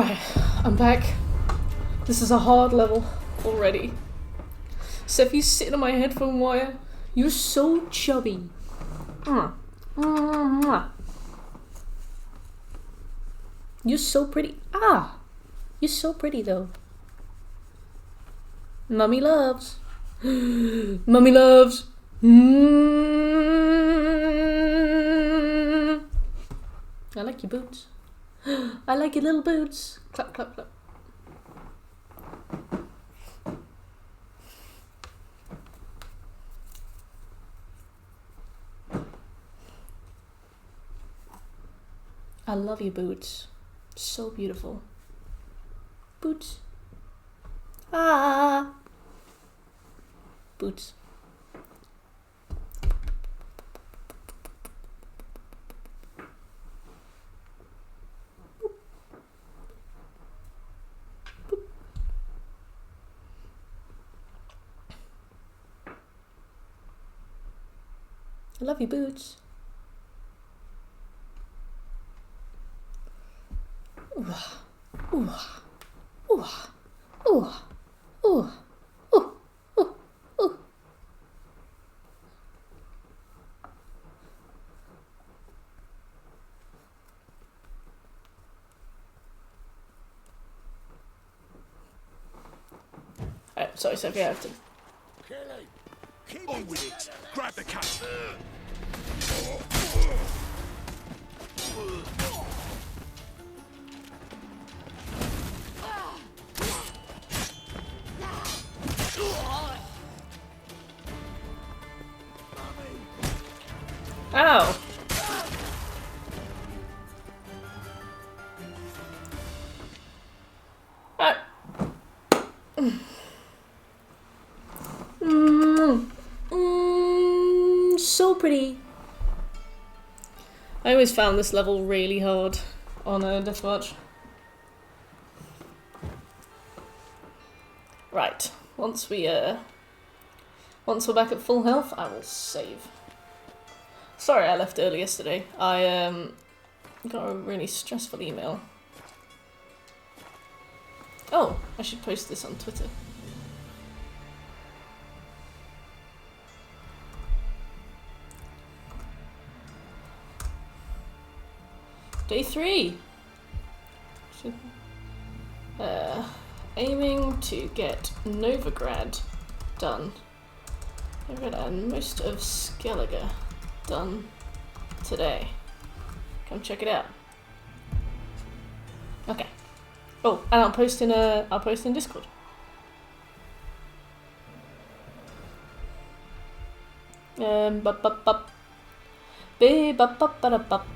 Alright, I'm back. This is a hard level already. Seffi's sitting on my headphone wire. You're so chubby. You're so pretty. You're so pretty though. Mummy loves. Mummy loves. I like your boots. I like your little boots. Clap, clap, clap. I love your boots. So beautiful. Boots. Boots. I love your boots. Ooh, ooh, ooh, ooh, ooh, ooh, ooh, ooh. Alright, sorry, Sophie, I have to. Keep on with it. Grab the cat. Ow! So pretty. I always found this level really hard on a deathmatch. Right, once we're back at full health, I will save. Sorry I left early yesterday. I got a really stressful email. Oh, I should post this on Twitter. Day 3! Aiming to get Novigrad done. Novigrad and most of Skellige done today. Come check it out. Okay. Oh, and I'll post in Discord. Bup bup bup. Be bup bup bup bup.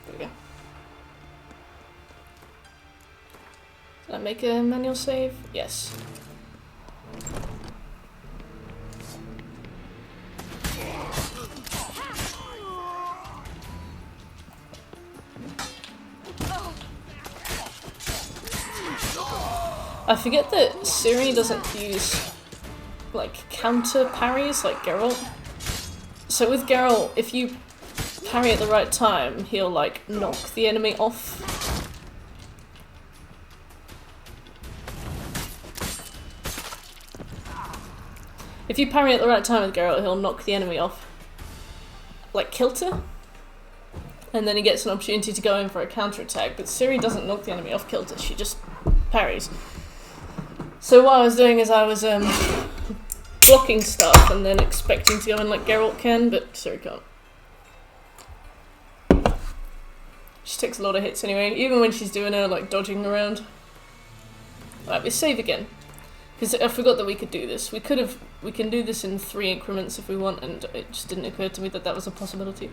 There we go. Did I make a manual save? Yes. I forget that Ciri doesn't use, like, counter parries like Geralt. So with Geralt, if you parry at the right time, he'll, like, knock the enemy off. If you parry at the right time with Geralt, he'll knock the enemy off. Like, kilter. And then he gets an opportunity to go in for a counter-attack, but Ciri doesn't knock the enemy off kilter, she just parries. So what I was doing is I was blocking stuff and then expecting to go in like Geralt can, but Ciri can't. She takes a lot of hits anyway, even when she's doing her like dodging around. Alright, we save again. Because I forgot that we could do this. We can do this in 3 increments if we want, and it just didn't occur to me that that was a possibility.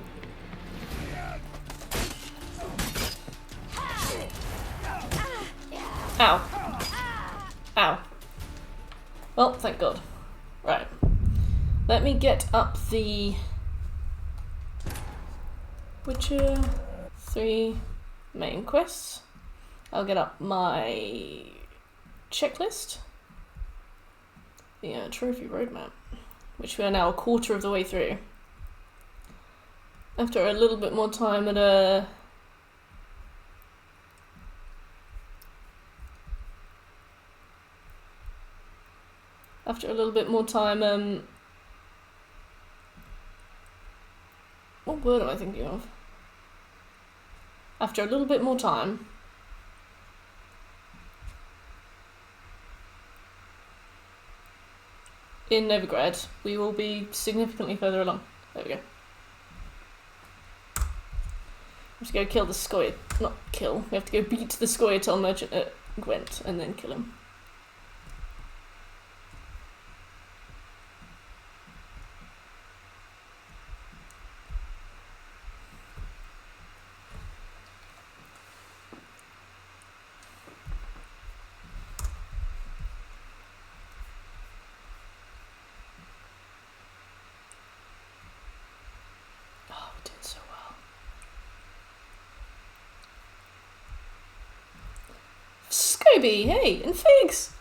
Ow. Ow. Well, thank God. Right. Let me get up the Witcher 3 main quests. I'll get up my checklist. The trophy roadmap, which we are now a quarter of the way through. After a little bit more time at a... After a little bit more time, what word am I thinking of? After a little bit more time... in Novigrad, we will be significantly further along. There we go. We have to go kill the Scoia'tael. Not kill. We have to go beat the Scoia'tael merchant at Gwent and then kill him. Oh, we did so well. Scoby, hey, and figs!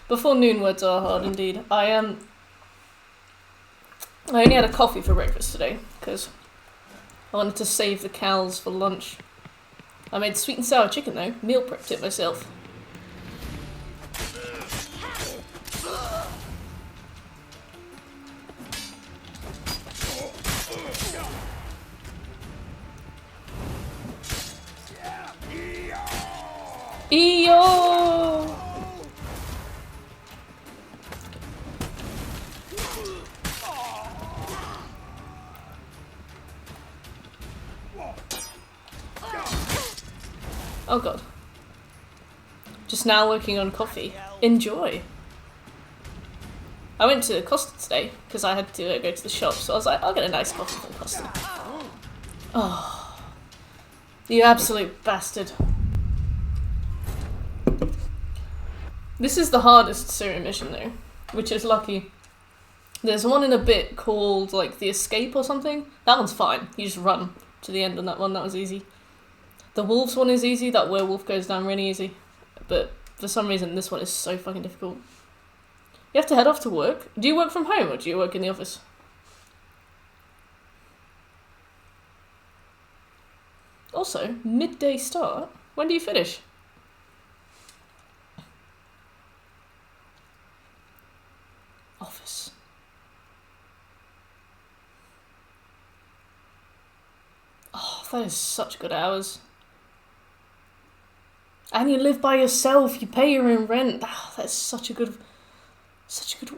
Before noon words are hard indeed. I only had a coffee for breakfast today, because I wanted to save the cows for lunch. I made sweet and sour chicken though, meal prepped it myself. Eeyore! Oh god. Just now working on coffee. Enjoy. I went to Costa today because I had to go to the shop, so I was like, I'll get a nice coffee from Costa. Oh, you absolute bastard. This is the hardest Syria mission though, which is lucky. There's one in a bit called like the Escape or something. That one's fine. You just run to the end on that one. That was easy. The wolves one is easy. That werewolf goes down really easy. But for some reason this one is so fucking difficult. You have to head off to work. Do you work from home or do you work in the office? Also, midday start. When do you finish? Office. Oh, that is such good hours. And you live by yourself. You pay your own rent. Oh, that's such a good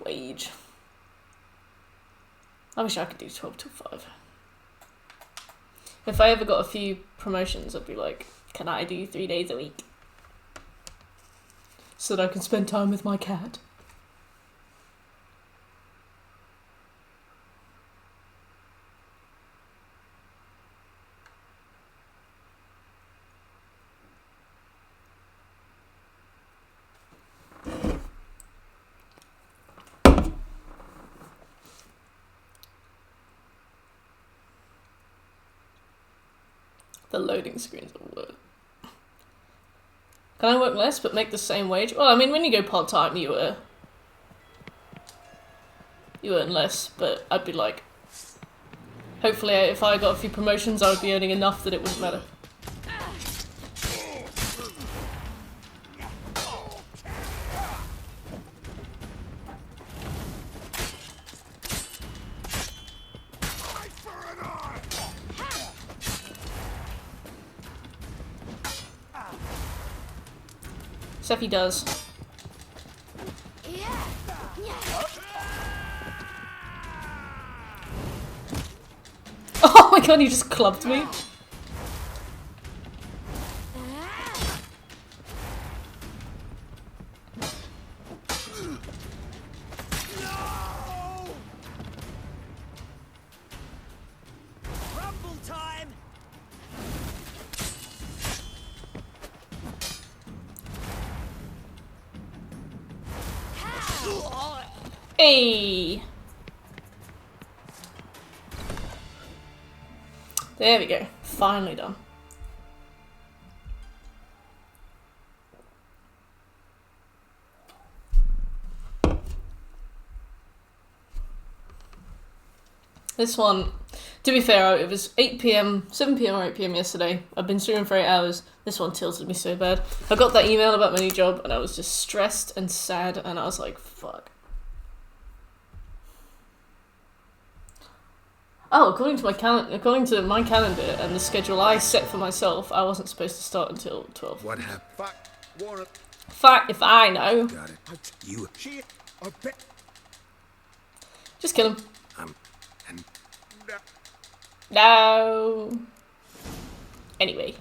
wage. I wish I could do 12 till 5. If I ever got a few promotions, I'd be like, can I do 3 days a week? So that I can spend time with my cat. The loading screens are work. Can I work less but make the same wage? Well, I mean, when you go part-time, you earn less, but I'd be like, hopefully if I got a few promotions, I would be earning enough that it wouldn't matter. Except he does. Oh my god, he just clubbed me. Hey! There we go. Finally done. This one, To be fair, it was 8 p.m, 7 p.m or 8 p.m. yesterday. I've been streaming for 8 hours. This one tilted me so bad. I got that email about my new job and I was just stressed and sad and I was like, fuck. Oh, according to my calendar and the schedule I set for myself, I wasn't supposed to start until 12. What happened? Fuck if I know. Got it. You. Just kill him. And No. Anyway.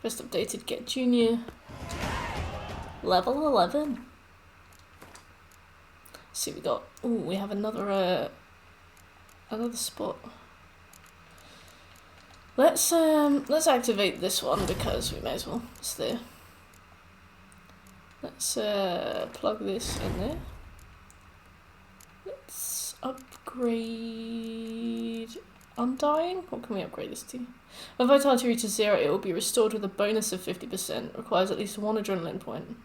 Just updated Get Junior. Level 11. Let's see, we got. Ooh, we have another spot. Let's activate this one because we may as well. It's there. Let's plug this in there. Let's upgrade Undying. What can we upgrade this to? When vitality reaches 0, it will be restored with a bonus of 50%. Requires at least 1 adrenaline point.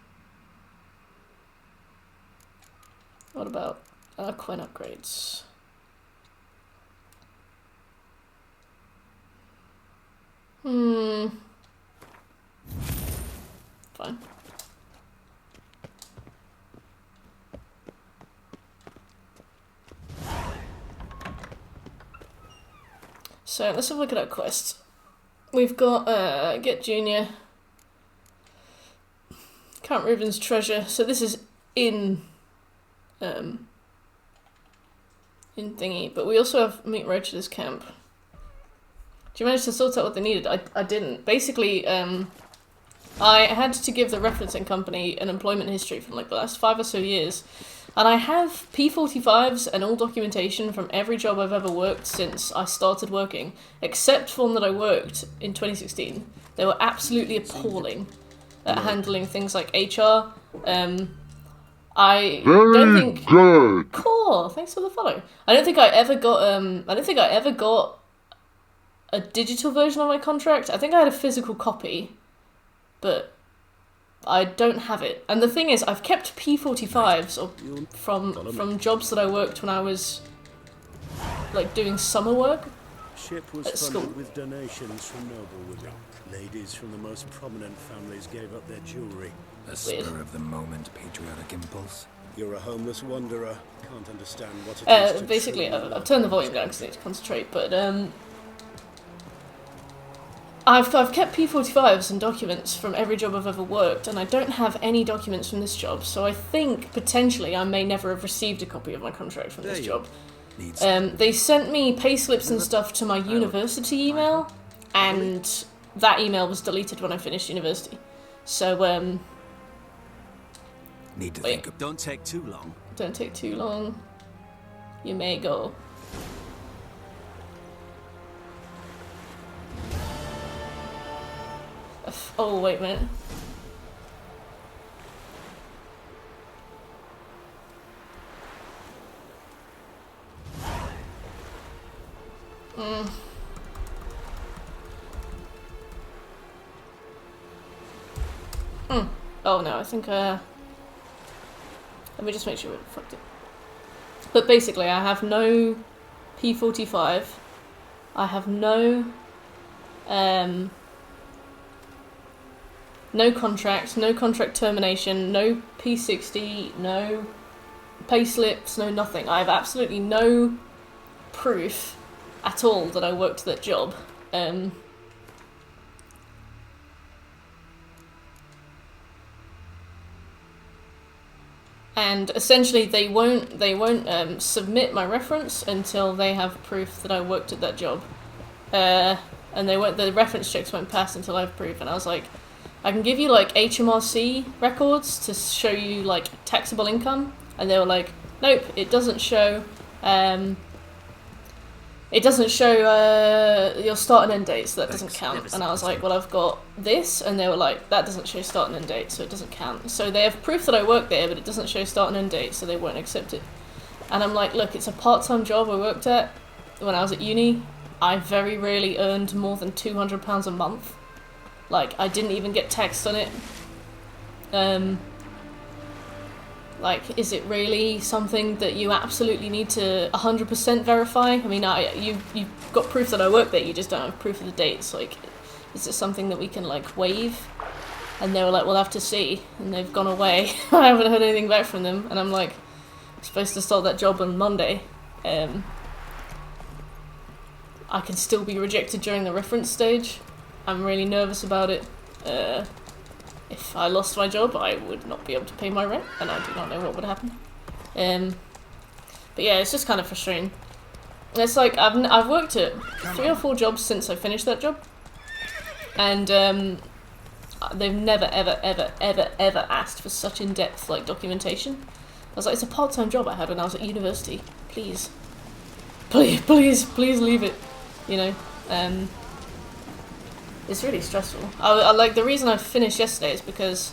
What about Quen upgrades? Fine. So let's have a look at our quests. We've got Get Junior, Count Riven's Treasure. So this is in thingy, but we also have Meet Roach's Camp. Did you manage to sort out what they needed? I didn't. Basically, I had to give the referencing company an employment history from like the last 5 or so years. And I have P45s and all documentation from every job I've ever worked since I started working, except for one that I worked in 2016. They were absolutely appalling at handling things like HR. I don't think. Good. Cool. Thanks for the follow. I don't think I ever got a digital version of my contract. I think I had a physical copy, but I don't have it. And the thing is, I've kept P45s from jobs that I worked when I was like doing summer work. Ship was at funded school. with donations from noble women. Ladies from the most prominent families gave up their jewelry. a spur of the moment patriotic impulse. You're a homeless wanderer. Can't understand what it is to Basically, truly I've turned the volume down because I need to concentrate, but I've kept P45s and documents from every job I've ever worked, and I don't have any documents from this job, so I think, potentially, I may never have received a copy of my contract from this job. They sent me payslips and stuff to my university email, and that email was deleted when I finished university. So, Need to wait. think of. Don't take too long. Don't take too long. You may go. Oh, wait a minute. Oh no, I think, let me just make sure we fucked it. But basically, I have no P45. I have no contract, no contract termination, no P60, no payslips, no nothing. I have absolutely no proof at all that I worked that job. And essentially, they won't submit my reference until they have proof that I worked at that job. And the reference checks won't pass until I have proof. And I was like, I can give you like HMRC records to show you like taxable income, and they were like, nope, it doesn't show. It doesn't show your start and end date, so that doesn't count. And I was like, well, I've got this, and they were like, that doesn't show start and end date, so it doesn't count. So they have proof that I worked there, but it doesn't show start and end date, so they won't accept it. And I'm like, look, it's a part-time job I worked at when I was at uni. I very rarely earned more than £200 a month. Like, I didn't even get taxed on it. Like, is it really something that you absolutely need to 100% verify? I mean, you've got proof that I work there, you just don't have proof of the dates. Like, is it something that we can, like, waive? And they were like, we'll have to see. And they've gone away. I haven't heard anything back from them. And I'm like, I'm supposed to start that job on Monday. I can still be rejected during the reference stage. I'm really nervous about it. If I lost my job, I would not be able to pay my rent, and I do not know what would happen. But yeah, it's just kind of frustrating. It's like, I've worked at 3 or 4 jobs since I finished that job, and they've never, ever, ever, ever, ever asked for such in-depth, like, documentation. I was like, it's a part-time job I had when I was at university. Please. Please, please, please leave it. You know? It's really stressful. I like, the reason I finished yesterday is because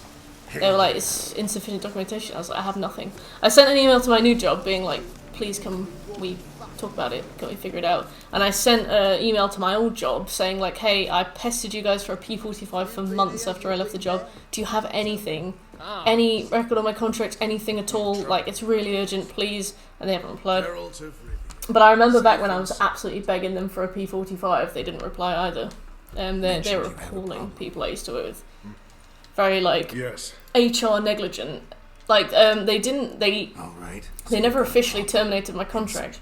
they were like, it's insufficient documentation. I was like, I have nothing. I sent an email to my new job being like, please can we talk about it? Can we figure it out? And I sent an email to my old job saying like, hey, I pestered you guys for a P45 for months after I left the job. Do you have anything? Any record on my contract? Anything at all? Like, it's really urgent, please. And they haven't replied. But I remember back when I was absolutely begging them for a P45, they didn't reply either. They were appalling people I used to work with. Very, like, HR negligent. Like, they never officially terminated my contract.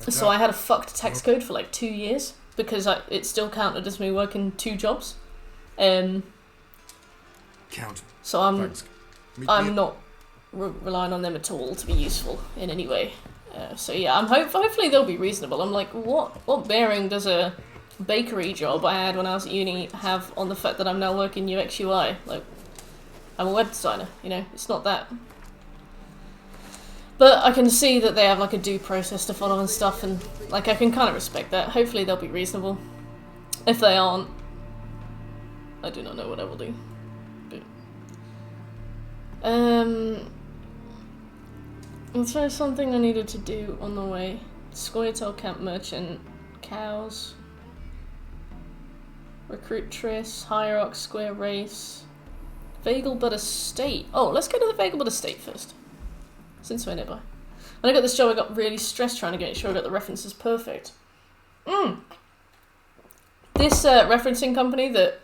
So I had a fucked tax code for, like, 2 years, because it still counted as me working 2 jobs. So I'm not relying on them at all to be useful in any way. So yeah, hopefully they'll be reasonable. I'm like, what bearing does a bakery job I had when I was at uni have on the fact that I'm now working UX UI? Like, I'm a web designer, you know, it's not that. But I can see that they have like a due process to follow and stuff, and like I can kind of respect that. Hopefully they'll be reasonable. If they aren't, I do not know what I will do. But, is there something I needed to do on the way? Scoia'tael Camp Merchant, cows, Recruit Triss, Hierarch Square Race, Vagelbud Estate. Oh, let's go to the Vagelbud Estate first, since we're nearby. When I got this job, I got really stressed trying to make sure I got the references perfect. This referencing company that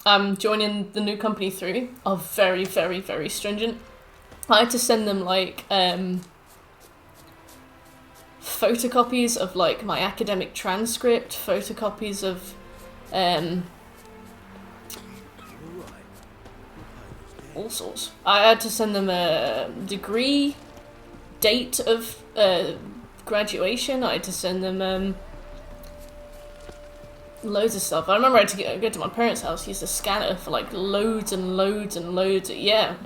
I'm joining the new company through are very, very, very stringent. I had to send them like photocopies of like my academic transcript, photocopies of all sorts. I had to send them a degree, date of graduation. I had to send them loads of stuff. I remember I had to go to my parents' house, use the scanner for like loads and loads and loads. Yeah.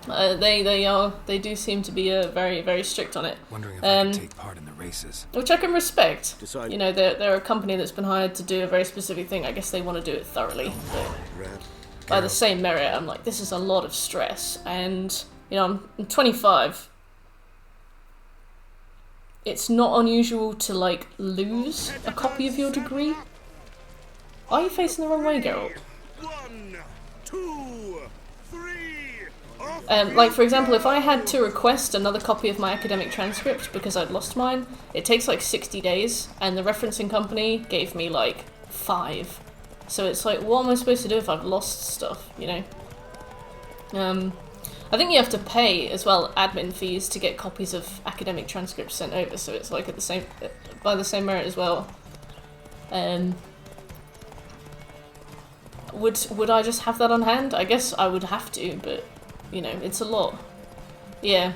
They do seem to be very, very strict on it. Wondering if I could take part in the races. Which I can respect. You know, they're a company that's been hired to do a very specific thing. I guess they want to do it thoroughly. But by the same merit, I'm like, this is a lot of stress. And, you know, I'm 25. It's not unusual to, like, lose a copy of your degree. Are you facing the wrong way, Geralt? 1, 2, 3. Like, for example, if I had to request another copy of my academic transcript because I'd lost mine, it takes like 60 days, and the referencing company gave me like 5. So it's like, what am I supposed to do if I've lost stuff, you know? I think you have to pay as well admin fees to get copies of academic transcripts sent over, so it's like by the same merit as well. Would I just have that on hand? I guess I would have to, but you know, it's a lot. Yeah,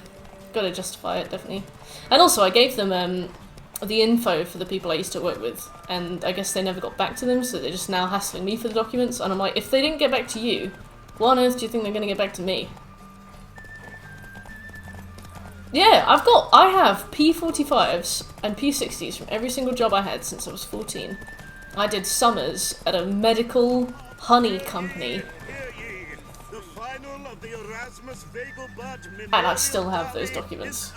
gotta justify it, definitely. And also, I gave them the info for the people I used to work with, and I guess they never got back to them, so they're just now hassling me for the documents, and I'm like, if they didn't get back to you, what on earth do you think they're gonna get back to me? Yeah, I have P45s and P60s from every single job I had since I was 14. I did summers at a medical honey company, and I still have those documents.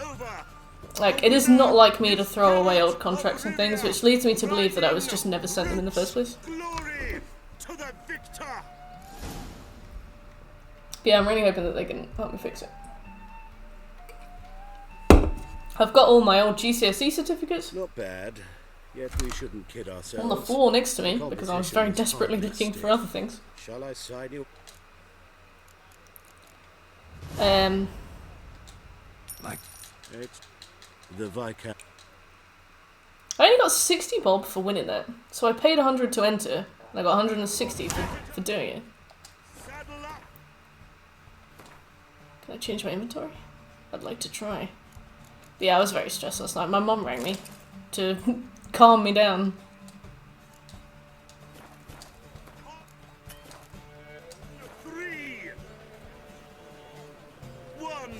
Like, it is not like me to throw away old contracts and things, which leads me to believe that I was just never sent them in the first place. Yeah, I'm really hoping that they can help me fix it. I've got all my old GCSE certificates Not bad. Yet we shouldn't kid ourselves. on the floor next to me The because I was very competition is desperately hardly looking for stiff. other things. Shall I sign you? Like, It's the Viscount. I only got 60 bob for winning that, so I paid 100 to enter, and I got 160 for doing it. Saddle up. Can I change my inventory? I'd like to try. But yeah, I was very stressed last night. My mum rang me to calm me down. Three. One.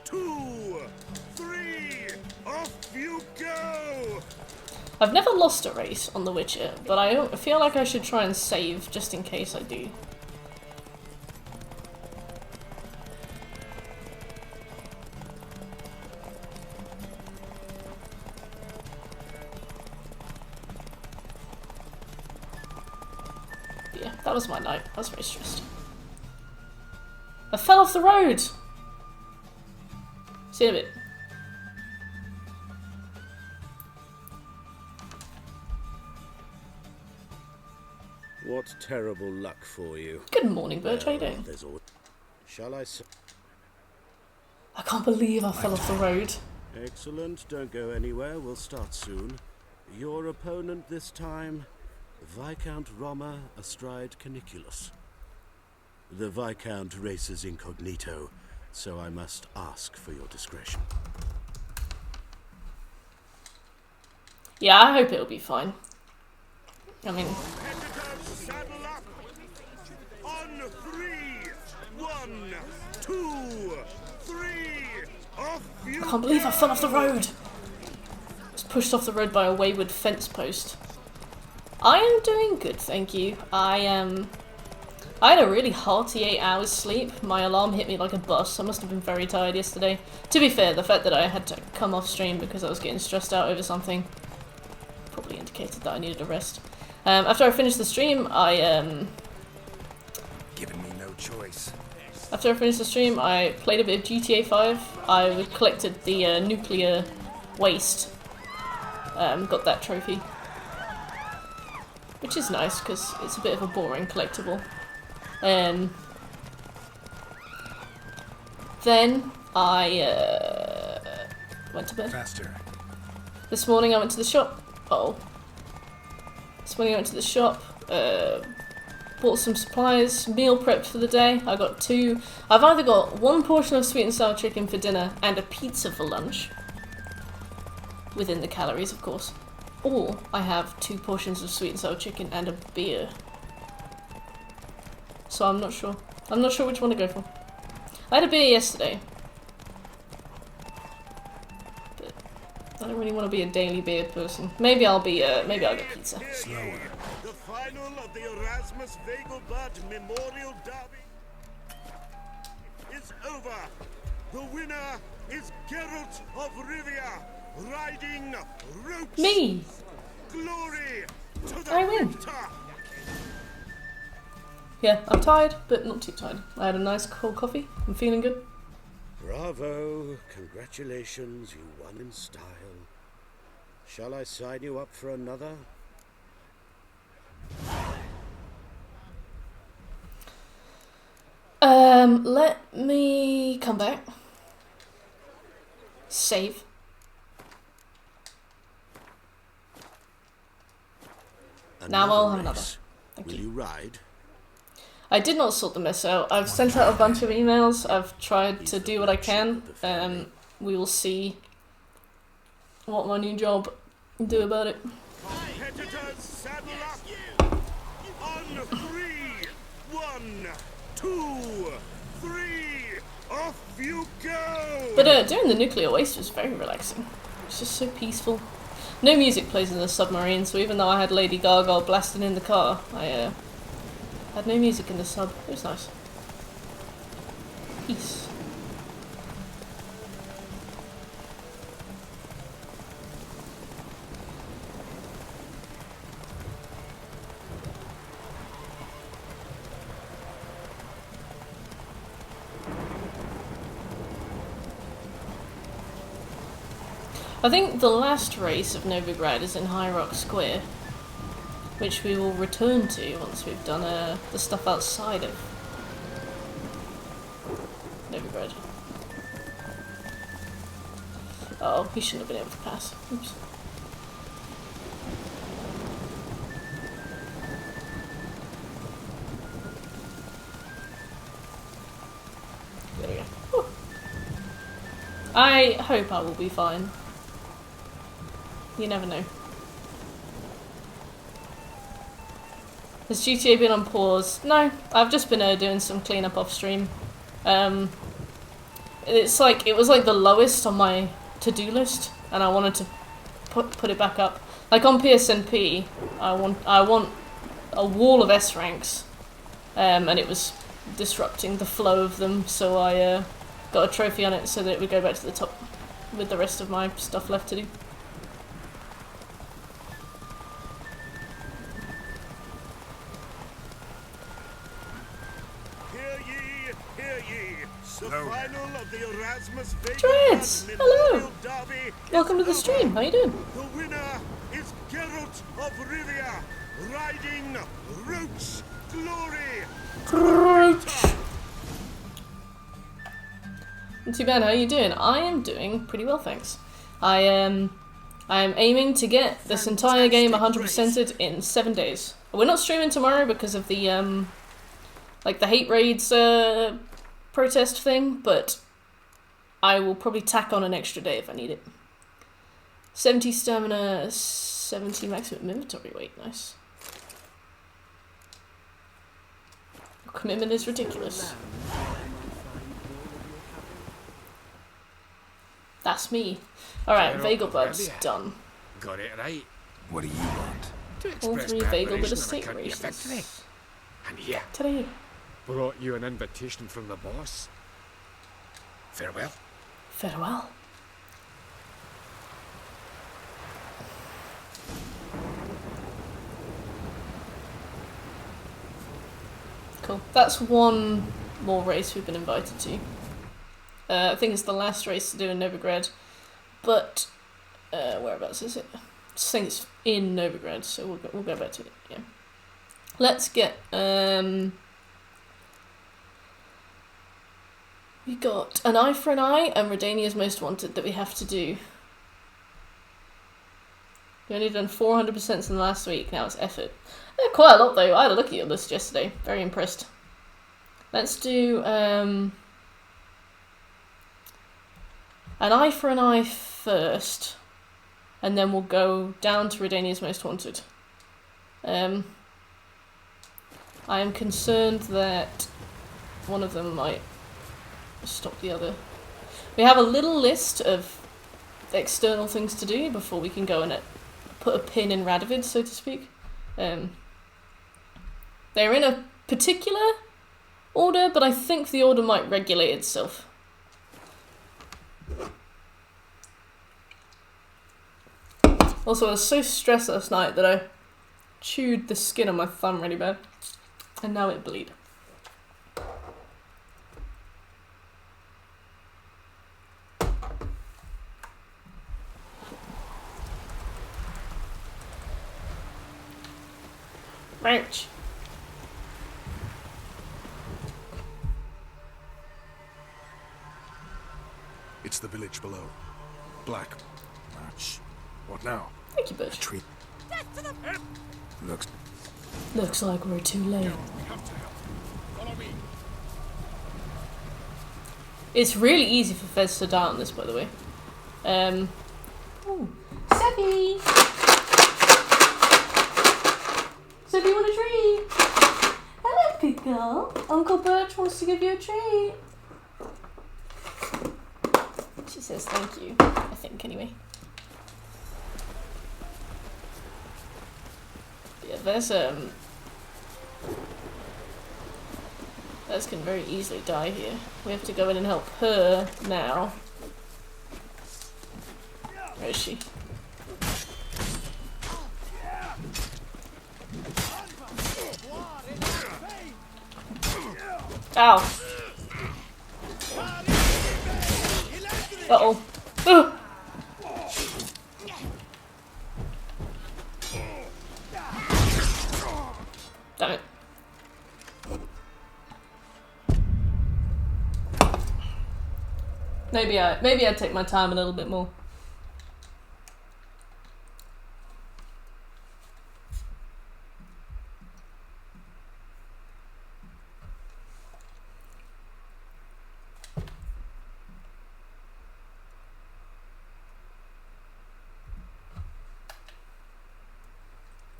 Two. Three. Off you go. I've never lost a race on The Witcher, but I feel like I should try and save just in case I do. Yeah, that was my night. I was very stressed. I fell off the road! See you in a bit. What terrible luck for you. Good morning, Birch. How you Well, doing? there's al- Shall I say? I can't believe I fell off the road. Excellent. Don't go anywhere. We'll start soon. Your opponent this time, Viscount Roma astride Caniculus. The Viscount races incognito, so I must ask for your discretion. Yeah, I hope it'll be fine. I mean, Competitors, saddle up. On three. One. Two. Three. Off you I can't believe I fell off the road. I was pushed off the road by a wayward fence post. I am doing good, thank you. I had a really hearty 8 hours sleep. My alarm hit me like a bus. I must have been very tired yesterday. To be fair, the fact that I had to come off stream because I was getting stressed out over something probably indicated that I needed a rest. After I finished the stream, giving me no choice. After I finished the stream, I played a bit of GTA 5. I collected the nuclear waste. Got that trophy. Which is nice, because it's a bit of a boring collectible. Then I went to bed. Faster. This morning I went to the shop. This morning I went to the shop, bought some supplies, meal prepped for the day. I got two. I've either got one portion of sweet and sour chicken for dinner and a pizza for lunch. Within the calories, of course. Or I have 2 portions of sweet and sour chicken and a beer. So I'm not sure. I'm not sure which one to go for. I had a beer yesterday. But I don't really want to be a daily beer person. Maybe I'll get pizza. Slower. The final of the Erasmus Vegelbud Memorial Derby is over. The winner is Geralt of Rivia, riding Roach. Me! Glory to the I win. victor. Yeah, I'm tired, but not too tired. I had a nice cold coffee. I'm feeling good. Bravo! Congratulations, you won in style. Shall I sign you up for another? Let me come back. Save. Now I'll have another. race. Thank Will you. you ride? I did not sort the mess out. I've sent out a bunch of emails. I've tried to do what I can. We will see what my new job can do about it. Competitors, saddle up. On three. 1, 2, 3. Off you go. But doing the nuclear waste was very relaxing. It's just so peaceful. No music plays in the submarine, so even though I had Lady Gaga blasting in the car, I had no music in the sub. It was nice. Peace. I think the last race of Novigrad is in High Rock Square, which we will return to once we've done the stuff outside of Novigrad. Oh, he shouldn't have been able to pass. Oops. There we go. Whew. I hope I will be fine. You never know. Has GTA been on pause? No, I've just been doing some cleanup off stream. It's like it was like the lowest on my to-do list, and I wanted to put it back up. Like on PSNP, I want a wall of S ranks, and it was disrupting the flow of them. So I got a trophy on it so that it would go back to the top with the rest of my stuff left to do. Dreads! Hello! Welcome to the stream, how you doing? The winner is Geralt of Rivia, riding Roach Glory! Roach! Not too bad, how are you doing? I am doing pretty well, thanks. I am aiming to get this entire game 100%ed in 7 days. We're not streaming tomorrow because of the, like the hate raids, protest thing, but I will probably tack on an extra day if I need it. 70 stamina, 70 maximum inventory weight, nice. Commitment is ridiculous. That's me. Alright, Vagelbud's done. Got it right. What do you want? To All express 3 my Vagelbud admiration on estate account of your victory. races. And here, Today. brought you an invitation from the boss. Farewell. Farewell. Cool. That's one more race we've been invited to. I think it's the last race to do in Novigrad, but whereabouts is it? I think it's in Novigrad, so we'll go back to it. Yeah. Let's get we got An Eye for an Eye and Redania's Most Wanted that we have to do. We only done 400% in the last week. Now it's effort. Quite a lot though. I had a look at your list yesterday. Very impressed. Let's do An Eye for an Eye first, and then we'll go down to Redania's Most Wanted. I am concerned that one of them might stop the other. We have a little list of external things to do before we can go and put a pin in Radovid, so to speak. They're in a particular order, but I think the order might regulate itself. Also, I was so stressed last night that I chewed the skin on my thumb really bad, and now it bleeds. Ouch. It's the village below. Black. March. What now? Thank you, Butch. Tree. Looks like we're too late. We have to help. Follow me. It's really easy for Fez to die on this, by the way. Ooh. Seppi! Seppi, want a treat? Hello, big girl. Uncle Birch wants to give you a treat. She says thank you, I think, anyway. Yeah, there's, Fez can very easily die here. We have to go in and help her now. Where is she? Ow. Uh-oh. Maybe I'd take my time a little bit more.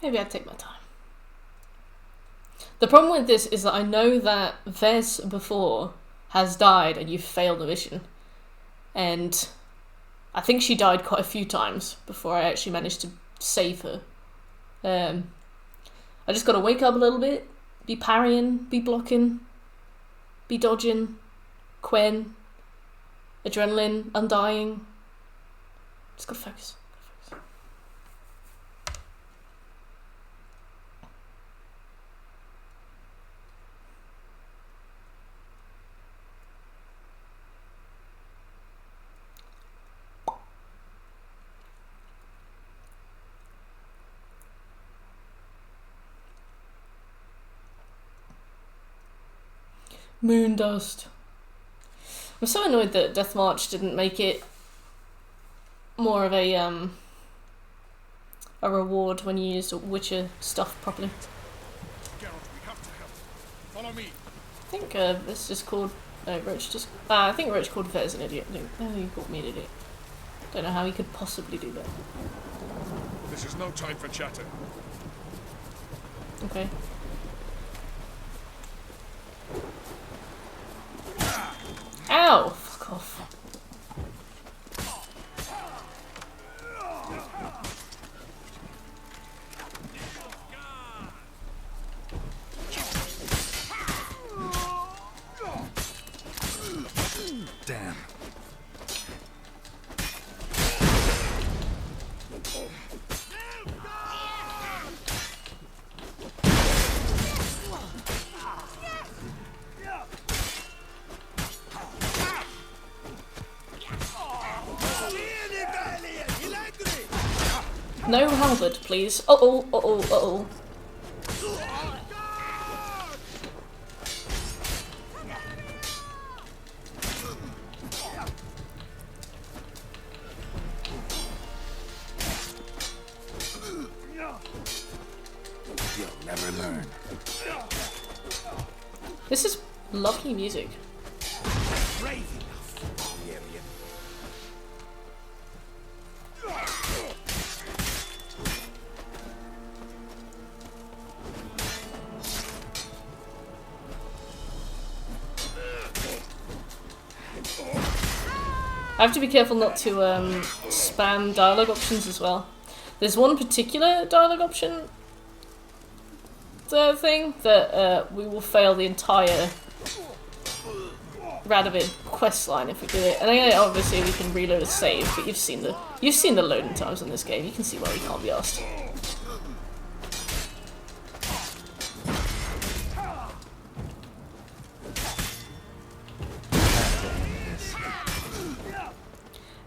Maybe I'd take my time. The problem with this is that I know that Vez before has died and you've failed the mission. And I think she died quite a few times before I actually managed to save her. I just gotta wake up a little bit, be parrying, be blocking, be dodging, Quen, adrenaline, undying. Just gotta focus. Moon dust. I'm so annoyed that Death March didn't make it more of a reward when you use Witcher stuff properly. Geralt, we have to help. Follow me. I think this is called. No, Roach just. I think Roach called Vez an idiot. I think he called me an idiot. Don't know how he could possibly do that. This is no time for chatter. Okay. Ow! Fuck off. Damn. No halberd, please. Uh-oh, uh-oh, uh-oh. You'll never learn. This is lovely music. I have to be careful not to spam dialogue options as well. There's one particular dialogue option thing that we will fail the entire Radovid quest line if we do it. And then obviously we can reload a save, but you've seen the loading times on this game. You can see why we can't be asked.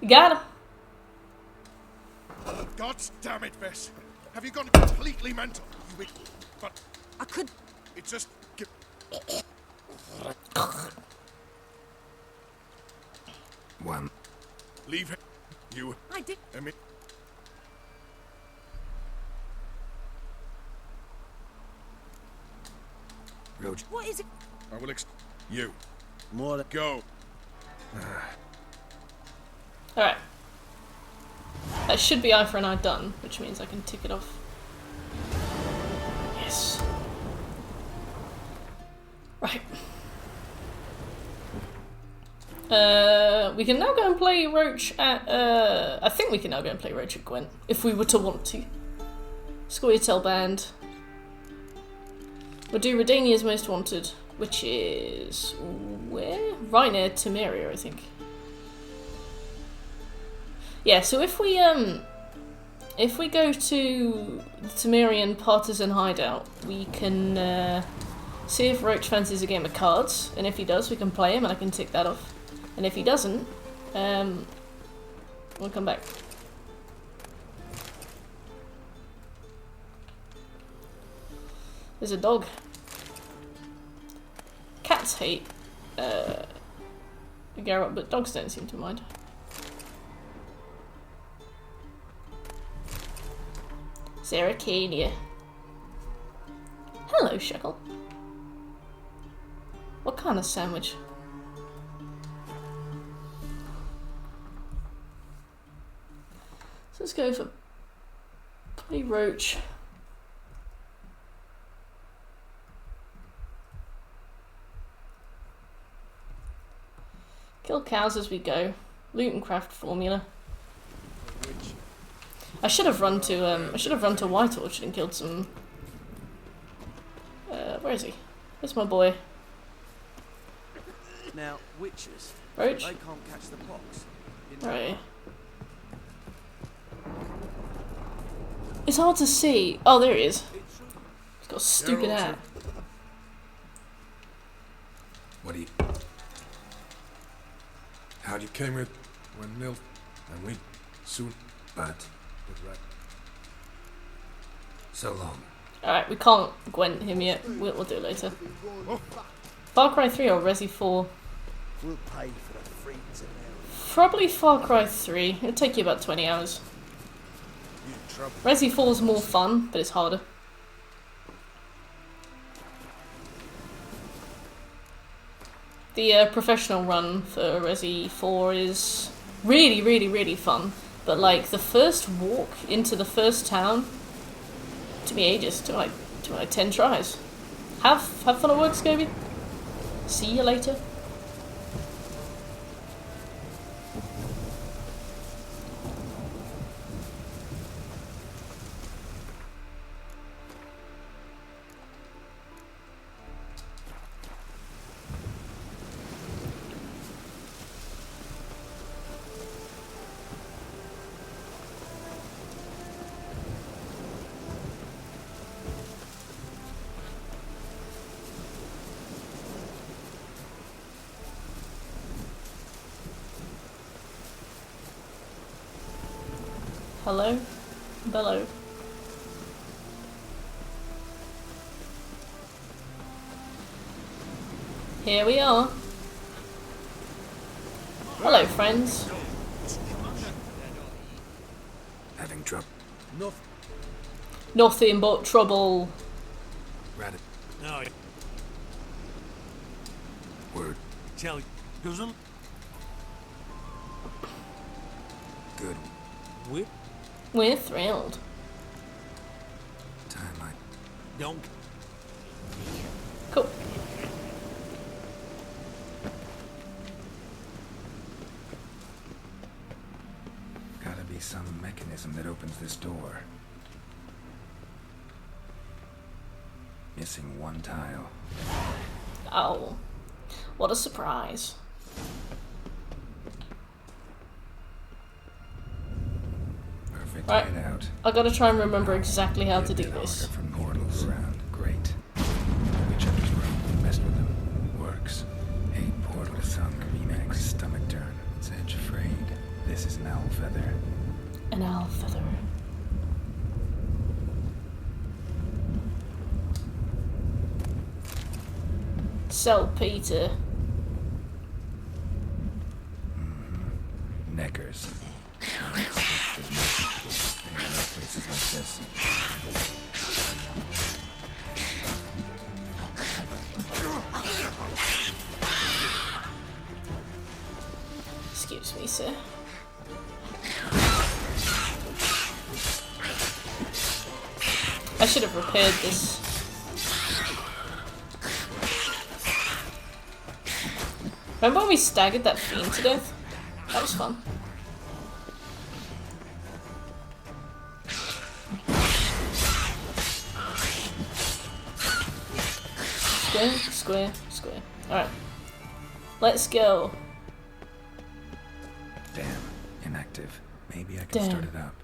Got him. God damn it, Vess. Have you gone completely mental? You idiot. But I could. it just... One. Leave him. You... I did. I mean... Roach. What is it? I will You. More. Go. Alright. That should be eye for an eye done, which means I can tick it off. Yes. Right. We can now go and play Roach at, I think we can now go and play Roach at Gwent, if we were to want to. Score your tail band. We'll do Redania's Most Wanted, which is... where? Right near Temeria, I think. Yeah, so if we go to the Temerian Partisan Hideout, we can see if Roach fancies a game of cards, and if he does, we can play him and I can tick that off. And if he doesn't, we'll come back. There's a dog. Cats hate Garrett, but dogs don't seem to mind. Sarah Cania. Hello, Shekel. What kind of sandwich? So let's go for play roach. Kill cows as we go. Loot and craft formula. I should have run to White Orchard and killed some. Where is he? Where's my boy? Now, witches. Roach? They can't catch the pox. Right. It's hard to see. Oh, there he is. He's got a stupid hat. What do you... How'd you came with when Nil and we soon bad with right. So long. Alright, we can't Gwent him yet. We'll do it later. Far Cry 3 or Resi 4? We'll pay for the freaks in there. Probably Far Cry 3. It'll take you about 20 hours. Resi 4 is more fun, but it's harder. The professional run for Resi 4 is really, really, really fun. But like the first walk into the first town took me ages. Took like 10 tries. Have fun at work, Scobie. See you later. Hello? Bello. Here we are. Hello, friends. Having trouble. Nothing but trouble. Rabbit. No. Word. Tell cousin. Good. Whip. We're thrilled. Time I Don't. Cool. gotta be some mechanism that opens this door. Missing one tile. Oh. What a surprise. Perfect Right. hideout. I gotta try and remember exactly how to do Get this. Oscar from portals around. Great. Whichever's wrong, messed with them. Works. 8 portal sunk. Remix. Stomach turn. It's edge afraid. This is an owl feather. An owl feather. Saltpeter. Neckers. There's no places like this. Excuse me, sir. I should have repaired this. Remember when we staggered that fiend to death? That was fun. Square, square, square. Alright. Let's go. Damn. Inactive. Maybe I can Damn. start it up.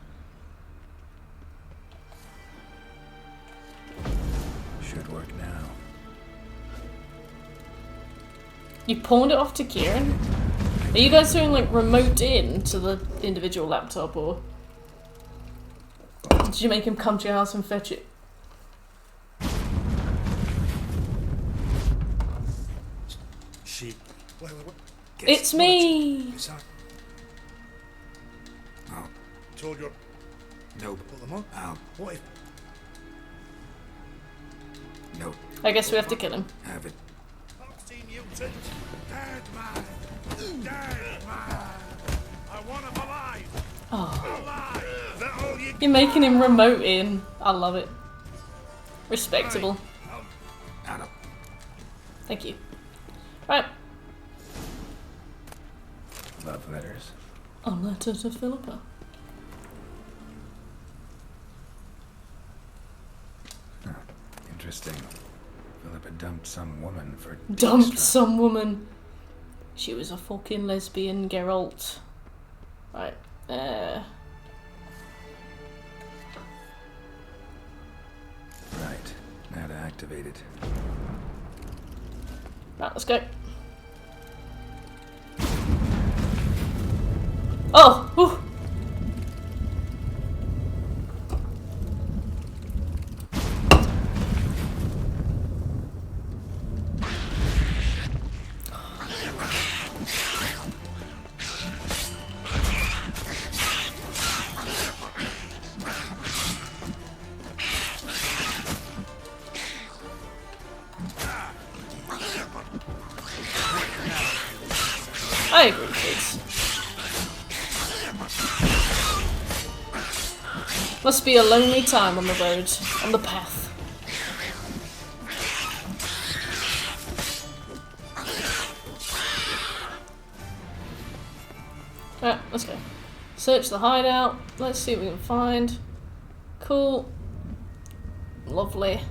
Should work now. You pawned it off to Kieran? Are you guys doing like remote in to the individual laptop, or did you make him come to your house and fetch it? Sheep. It's me! You saw it? Oh, Told you. nope. Pull them up. I'll... What if... Nope. I guess we have to kill him. Have it. Foxy mutant. Dead man. Dead man. I want him alive. Oh. Alive. That all you You're making him remote in. I love it. Respectable. Adam. Thank you. Right. Love letters. A letter to Philippa. Huh. Interesting. Philippa dumped some woman for... Dumped some woman. She was a fucking lesbian, Geralt. Right. Right. Now to activate it. Right, let's go. Oh! Whew. I agree, kids. Must be a lonely time on the road, on the path. Right, let's go. Search the hideout. Let's see what we can find. Cool. Lovely.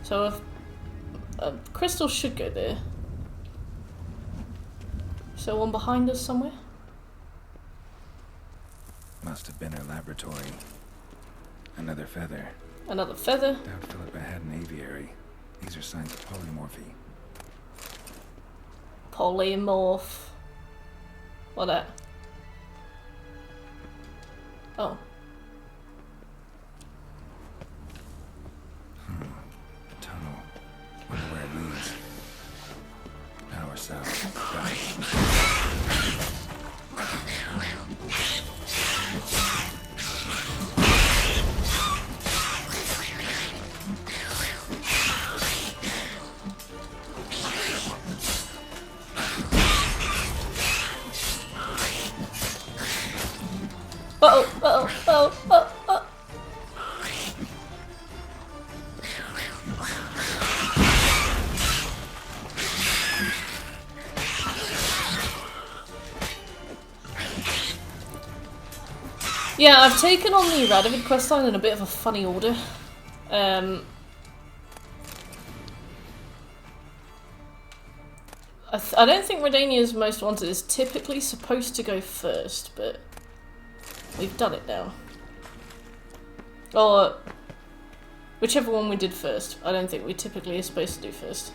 So a crystal should go there. So one behind us somewhere? Must have been her laboratory. Another feather. Another feather. Doubt Philippa had an aviary. These are signs of polymorphy. Polymorph. What that? Oh. Tunnel. Wonder where it leads. Power south. Got it. Uh-oh, uh-oh, uh-oh, uh-oh. Yeah, I've taken on the Radovid questline in a bit of a funny order. I don't think Redania's Most Wanted is typically supposed to go first, but we've done it now. Or whichever one we did first. I don't think we typically are supposed to do first.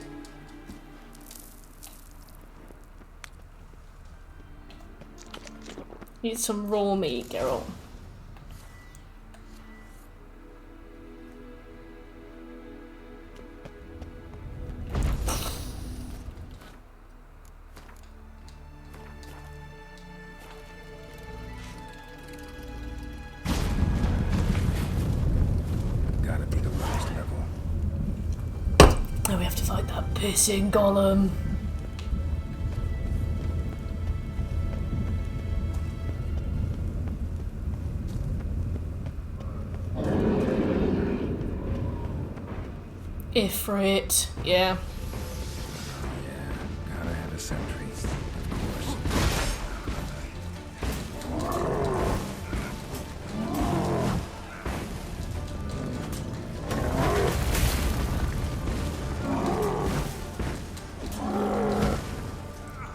Need some raw meat, Geralt. Gotta be the lowest level. Now we have to fight that pissing golem. Ifrit, yeah. Yeah, gotta have a sentry. Of course.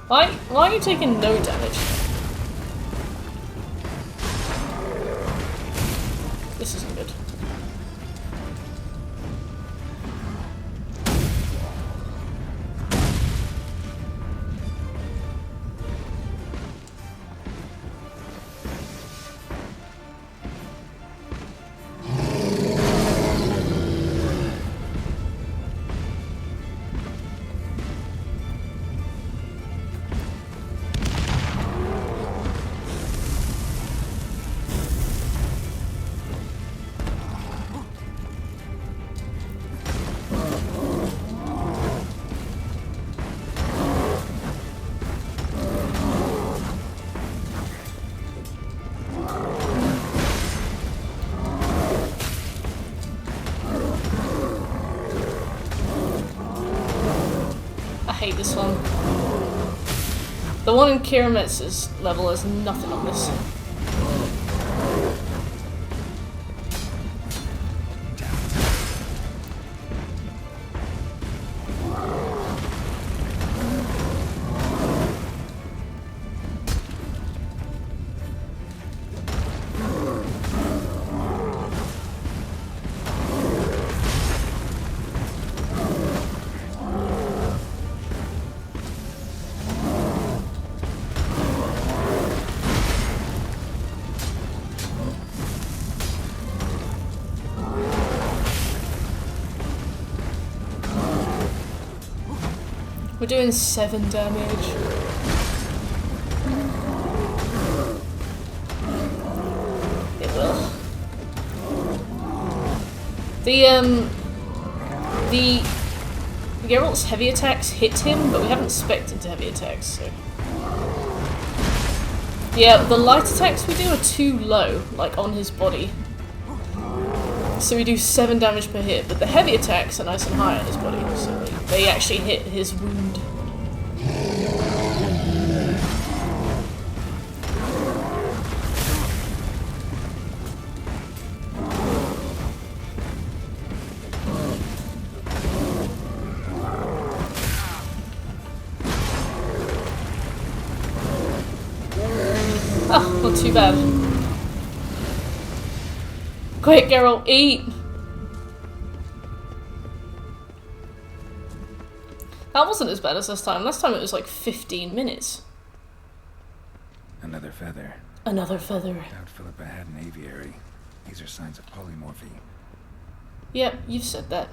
Why are you taking no damage? This isn't good. this one. The one in Kirametz's level has nothing on this. We're doing 7 damage. It will. The Geralt's heavy attacks hit him, but we haven't spec'd into heavy attacks, so. Yeah, the light attacks we do are too low, like on his body. So we do 7 damage per hit, but the heavy attacks are nice and high on his body, so they actually hit his wound. Ah, not too bad. Quick, Geralt, eat! That wasn't as bad as last time. Last time it was like 15 minutes. Another feather. Another feather. Doubt Philippa had an aviary. These are signs of polymorphy. Yep, you've said that.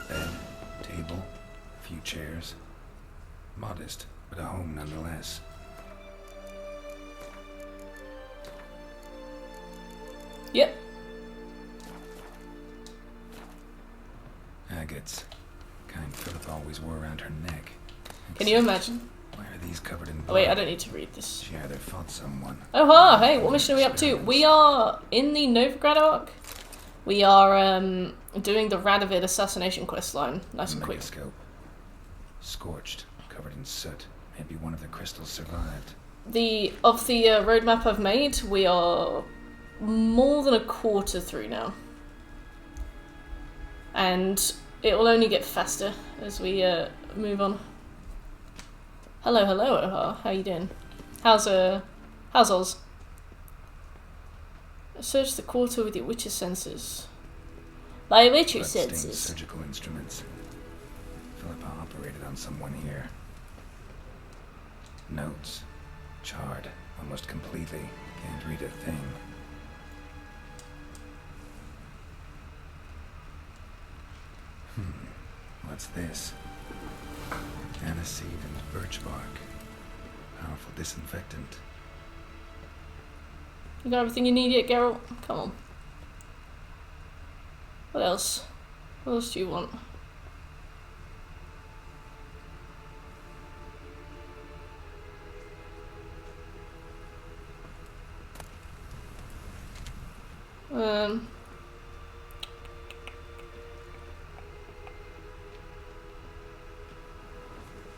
Bed, table, a few chairs. Modest, but a home nonetheless. Yep. Agates. Kind Philippa always wore around her neck. Can you imagine? Why are these covered in blood? Oh wait, I don't need to read this. She either fought someone. Oh ha! Hey, what mission are we up to? We are in the Novigrad arc. We are doing the Radovid assassination quest line. Nice and quick. Megascope. Scorched, covered in soot. Maybe one of the crystals survived. Of the roadmap I've made, we are more than a quarter through now. And it will only get faster as we move on. Hello, hello, Oha. How you doing? How's Oz? Search the quarter with your Witcher senses. By Witcher Bloodstained senses. surgical instruments. Philippa operated on someone here. Notes. Charred. Almost completely. Can't read a thing. What's this? Aniseed and birch bark. Powerful disinfectant. You got everything you need yet, Geralt? Come on. What else? What else do you want?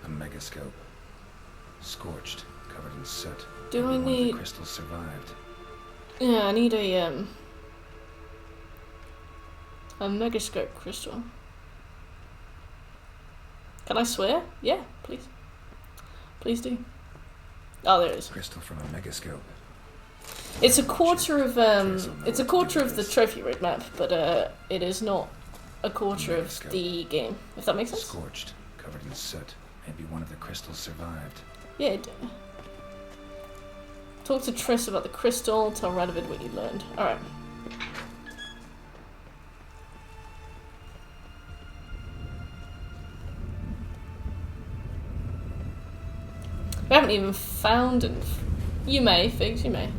A megascope. Scorched, covered in soot. Do I Maybe one of need- the crystals survived. Yeah, I need a megascope crystal. Can I swear? Yeah, please. Please do. Oh, there it is. Crystal from a megascope. It's a quarter of the trophy roadmap, but it is not a quarter of the game. If that makes sense. Scorched, covered in soot. Maybe one of the crystals survived. Yeah. Talk to Triss about the crystal. Tell Radovid what you learned. All right. We haven't even found. You may, Figs. You may.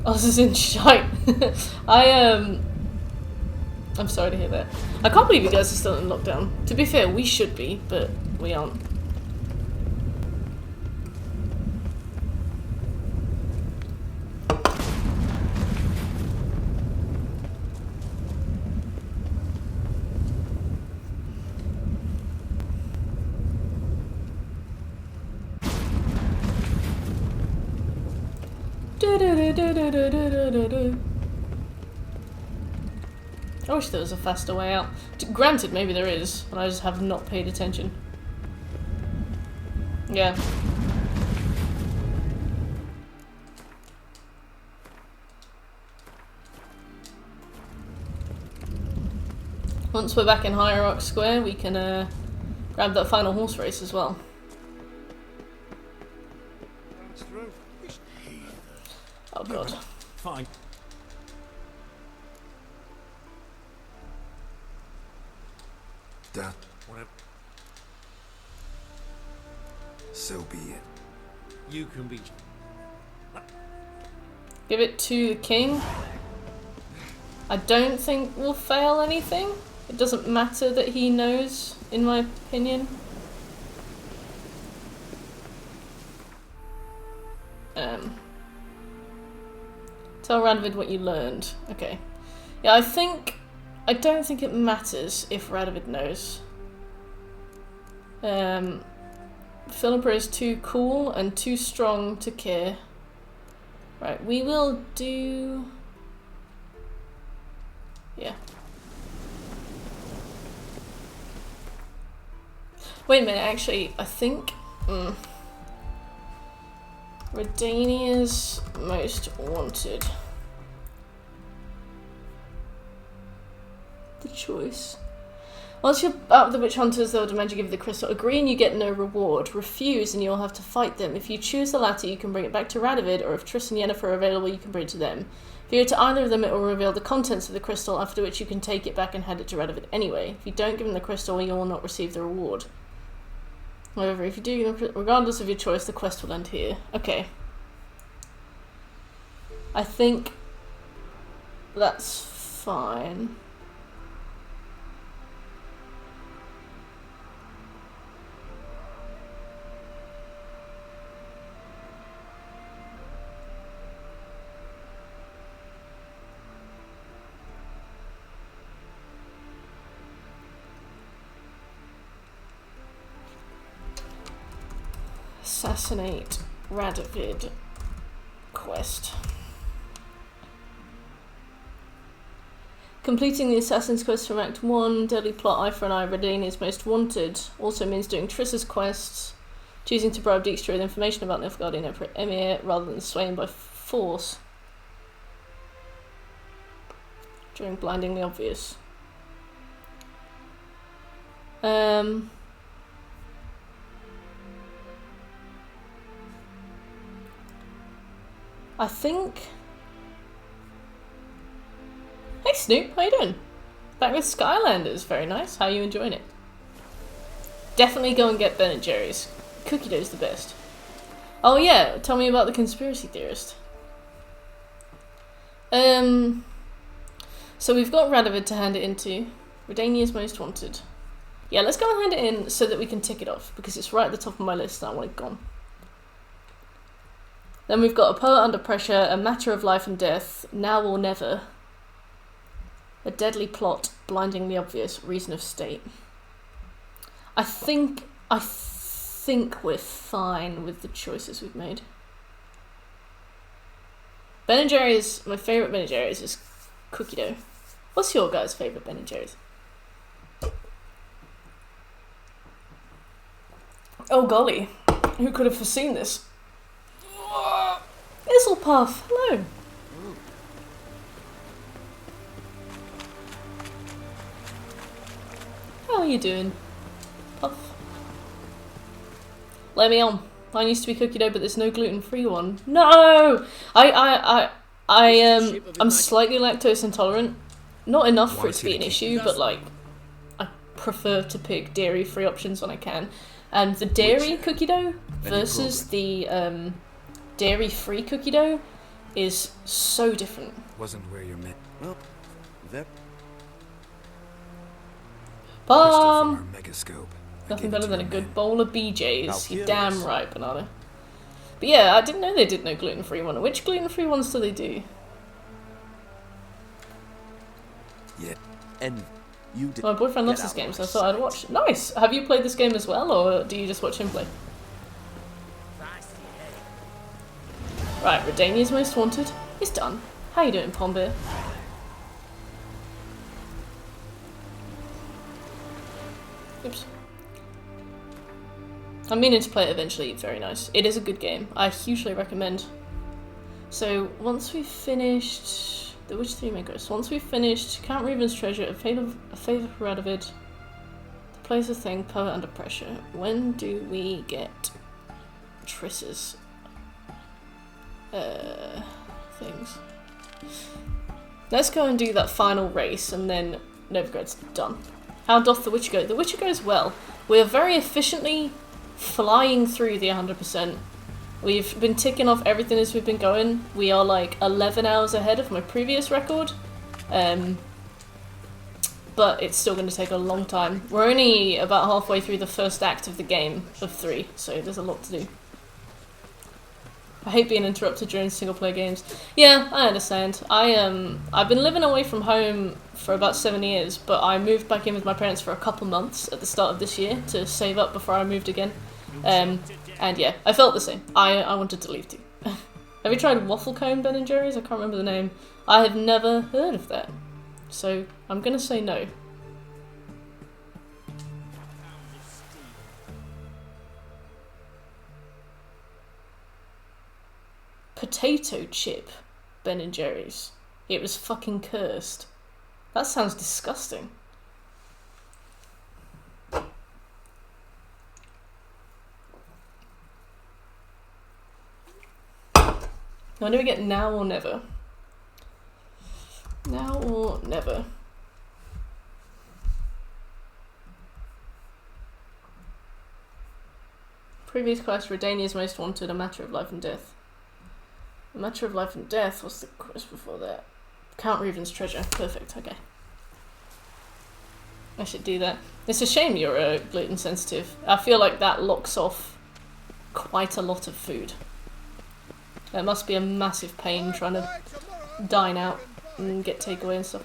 Us is in shite. I'm sorry to hear that. I can't believe you guys are still in lockdown. To be fair, we should be, but we aren't. I wish there was a faster way out. Granted, maybe there is, but I just have not paid attention. Yeah. Once we're back in Hierarch Square, we can grab that final horse race as well. Oh god. Fine. Done. Whatever. So be it. You can be. Give it to the king. I don't think we'll fail anything. It doesn't matter that he knows, in my opinion. Tell Radovid what you learned. Okay. Yeah, I don't think it matters if Radovid knows. Philippa is too cool and too strong to care. Right, we will do... Yeah. Wait a minute, actually, I think... Redania's most wanted. The choice. Once you're out with the witch hunters, they'll demand you give the crystal. Agree and you get no reward. Refuse and you'll have to fight them. If you choose the latter, you can bring it back to Radovid, or if Triss and Yennefer are available, you can bring it to them. If you go to either of them, it will reveal the contents of the crystal, after which you can take it back and hand it to Radovid anyway. If you don't give them the crystal, you will not receive the reward. However, if you do, regardless of your choice, the quest will end here. Okay. I think that's fine. Assassinate Radovid quest. Completing the Assassin's Quest from Act 1, Deadly Plot, Eye for an Eye, Redania's Most Wanted, also means doing Triss's quests, choosing to bribe Dijkstra with information about Nilfgaardian Emir rather than sway him by force. During Blindingly Obvious. I think... Hey Snoop, how you doing? Back with Skylanders, very nice. How are you enjoying it? Definitely go and get Ben & Jerry's. Cookie dough's the best. Oh yeah, tell me about the conspiracy theorist. So we've got Radovid to hand it into. Redania's Most Wanted. Yeah, let's go and hand it in so that we can tick it off, because it's right at the top of my list and I want it gone. Then we've got A Poet Under Pressure, A Matter of Life and Death, Now or Never, A Deadly Plot, Blindingly Obvious, Reason of State. I think we're fine with the choices we've made. Ben & Jerry's, my favourite Ben & Jerry's is cookie dough. What's your guys' favourite Ben & Jerry's? Oh golly, who could have foreseen this? Izzlepuff, hello. How are you doing, Puff? Let me on. Mine used to be cookie dough, but there's no gluten-free one. No! I'm slightly lactose intolerant. Not enough for it to be an issue, but like, I prefer to pick dairy-free options when I can. And the dairy cookie dough versus the dairy-free cookie dough is so different. Wasn't where you're meant. Well, that Crystal from Bum! our megascope. I Nothing gave it better to than a your good men. bowl of BJs. How You're damn curious. right, Bernardo. But yeah, I didn't know they did no gluten-free one. Which gluten-free ones do they do? Yeah. And you did. My boyfriend loves Get this out game, of so I my thought I'd watch it. Nice! Have you played this game as well, or do you just watch him play? Right, Redania's Most Wanted is done. How you doing, Pombeer? Oops. I'm meaning to play it eventually. Very nice. It is a good game. I hugely recommend. So once we've finished the Witch 3 main quest, once we've finished Count Reuben's treasure, a fate of Radovid, the place of thing, power under pressure. When do we get Triss's things? Let's go and do that final race, and then Novigrad's done. How doth the Witcher go? The Witcher goes well. We are very efficiently flying through the 100%. We've been ticking off everything as we've been going. We are like 11 hours ahead of my previous record. But it's still going to take a long time. We're only about halfway through the first act of the game of 3, so there's a lot to do. I hate being interrupted during single-player games. Yeah, I understand. I've been living away from home for about 7 years, but I moved back in with my parents for a couple months at the start of this year to save up before I moved again. And yeah, I felt the same. I wanted to leave too. Have you tried waffle cone Ben and Jerry's? I can't remember the name. I have never heard of that, so I'm gonna say no. Potato chip Ben and Jerry's. It was fucking cursed. That sounds disgusting. When do we get now or never? Now or never? Previous quest, Redania's Most Wanted, a matter of life and death. A matter of life and death. What's the quest before that? Count Reuben's treasure. Perfect, okay. I should do that. It's a shame you're gluten sensitive. I feel like that locks off quite a lot of food. It must be a massive pain trying to dine out and get takeaway and stuff.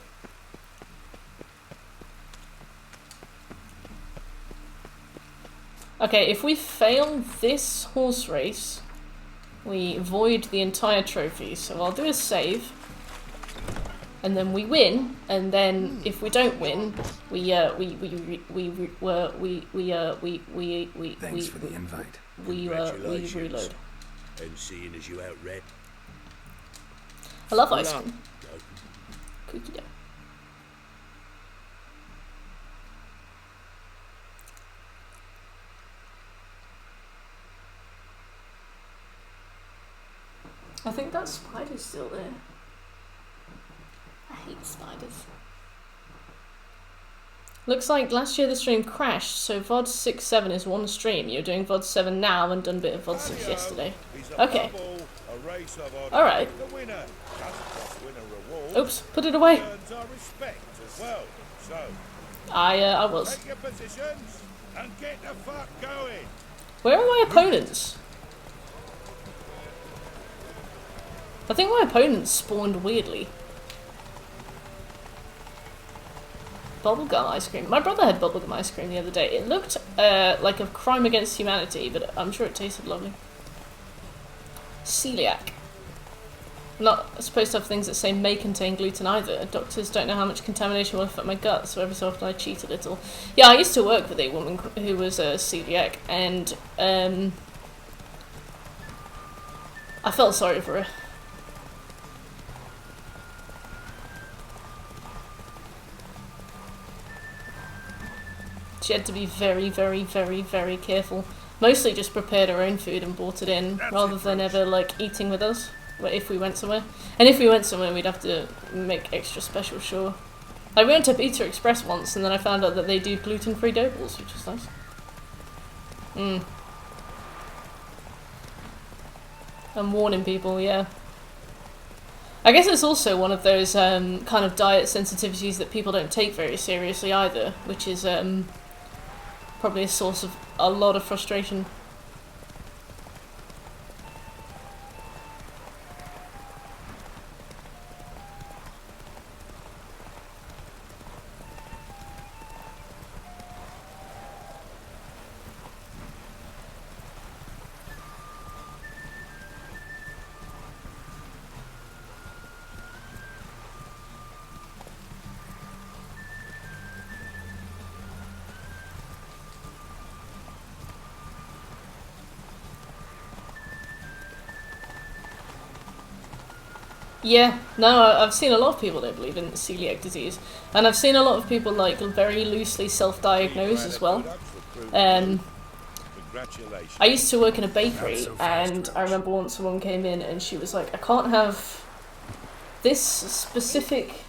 Okay, if we fail this horse race, we void the entire trophy. So I'll do a save, and then we win. And then if we don't win, Thanks for the invite. we Congratulations. reload. And seeing as you outread. I love ice cream. Cookie dough. I think that spider's still there. I hate spiders. Looks like last year the stream crashed, so VOD 6-7 is one stream. You're doing VOD 7 now and done a bit of VOD 6 yesterday. Okay. Alright. Oops, put it away. I was. Take your positions and get the fuck going. Where are my opponents? I think my opponents spawned weirdly. Bubblegum ice cream. My brother had bubblegum ice cream the other day. It looked like a crime against humanity, but I'm sure it tasted lovely. Celiac. Not supposed to have things that say may contain gluten either. Doctors don't know how much contamination will affect my gut, so every so often I cheat a little. Yeah, I used to work with a woman who was celiac, and I felt sorry for her. She had to be very, very, very, very careful. Mostly just prepared her own food and brought it in, rather than ever, like, eating with us, if we went somewhere. And if we went somewhere, we'd have to make extra special sure. I went to Pizza Express once, and then I found out that they do gluten-free dough balls, which is nice. I'm warning people, yeah. I guess it's also one of those kind of diet sensitivities that people don't take very seriously either, which is probably a source of a lot of frustration. Yeah, no, I've seen a lot of people that believe in celiac disease, and I've seen a lot of people like very loosely self-diagnose as well. Congratulations. I used to work in a bakery, and I remember once someone came in and she was like, I can't have this specific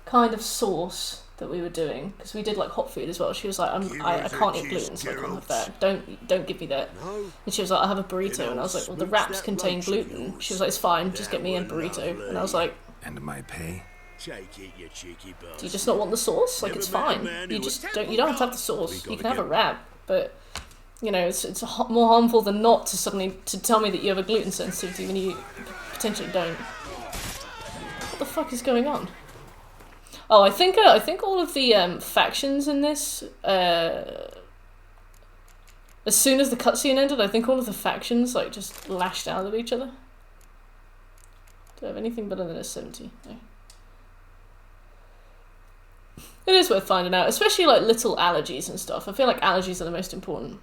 kind of sauce that we were doing, because we did like hot food as well. She was like, I can't eat gluten, so I can't have that. Don't give me that. And she was like, I have a burrito, and I was like, well, the wraps contain gluten. She was like, it's fine, just get me a burrito. And I was like, And my pay? Take it, you cheeky bastard. do you just not want the sauce? Like, it's fine. You just don't. You don't have to have the sauce. You can have a wrap, but you know, it's more harmful than not to suddenly to tell me that you have a gluten sensitivity when you potentially don't. What the fuck is going on? Oh, I think all of the factions in this, as soon as the cutscene ended, I think all of the factions like just lashed out at each other. Do I have anything better than a 70? No. It is worth finding out, especially like little allergies and stuff. I feel like allergies are the most important.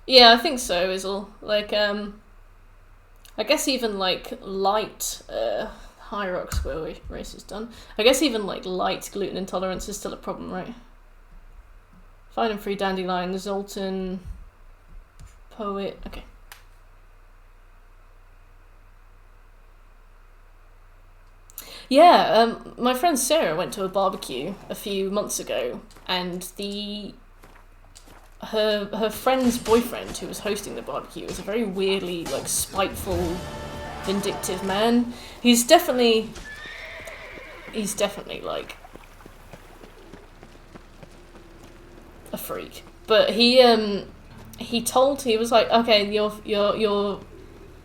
Yeah, I think so, is all. Like, I guess even like light, Hierarch square race is done. I guess even like light gluten intolerance is still a problem, right? Finding free dandelion, Zoltan, poet. Okay. Yeah, my friend Sarah went to a barbecue a few months ago, and her friend's boyfriend who was hosting the barbecue was a very weirdly like spiteful, vindictive man. He's definitely like a freak. But he was like, okay, your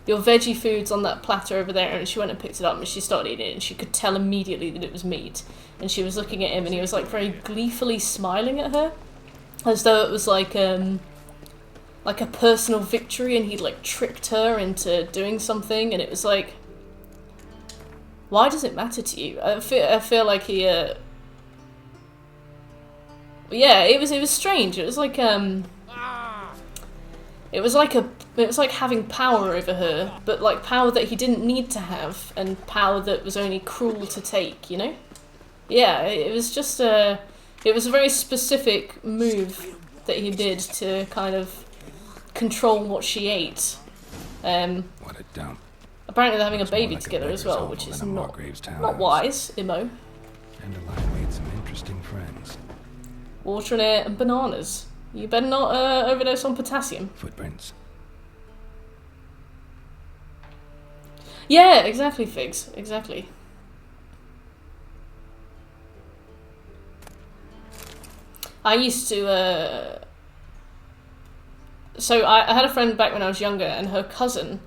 veggie food's on that platter over there, and she went and picked it up and she started eating it, and she could tell immediately that it was meat. And she was looking at him, and he was like very gleefully smiling at her, as though it was like a personal victory, and he'd like tricked her into doing something. And it was like, why does it matter to you? I feel like he yeah, it was strange. It was like it was like having power over her, but like power that he didn't need to have, and power that was only cruel to take, you know? Yeah, it was just it was a very specific move that he did to kind of control what she ate. What a dump. Apparently they're having a Looks more baby like a together as beggar's well, hovel which is than a not Margrave's townhouse. wise, Imo. Dandelion made some interesting friends. Water and air and bananas. You better not overdose on potassium. Footprints. Yeah, exactly, Figs. Exactly. I used to, so I had a friend back when I was younger, and her cousin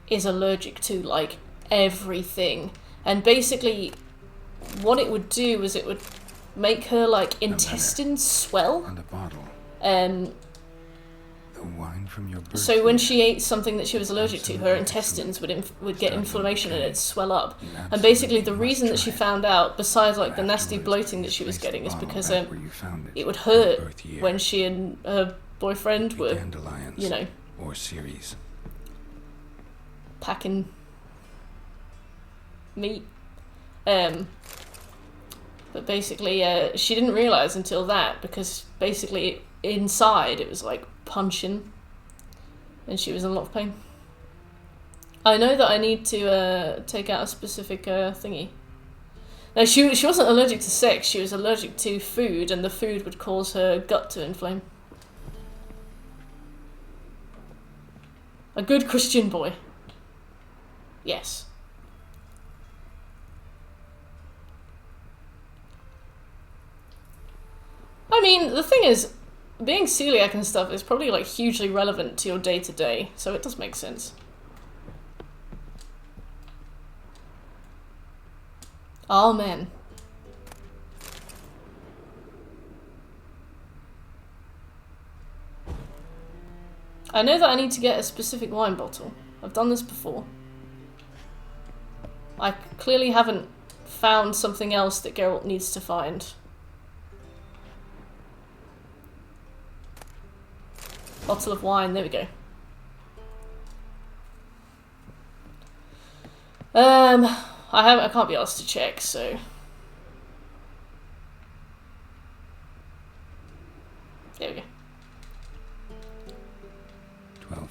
is allergic to, like, everything. And basically, what it would do was it would make her, like, intestines swell. And a bottle. The wine from your birthday. So when she ate something that she was allergic to, her intestines would get inflammation and it'd swell up. And basically the reason that she found out, besides like the nasty bloating that she was getting, is because it would hurt when she and her boyfriend were, you know, or series. packing meat. But basically she didn't realise until that, because basically inside it was like punching, and she was in a lot of pain. I know that I need to take out a specific thingy. No, she wasn't allergic to sex, she was allergic to food, and the food would cause her gut to inflame. A good Christian boy. Yes. I mean, the thing is, being celiac and stuff is probably like hugely relevant to your day-to-day, so it does make sense. Amen. I know that I need to get a specific wine bottle. I've done this before. I clearly haven't found something else that Geralt needs to find. Bottle of wine, there we go. I can't be asked to check, so. There we go. 12.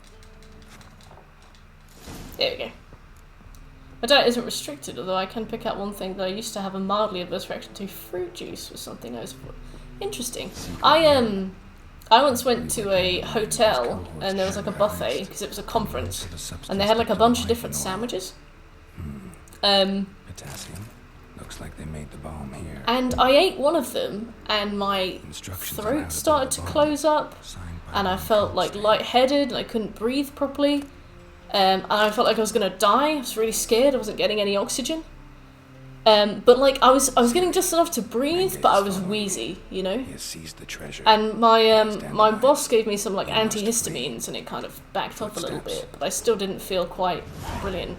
There we go. My diet isn't restricted, although I can pick out one thing that I used to have a mildly adverse reaction to. Fruit juice was something I was... Interesting. I once went to a hotel and there was like a buffet because it was a conference and they had like a bunch of different sandwiches. Potassium. Looks like they made the bomb here. And I ate one of them and my throat started to close up and I felt like lightheaded and I couldn't breathe properly. And I felt like I was gonna die. I was really scared. I wasn't getting any oxygen. But like I was getting just enough to breathe, but I was wheezy, you know. He has seized the treasure. And my boss gave me some like antihistamines, and it kind of backed off a little bit, but I still didn't feel quite brilliant.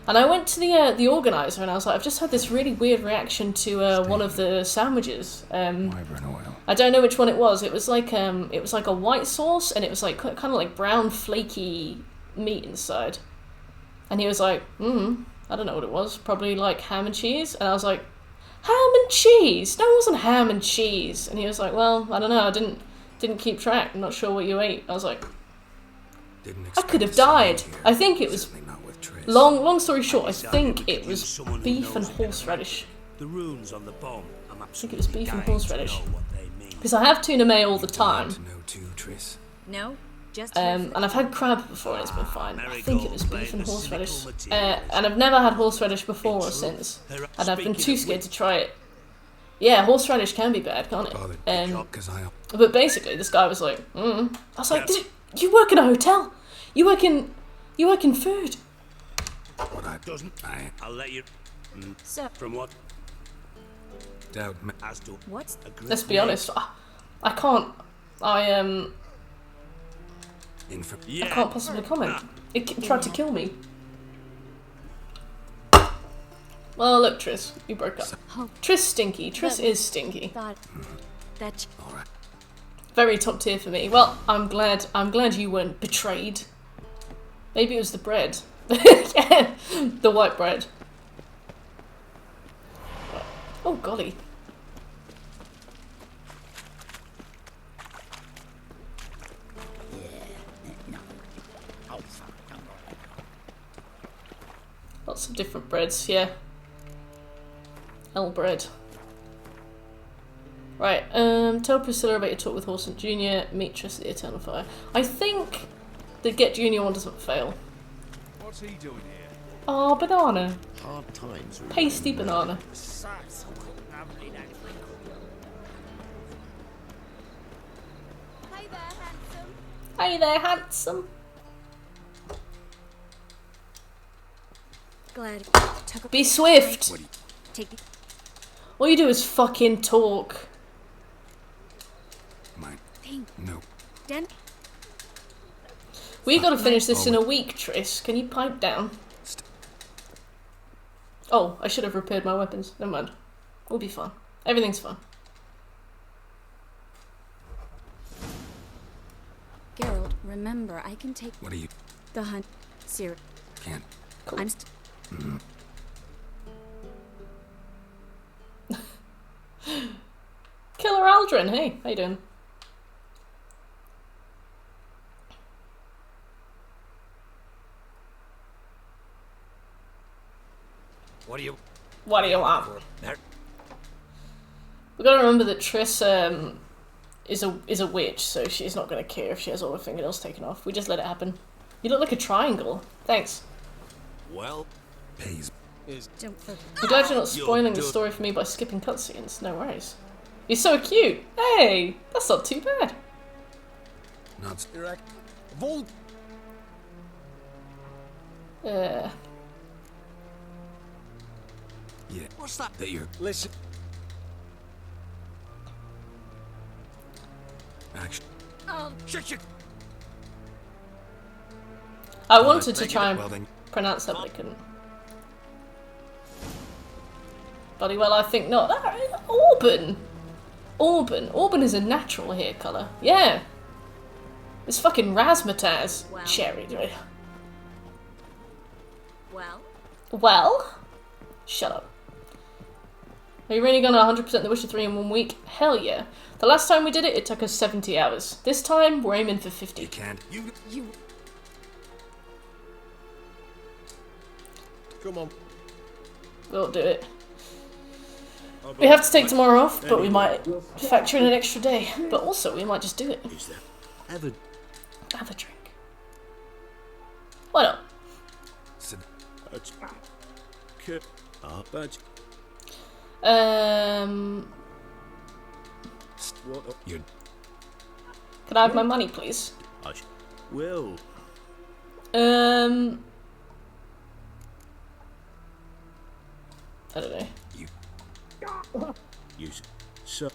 And I went to the organizer, and I was like, I've just had this really weird reaction to one of the sandwiches. Wyvern oil. I don't know which one it was. It was like a white sauce, and it was like kind of like brown flaky meat inside. And he was like, I don't know what it was. Probably like ham and cheese. And I was like, ham and cheese? No, it wasn't ham and cheese. And he was like, well, I don't know. I didn't keep track. I'm not sure what you ate. I was like, I could have died. I think it was, long story short, I think it was beef and horseradish. The runes on the bomb. I think it was beef and horseradish. Because I have tuna may all the time. No? Just And I've had crab before and it's been fine. I think it was beef and horseradish. And I've never had horseradish before or since. And I've been too scared to try it. Yeah, horseradish can be bad, can't it? But basically, this guy was like, I was like, you work in a hotel? You work in food? I'll let you. So, From what? Doubt me. As to what's Let's be honest, I can't. I can't possibly comment. It tried to kill me. Well, look, Triss, you broke up. Triss stinky. Triss is stinky. thought that Very top tier for me. Well, I'm glad you weren't betrayed. Maybe it was the bread. Yeah, the white bread. Oh golly. Lots of different breads, yeah. L bread. Right, tell Priscilla about your talk with Horson Jr. Meet Triss at the Eternal Fire. I think the Get Junior one doesn't fail. What's he doing here? Oh, banana. hard times. Pasty banana. Hey there, handsome. Hey there, handsome. Glad took a Be swift. take All you do is fucking talk. Mine. thing. No. Den We gotta finish this in a week, Triss. Can you pipe down? Oh, I should have repaired my weapons. Never mind. We'll be fine. Everything's fine. Geralt, remember I can take What are you? the hunt serious. Can't. Cool. I'm Killer Aldrin, hey, how you doing? What do you... What do you want? There. We gotta remember that Triss is a witch, so she's not gonna care if she has all her fingernails taken off. We just let it happen. You look like a triangle. Thanks. Well, Pays. Don't forget. I'm glad you're not spoiling the story for me by skipping cutscenes. No worries. You're so cute. Hey, that's not too bad. Not direct. Volt. Uh, yeah. What's that? That you're Listen. actually. Shut your. I wanted to Make it- try and Well then, pronounce that, but I couldn't. Bloody well, I think not. Auburn! Auburn. Auburn is a natural hair colour. Yeah. It's fucking razzmatazz. Wow. Cherry. Well, Well? Shut up. Are you really gonna 100% The Witcher 3 in 1 week? Hell yeah. The last time we did it, it took us 70 hours. This time, we're aiming for 50. you can't. you. Come on. We'll do it. We have to take tomorrow off, but we might factor in an extra day. But also, we might just do it. Is there ever Have a drink. Why not? Sit. but what You're Can I have my money, please? I will. I don't know. Use so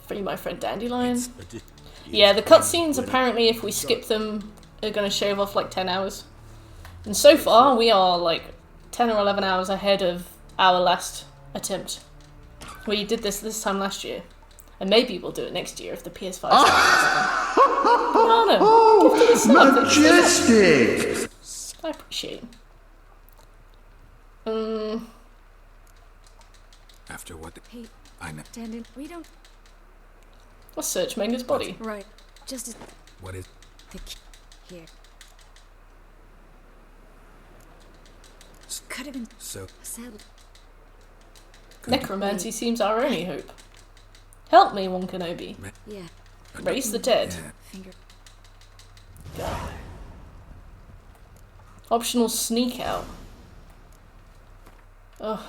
Free my friend Dandelion. a di- Yeah, the cutscenes when I- apparently, if we skip them, are going to shave off like 10 hours. And so far, we are like 10 or 11 hours ahead of our last attempt. We did this time last year. And maybe we'll do it next year if the PS5 Banana! Give to the sub. Majestic! I appreciate it. after what Hey, I know. Dandin, we don't. Let's search Menga's body. Right. Just as What is the key here. Could have been so? settled. Necromancy seems our only hope. Help me, One Kenobi. Yeah. Raise the dead. Yeah. Finger. Go. Optional sneak out. Ugh,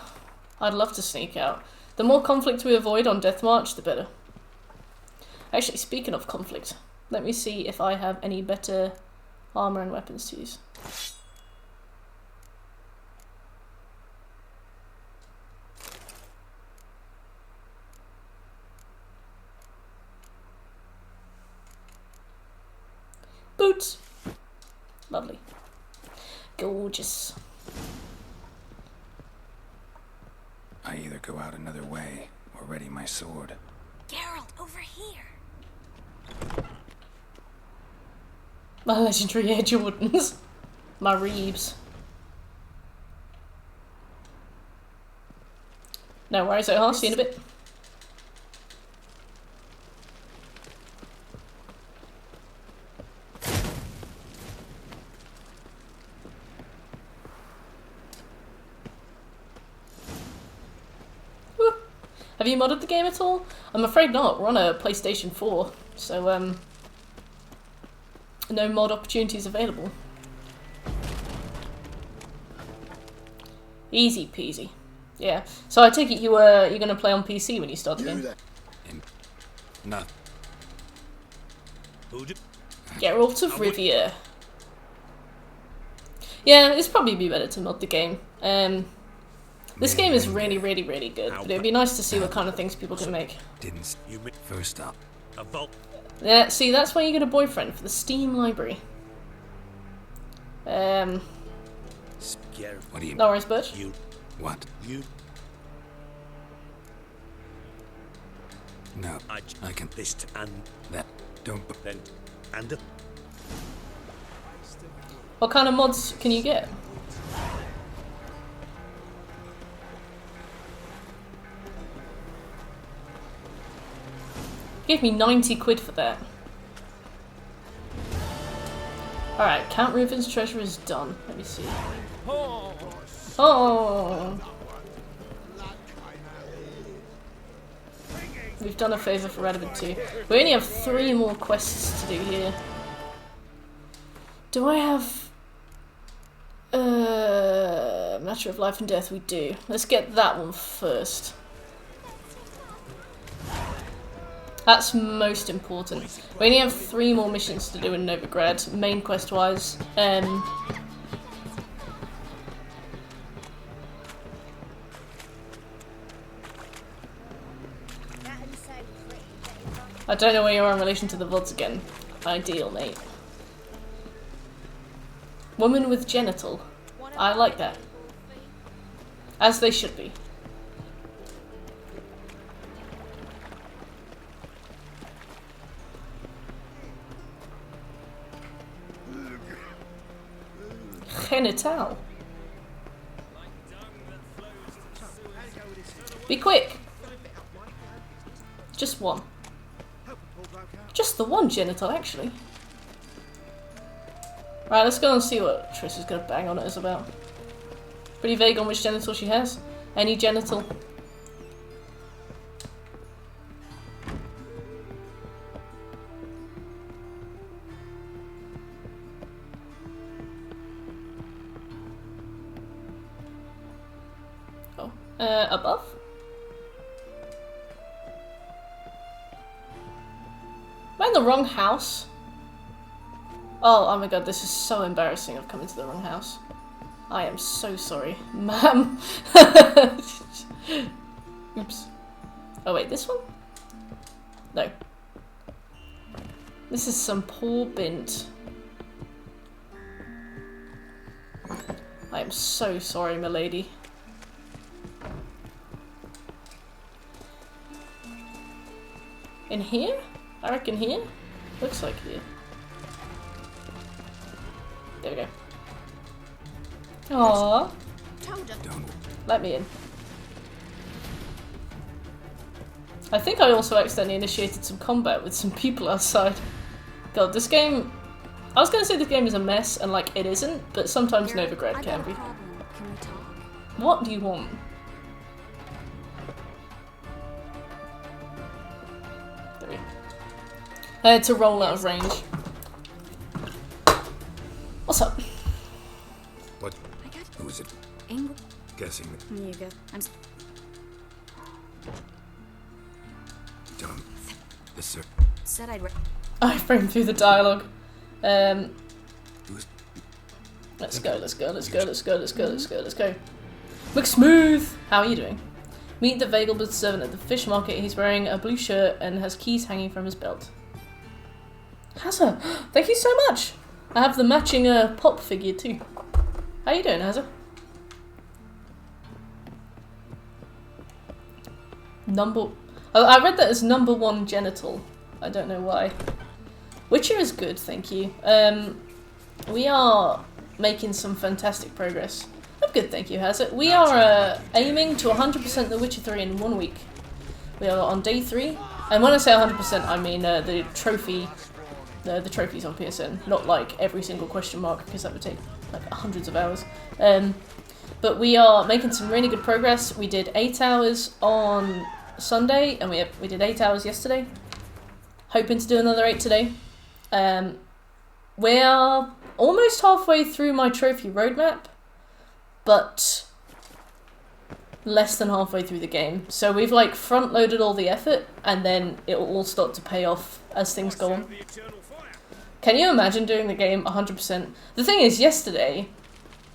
I'd love to sneak out. The more conflict we avoid on Death March, the better. Actually, speaking of conflict, let me see if I have any better armor and weapons to use. Boots! Lovely. Gorgeous. I either go out another way or ready my sword. Geralt, over here. My legendary Edge Wardens. My Reeves. No worries, I'll see you in a bit. Woo. Have you modded the game at all? I'm afraid not. We're on a PlayStation 4, so no mod opportunities available. Easy peasy. Yeah. So I take it you're gonna play on PC when you start the game. No. Geralt of Rivia. Yeah, it's probably be better to mod the game. This game is really, really, really good. But it'd be nice to see what kind of things people can make. Didn't you first up? A vault. Yeah, see, that's why you get a boyfriend, for the Steam library. Scare What do you? No worries, Birch. you. What? You. No. I can. This and That. Don't. then and What kind of mods can you get? Gave me 90 quid for that. Alright, Count Reuven's treasure is done. Let me see. Oh! We've done a favour for Radovid too. We only have 3 more quests to do here. Do I have... Matter of life and death we do. Let's get that one first. That's most important. We only have 3 more missions to do in Novigrad, main quest-wise. I don't know where you are in relation to the VODs again. Ideal, mate. Woman with genital. I like that. As they should be. Genital. Be quick. Just one. Just the one genital, actually. Right, let's go and see what Triss is gonna bang on it is about. Pretty vague on which genital she has. Any genital. Oh, above? Am I in the wrong house? Oh my god, this is so embarrassing. I've come into the wrong house. I am so sorry, ma'am. Oops. Oh wait, this one? No. This is some poor bint. I am so sorry, milady. In here? I reckon here? Looks like here. There we go. Aww. Let me in. I think I also accidentally initiated some combat with some people outside. God, this game... I was gonna say this game is a mess, and like, it isn't, but sometimes Novigrad can be. Can we talk? What do you want? There we go. I had to roll out of range. What's up? What? I got Who is it? Angle. Guessing that You go. John. Yes, sir. Said I'd. I framed through the dialogue. Who's Let's go, let's go, let's go, let's go, let's go, let's go, let's go. McSmooth! How are you doing? Meet the Vagelbud servant at the fish market. He's wearing a blue shirt and has keys hanging from his belt. Hazza! Thank you so much! I have the matching pop figure too. How you doing, Hazza? I read that as #1 genital. I don't know why. Witcher is good, thank you. We are making some fantastic progress. I'm good, thank you, Hazza. We are aiming to 100% The Witcher 3 in 1 week. We are on day 3. And when I say 100%, I mean the trophy... the trophies on PSN, not like every single question mark, because that would take like hundreds of hours. But we are making some really good progress. We did 8 hours on Sunday, and we did 8 hours yesterday. Hoping to do another 8 today. We are almost halfway through my trophy roadmap, but less than halfway through the game. So we've like front-loaded all the effort, and then it will all start to pay off as things go on. Can you imagine doing the game 100%? The thing is, yesterday,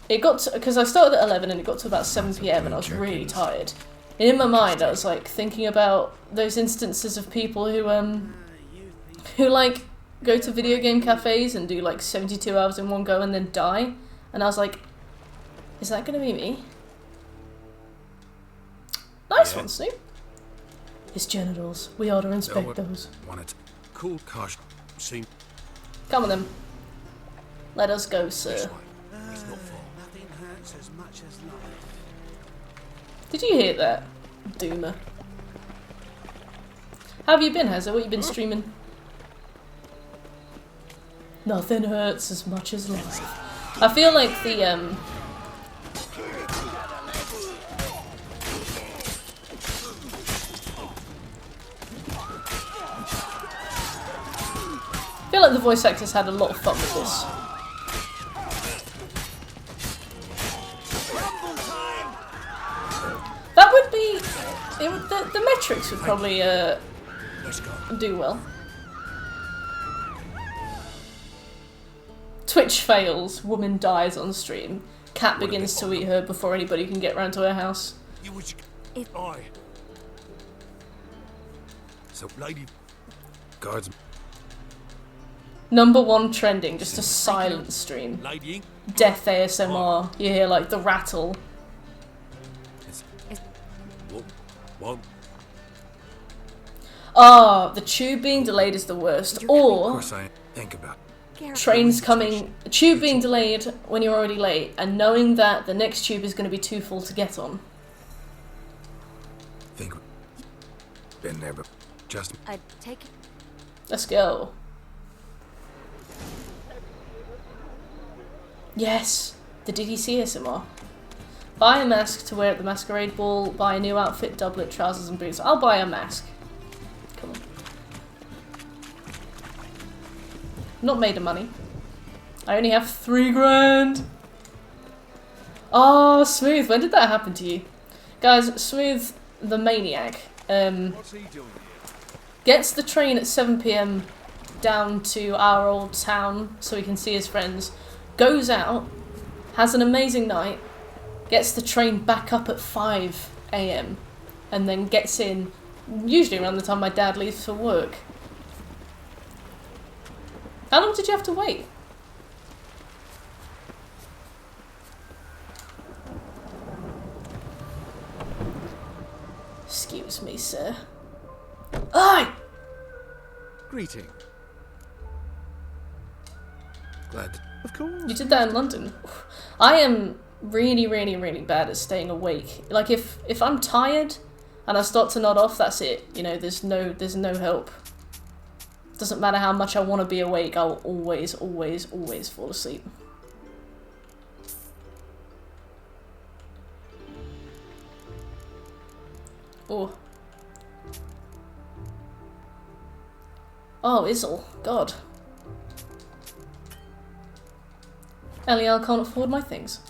it got to, because I started at 11 and it got to about 7 PM and I was really tired. And in my mind, I was like thinking about those instances of people who like go to video game cafes and do like 72 hours in one go and then die. And I was like, is that gonna be me? Nice one, Snoop. His genitals. We ought to inspect those. Want it? Cool caution. Seen Come on then. Let us go, sir. Nothing hurts as much as life. Did you hear that, Doomer? How have you been, Hazza? What have you been streaming? Nothing hurts as much as life. I feel like the I feel like the voice actors had a lot of fun with this. the metrics would probably Let's go. do well. Twitch fails. Woman dies on stream. Cat begins to eat her before anybody can get round to her house. You was... If- Aye. So, lady... Guards... #1 trending, just a silent stream. Lady... Death ASMR. You hear like the rattle. What? Ah, the tube being delayed is the worst. Of Or course I think about it. Geralt, trains coming, a tube being delayed when you're already late, and knowing that the next tube is going to be too full to get on. Think... Been there, but... Just... I'd take it. Let's go. Yes, the DDC ASMR. Buy a mask to wear at the masquerade ball. Buy a new outfit, doublet, trousers and boots. I'll buy a mask. Come on. Not made of money. I only have 3 grand. Oh, Smooth. When did that happen to you? Guys, Smooth the Maniac What's he doing here? gets the train at 7 PM down to our old town so he can see his friends. Goes out, has an amazing night, gets the train back up at 5 AM, and then gets in, usually around the time my dad leaves for work. How long did you have to wait? Excuse me, sir. Oi! Greeting. Glad... Of course. You did that in London. I am really, really, really bad at staying awake. Like if I'm tired and I start to nod off, that's it. You know, there's no help. Doesn't matter how much I want to be awake, I'll always, always, always fall asleep. Oh. Oh, Izzle. God. Eliel can't afford my things.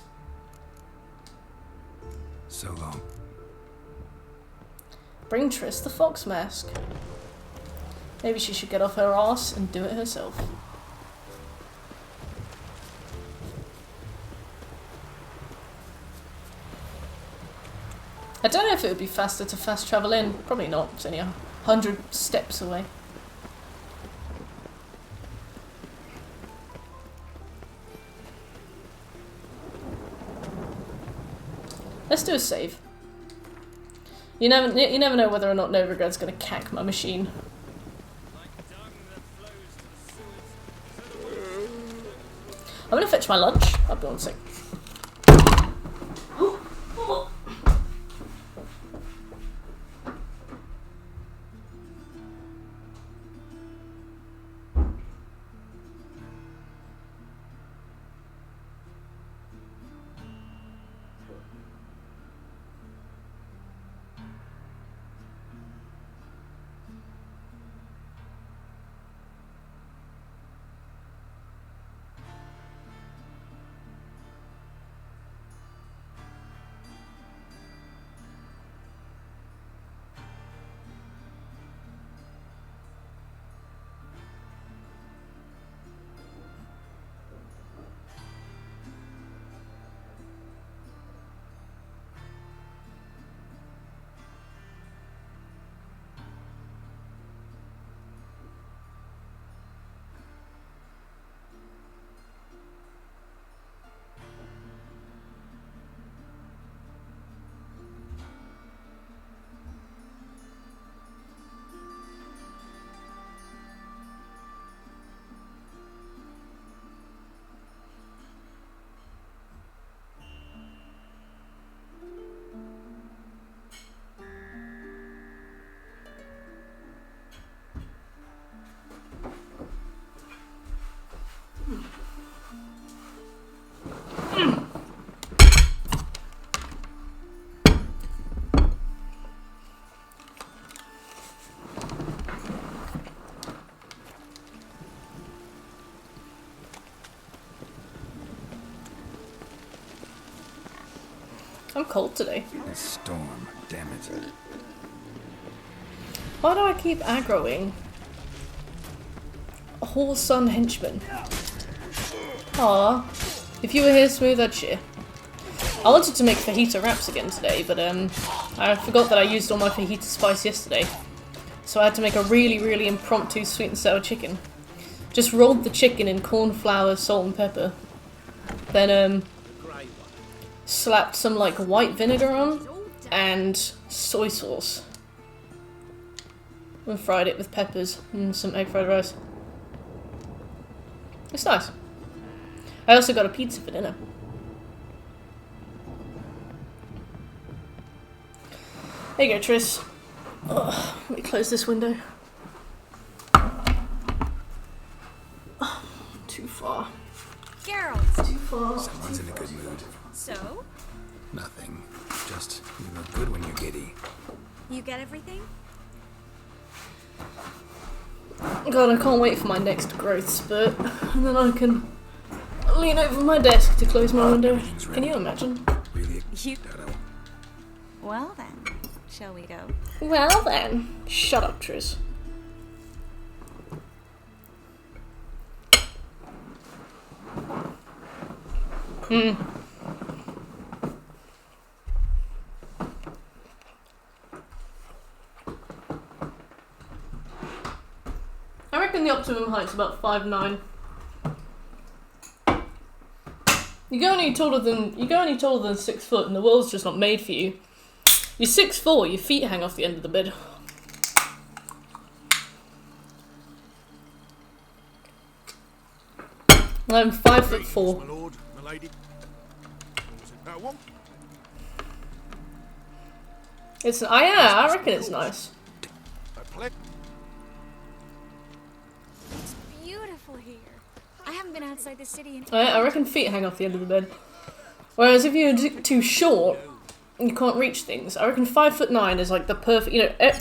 So long. Bring Triss the fox mask. Maybe she should get off her ass and do it herself. I don't know if it would be faster to fast travel in. Probably not. It's only 100 steps away. Let's do a save. You never know whether or not Novigrad's gonna cack my machine. I'm gonna fetch my lunch. I'll be on sec. I'm cold today. This storm, damn it. Why do I keep aggroing a whole sun henchman? Aw. If you were here, smooth, I'd cheer. I wanted to make fajita wraps again today, but I forgot that I used all my fajita spice yesterday. So I had to make a really, really impromptu sweet and sour chicken. Just rolled the chicken in corn flour, salt and pepper. Then slapped some like white vinegar on and soy sauce. And fried it with peppers and some egg fried rice. It's nice. I also got a pizza for dinner. There you go, Triss. Ugh, let me close this window. Oh, too far. Geralt. Too far. Someone's in a good mood. So, Nothing. Just, you look good when you're giddy. you get everything? God, I can't wait for my next growth spurt. And then I can lean over my desk to close my window. Can you imagine? Really? You. That Well then, shall we go? Well then. Shut up, Triss. I reckon the optimum height's about 5'9". You go any taller than 6 foot, and the world's just not made for you. You're 6'4", your feet hang off the end of the bed. I'm 5'4". My lord, my lady. Was it that one? It's I reckon it's nice. I play. It's beautiful here. I haven't been outside the city in. I reckon feet hang off the end of the bed. Whereas if you're too short, you can't reach things. I reckon 5'9" is like the perfect. You know,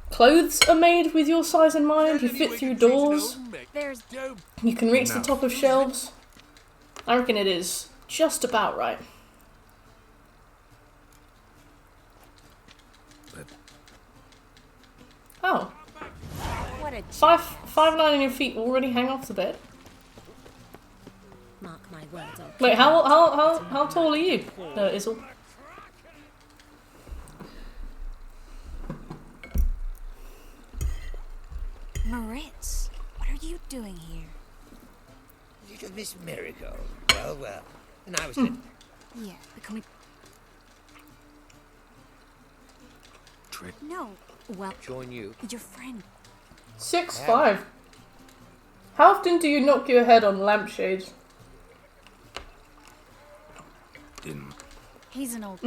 clothes are made with your size in mind. You fit through doors. There's You can reach the top of shelves. I reckon it is just about right. But Oh, what a 5'9" and your feet already hang off the bed. mark my words. I'll Wait, how tall are you, Izzle? Moritz, what are you doing here? Little Miss Marigold. Well, well. And I was in Yeah, but can we? trick. No. Well, join you. your friend. 6'5". How often do you knock your head on lampshades? Didn't. He's an old.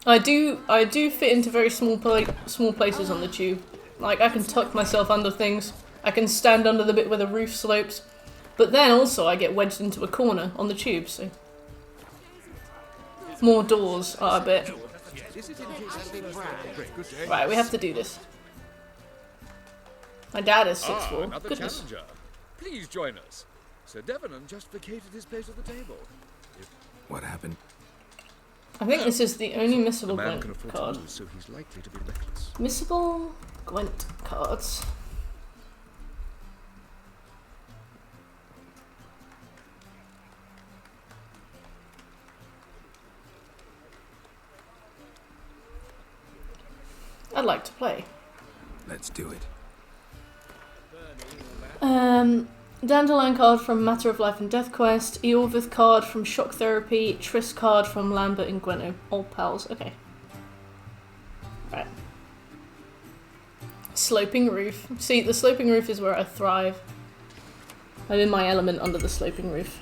I do fit into very small places on the tube. Like, I can tuck myself under things. I can stand under the bit where the roof slopes. But then also I get wedged into a corner on the tube, so... More doors are a bit. Right, we have to do this. My dad is 6'4". Another Goodness. challenger. Please join us. Sir Devenant just vacated his place at the table. What happened? I think this is the only The missable man can Gwent afford card. to lose, so he's likely to be reckless. Missable Gwent cards. I'd like to play. Let's do it. Dandelion card from Matter of Life and Death Quest, Eorvith card from Shock Therapy, Triss card from Lambert and Gwent. Old pals, okay. Right. Sloping roof. See, the sloping roof is where I thrive. I'm in my element under the sloping roof.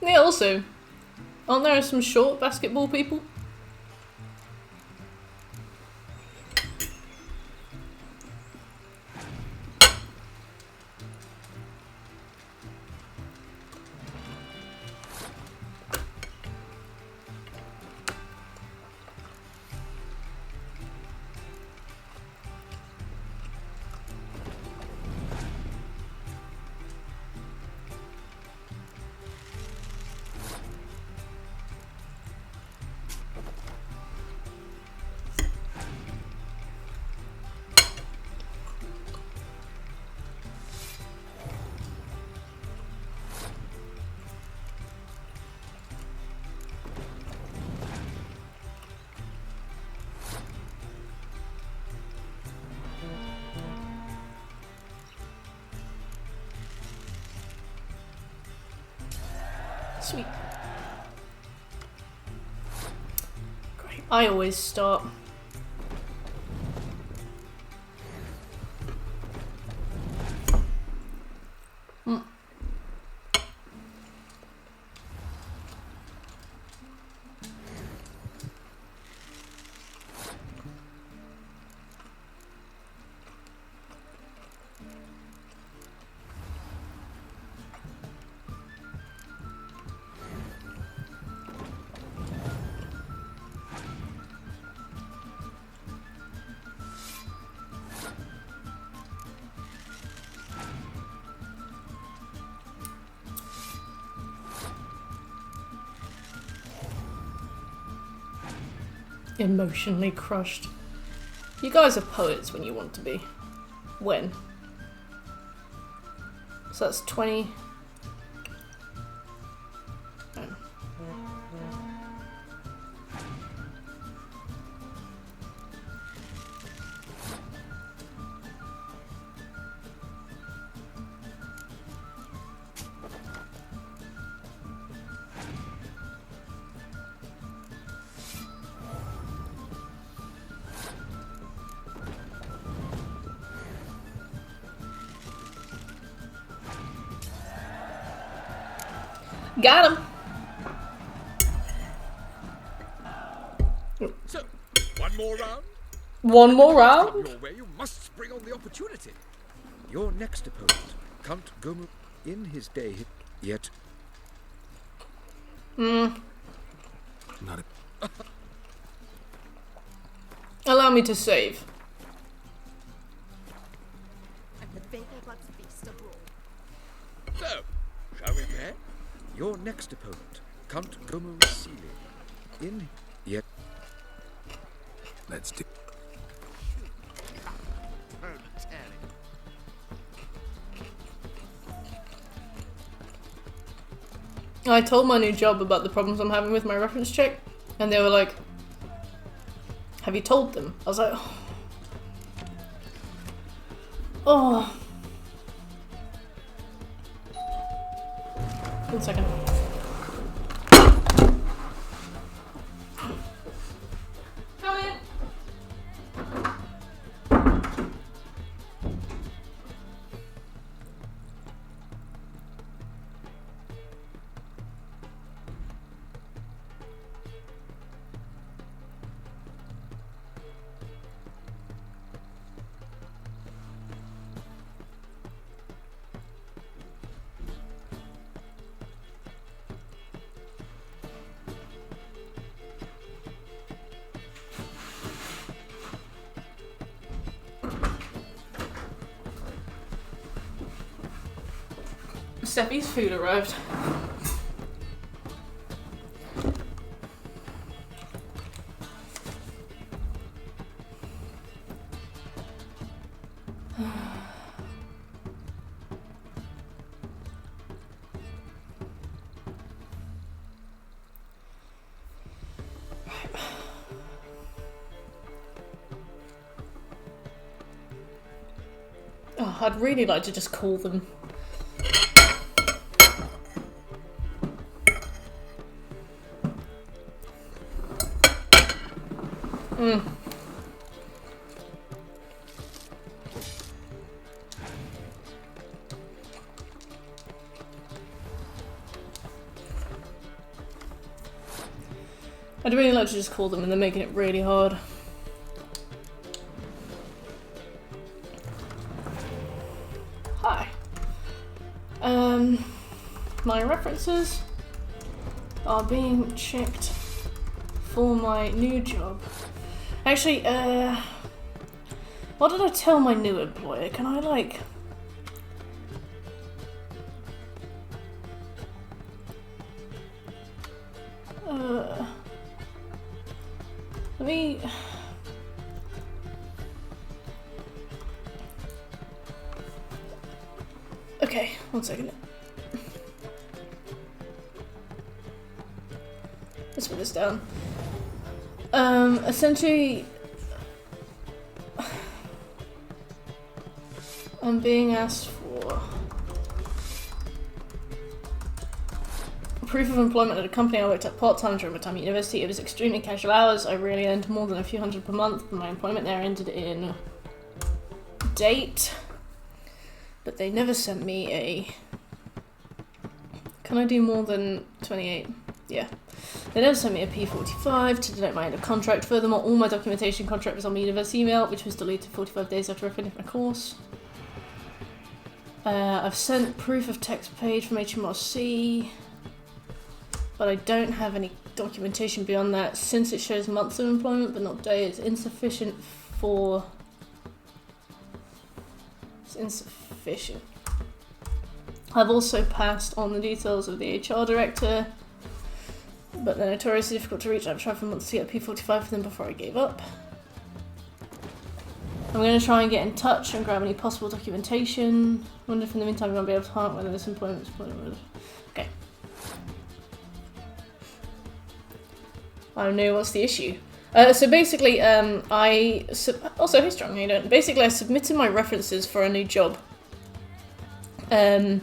Yeah, also, aren't there some short basketball people? Sweet. Great. I always start. Emotionally crushed. You guys are poets when you want to be. When? So that's 20. Oh. Got him! So, one more round? One more Come round? your way, you must spring on the opportunity. Your next opponent, Count Gomu, in his day, yet... Not a... Allow me to save. So, shall we play? Your next opponent, Count Gomu Sealy, in... yet... Let's do... I told my new job about the problems I'm having with my reference check, and they were like, have you told them? I was like, oh. 1 second. Come in. Steffi's food arrived. Oh, I'd really like to just call them. I'd really like to just call them and they're making it really hard. Hi. My references are being checked for my new job. Actually, what did I tell my new employer? Can I, like... let me... Okay, one second. Let's put this down. Essentially, I'm being asked for proof of employment at a company I worked at part-time during my time at university. It was extremely casual hours. I really earned more than a few hundred per month, but my employment there ended in date. But they never sent me a... Can I do more than 28? Yeah. They never sent me a P45 to denote my end of contract. Furthermore, all my documentation contract was on my university email, which was deleted 45 days after I finished my course. I've sent proof of tax paid from HMRC, but I don't have any documentation beyond that. Since it shows months of employment but not days, it's insufficient for... It's insufficient. I've also passed on the details of the HR director, but they're notoriously difficult to reach. I've tried for months to get a P45 for them before I gave up. I'm going to try and get in touch and grab any possible documentation. I wonder if in the meantime we might be able to find out whether this employment is employment. Okay. I don't know what's the issue. So basically, also, hey Strong, how you doing? Basically, I submitted my references for a new job. And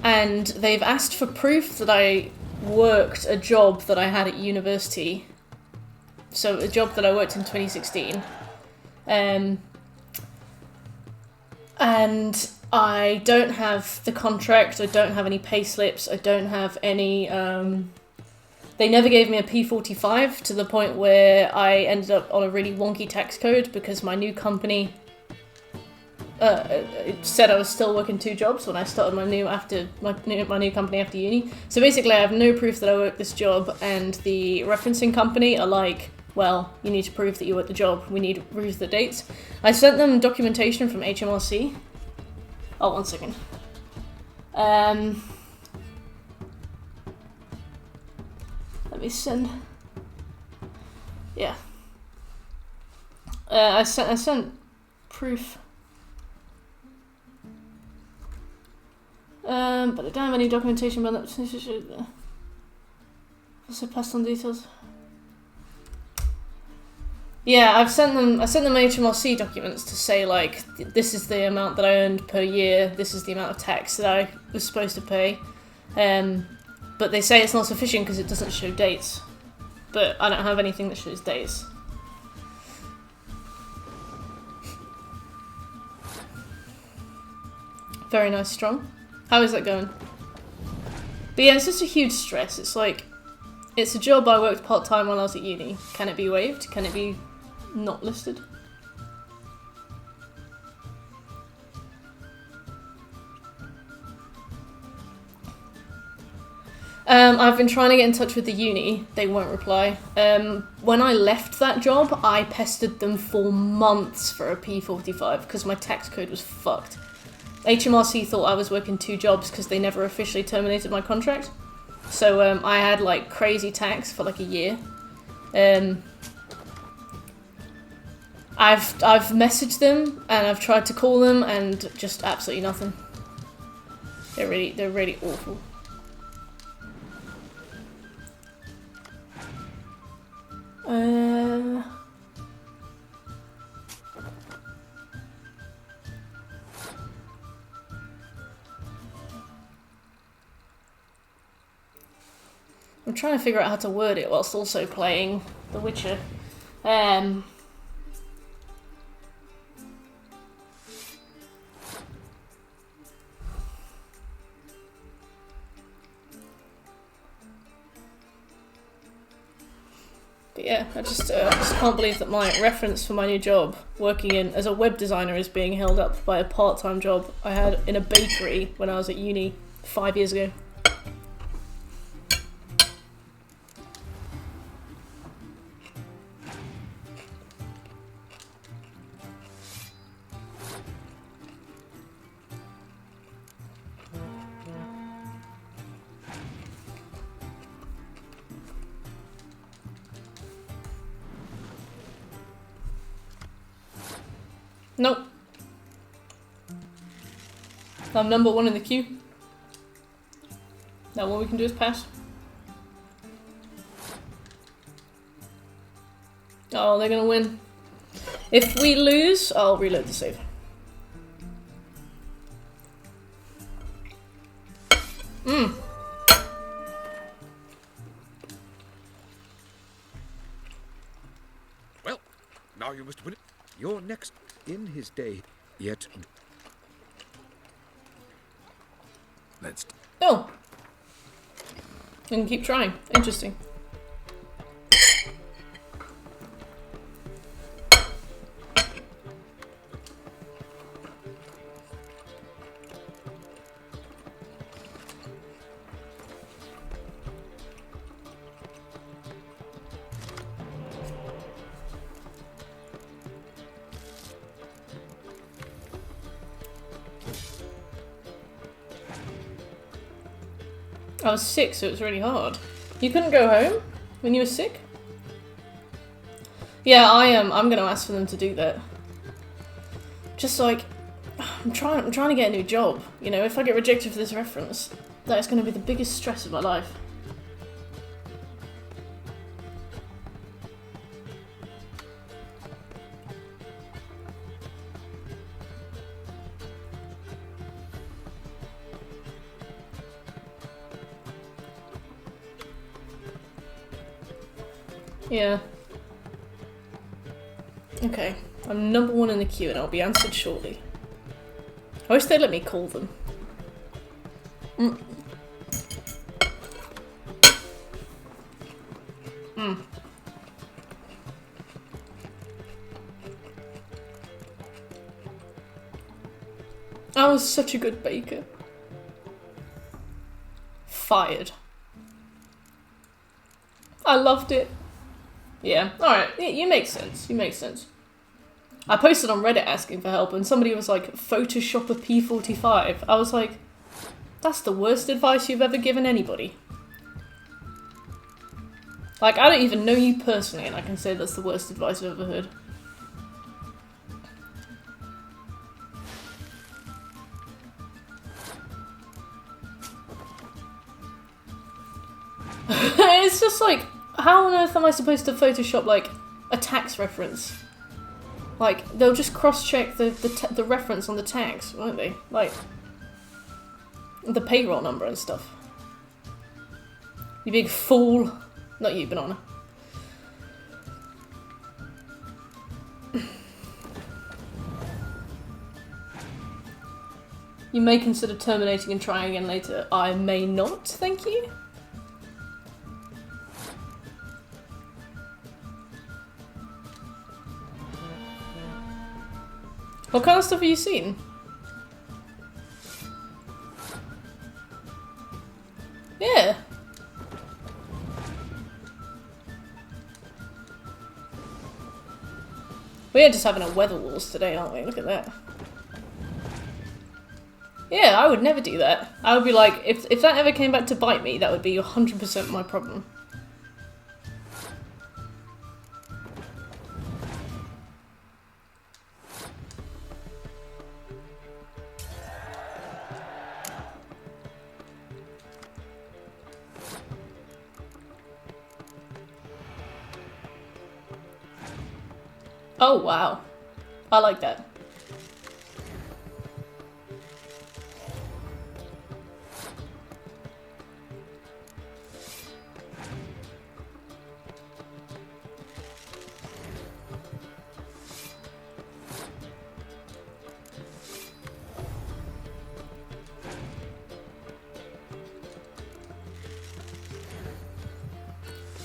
they've asked for proof that I worked a job that I had at university. So a job that I worked in 2016. And I don't have the contract, I don't have any pay slips, I don't have any, they never gave me a P45 to the point where I ended up on a really wonky tax code because my new company it said I was still working 2 jobs when I started my new company after uni. So basically I have no proof that I worked this job, and the referencing company are like, well, you need to prove that you worked the job, we need to prove the dates. I sent them documentation from HMRC. Oh, one second. Let me send... Yeah. I sent proof. But I don't have any documentation about that. Also passed on details. Yeah, I sent them HMRC documents to say, like, this is the amount that I earned per year, this is the amount of tax that I was supposed to pay. But they say it's not sufficient because it doesn't show dates. But I don't have anything that shows dates. Very nice, Strong. How is that going? But yeah, it's just a huge stress. It's like, it's a job I worked part-time while I was at uni. Can it be waived? Can it be not listed? I've been trying to get in touch with the uni. They won't reply. When I left that job, I pestered them for months for a P45 because my tax code was fucked. HMRC thought I was working 2 jobs because they never officially terminated my contract. So I had like crazy tax for like a year. I've messaged them and I've tried to call them and just absolutely nothing. They're really awful. I'm trying to figure out how to word it whilst also playing The Witcher. I'm yeah, I just can't believe that my reference for my new job, working as a web designer, is being held up by a part-time job I had in a bakery when I was at uni 5 years ago. Nope. I'm number 1 in the queue. Now all we can do is pass. Oh, they're gonna win. If we lose, I'll reload the save. Well, now you must win it. You're next in his day. Yet. Let's. Oh! I can keep trying. Interesting. I was sick, so it was really hard. You couldn't go home when you were sick? Yeah, I'm gonna ask for them to do that. Just like, I'm trying to get a new job. You know, if I get rejected for this reference, that is gonna be the biggest stress of my life. Yeah. Okay, I'm number 1 in the queue and I'll be answered shortly. I wish they'd let me call them. I was such a good baker. Fired. I loved it. Yeah, alright, you make sense, you make sense. I posted on Reddit asking for help and somebody was like, Photoshop a P45. I was like, that's the worst advice you've ever given anybody. Like, I don't even know you personally and I can say that's the worst advice I've ever heard. It's just like, how on earth am I supposed to Photoshop, like, a tax reference? Like, they'll just cross-check the reference on the tax, won't they? Like, the payroll number and stuff. You big fool. Not you, Banana. You may consider terminating and trying again later. I may not, thank you. What kind of stuff have you seen? Yeah. We're just having a weather wars today, aren't we? Look at that. Yeah, I would never do that. I would be like, if that ever came back to bite me, that would be 100% my problem. Oh, wow. I like that.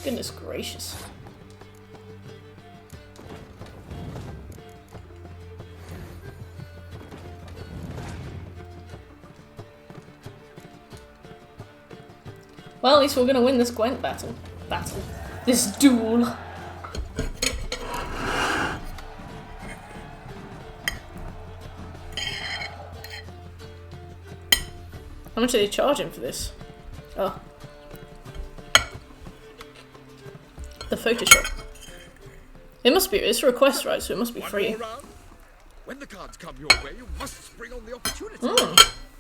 Goodness gracious. Well, at least we're gonna win this Gwent battle. This duel. How much are they charging for this? Oh. The Photoshop. It must be, it's a request, right? So it must be free. One more round. When the cards come your way, you must spring on the opportunity.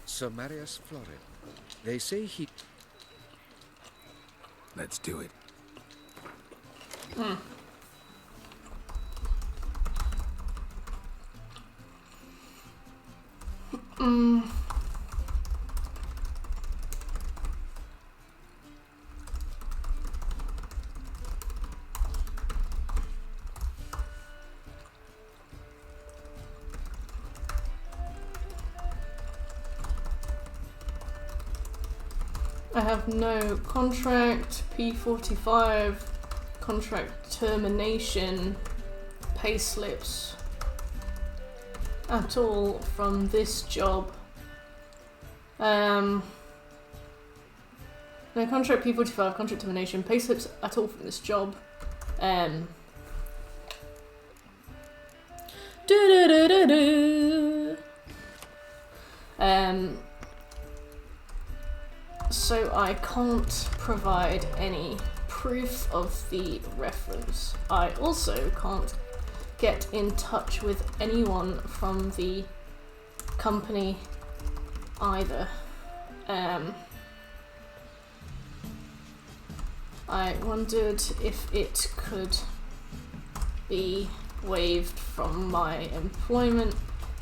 Sir Marius Florid. They say he... Let's do it. I have no contract, P45, contract termination, pay slips at all from this job. No contract, P45, contract termination, pay slips at all from this job. So I can't provide any proof of the reference. I also can't get in touch with anyone from the company either. I wondered if it could be waived from my employment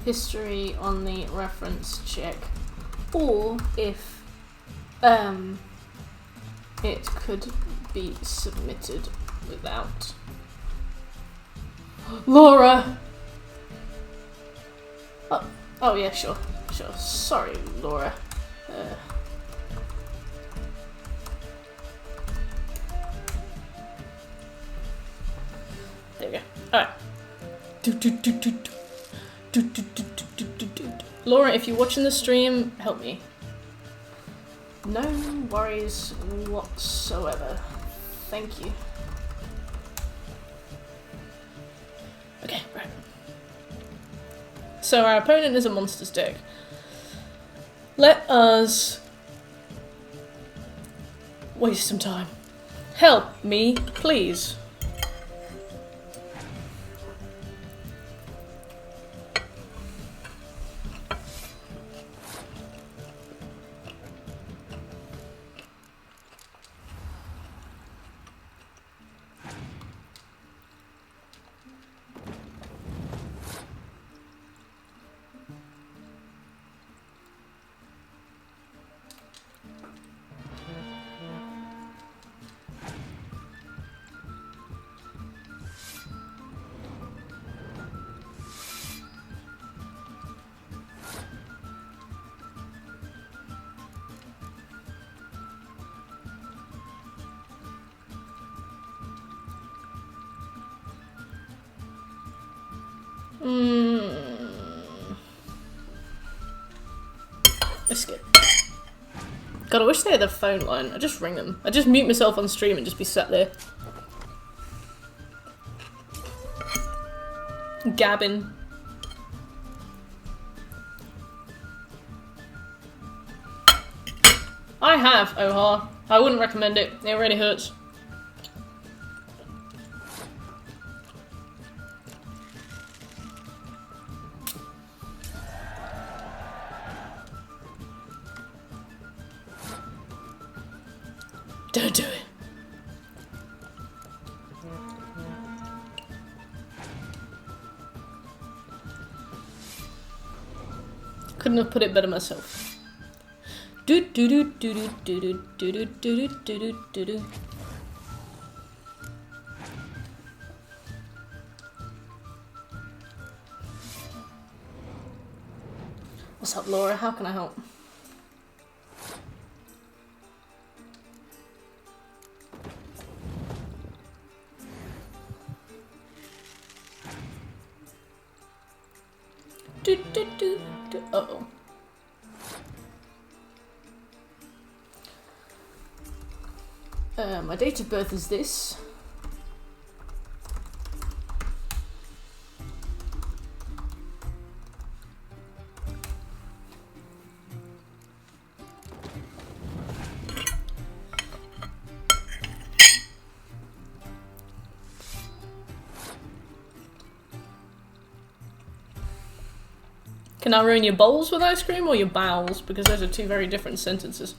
history on the reference check, or if it could be submitted without. Laura! Oh yeah, sure. Sorry, Laura. There we go. Alright. Laura, if you're watching the stream, help me. No worries whatsoever. Thank you. Okay, right. So our opponent is a monsters deck. Let us waste some time. Help me, please. Skip. God, I wish they had a phone line. I just ring them. I just mute myself on stream and just be sat there. Gabbing. I have Ohar. I wouldn't recommend it. It really hurts. Don't do it. Couldn't have put it better myself. Do do do do do do do do do do do do. What's up, Laura? How can I help? Uh-oh. My date of birth is this. Can I ruin your bowls with ice cream or your bowels? Because those are two very different sentences.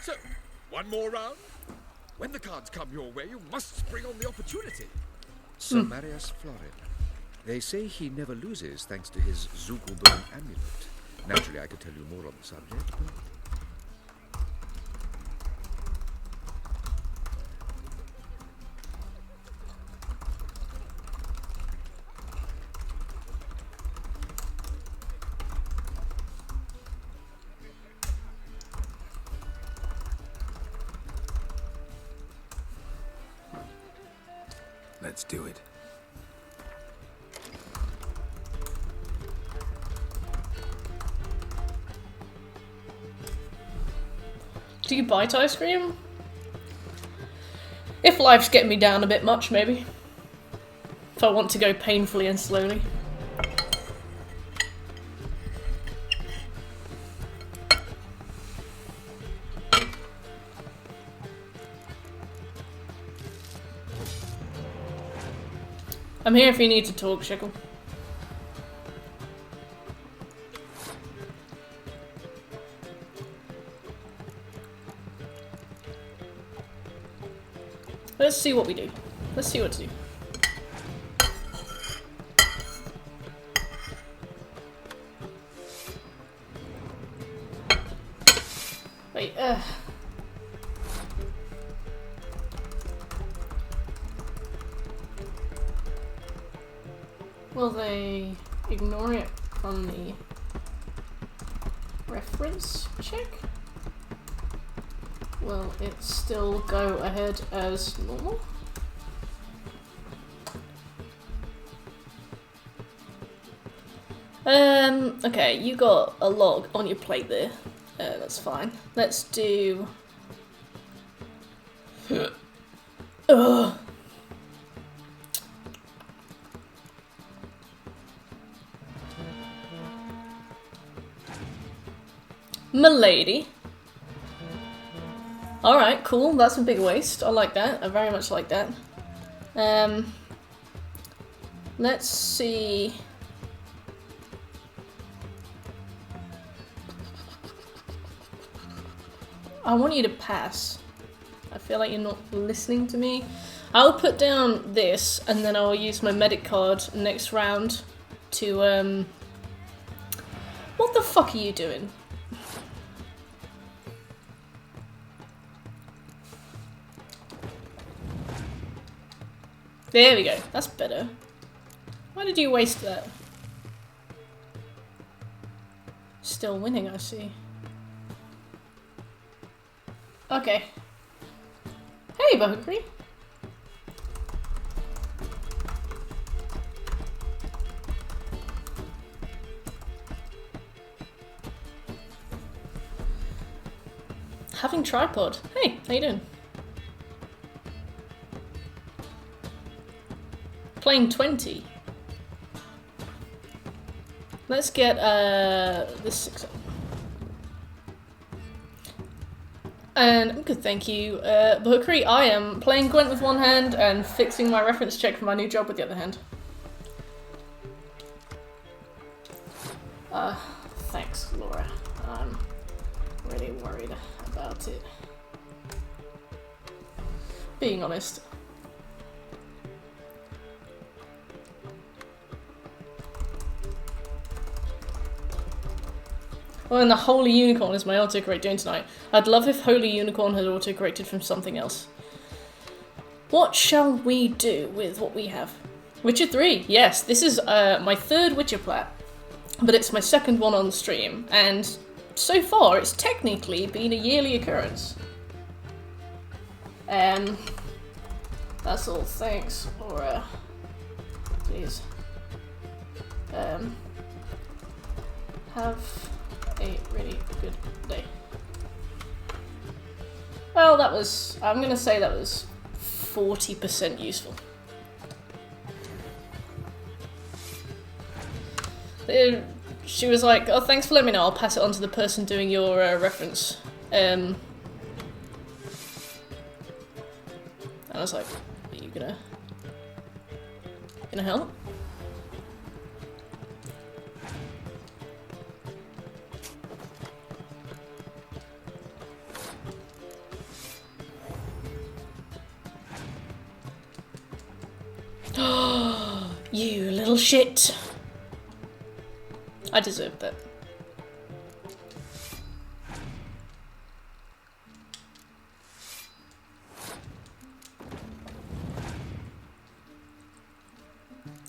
So, one more round? When the cards come your way, you must spring on the opportunity. Sir Marius Florin. They say he never loses thanks to his Zugelbone amulet. Naturally, I could tell you more on the subject, but... Let's do it. Do you bite ice cream? If life's getting me down a bit much, maybe. If I want to go painfully and slowly. I'm here if you need to talk, Shickle. Let's see what we do. Let's see what to do. Wait, will they ignore it on the reference check? Will it still go ahead as normal? Okay, you got a log on your plate there. That's fine. Let's do... Ugh. Milady. Alright, cool. That's a big waste. I like that. I very much like that. Let's see... I want you to pass. I feel like you're not listening to me. I'll put down this, and then I'll use my medic card next round to, What the fuck are you doing? There we go. That's better. Why did you waste that? Still winning, I see. Okay. Hey, Bahukri. Having tripod. Hey, how you doing? Playing 20. Let's get this 6 up. And I'm good, thank you. Bahukri, I am playing Gwent with one hand and fixing my reference check for my new job with the other hand. Thanks, Laura. I'm really worried about it. Being honest. Well, and the Holy Unicorn is my autocorrect doing tonight. I'd love if Holy Unicorn had autocorrected from something else. What shall we do with what we have? Witcher 3, yes, this is my third Witcher plat, but it's my second one on stream, and so far it's technically been a yearly occurrence. That's all. Thanks. Or please. Have a really good day. Well, that was. I'm gonna say that was 40% useful. She was like, "Oh, thanks for letting me know. I'll pass it on to the person doing your reference." And I was like, "Are you gonna help?" You little shit. I deserved that.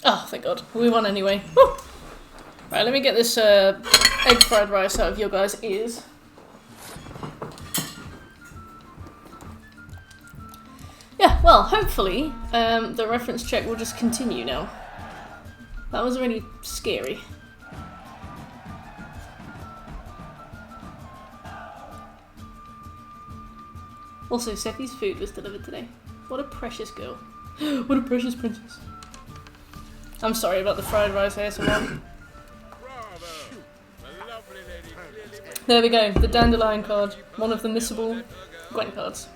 Oh, thank God. We won anyway. Woo! Right, let me get this egg fried rice out of your guys' ears. Yeah, well, hopefully the reference check will just continue now. That was really scary. Also, Sephi's food was delivered today. What a precious girl. What a precious princess. I'm sorry about the fried rice ASMR. There we go, the dandelion card. One of the missable Gwent cards.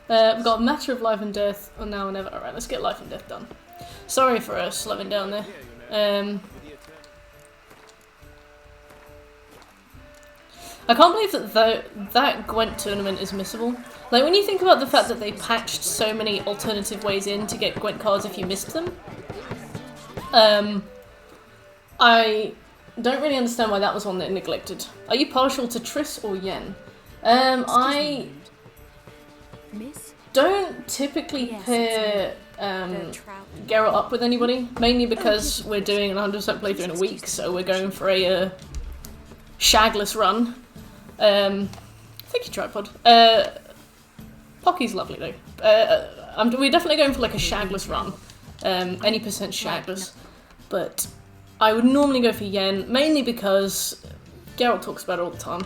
We've got Matter of Life and Death, or Now or Never. Alright, let's get Life and Death done. Sorry for slowing down there. I can't believe that Gwent tournament is missable. Like, when you think about the fact that they patched so many alternative ways in to get Gwent cards if you missed them, I don't really understand why that was one that neglected. Are you partial to Triss or Yen? I don't typically pair Geralt up with anybody, mainly because we're doing an 100% playthrough in a week, so we're going for a shagless run. Thank you, Tripod. Pocky's lovely though. We're definitely going for like a shagless run. Any percent shagless. But I would normally go for Yen, mainly because Geralt talks about it all the time.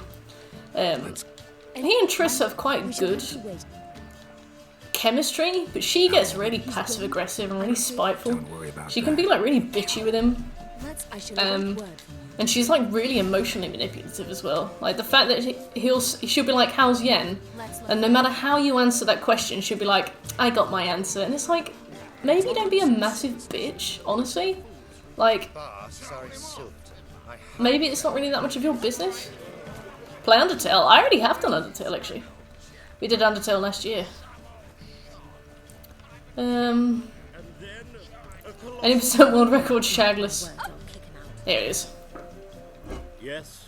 He and Triss have quite good chemistry, but she gets really passive aggressive and really spiteful. She can be like really bitchy with him. And she's like really emotionally manipulative as well. Like the fact that she'll be like, "How's Yen?" And no matter how you answer that question, she'll be like, "I got my answer." And it's like, maybe don't be a massive bitch, honestly. Like, maybe it's not really that much of your business. Play Undertale. I already have done Undertale actually. We did Undertale last year. Any percent world record shagless. There it is. Yes.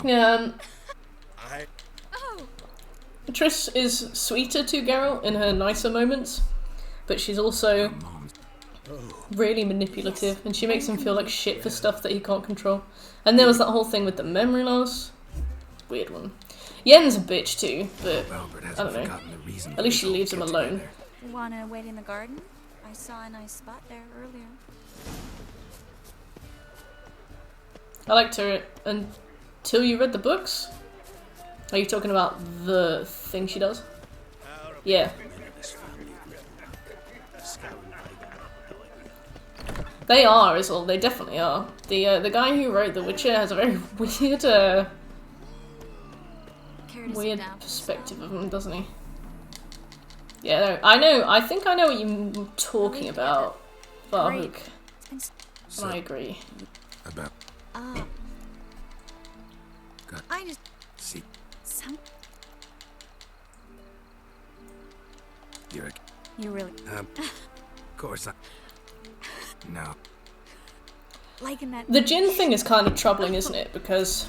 Yeah. Triss is sweeter to Geralt in her nicer moments, but she's also really manipulative, and she makes him feel like shit for stuff that he can't control. And there was that whole thing with the memory loss. Weird one. Yen's a bitch too, but I don't know. At least she leaves him alone. Wanna wait in the garden? I saw a nice spot there earlier. I liked her until you read the books. Are you talking about the thing she does? Yeah. They are as well. They definitely are. The guy who wrote The Witcher has a very weird perspective of him, doesn't he? Yeah, no, I know. I think I know what you're talking about, Farhook. And I agree. About. I just See. some. You really of course I. No. liking that. The gin thing is kind of troubling, isn't it? Because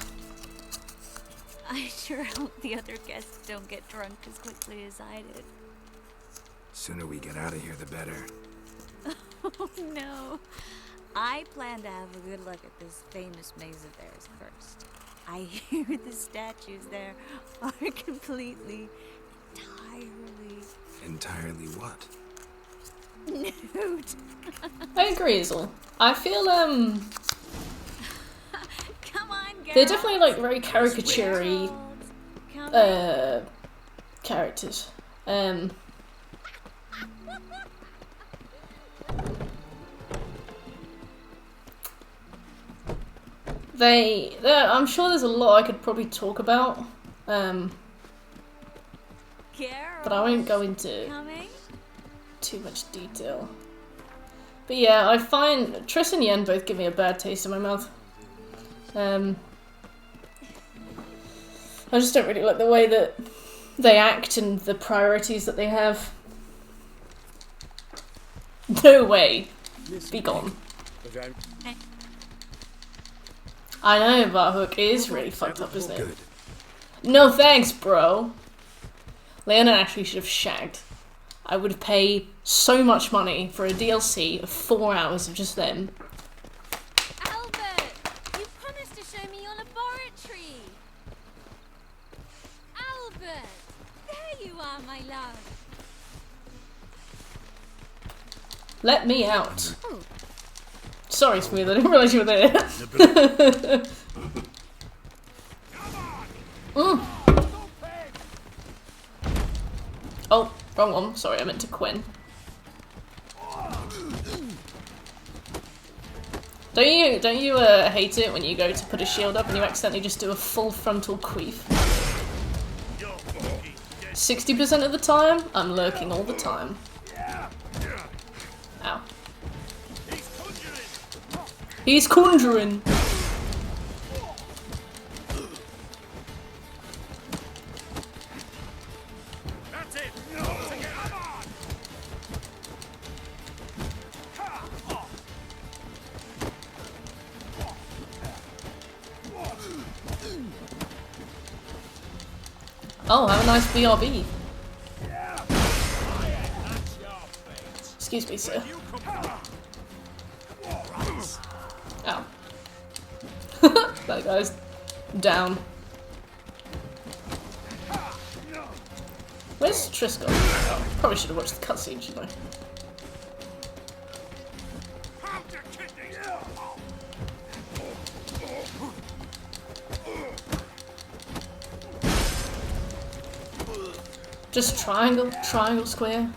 I sure hope the other guests don't get drunk as quickly as I did. Sooner we get out of here, the better. Oh no. I plan to have a good look at this famous maze of theirs first. I hear the statues there are completely, Entirely what? nude. I agree, Isle. I feel Come on, girl. they're definitely like very caricature-y characters. I'm sure there's a lot I could probably talk about, but I won't go into too much detail. But yeah, I find Triss and Yen both give me a bad taste in my mouth. I just don't really like the way that they act and the priorities that they have. No way. Be gone. I know, Barhook is really fucked up, isn't it? No thanks, bro. Leona actually should have shagged. I would pay so much money for a DLC of 4 hours of just them. Albert, you promised to show me your laboratory. Albert, there you are, my love. Let me out. Sorry, Smooth, I didn't realise you were there. Oh, wrong one. Sorry, I meant to Quinn. Don't you hate it when you go to put a shield up and you accidentally just do a full frontal queef? 60% of the time, I'm lurking all the time. Ow. He's conjuring! That's it! Oh, have a nice BRB. Excuse me, sir. Ow. That guy's down. Where's Triss gone? Oh, probably should have watched the cutscene, shouldn't I? Just triangle, triangle, square.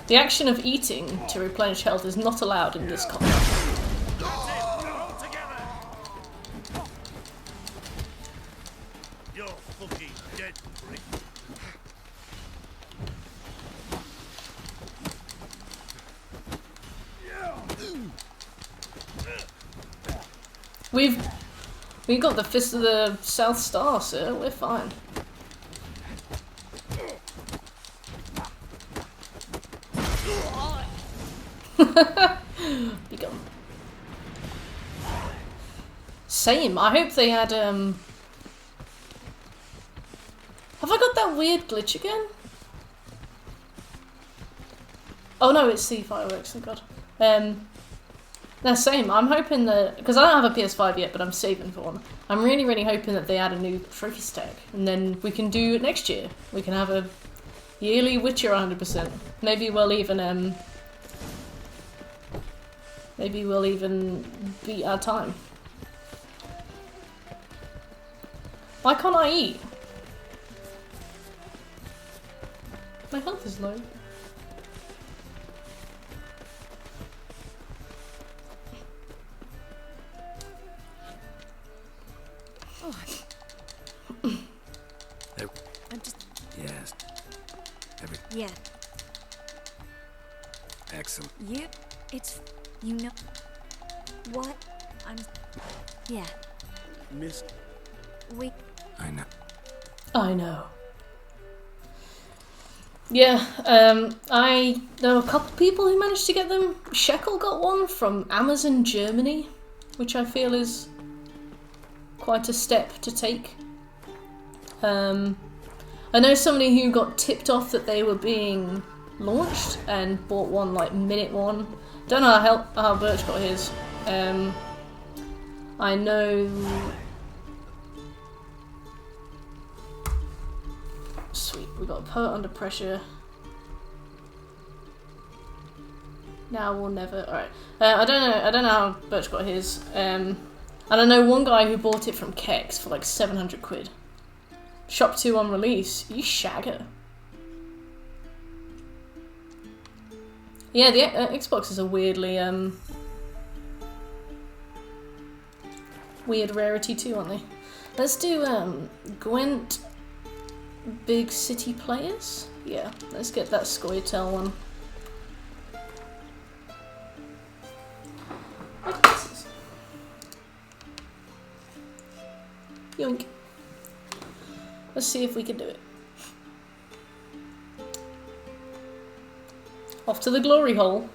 The action of eating to replenish health is not allowed in this combat. You're fucking dead, prick. We've got the Fist of the South Star, sir. We're fine. Be gone. Same. I hope they had Have I got that weird glitch again? Oh no, it's sea fireworks, thank god. No, same. I'm hoping that, because I don't have a PS5 yet, but I'm saving for one. I'm really, really hoping that they add a new trophy stack, and then we can do it next year. We can have a yearly Witcher 100%. Maybe we'll even beat our time. Why can't I eat? My health is low. Yes. Yeah. Excellent. Yep. It's, you know what? Yeah. Miss. We. I know. I know. Yeah, I know a couple people who managed to get them. Shekel got one from Amazon Germany, which I feel is quite a step to take. I know somebody who got tipped off that they were being launched and bought one like minute one. Don't know how Birch got his. I know. Sweet, we got a poet under pressure. Now or never. Alright. I don't know how Birch got his. And I know one guy who bought it from Kex for like 700 quid. Shop 2 on release. You shagger. Yeah, the Xbox is a weirdly weird rarity too, aren't they? Let's do Gwent Big City Players. Yeah, let's get that Scoia'tael one. Yoink. Let's see if we can do it. Off to the glory hole.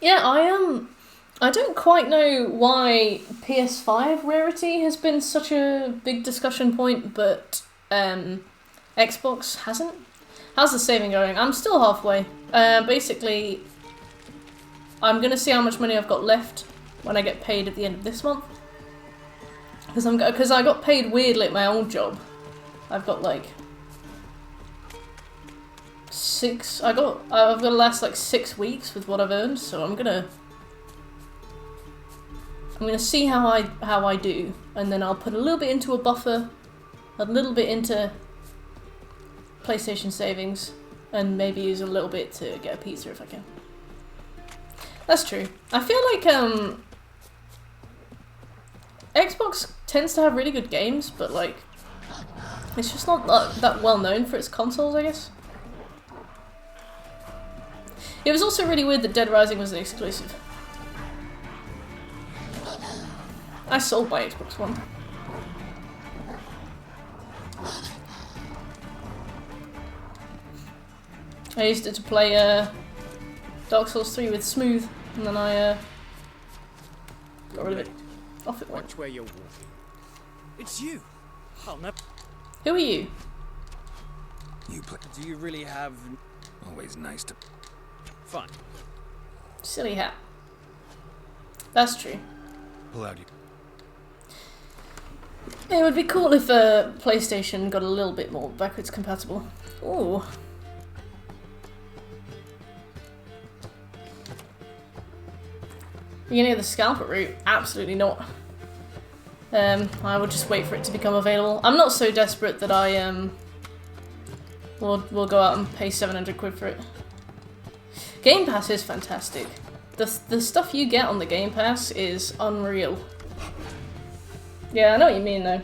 Yeah, I don't quite know why PS5 rarity has been such a big discussion point, but Xbox hasn't. How's the saving going? I'm still halfway. Basically, I'm gonna see how much money I've got left when I get paid at the end of this month. Because I got paid weirdly at my old job. I've got like I've got the last like 6 weeks with what I've earned, so I'm gonna see how I do, and then I'll put a little bit into a buffer, a little bit into PlayStation savings, and maybe use a little bit to get a pizza if I can. That's true. I feel like Xbox tends to have really good games, but like it's just not that well known for its consoles, I guess. It was also really weird that Dead Rising was an exclusive. I sold my Xbox One. I used it to play Dark Souls 3 with Smooth, and then I got rid of it. Off it went. Watch where you're walking. It's you. I'll never. Who are you? You play. Do you really have? Always nice to. Fine. Silly hat. That's true. Pull out your. It would be cool if PlayStation got a little bit more backwards compatible. Ooh. Beginning of the scalper route? Absolutely not. I would just wait for it to become available. I'm not so desperate that I will go out and pay 700 quid for it. Game Pass is fantastic. The stuff you get on the Game Pass is unreal. Yeah, I know what you mean though.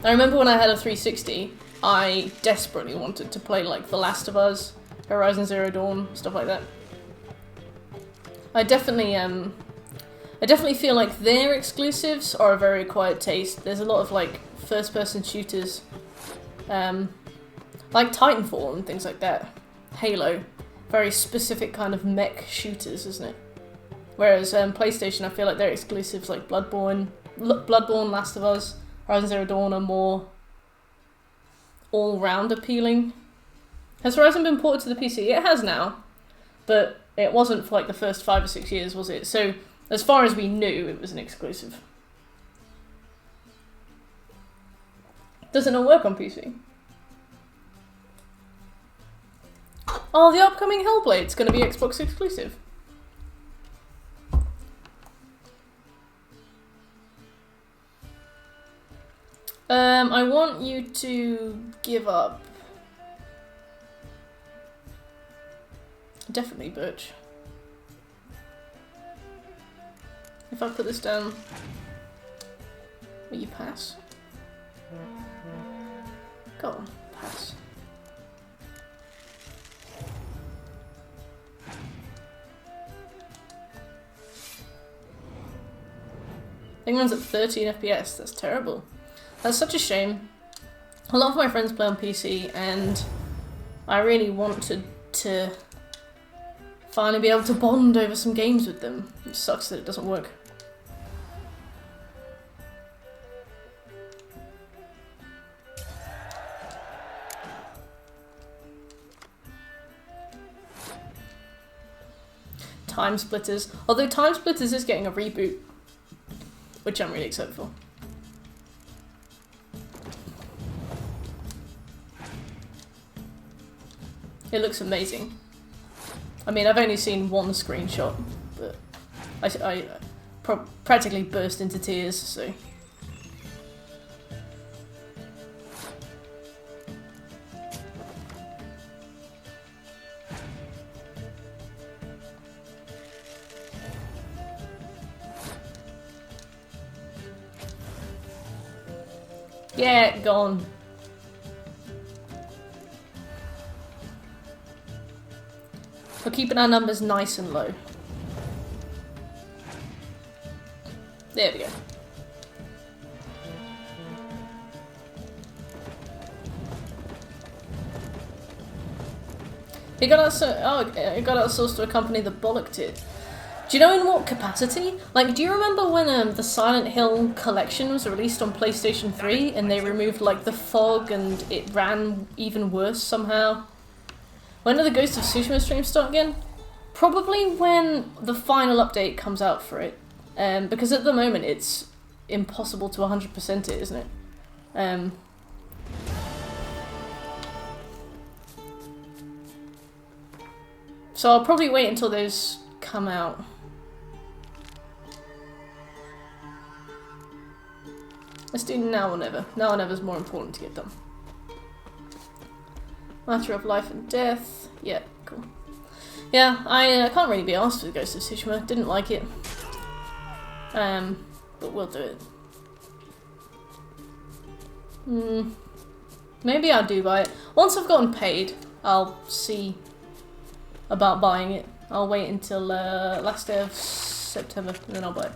I remember when I had a 360, I desperately wanted to play like The Last of Us, Horizon Zero Dawn, stuff like that. I definitely feel like their exclusives are a very acquired taste. There's a lot of like first-person shooters, like Titanfall and things like that. Halo, very specific kind of mech shooters, isn't it? Whereas PlayStation, I feel like their exclusives like Bloodborne, Last of Us, Horizon Zero Dawn are more all-round appealing. Has Horizon been ported to the PC? It has now, but it wasn't for like the first 5 or 6 years, was it? So, as far as we knew, it was an exclusive. Does it not work on PC? Oh, the upcoming Hellblade's going to be Xbox exclusive. I want you to give up. Definitely Birch. If I put this down, will you pass? Go on, pass. Thing runs at 13 FPS, that's terrible. That's such a shame. A lot of my friends play on PC, and I really wanted to finally be able to bond over some games with them. It sucks that it doesn't work. Time Splitters. Although Time Splitters is getting a reboot, which I'm really excited for. It looks amazing. I mean, I've only seen one screenshot, but I practically burst into tears, so... Yeah, gone. We're keeping our numbers nice and low. There we go. It got outsourced to a company that bollocked it. Do you know in what capacity? Like, do you remember when the Silent Hill collection was released on PlayStation 3 and they removed, like, the fog and it ran even worse somehow? When do the Ghost of Tsushima streams start again? Probably when the final update comes out for it. Because at the moment it's impossible to 100% it, isn't it? So I'll probably wait until those come out. Let's do now or never. Now or never is more important to get done. Matter of life and death. Yeah, cool. Yeah, I can't really be asked for the Ghost of Tsushima. Didn't like it. But we'll do it. Maybe I'll do buy it. Once I've gotten paid, I'll see about buying it. I'll wait until last day of September and then I'll buy it.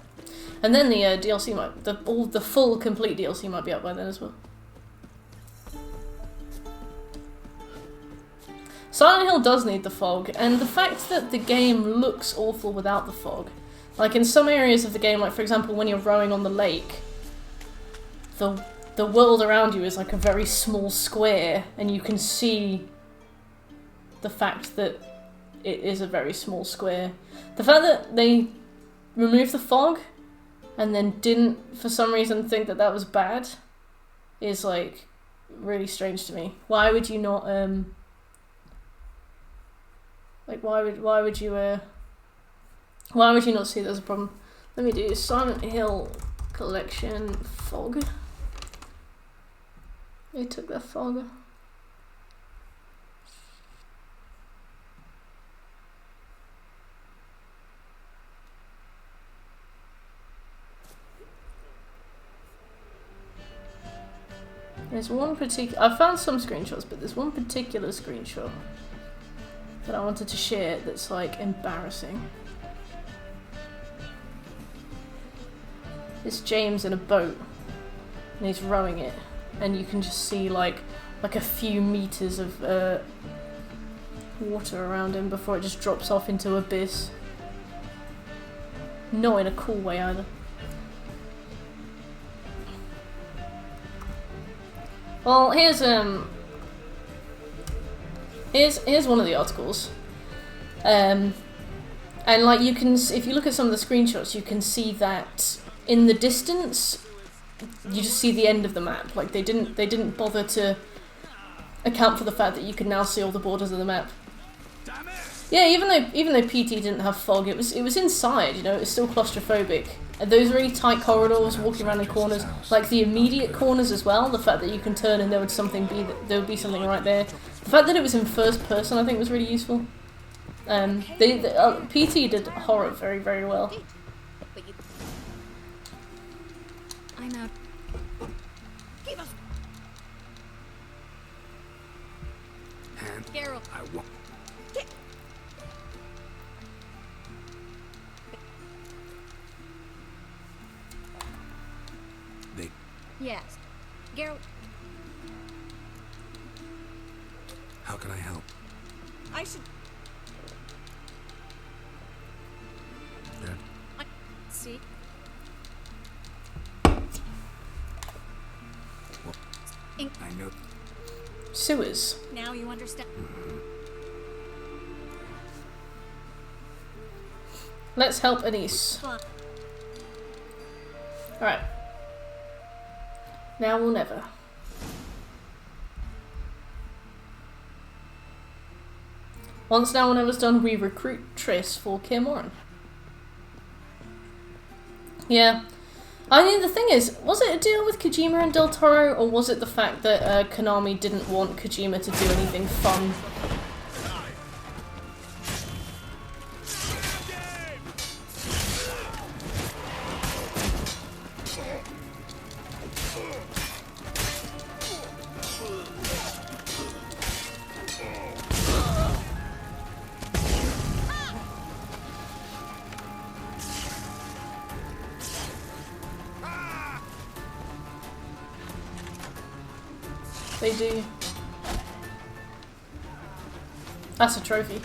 And then the DLC might, the full complete DLC might be out by then as well. Silent Hill does need the fog, and the fact that the game looks awful without the fog. Like in some areas of the game, like for example when you're rowing on the lake, the world around you is like a very small square, and you can see the fact that it is a very small square. The fact that they removed the fog and then didn't for some reason think that that was bad is like really strange to me. Why would you not like why would you not see there's a problem? Let me do Silent Hill collection fog. They took that fog. There's one particular... I found some screenshots, but there's one particular screenshot that I wanted to share that's, like, embarrassing. It's James in a boat, and he's rowing it, and you can just see, like a few meters of water around him before it just drops off into abyss. Not in a cool way, either. Well, here's one of the articles, and like you can, if you look at some of the screenshots, you can see that in the distance, you just see the end of the map. Like they didn't bother to account for the fact that you can now see all the borders of the map. Yeah, even though PT didn't have fog, it was inside. You know, it was still claustrophobic. Those really tight corridors, walking around in corners, like the immediate corners as well. The fact that you can turn and there would be something right there. The fact that it was in first person, I think, was really useful. PT did horror very, very well. I'm out. And Geralt. I won't. Yes. Geralt. How can I help? I should... Dad? See? I know. Sewers. Now you understand. Let's help Anise. Alright. Now or never. Once Now or Never's done, we recruit Triss for Kaer Morhen. Yeah. I mean, the thing is, was it a deal with Kojima and Del Toro, or was it the fact that Konami didn't want Kojima to do anything fun? They do. That's a trophy.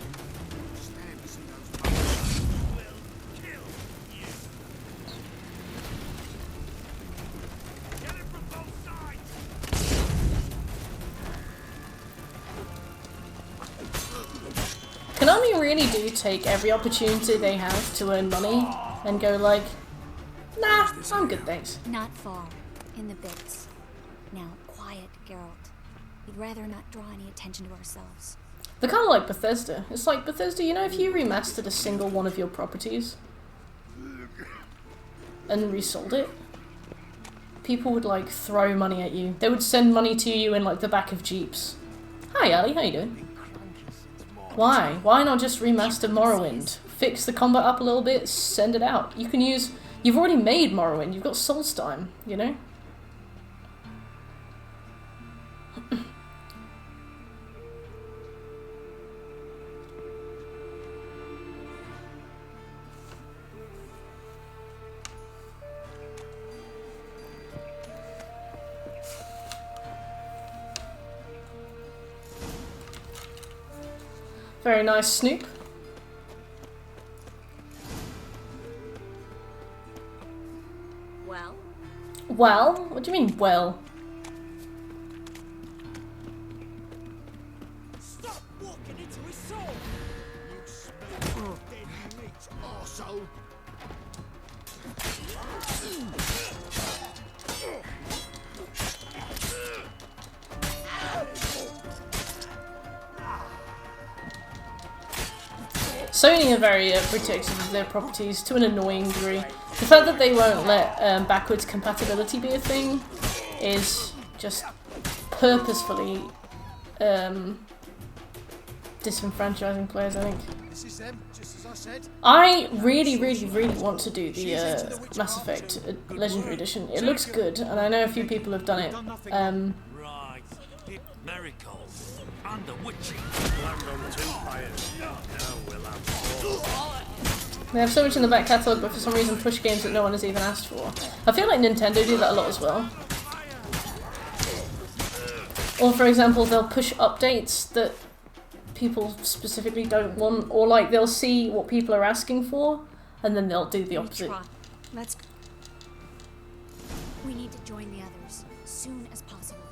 Konami really do take every opportunity they have to earn money and go like, nah, I'm good, thanks. Not far. In the bits. Now, quiet, Geralt. We'd rather not draw any attention to ourselves. They're kind of like Bethesda. It's like, Bethesda, you know, if you remastered a single one of your properties and resold it, people would, like, throw money at you. They would send money to you in, like, the back of Jeeps. Hi, Ali, how you doing? Why? Why not just remaster Morrowind? Fix the combat up a little bit, send it out. You can use... You've already made Morrowind, you've got Solstheim, you know? Very nice, Snoop. Well? Well? What do you mean, well? Stop walking into his soul! You smell of dead meat, arsehole! Sony are very protective of their properties to an annoying degree. The fact that they won't let backwards compatibility be a thing is just purposefully disenfranchising players, I think. This is them, just as I said. I really want to do the Mass Effect Legendary Edition. It looks good, and I know a few people have done it. Right. Miracle. And the witching. Land on 2 players. Now we'll have 4. They have so much in the back catalogue, but for some reason push games that no one has even asked for. I feel like Nintendo do that a lot as well. Or for example, they'll push updates that people specifically don't want, or like they'll see what people are asking for, and then they'll do the opposite. Let's go. We need to join the others soon as possible.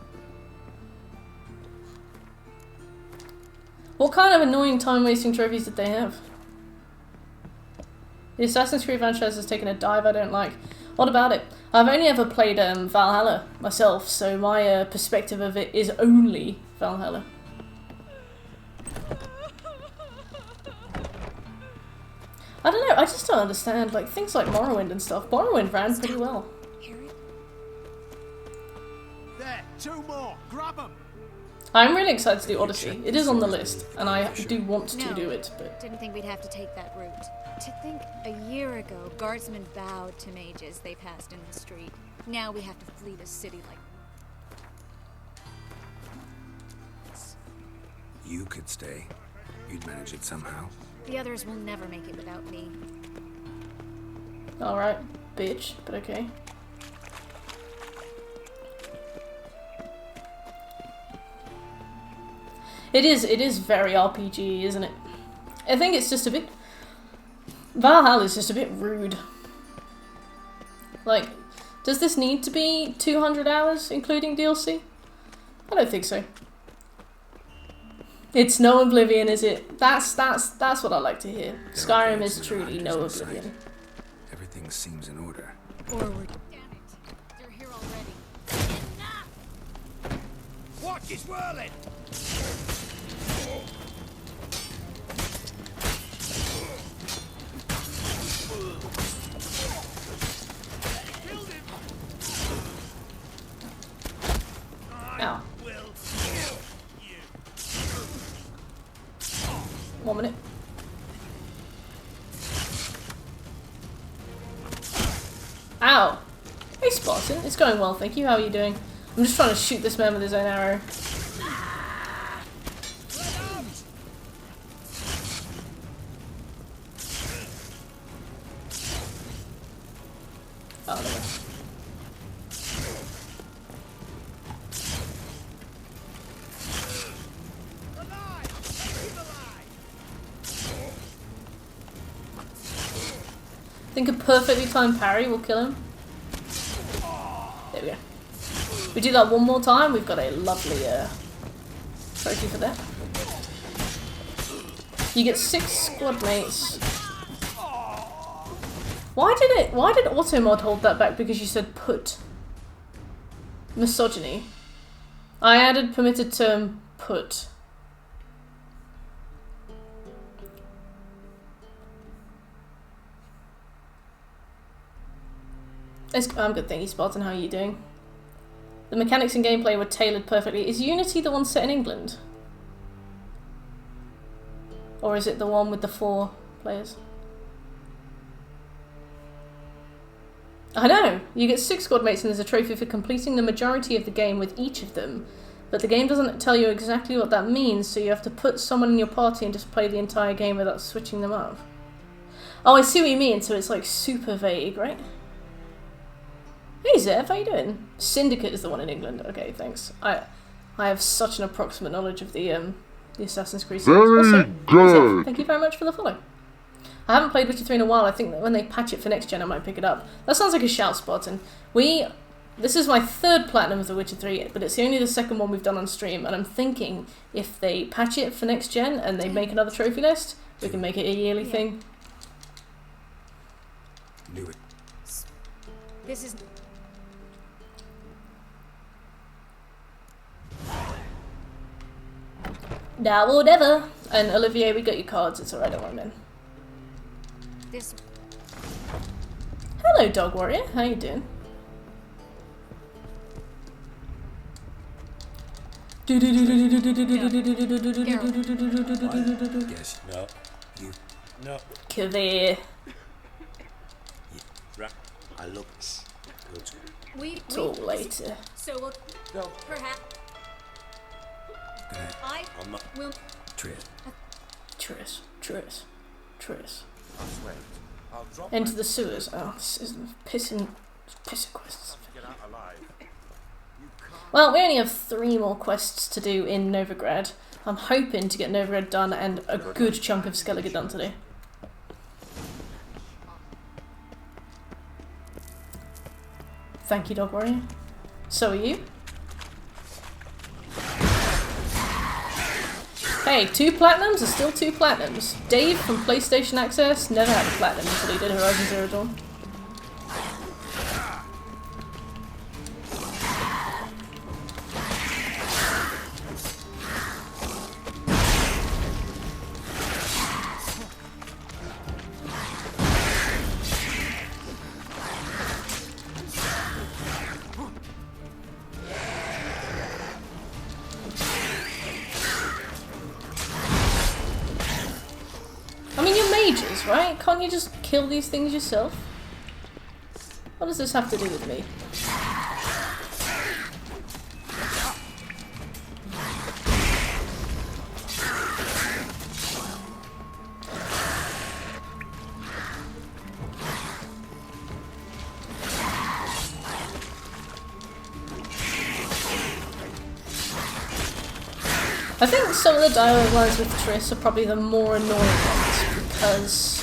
What kind of annoying time-wasting trophies did they have? The Assassin's Creed franchise has taken a dive I don't like. What about it? I've only ever played Valhalla myself, so my perspective of it is only Valhalla. I don't know, I just don't understand, like, things like Morrowind and stuff. Morrowind ran pretty well. There, 2 more. Grab them. I'm really excited to do Odyssey. It is on the list, and I do want to do it, but... Didn't think we'd have to take that route. To think a year ago, guardsmen bowed to mages they passed in the street. Now we have to flee the city like... You could stay. You'd manage it somehow. The others will never make it without me. Alright, bitch, but okay. It is very RPG, isn't it? I think it's just a bit... Valhalla is just a bit rude. Like, does this need to be 200 hours, including DLC? I don't think so. It's no Oblivion, is it? That's what I like to hear. Skyrim is truly no Oblivion. Everything seems in order. Forward. Damn it. They're here already. Enough! Watch is whirling! Killed him! Ow. Will kill you. 1 minute. Ow! Hey Spartan, it's going well, thank you. How are you doing? I'm just trying to shoot this man with his own arrow. Oh, there we go. I think a perfectly timed parry will kill him. There we go. We do that one more time, we've got a lovely trophy for that. You get 6 squad mates. Why did Automod hold that back? Because you said put. Misogyny. I added permitted term put. I'm good, thank you, Spartan. How are you doing? The mechanics and gameplay were tailored perfectly. Is Unity the one set in England? Or is it the one with the 4 players? I know! You get 6 squad mates and there's a trophy for completing the majority of the game with each of them. But the game doesn't tell you exactly what that means, so you have to put someone in your party and just play the entire game without switching them up. Oh, I see what you mean, so it's like super vague, right? Hey Zev, how you doing? Syndicate is the one in England. Okay, thanks. I have such an approximate knowledge of the Assassin's Creed series. Also, Zev, thank you very much for the follow. I haven't played Witcher 3 in a while. I think that when they patch it for next gen, I might pick it up. That sounds like a shout, Spartan. This is my 3rd platinum of The Witcher 3, but it's only the 2nd one we've done on stream, and I'm thinking if they patch it for next gen and they make another trophy list, we can make it a yearly thing. Knew it. This is... Nah, whatever. And Olivier, we got your cards. It's alright, don't worry, man. This... Hello, Dog Warrior. How you doing? Yes. No. You. No. Kavir. Right. I look good. We Talk later. So we'll... No. Perhaps... Go ahead. I'm not. will... Trish. Triss. I'll swear. I'll drop Into the sewers. Oh, this is pissing quests. get out alive. Well, we only have 3 more quests to do in Novigrad. I'm hoping to get Novigrad done and a good chunk of Skellige done today. Thank you, Dog Warrior. So are you. Hey, 2 platinums are still 2 platinums. Dave from PlayStation Access never had a platinum until he did Horizon Zero Dawn. Right? Can't you just kill these things yourself? What does this have to do with me? I think some of the dialogue lines with Triss are probably the more annoying ones, because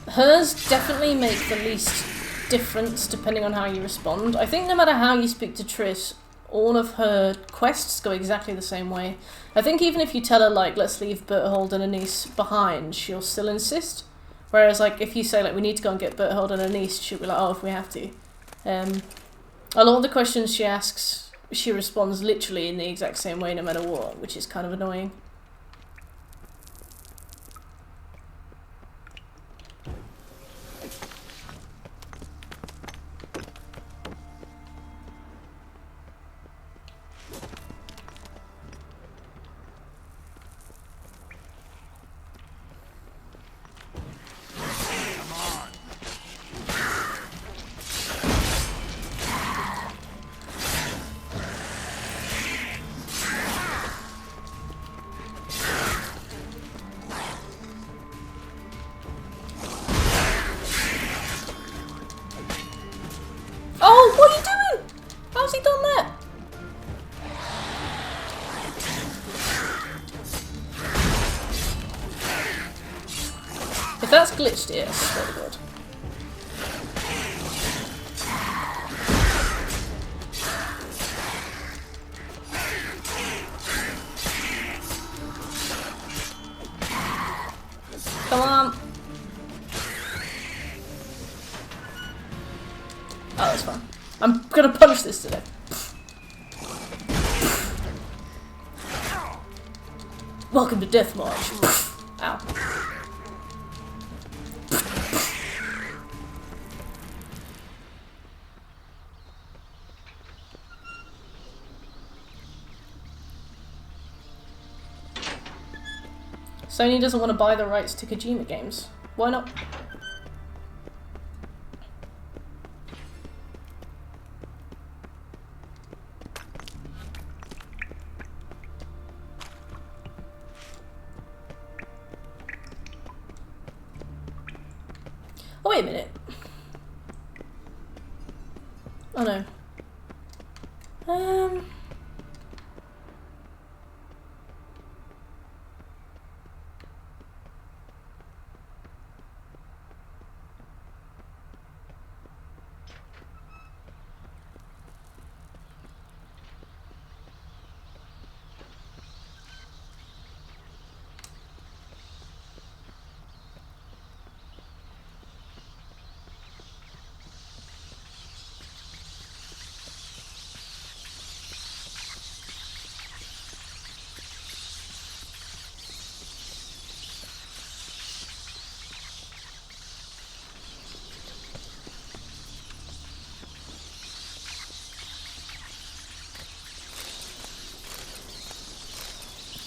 hers definitely make the least difference depending on how you respond. I think no matter how you speak to Triss, all of her quests go exactly the same way. I think even if you tell her, like, let's leave Berthold and Anise behind, she'll still insist. Whereas, like, if you say, like, we need to go and get Berthold and Anise, she'll be like, oh, if we have to. A lot of the questions she asks, she responds literally in the exact same way no matter what, which is kind of annoying. Oh, what are you doing? How's he done that? If that's glitched, yes, swear to God. Come on. Oh, that's fine. I'm gonna punch this today. Welcome to Death March. Ow. Sony doesn't want to buy the rights to Kojima games. Why not? Oh, wait a minute. Oh no.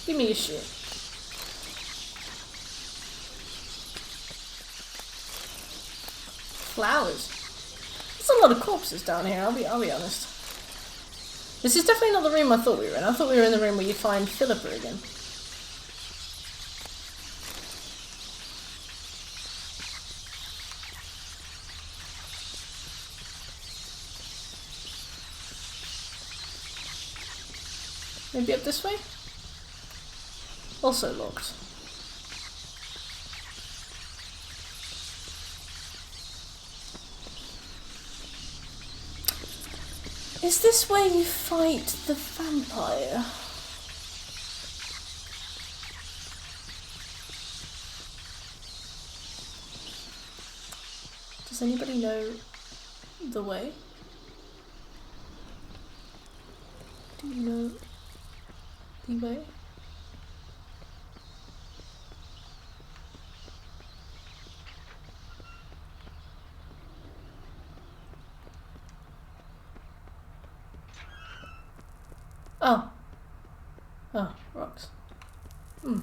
Give me your shit. Flowers. There's a lot of corpses down here, I'll be honest. This is definitely not the room I thought we were in. I thought we were in the room where you find Philippa again. Maybe up this way? Also locked. Is this where you fight the vampire? Does anybody know the way? Do you know the way? Oh. Oh, rocks. Hmm.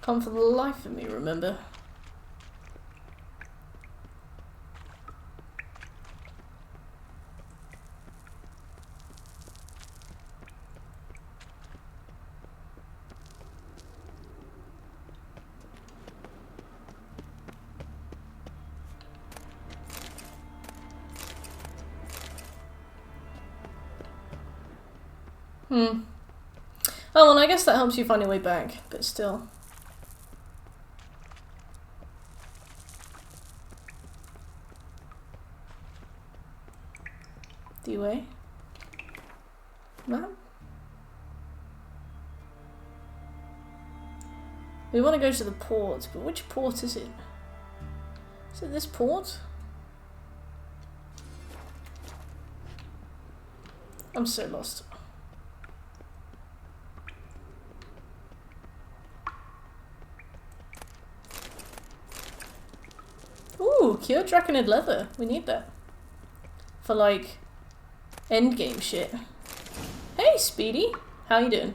Can't for the life of me remember. Oh, well, I guess that helps you find your way back, but still. D-Way? Map? We want to go to the port, but which port is it? Is it this port? I'm so lost. Ooh, cured Draconid leather. We need that. For like endgame shit. Hey Speedy, how you doing?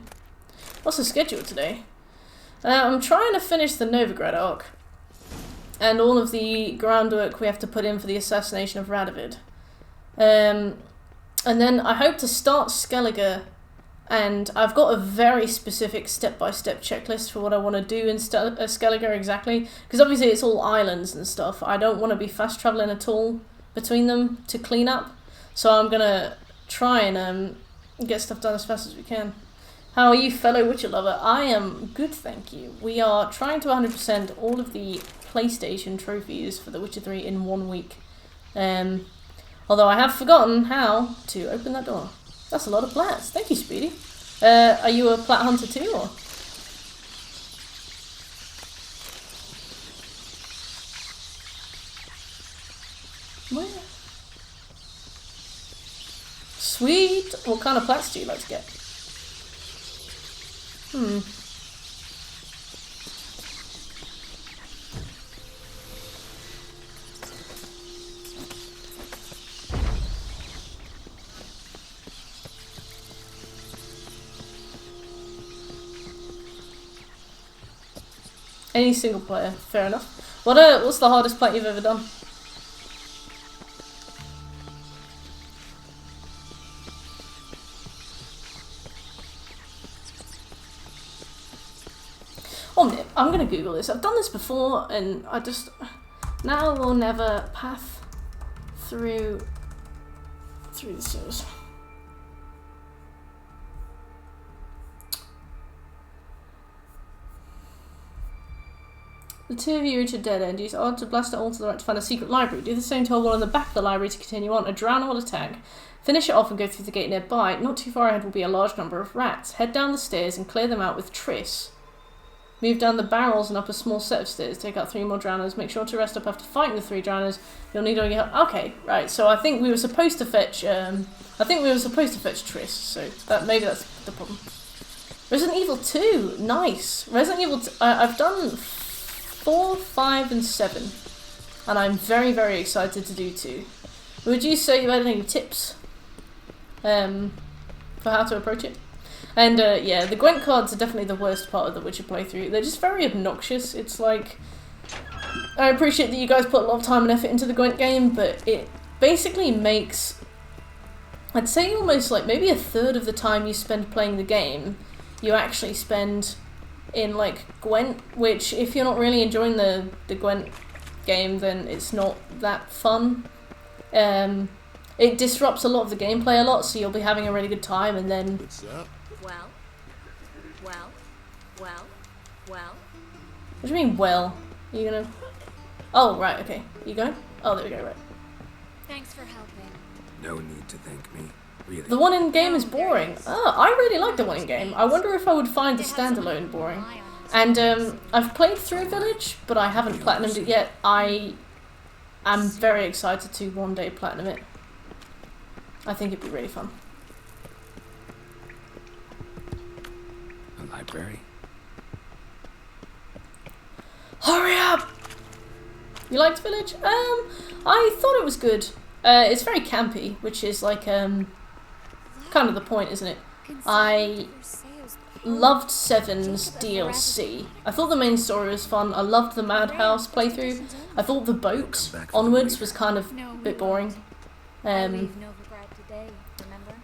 What's the schedule today? I'm trying to finish the Novigrad arc. And all of the groundwork we have to put in for the assassination of Radovid. And then I hope to start Skellige, and I've got a very specific step-by-step checklist for what I want to do in Skellige exactly, because obviously it's all islands and stuff. I don't want to be fast travelling at all between them to clean up, so I'm going to try and get stuff done as fast as we can. How are you, fellow Witcher lover? I am good, thank you. We are trying to 100% all of the PlayStation trophies for The Witcher 3 in 1 week. Although I have forgotten how to open that door. That's a lot of plats. Thank you, Speedy. Are you a plat hunter too, or? Where? Sweet! What kind of plats do you like to get? Any single player, fair enough. What's the hardest plat you've ever done? Oh, I'm gonna Google this. I've done this before, and I just now or never path through the sewers. The two of you reach a dead end. Use R to blast it all to the right to find a secret library. Do the same to hold one on the back of the library to continue on. A drown will attack. Finish it off and go through the gate nearby. Not too far ahead will be a large number of rats. Head down the stairs and clear them out with Triss. Move down the barrels and up a small set of stairs. Take out 3 more drowners. Make sure to rest up after fighting the 3 drowners. You'll need all your help. Okay, right. So I think we were supposed to fetch. Triss. So maybe that's the problem. Resident Evil 2. Nice. Resident Evil 2. I've done 4, 5, and 7, and I'm very, very excited to do 2. Would you say you had any tips for how to approach it? And yeah, the Gwent cards are definitely the worst part of the Witcher playthrough. They're just very obnoxious. It's like, I appreciate that you guys put a lot of time and effort into the Gwent game, but it basically makes, I'd say almost like maybe a third of the time you spend playing the game, you actually spend in like Gwent, which if you're not really enjoying the Gwent game, then it's not that fun. It disrupts a lot of the gameplay a lot, so you'll be having a really good time, and then well. What do you mean, well? Are you gonna... Oh, right, okay. You going? Oh, there we go, right. Thanks for helping. No need to thank me. Really. The one in game is boring. Oh, I really like the one in game. I wonder if I would find the standalone boring. And I've played through Village, but I haven't platinumed it yet. I am very excited to one day platinum it. I think it'd be really fun. A library? Hurry up! You liked Village? I thought it was good. It's very campy, which is like kind of the point, isn't it? loved 7's DLC. I thought the main story was fun. I loved the Madhouse playthrough. I thought the boat onwards was kind of a bit boring.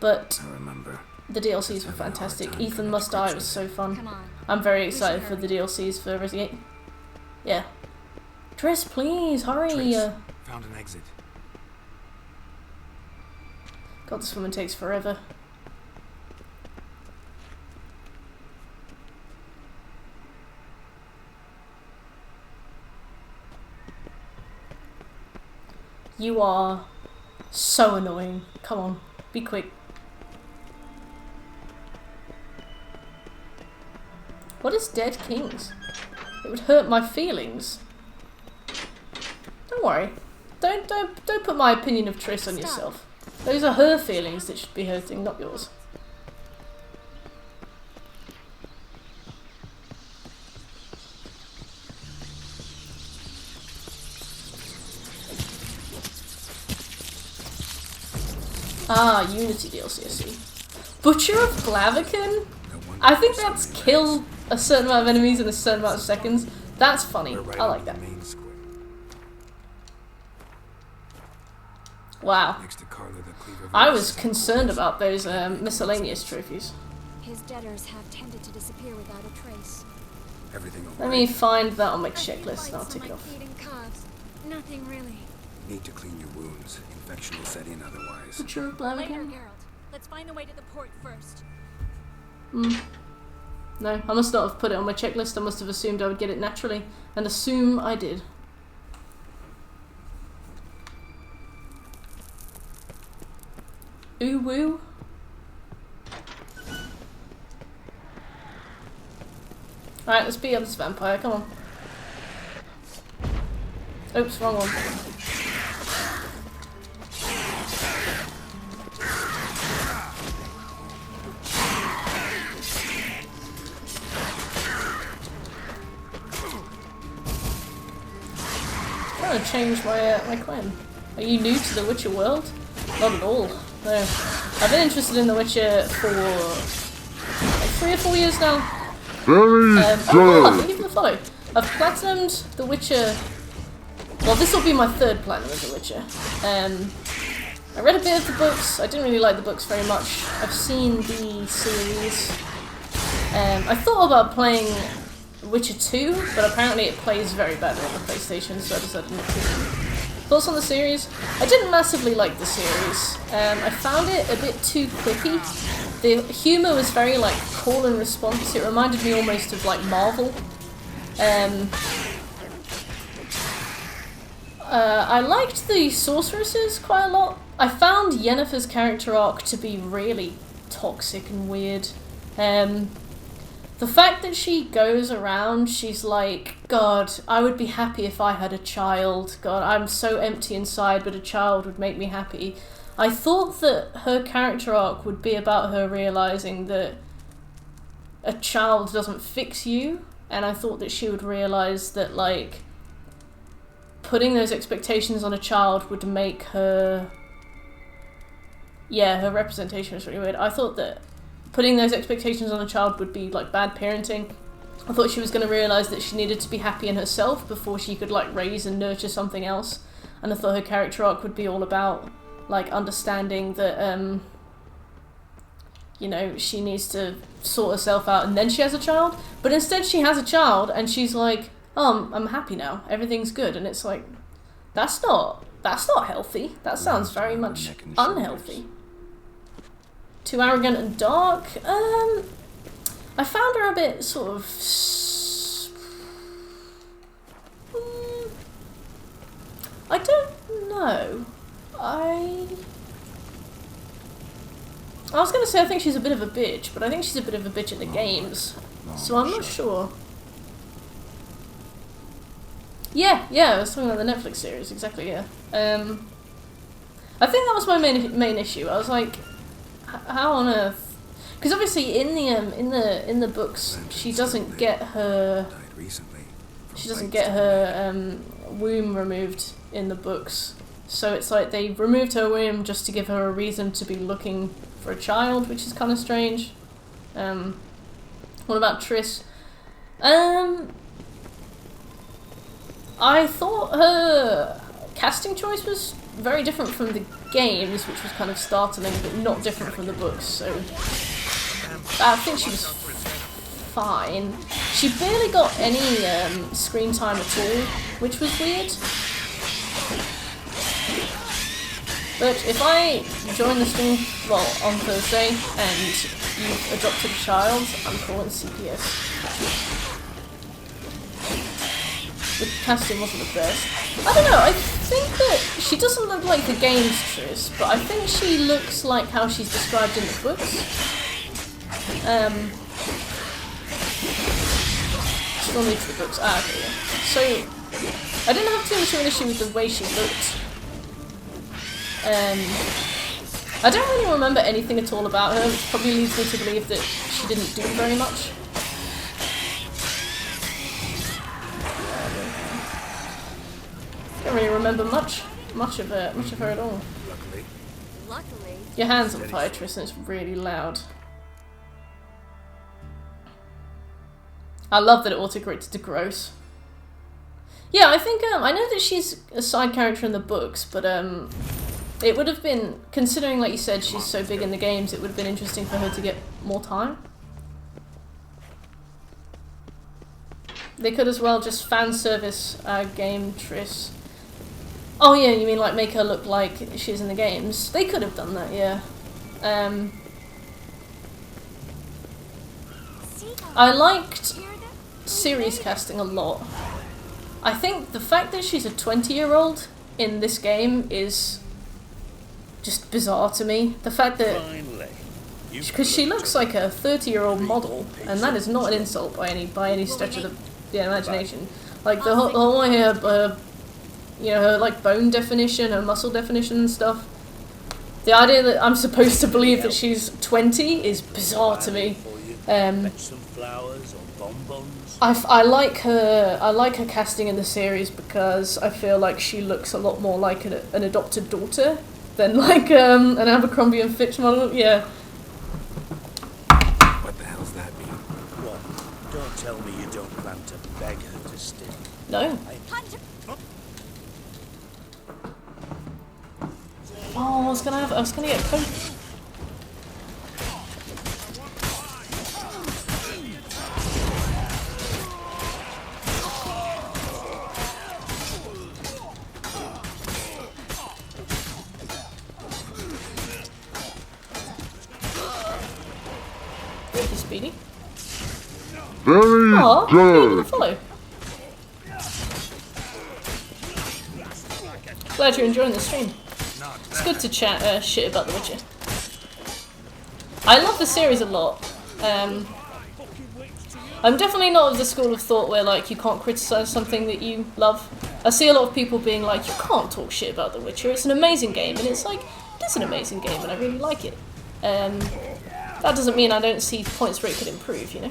But I remember. the DLCs were fantastic. Ethan Must Die was so fun. I'm very excited for the DLCs for Resident Evil. Yeah. Triss, please, hurry! Triss, found an exit. God, this woman takes forever. You are so annoying. Come on, be quick. What is Dead Kings? It would hurt my feelings. Don't worry. Don't put my opinion of Triss on yourself. Those are her feelings that should be hurting, not yours. Ah, Unity DLC, I see. Butcher of Glavican? I think that's kill a certain amount of enemies in a certain amount of seconds. That's funny. I like that. Wow. I was concerned about those miscellaneous trophies. His debtors have tended to disappear without a trace. Let me find that on my checklist and I'll tick it off. Nothing really. Need to clean your wounds. Infection will set in otherwise. Butcher of Later, Glavican? Geralt. Let's find the way to the port first. No, I must not have put it on my checklist. I must have assumed I would get it naturally. And assume I did. Ooh woo. Alright, let's beat up this vampire, come on. Oops, wrong one. I'm trying to change my clan. Are you new to the Witcher world? Not at all. No. I've been interested in The Witcher for like 3 or 4 years now. Thank you for the follow. I've platinumed The Witcher. Well, this will be my 3rd platinum of The Witcher. I read a bit of the books. I didn't really like the books very much. I've seen the series. I thought about playing Witcher 2, but apparently it plays very badly on the PlayStation, so I decided not to. Thoughts on the series? I didn't massively like the series. I found it a bit too quippy. The humour was very like call and response. It reminded me almost of like Marvel. I liked the sorceresses quite a lot. I found Yennefer's character arc to be really toxic and weird. The fact that she goes around, she's like, God, I would be happy if I had a child. God, I'm so empty inside, but a child would make me happy. I thought that her character arc would be about her realising that a child doesn't fix you, and I thought that she would realise that, like, putting those expectations on a child would make her... Yeah, her representation was really weird. I thought that putting those expectations on a child would be like bad parenting. I thought she was going to realise that she needed to be happy in herself before she could like raise and nurture something else. And I thought her character arc would be all about like understanding that you know, she needs to sort herself out and then she has a child. But instead she has a child and she's like, oh, I'm happy now, everything's good. And it's like, that's not healthy. That sounds very much unhealthy. Too arrogant and dark. I found her a bit sort of... I don't know. I was going to say I think she's a bit of a bitch, but I think she's a bit of a bitch in the games. So I'm not sure. Yeah, I was talking about the Netflix series, exactly, yeah. I think that was my main issue. I was like, how on earth? Because obviously in the books she doesn't get her womb removed in the books. So it's like they removed her womb just to give her a reason to be looking for a child, which is kind of strange. What about Triss? I thought her casting choice was very different from the games, which was kind of startling, but not different from the books, so I think she was fine. She barely got any screen time at all, which was weird. But if I join the stream, well, on Thursday, and you've adopted a child, I'm calling CPS. The casting wasn't the best. I don't know, I think that she doesn't look like the game's Triss, but I think she looks like how she's described in the books. Still new to the books. Ah, okay, yeah. So, I didn't have too much of an issue with the way she looked. I don't really remember anything at all about her, which probably leads me to believe that she didn't do very much. Don't really remember much of her at all. Luckily. Your hands on fire, Tristan. It's really loud. I love that it autocorrected to gross. Yeah, I think I know that she's a side character in the books, but it would have been, considering like you said she's so big in the games, it would have been interesting for her to get more time. They could as well just fan service game Triss. Oh yeah, you mean like make her look like she's in the games? They could have done that, yeah. I liked Ciri's casting a lot. I think the fact that she's a 20-year-old in this game is just bizarre to me. The fact that... Because she looks like a 30-year-old model, and that is not an insult by any stretch of the imagination. Like, the whole way her, you know, her, like, bone definition, her muscle definition and stuff. The idea that I'm supposed to believe that she's 20 is bizarre to me. I like her casting in the series because I feel like she looks a lot more like an adopted daughter than like an Abercrombie and Fitch model. Yeah. What the hell's that mean? What? Don't tell me you don't plan to beg her to stay. No. Oh, I was gonna get a coat. Thank you, Speedy. Very Aw, good. follow. Glad you're enjoying the stream. It's good to chat shit about The Witcher. I love the series a lot. I'm definitely not of the school of thought where like you can't criticize something that you love. I see a lot of people being like, you can't talk shit about The Witcher, it's an amazing game, and it's like, it is an amazing game and I really like it. That doesn't mean I don't see points where it could improve, you know?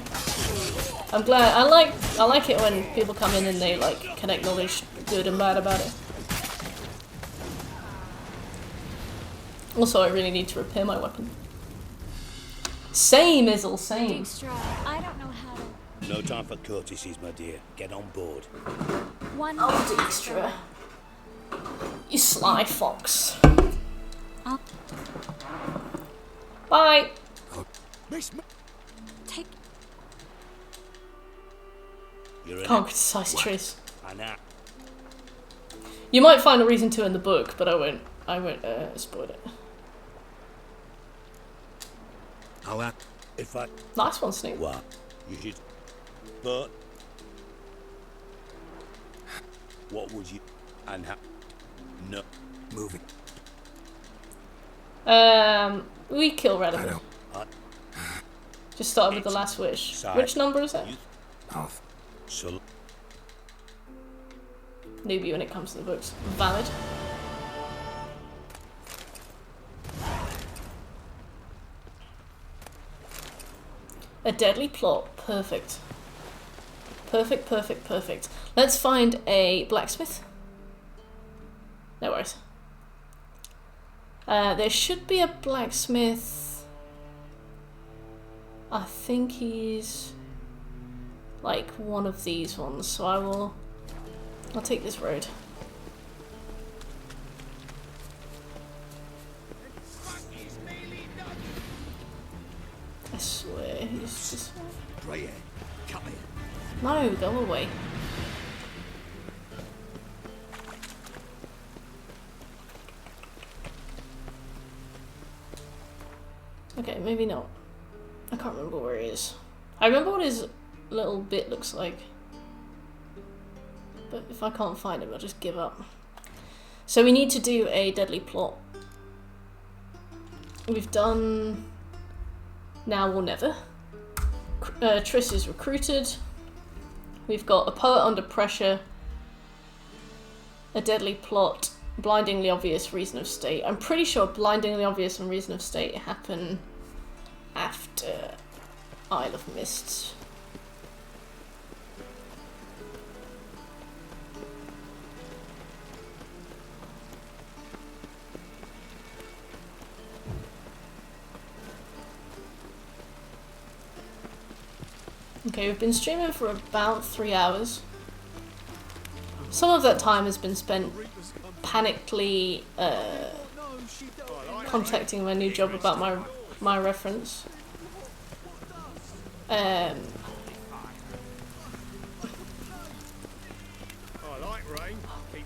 I'm glad, I like it when people come in and they like can acknowledge good and bad about it. Also, I really need to repair my weapon. Same, Izzle, same. I don't know how to... No time for courtesies, my dear. Get on board. One Oh, Dijkstra. You sly fox. Up. Bye. Take... Can't criticize Triss. I know. You might find a reason to in the book, but I won't spoil it. If I... Nice one, Snoop. What? You should... But... What would you... And how... No. Moving. We kill Radovid. Just started with the last wish. Which number is that? Off. So... Newbie when it comes to the books. Valid. A deadly plot. Perfect. Perfect, perfect, perfect. Let's find a blacksmith. No worries. There should be a blacksmith. I think he's... like one of these ones, so I'll take this road. I swear, he's just... Right, come here. No, go away. Okay, maybe not. I can't remember where he is. I remember what his little bit looks like. But if I can't find him, I'll just give up. So we need to do a deadly plot. We've done Now or Never. Triss is recruited. We've got a poet under pressure. A deadly plot. Blindingly obvious, reason of state. I'm pretty sure blindingly obvious and reason of state happen after Isle of Mists. Okay, we've been streaming for about 3 hours. Some of that time has been spent panically contacting my new job about my reference.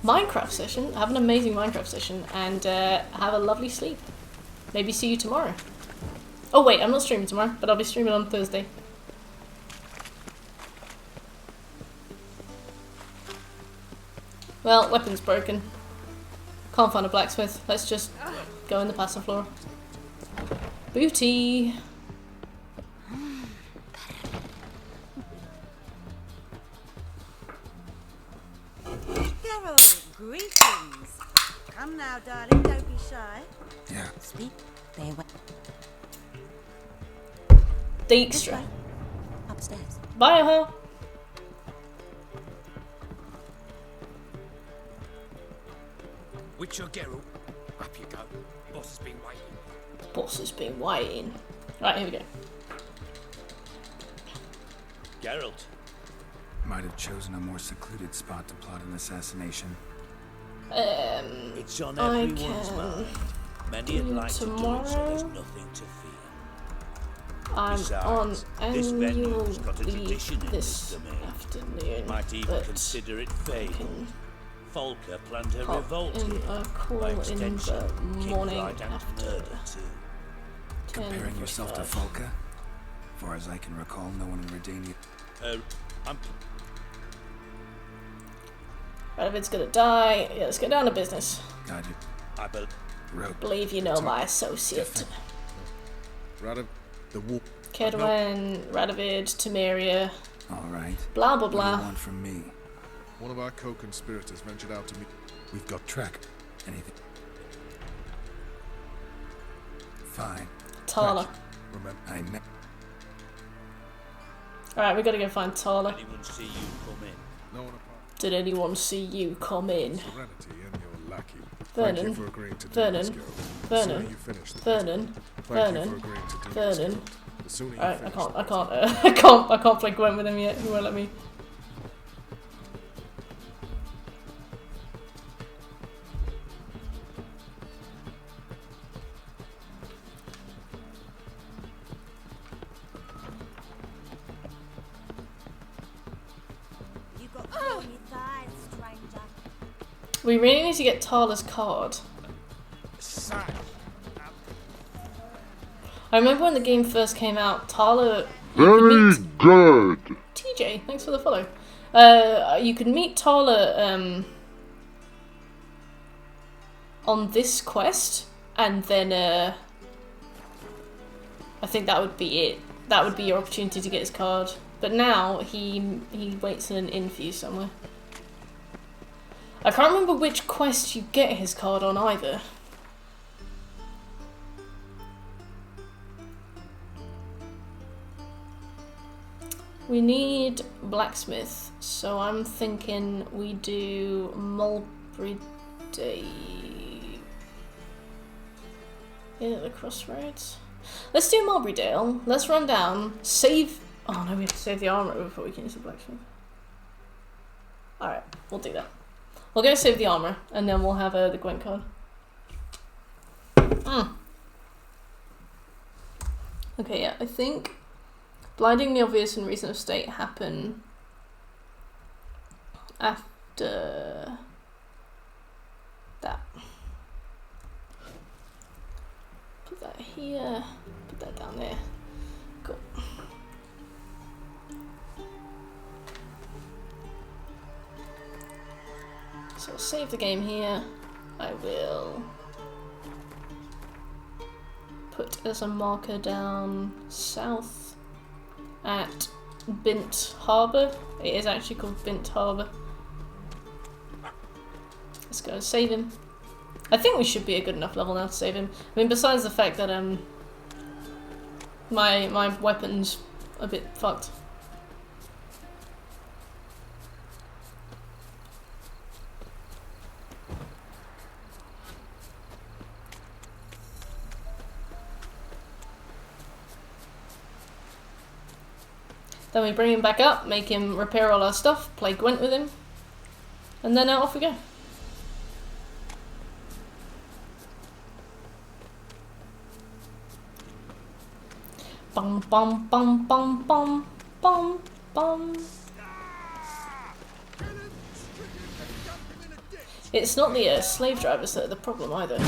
Minecraft session. Have an amazing Minecraft session and have a lovely sleep. Maybe see you tomorrow. Oh wait, I'm not streaming tomorrow, but I'll be streaming on Thursday. Well, weapon's broken. Can't find a blacksmith. Let's just go in the passiflora. Booty! Geralt, greetings. Come now, darling, don't be shy. Yeah. Speak. There. Dijkstra. Upstairs. Bye, her. Witcher Geralt, up you go. Boss has been waiting. Boss has been waiting. Right, here we go. Geralt. Might have chosen a more secluded spot to plot an assassination. It's on everyone's mind. Many would like to do it, so there's nothing to fear. I'm Besides, on this annual venue's got a tradition in this this domain. afternoon. Might even consider it fabled. Folker planned a revolt in here. a call By in extension, the King morning Rydant after murder too. Comparing yourself to Folka? Far as I can recall, no one in Redania. I'm Radovid's gonna die. Yeah, let's get down to business. Got it. I believe you know my associate. Radov, the wolf. Kedwen, Radovid, Temeria. All right. Blah blah What do blah. you want from me? One of our co-conspirators ventured out to meet. We've got track. Anything? Fine. Tala. Remember, I met. Alright, we gotta go find Tala. Anyone see you come in? no one apart. Did anyone see you come in? Serenity and your lackey. Vernon. Thank you for agreeing to do Vernon. this, Geralt. The Vernon. sooner you finish, the Vernon. better. Thank Vernon. you for agreeing to do this, Vernon. Geralt. The sooner you Alright, finish, I can't play Gwen with him yet. He won't let me. You got bony thighs, stranger. We really need to get Tala's card. I remember when the game first came out, Tala... Very good. TJ, thanks for the follow. You could meet Tala on this quest, and then I think that would be it. That would be your opportunity to get his card. But now he waits in an inn for you somewhere. I can't remember which quest you get his card on either. We need blacksmith, so I'm thinking we do Mulberry Day. In at the crossroads. Let's do Mulberry Dale. Let's run down, save Oh no, we have to save the armor before we can use the blacksmith. Alright, we'll do that. We'll go save the armor, and then we'll have the Gwent card. Okay, yeah, I think blinding the obvious and reason of state happen after that. Put that here, put that down there. Cool. So I'll save the game here. I will put as a marker down south at Bint Harbour. It is actually called Bint Harbour. Let's go and save him. I think we should be a good enough level now to save him. I mean, besides the fact that my weapon's a bit fucked. Then we bring him back up, make him repair all our stuff, play Gwent with him, and then off we go. Bum bum bum bum bum bum bum. It's not the slave drivers that are the problem either.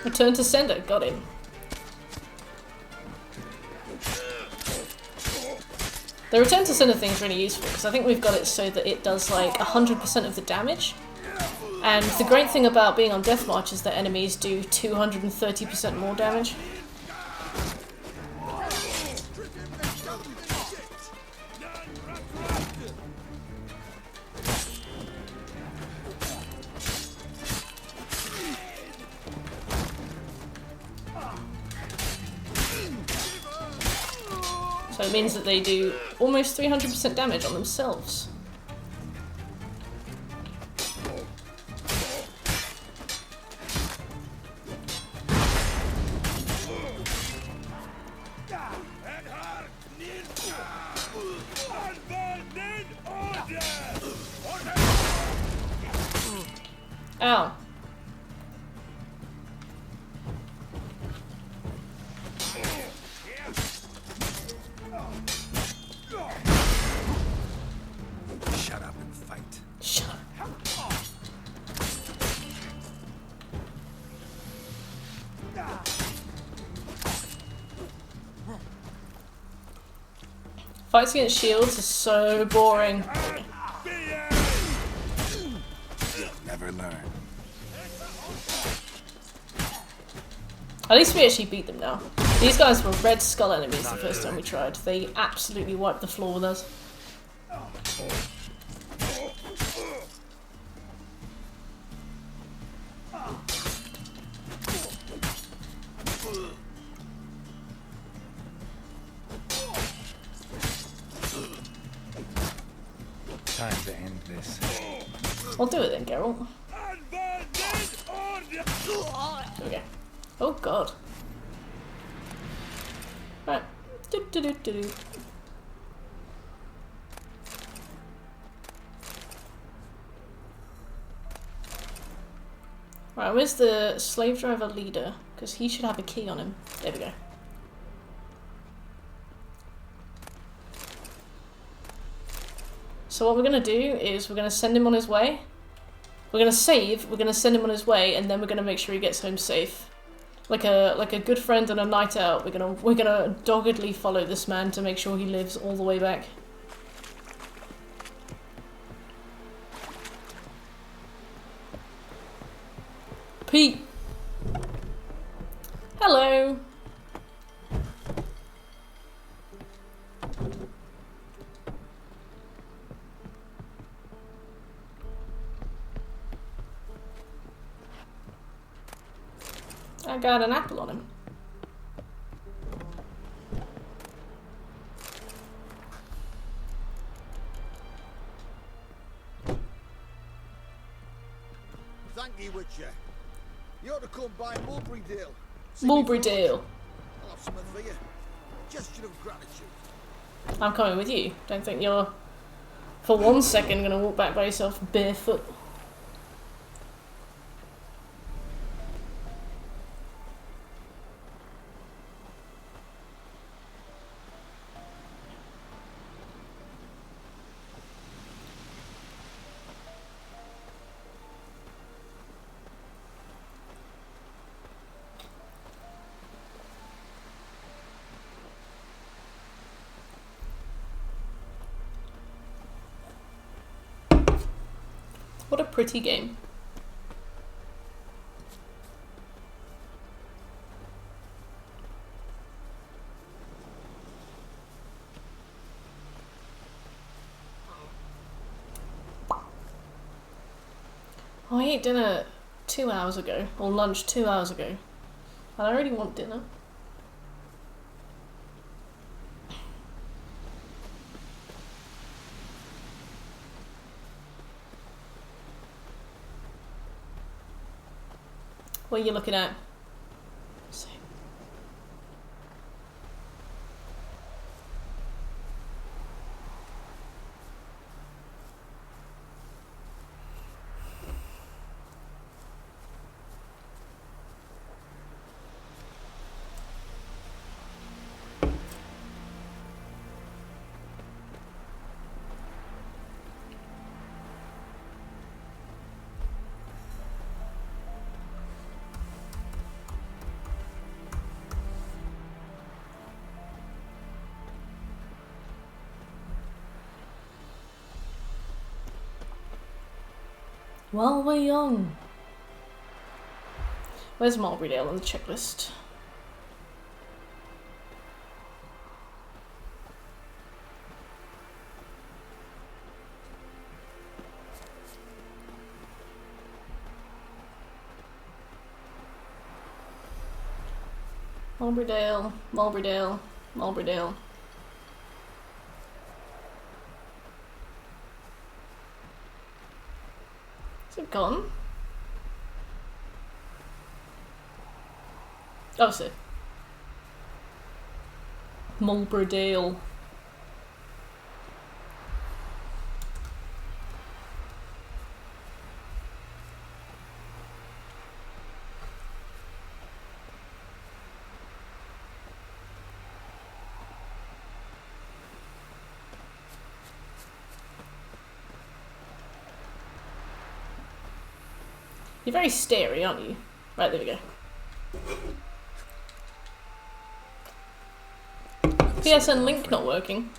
Return to sender, got him. The return to sender thing is really useful because I think we've got it so that it does like 100% of the damage. And the great thing about being on Death March is that enemies do 230% more damage. So it means that they do almost 300% damage on themselves. Ow. Shut up and fight. Shut up. Fights against shields is so boring. Never learn. At least we actually beat them now. These guys were Red Skull enemies the first time we tried. They absolutely wiped the floor with us. Time to end this. I'll do it then, Geralt. There we go. Oh god. Right. Do-do-do-do-do. Right, where's the slave driver leader? Because he should have a key on him. There we go. So what we're going to do is we're going to send him on his way. We're going to save, we're going to send him on his way, and then we're going to make sure he gets home safe. Like a good friend on a night out, we're gonna doggedly follow this man to make sure he lives all the way back. Pete. Hello. I got an apple on him. Thank you, Witcher. You ought to come by Mulberrydale. Mulberrydale. I'll have something for you. Gesture of gratitude. I'm coming with you. Don't think you're, for 1 second, gonna walk back by yourself barefoot. What a pretty game. Oh, I ate dinner 2 hours ago, or lunch 2 hours ago, and I already want dinner. What are you looking at? See. While we're young. Where's Mulberrydale on the checklist? Mulberrydale, Mulberrydale, Mulberrydale. Is it gone? Oh, I see. Mulberrydale. You're very starey, aren't you? Right, there we go. PSN link not working.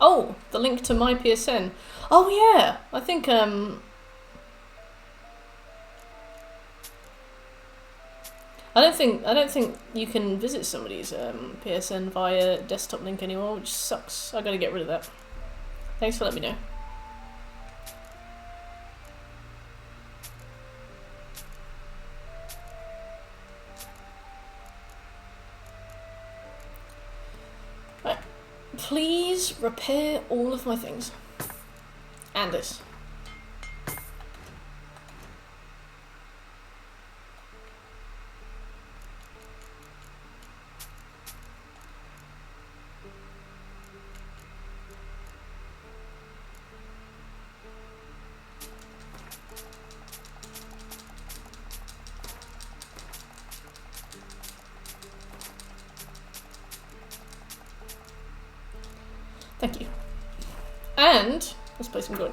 Oh, the link to my PSN. Oh yeah, I think I don't think you can visit somebody's PSN via desktop link anymore, which sucks. I gotta get rid of that. Thanks for letting me know. Right. Please repair all of my things. And this. Thank you. And let's play some good.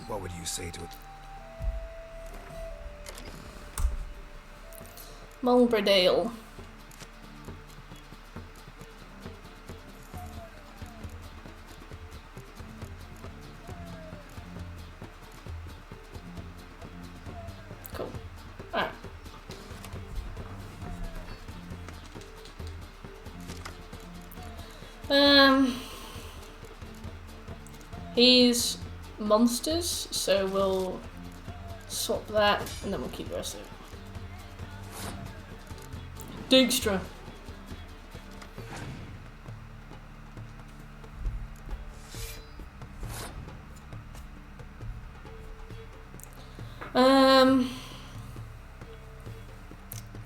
What would you say to it? Mulberrydale. Cool. Alright. He's monsters, so we'll swap that, and then we'll keep the rest of it. Dijkstra.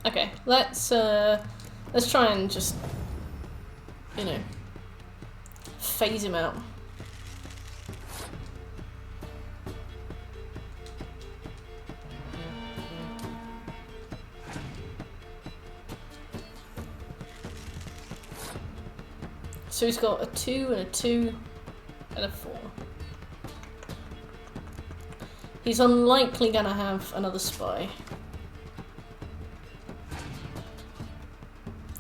Okay, let's try and just, you know, phase him out. So he's got a 2 and a 2 and a 4. He's unlikely gonna have another spy.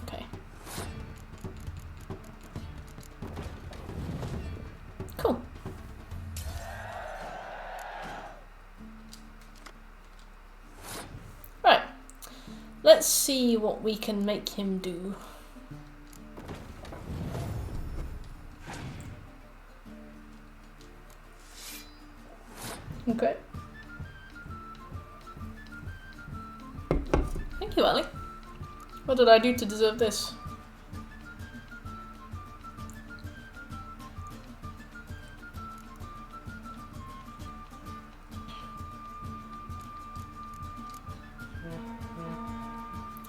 Okay. Cool. Right. Let's see what we can make him do. Okay. Thank you, Ellie. What did I do to deserve this?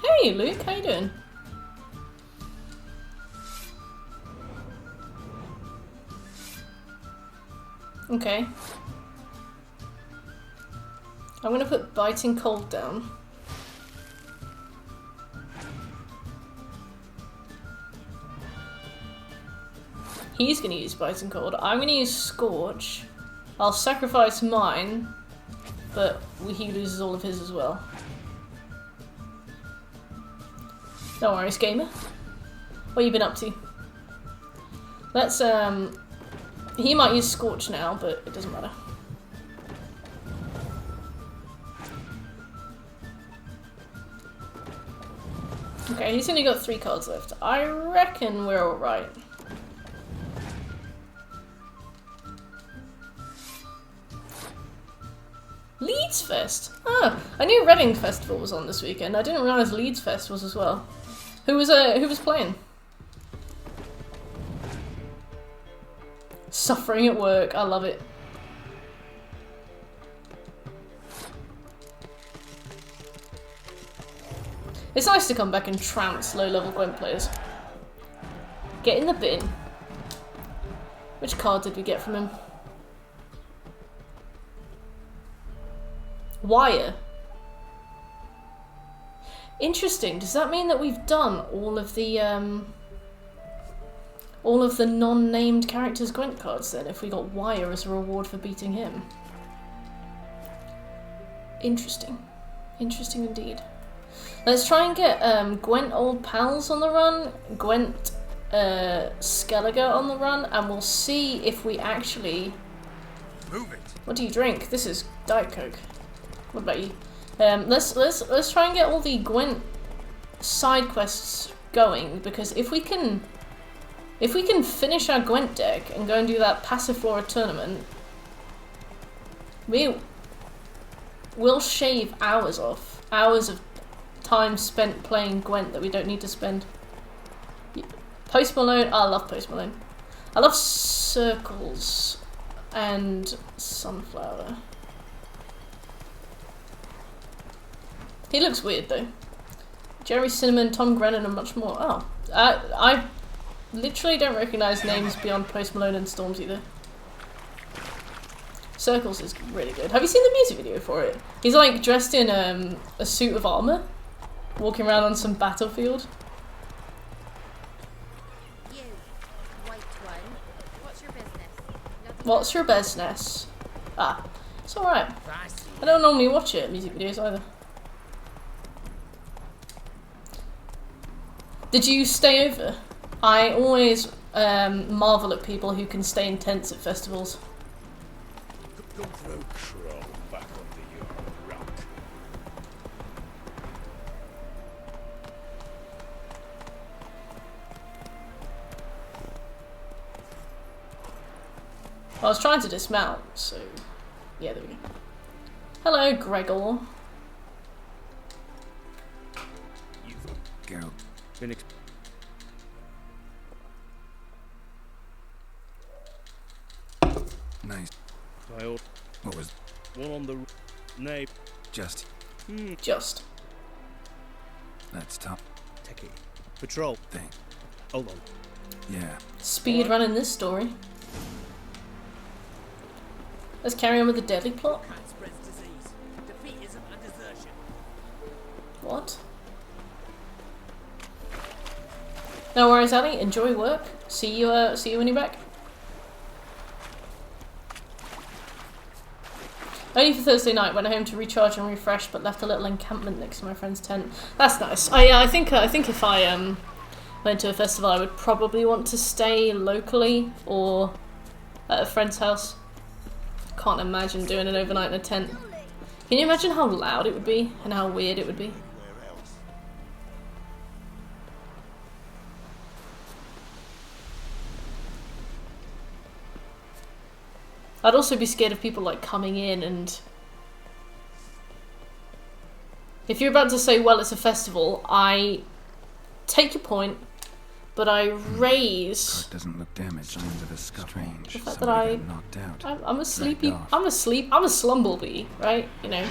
Hey, Luke, how you doing? Okay. I'm gonna put biting cold down. He's gonna use biting cold. I'm gonna use scorch. I'll sacrifice mine, but he loses all of his as well. No worries, gamer. What you been up to? Let's he might use scorch now, but it doesn't matter. Okay, he's only got 3 cards left. I reckon we're alright. Leeds Fest? Oh, I knew Reading Festival was on this weekend. I didn't realise Leeds Fest was as well. Who was playing? Suffering at work. I love it. It's nice to come back and trounce low-level Gwent players. Get in the bin. Which card did we get from him? Wire. Interesting. Does that mean that we've done all of the non-named characters Gwent cards then, if we got Wire as a reward for beating him? Interesting. Interesting indeed. Let's try and get Gwent Old Pals on the run, Gwent Skellige on the run, and we'll see if we actually... Move it. What do you drink? This is Diet Coke. What about you? Let's try and get all the Gwent side quests going, because if we can finish our Gwent deck and go and do that Passiflora tournament, we'll shave hours off. Hours of time spent playing Gwent that we don't need to spend. Post Malone, I love Post Malone. I love Circles and Sunflower. He looks weird though. Jerry Cinnamon, Tom Grennan and much more. Oh, I literally don't recognise names beyond Post Malone and Storms either. Circles is really good. Have you seen the music video for it? He's like dressed in a suit of armour, walking around on some battlefield. You, white one. What's your business? What's your business? Ah, it's alright. I don't normally watch it, music videos either. Did you stay over? I always marvel at people who can stay in tents at festivals. Don't throw Troll back under your rock. I was trying to dismount, so yeah, there we go. Hello, Gregor. Geralt. Been Nice. What was one on the name? just? Just. That's tough. Techie. Patrol. Thing. Hold on. Yeah. Speed running this story. Let's carry on with the deadly plot. What? No worries, Ali. Enjoy work. See you when you're back. Only for Thursday night. Went home to recharge and refresh, but left a little encampment next to my friend's tent. That's nice. I think if I went to a festival, I would probably want to stay locally or at a friend's house. Can't imagine doing an overnight in a tent. Can you imagine how loud it would be and how weird it would be? I'd also be scared of people like coming in and... If you're about to say, well, it's a festival, I take your point, but I raise... Doesn't look damaged. Signs of a scuff. Strange. The fact that I... knocked out. I'm a sleepy... I'm a slumblebee, right? You know.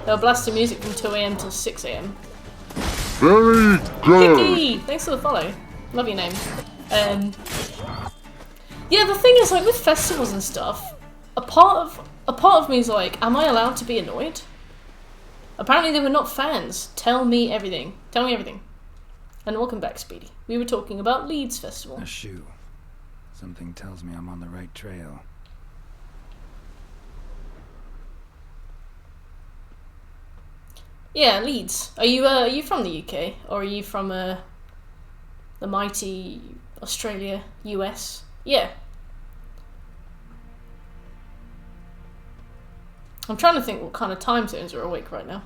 They'll blast the music from 2 AM till 6 AM. Very good. Kiki! Thanks for the follow. Love your name. Yeah, the thing is, like, with festivals and stuff, a part of me is like, am I allowed to be annoyed? Apparently they were not fans. Tell me everything. Tell me everything. And welcome back, Speedy. We were talking about Leeds Festival. A shoe. Something tells me I'm on the right trail. Yeah, Leeds. Are you from the UK? Or are you from the mighty Australia, US? Yeah. I'm trying to think what kind of time zones are awake right now.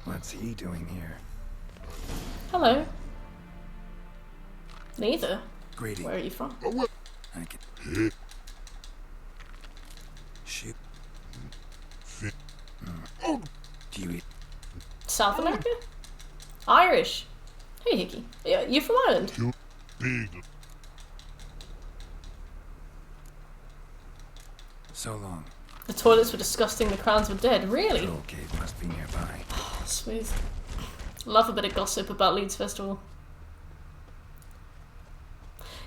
What's he doing here? Hello. Neither. Greedy. Where are you from? I can... Shoot. Do you eat? South America? Irish. Hey, Hickey. Yeah, you from Ireland? So long. The toilets were disgusting, the crowns were dead. Really? Troll cave must be nearby. Smooth. Love a bit of gossip about Leeds Festival.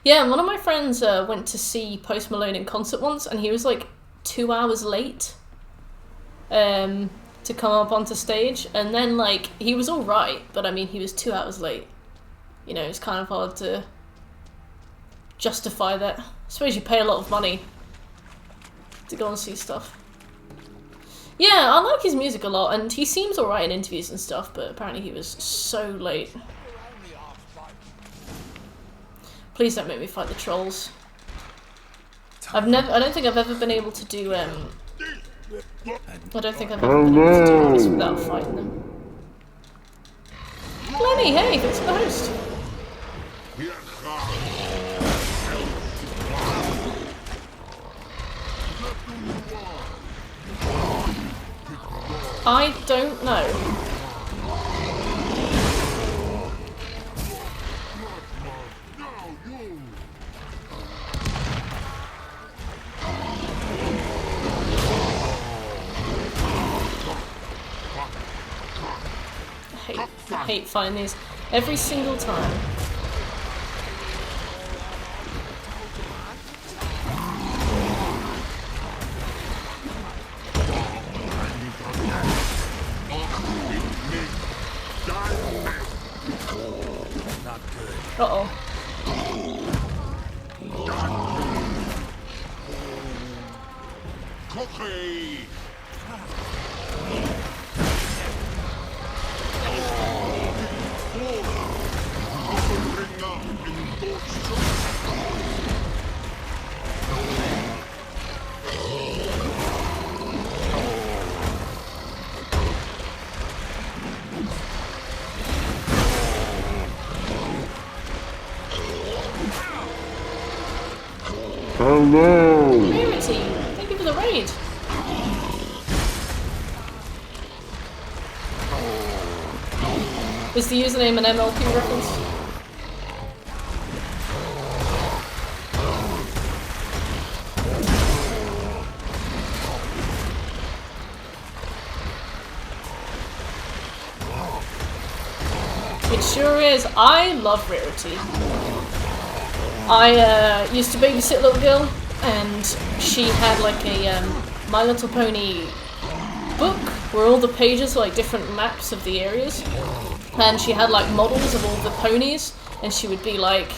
Yeah, one of my friends went to see Post Malone in concert once, and he was like 2 hours late to come up onto stage, and then like he was all right, but I mean he was 2 hours late. You know, it's kind of hard to justify that. I suppose you pay a lot of money to go and see stuff. Yeah, I like his music a lot, and he seems alright in interviews and stuff, but apparently he was so late. Please don't make me fight the trolls. I don't think I've ever been able to do, I don't think I've ever been able to do this without fighting them. Lenny, hey, thanks for the host. I don't know. I hate fighting these every single time. Not good. Uh-oh. Cookie! Hello. Rarity, thank you for the raid. Is the username an MLP reference? It sure is. I love Rarity. I used to babysit a little girl, and she had like a My Little Pony book where all the pages were like different maps of the areas, and she had like models of all the ponies, and she would be like,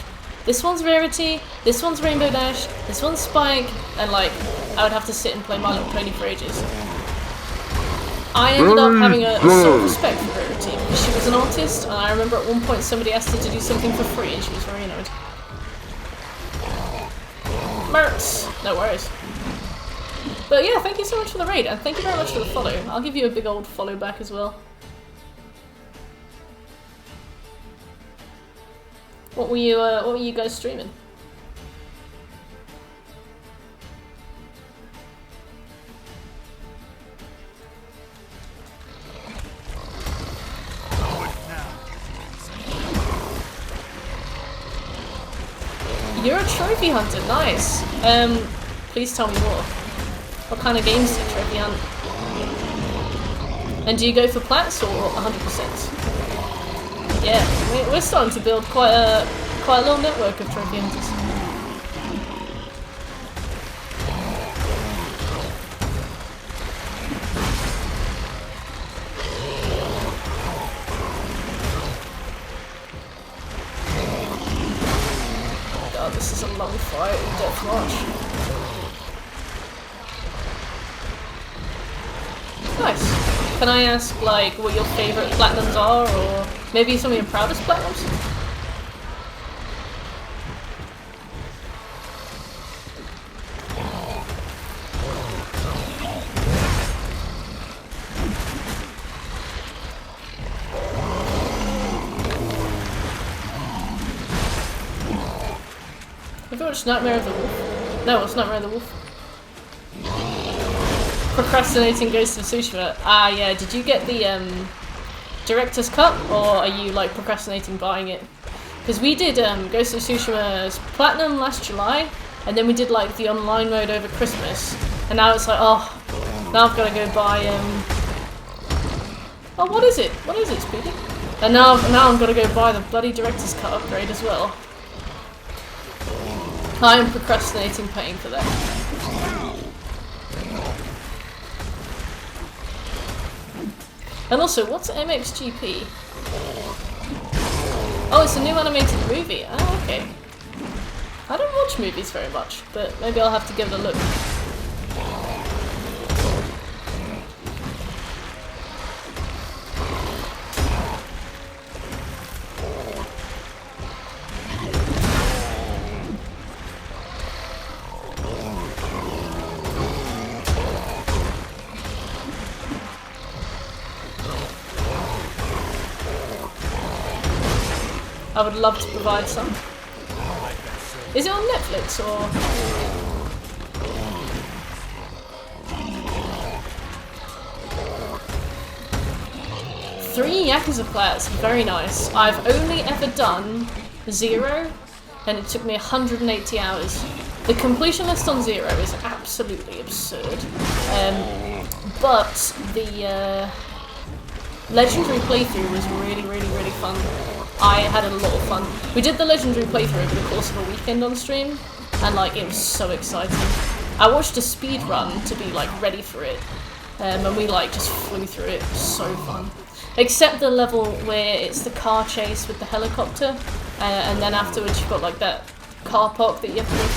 this one's Rarity, this one's Rainbow Dash, this one's Spike, and like I would have to sit and play My Little Pony for ages. I ended up having a sort of respect for Rarity because she was an artist, and I remember at one point somebody asked her to do something for free and she was very annoyed. Mertz! No worries. But yeah, thank you so much for the raid, and thank you very much for the follow. I'll give you a big old follow back as well. What were you guys streaming? You're a trophy hunter, nice. Please tell me more. What kind of games do you trophy hunt? And do you go for plats or 100%? Yeah, we're starting to build quite a little network of trophy hunters. God, this is a long fight in Deathwatch. Nice. Can I ask, like, what your favourite platinums are, or maybe some of your proudest platinums? Have you watched Nightmare of the Wolf? No, it's Nightmare of the Wolf. Procrastinating Ghost of Tsushima. Ah, yeah. Did you get the director's cut, or are you like procrastinating buying it? Because we did Ghost of Tsushima's platinum last July, and then we did like the online mode over Christmas, and now it's like, oh, now I've got to go buy oh, what is it? What is it, Speedy? And now I'm gonna go buy the bloody director's cut upgrade as well. I am procrastinating paying for that. And also, what's MXGP? Oh, it's a new animated movie. Oh, okay. I don't watch movies very much, but maybe I'll have to give it a look. I would love to provide some. Is it on Netflix or? 3 Yakuza plats, very nice. I've only ever done 0, and it took me 180 hours. The completion list on 0 is absolutely absurd. But the Legendary playthrough was really, really, really fun. I had a lot of fun. We did the Legendary playthrough over the course of a weekend on stream, and like it was so exciting. I watched a speed run to be like ready for it, and we like just flew through it. It was so fun. Except the level where it's the car chase with the helicopter, and then afterwards you've got like that car park that you have to go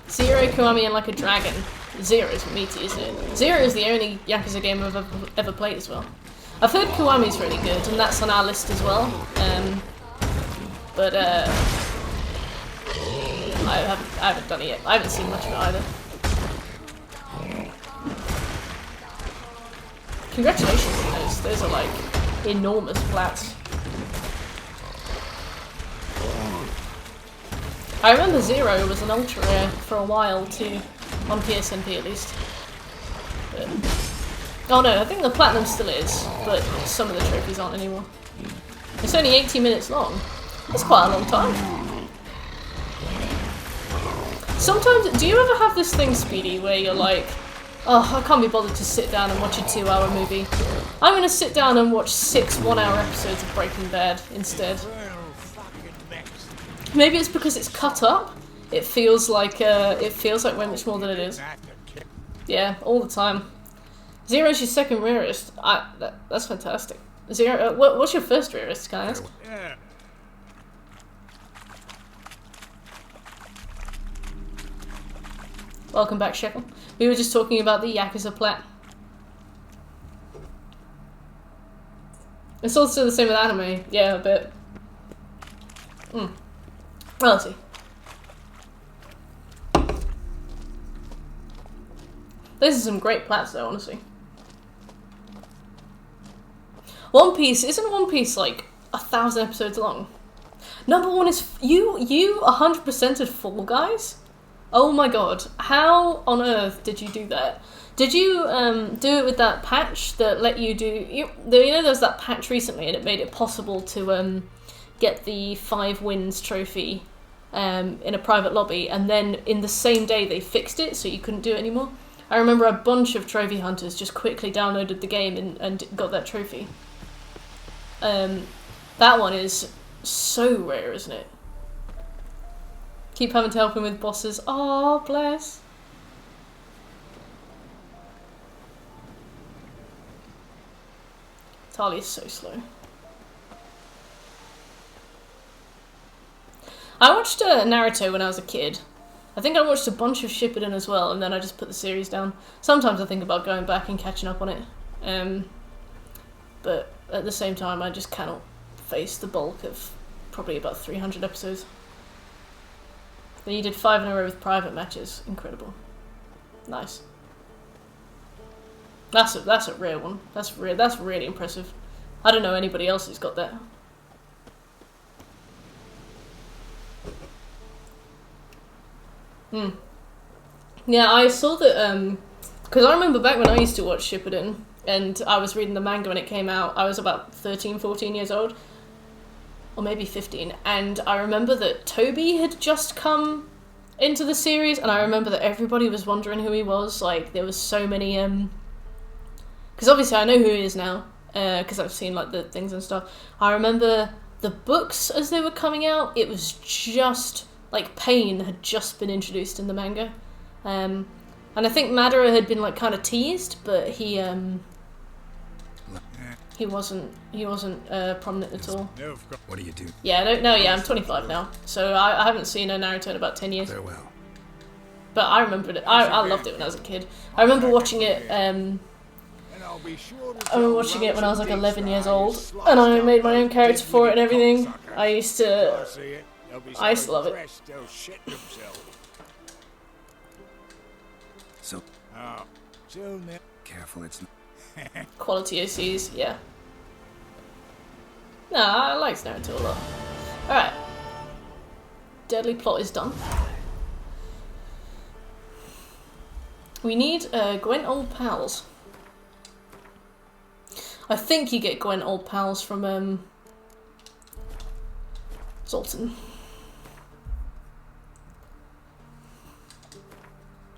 through. 0, Kiwami, and like a dragon. 0 is meaty, isn't it? 0 is the only Yakuza game I've ever played as well. I've heard Kiwami's really good, and that's on our list as well. But I haven't done it yet. I haven't seen much of it either. Congratulations on those. Those are like enormous plats. I remember Zero was an ultra rare for a while too, on PSNP at least. But, oh no, I think the Platinum still is, but some of the trophies aren't anymore. It's only 80 minutes long. That's quite a long time. Sometimes, do you ever have this thing, Speedy, where you're like, oh, I can't be bothered to sit down and watch a 2-hour movie. I'm gonna sit down and watch 6 one-hour episodes of Breaking Bad instead. Maybe it's because it's cut up. It feels like way much more than it is. Yeah, all the time. Zero's your second rarest. That's fantastic. Zero. What's your first rarest? Can I ask? Yeah. Welcome back, Shekel. We were just talking about the Yakuza Plat. It's also the same with anime. Yeah, a bit. Well, let's see. Those are some great plats though, honestly. One Piece, isn't One Piece like 1,000 episodes long? Number one is you 100%ed Fall Guys? Oh my god, how on earth did you do that? Did you do it with that patch that let you do... You know there was that patch recently and it made it possible to get the 5 wins trophy in a private lobby, and then in the same day they fixed it so you couldn't do it anymore? I remember a bunch of trophy hunters just quickly downloaded the game and got that trophy. That one is so rare, isn't it? Keep having to help him with bosses. Oh, bless. Talia's so slow. I watched Naruto when I was a kid. I think I watched a bunch of Shippuden as well, and then I just put the series down. Sometimes I think about going back and catching up on it. But at the same time, I just cannot face the bulk of probably about 300 episodes. Then you did 5 in a row with private matches. Incredible. Nice. That's a rare one. That's really impressive. I don't know anybody else who's got that. Yeah, I saw that, because I remember back when I used to watch Shippuden, and I was reading the manga when it came out, I was about 13, 14 years old, or maybe 15, and I remember that Toby had just come into the series, and I remember that everybody was wondering who he was. Like, there was so many, because obviously I know who he is now, because I've seen, like, the things and stuff. I remember the books as they were coming out, it was just... like, Pain had just been introduced in the manga. And I think Madara had been, like, kind of teased, but he wasn't prominent at all. What do you do? Yeah, I'm 25 now, so I haven't seen a Naruto in about 10 years. Farewell. But I remembered it. I loved it when I was a kid. I remember watching it, I remember watching it when I was, like, 11 years old, and I made my own character for it and everything. I used to love it. So, careful, it's not... Quality OCs, yeah. No, I like Naruto a lot. Alright. Deadly plot is done. We need Gwent Old Pals. I think you get Gwent Old Pals from Zoltan.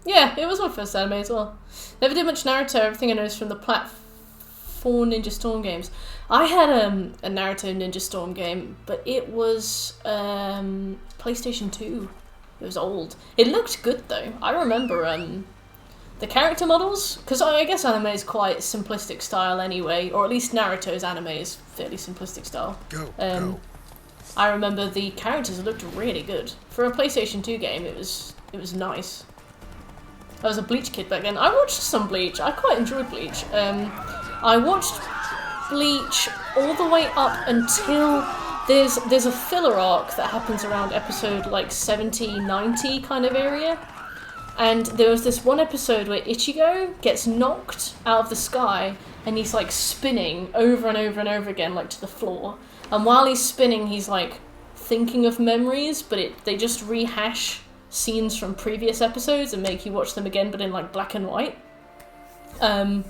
Yeah, it was my first anime as well. Never did much Naruto, everything I know is from the platform Ninja Storm games. I had a Naruto Ninja Storm game, but it was PlayStation 2. It was old. It looked good though. I remember the character models, because I guess anime is quite simplistic style anyway, or at least Naruto's anime is fairly simplistic style. Go. I remember the characters looked really good. For a PlayStation 2 game, it was nice. I was a Bleach kid back then. I watched some Bleach. I quite enjoyed Bleach. I watched Bleach all the way up until there's a filler arc that happens around episode like 70, 90 kind of area. And there was this one episode where Ichigo gets knocked out of the sky and he's like spinning over and over and over again, like to the floor. And while he's spinning, he's like thinking of memories, but they just rehash scenes from previous episodes and make you watch them again, but in like black and white. And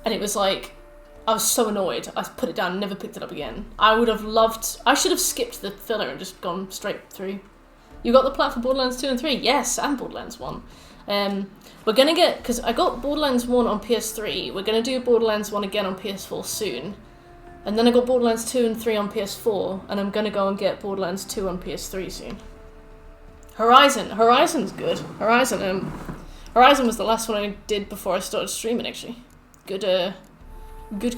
it was like, I was so annoyed. I put it down, never picked it up again. I should have skipped the filler and just gone straight through. You got the plat for Borderlands 2 and 3? Yes, and Borderlands 1. We're gonna get, because I got Borderlands 1 on PS3, we're gonna do Borderlands 1 again on PS4 soon. And then I got Borderlands 2 and 3 on PS4, and I'm gonna go and get Borderlands 2 on PS3 soon. Horizon's good. Horizon was the last one I did before I started streaming, actually. Good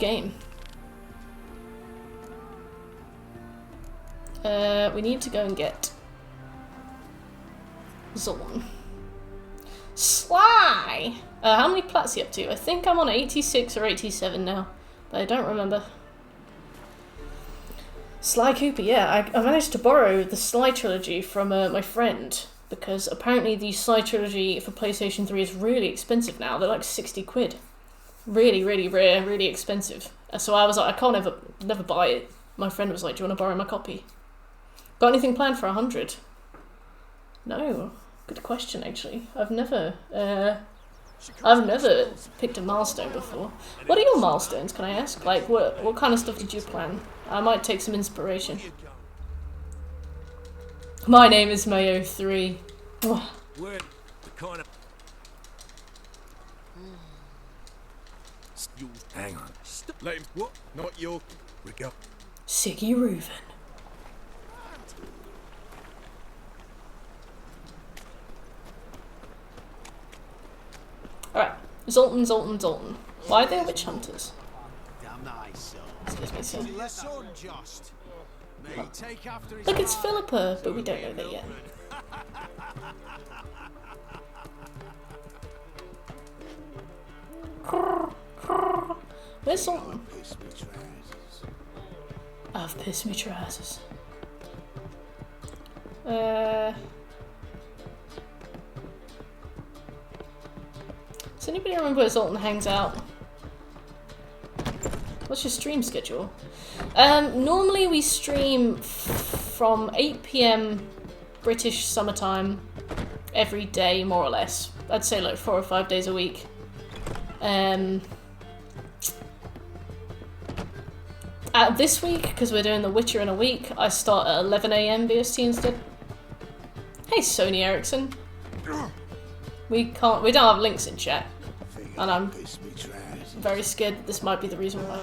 game. We need to go and get Zoltan. Sly! How many plats are you up to? I think I'm on 86 or 87 now, but I don't remember. Sly Cooper, yeah. I managed to borrow the Sly trilogy from my friend, because apparently the Sly trilogy for PlayStation 3 is really expensive now. They're like 60 quid. Really, really rare, really expensive. So I was like, I can't never buy it. My friend was like, do you want to borrow my copy? Got anything planned for 100? No. Good question, actually. I've never picked a milestone before. What are your milestones, can I ask? Like, what kind of stuff did you plan? I might take some inspiration. My name is Mayo 3. Hang on. Let him. What? Not your. We go. Siggy Reuven. Alright. Zoltan. Why are they witch hunters? Excuse me, sir. Look, it's Philippa, but we don't know that yet. Where's Zoltan? I've pissed me trousers. Does anybody remember where Zoltan hangs out? What's your stream schedule? Normally we stream from 8 PM British summertime every day, more or less. I'd say like 4 or 5 days a week. This week, because we're doing The Witcher in a week, I start at 11 AM BST instead. Hey, Sony Ericsson. We don't have links in chat, and I'm very scared that this might be the reason why.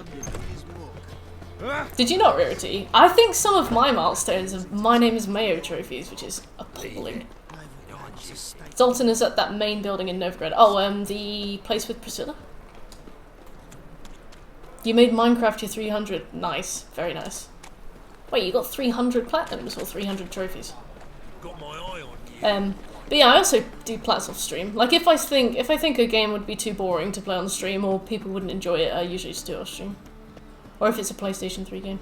Did you not, Rarity? I think some of my milestones are My Name is Mayo trophies, which is appalling. Zoltan is at that main building in Novigrad. Oh, the place with Priscilla? You made Minecraft your 300. Nice. Very nice. Wait, you got 300 platinums or 300 trophies? Got my eye on you. But yeah, I also do plats off stream. Like if I think a game would be too boring to play on stream or people wouldn't enjoy it, I usually just do it off stream. Or if it's a PlayStation 3 game.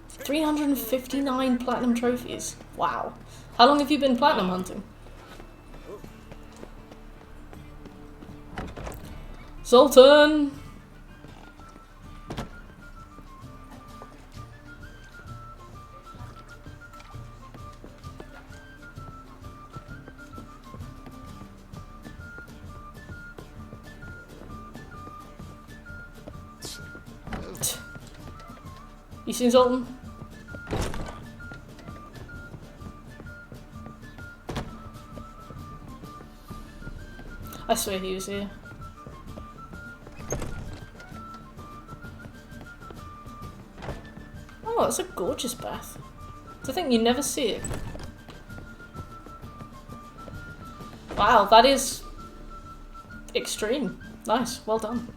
359 platinum trophies. Wow. How long have you been platinum hunting? Zoltan! You seen Zoltan? I swear he was here. Oh, it's a gorgeous bath. I think you never see it. Wow, that is extreme. Nice, well done.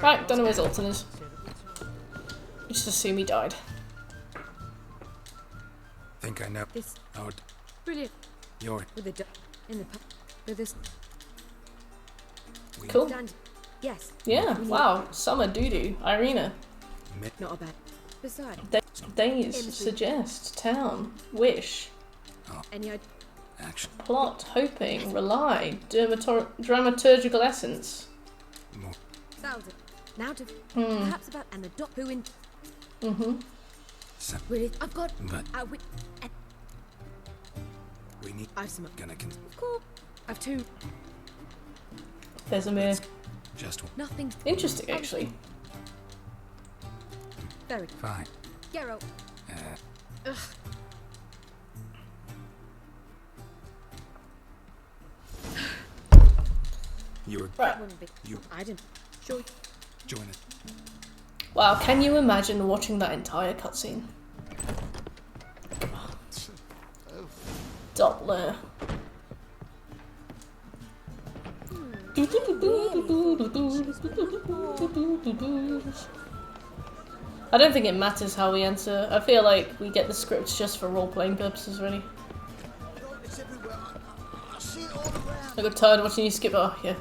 Right, don't know where Zoltan is. I just assume he died. Think I know. This Oh, brilliant. you're With the in the with this. Cool. Yes. Yeah, wow. Summer doo-doo. Irina. Not a bad. Besides. Days. Suggest. Town. Wish. Any idea? Action. Plot, hoping, rely, dramaturgical essence. More. Sounds it. Now to perhaps about and the doc who in. So, Really, I've got. but and we need. I've some. Gonna Of course, I've two. Vesemir. just one. Nothing. Interesting, actually. Very Fine. Geralt. Ugh. You were. Right. Wouldn't be. You I didn't. Sure. join it. Wow, can you imagine watching that entire cutscene? Doppler. I don't think it matters how we enter. I feel like we get the scripts just for role-playing purposes, really. I got tired of watching you skip. Oh, yeah.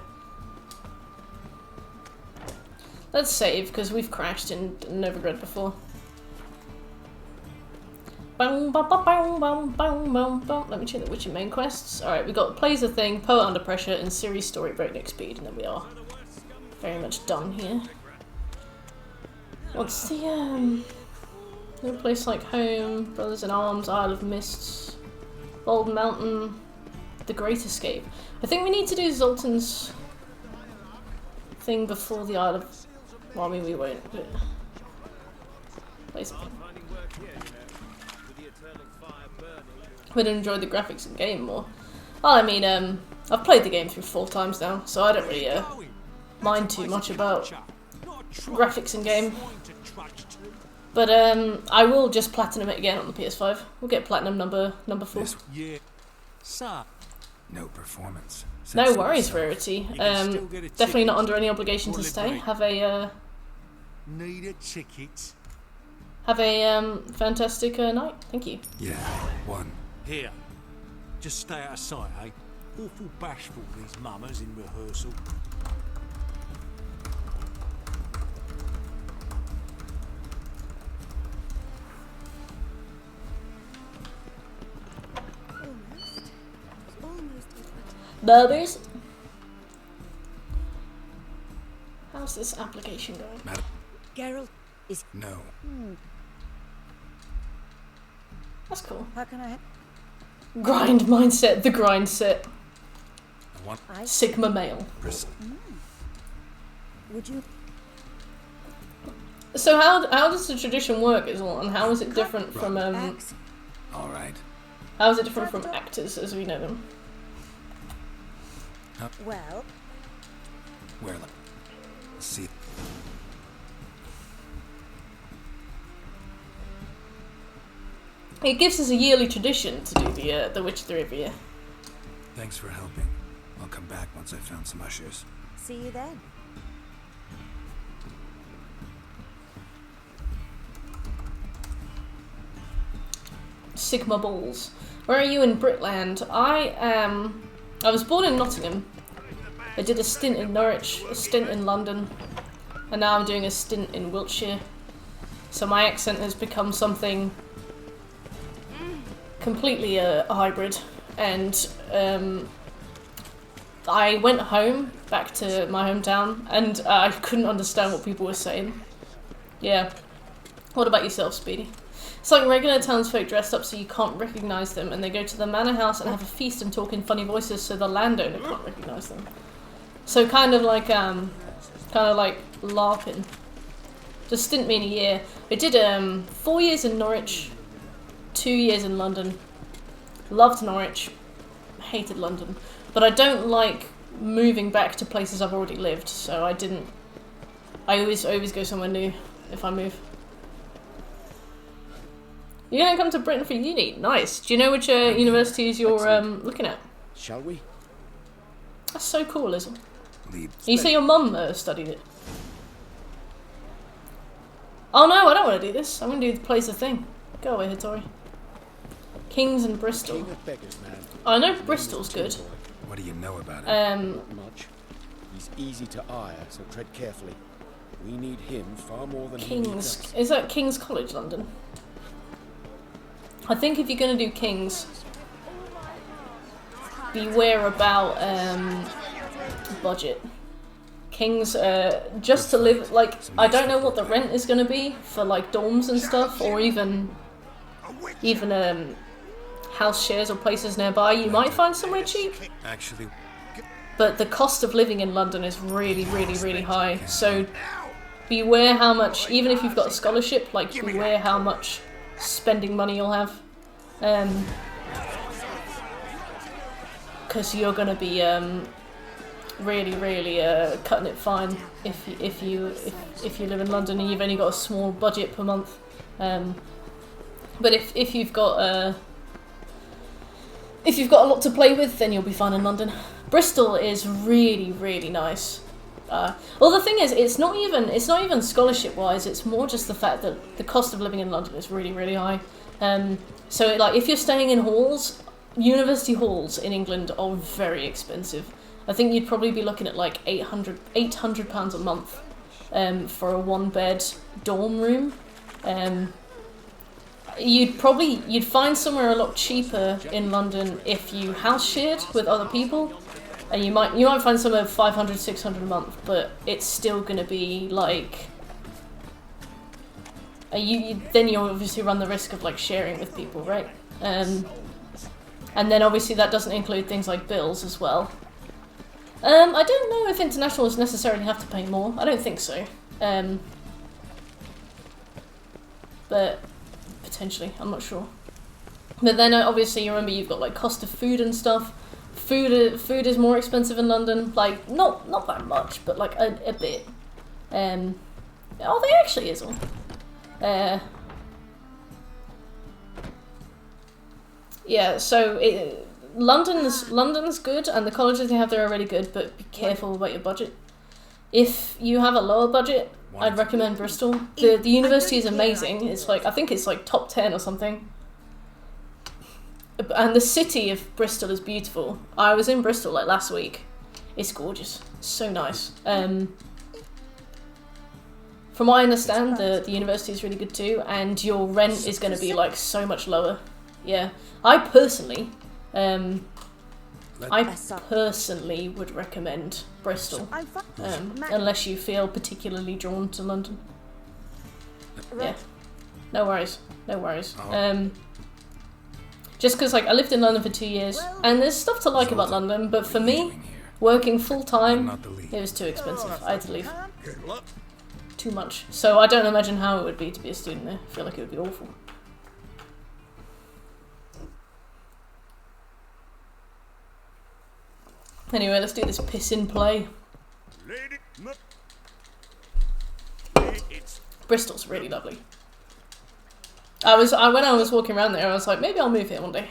Let's save, because we've crashed in Novigrad before. Let me check the Witcher main quests. Alright, we got Plays a Thing, Poet Under Pressure, and Ciri's Story Breakneck Speed, and then we are very much done here. What's the, no place like home, Brothers in Arms, Isle of Mists, Bald Mountain, The Great Escape. I think we need to do Zoltan's thing before the Isle of... Well, I mean, we won't, but... Place a Thing. Would enjoy the graphics in game more. Well, I mean, I've played the game through 4 times now, so I don't really mind too much about graphics in game. But I will just platinum it again on the PS5. We'll get platinum number 4. Yeah. Sir. No performance. No worries, Rarity. Definitely not under any obligation to stay. Have a Need a ticket. have a fantastic night. Thank you. Yeah, one. Here. Just stay out of sight, eh? Awful bashful, these mamas in rehearsal. Burbers. How's this application going? Madam. Geralt is. No. That's cool. How can I? Grind mindset. The grind set. I want. Sigma male. Would you? So how does the tradition work as well, and how is it different from All right. how is it different from actors as we know them? Well. Where? See. It gives us a yearly tradition to do the Witcher 3 every year. Thanks for helping. I'll come back once I've found some ushers. See you then. Sigma balls. Where are you in Britland? I was born in Nottingham. I did a stint in Norwich, a stint in London, and now I'm doing a stint in Wiltshire. So my accent has become something completely a hybrid. And I went home, back to my hometown, and I couldn't understand what people were saying. Yeah. What about yourself, Speedy? It's like regular townsfolk dressed up so you can't recognise them, and they go to the manor house and have a feast and talk in funny voices so the landowner can't recognise them. So kind of like LARPing. Just didn't mean a year. I did 4 years in Norwich, 2 years in London. Loved Norwich, hated London, but I don't like moving back to places I've already lived. So I always go somewhere new if I move. You're gonna come to Britain for uni? Nice. Do you know which universities you're looking at? Shall we? That's so cool, Liz. Lead. You say your mum studied it? Oh no, I don't want to do this. I'm going to do the Plays a Thing. Go away, Hittori. Kings and Bristol. King of beggars, man. I know Bristol's good. What do you know about it? Not much. He's easy to ire, so tread carefully. We need him far more than he needs King's. us. Is that King's College, London? I think if you're going to do King's, beware about budget. Kings, just to live, like, I don't know what the rent is going to be for, like, dorms and stuff, or even house shares or places nearby. You might find somewhere cheap. Actually, but the cost of living in London is really, really, really high. So beware how much, even if you've got a scholarship, like, beware how much spending money you'll have. Because you're going to be really, really cutting it fine if you live in London and you've only got a small budget per month. But if you've got a lot to play with, then you'll be fine in London. Bristol is really, really nice. Well, the thing is, it's not even scholarship wise. It's more just the fact that the cost of living in London is really, really high. So like if you're staying in halls, university halls in England are very expensive. I think you'd probably be looking at like £800 a month for a 1-bed dorm room. You'd find somewhere a lot cheaper in London if you house shared with other people, and you might find somewhere 500, 600 a month, but it's still going to be like then you obviously run the risk of like sharing with people, right? And then obviously that doesn't include things like bills as well. I don't know if internationals necessarily have to pay more. I don't think so. But potentially, I'm not sure. But then obviously you remember you've got like cost of food and stuff. Food is more expensive in London. Like not that much, but like a bit. Oh, they actually is all. Yeah. So London's good, and the colleges they have there are really good. But be careful about your budget. If you have a lower budget, I'd recommend Bristol. The university is amazing. It's like, I think it's like top 10 or something. And the city of Bristol is beautiful. I was in Bristol like last week. It's gorgeous. It's so nice. From what I understand, the university is really good too, and your rent is going to be like so much lower. Yeah. I personally would recommend Bristol, unless you feel particularly drawn to London. Yeah, no worries. Just because like I lived in London for 2 years, and there's stuff to like about London, but for me, working full time, it was too expensive. I had to leave. Too much. So I don't imagine how it would be to be a student there. I feel like it would be awful. Anyway, let's do this piss in play. Bristol's really lovely. When I was walking around there, I was like, maybe I'll move here one day.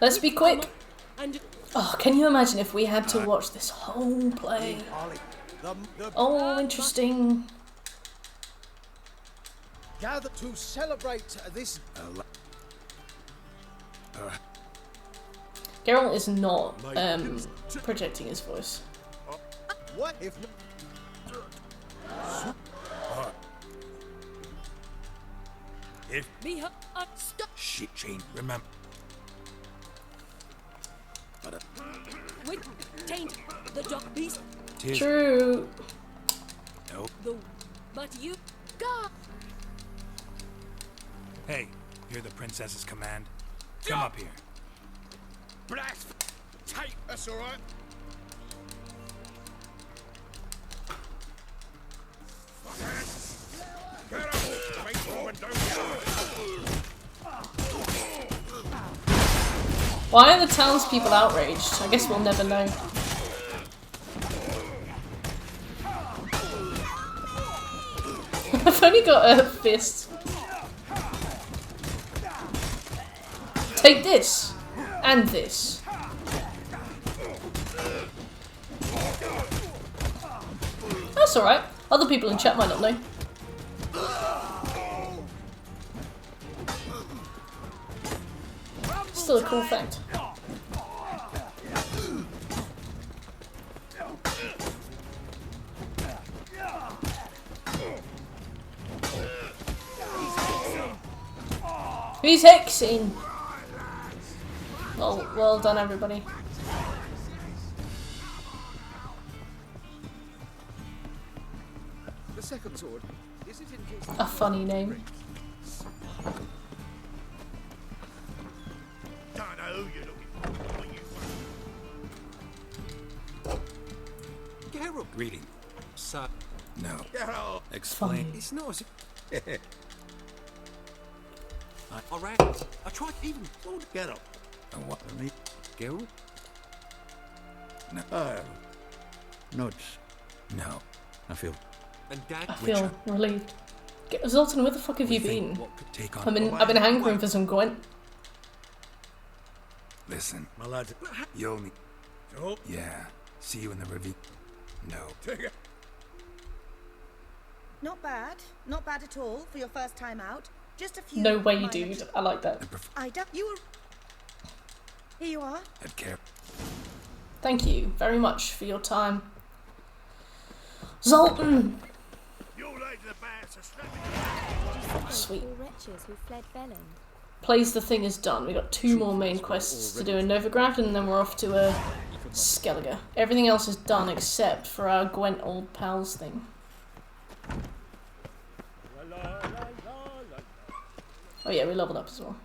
Let's be quick. Oh, can you imagine if we had to watch this whole play? Oh, interesting. Gather to celebrate this. Geralt is not projecting his voice. What if? Shit, Shane, remember. Taint the dog beast. True. No. But you got. Hey, hear the princess's command? Come up here. Blast! Take. That's all right. Why are the townspeople outraged? I guess we'll never know. I've only got a fist. Take this! And this. That's alright. Other people in chat might not know. Still a cool fact. He's hexing! Well done, everybody. The second sword, is it in case A funny name. Don't know who you're looking for. What you Geralt? Reading. No. Geralt. Explain. Funny. It's not. Alright. I tried even told Geralt. And what? Me? Geralt? No. Not. No. I feel. And Dad. I feel relieved. Zoltan, where the fuck have you been? What could take on? I've been hankering for some Gwent. Listen, My lad. you owe me. Oh. Yeah. See you in the review. No. Not bad. Not bad at all for your first time out. Just a few. No way, minor dude. I like that. I don't. You were. Here you are. I'd care. Thank you very much for your time. Zoltan! You're late to the bear, so strap Sweet. All wretches who fled Beland. Plays the thing is done. We got 2 more main quests to do in Novigrad, and then we're off to Skellige. Everything else is done except for our Gwent old pals thing. Oh yeah, we leveled up as well.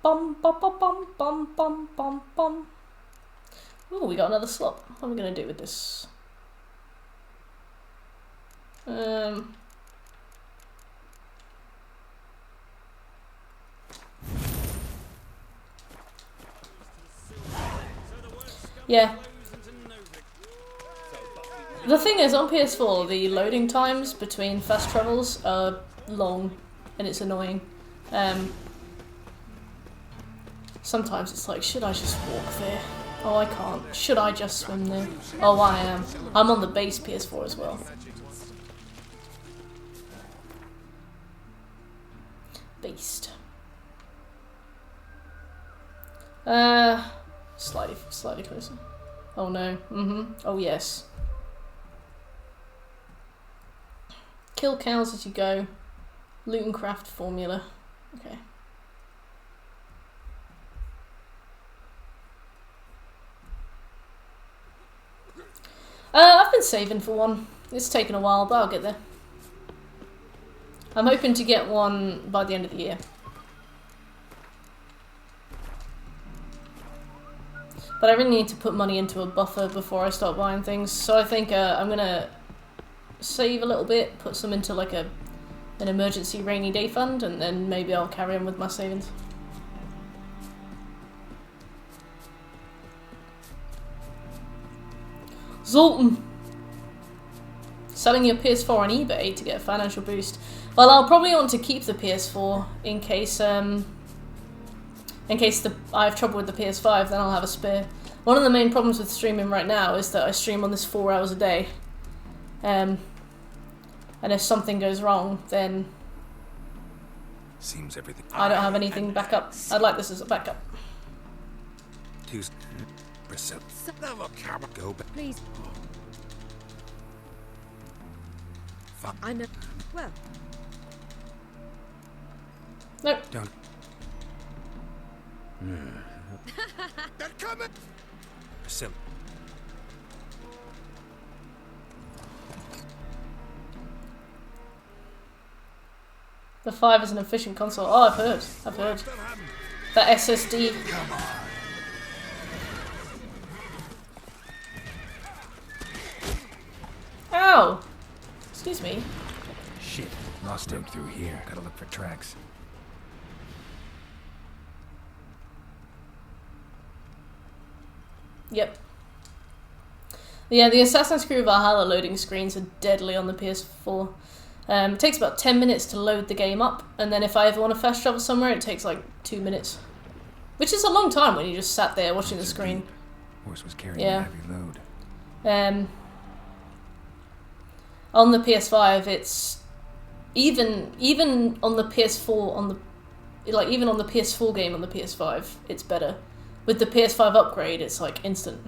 Bum bum bum bum bum bum bum bum. Ooh, we got another slot. What am I gonna do with this? Yeah. The thing is, on PS4, the loading times between fast travels are long, and it's annoying. Sometimes it's like, should I just walk there? Oh, I can't. Should I just swim there? Oh, I am. I'm on the base PS4 as well. Beast. Slightly closer. Oh no. Oh yes. Kill cows as you go. Loot and craft formula. Okay. I've been saving for one. It's taken a while, but I'll get there. I'm hoping to get one by the end of the year. But I really need to put money into a buffer before I start buying things, so I think I'm gonna save a little bit, put some into like an emergency rainy day fund, and then maybe I'll carry on with my savings. Zoltan! Selling your PS4 on eBay to get a financial boost. Well, I'll probably want to keep the PS4 in case I have trouble with the PS5, then I'll have a spare. One of the main problems with streaming right now is that I stream on this 4 hours a day. And if something goes wrong, then seems everything. I don't have anything backup. I'd like this as a backup. Go back. Please. I know. Well. Nope. Don't. They're coming! Sim. The 5 is an efficient console. Oh, I've heard. That SSD. Come on. Ow! Excuse me. Shit. Lost him through here. Gotta look for tracks. Yep. Yeah, the Assassin's Creed Valhalla loading screens are deadly on the PS4. It takes about 10 minutes to load the game up, and then if I ever want to fast travel somewhere, it takes like 2 minutes. Which is a long time when you just sat there watching the screen. Horse was carrying a heavy load. On the PS5, it's even on the PS4 even on the PS4 game on the PS5, it's better. With the PS5 upgrade, it's like instant.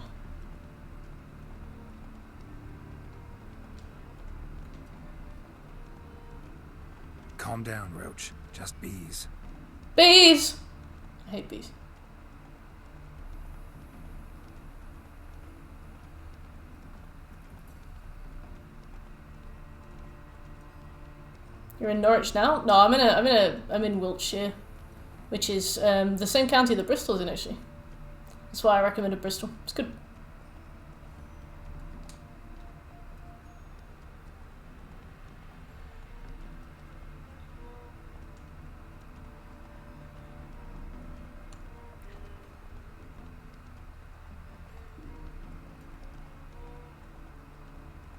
Calm down, Roach. Just bees. Bees! I hate bees. You're in Norwich now? No, I'm in Wiltshire, which is the same county that Bristol's in actually. That's why I recommended Bristol. It's good.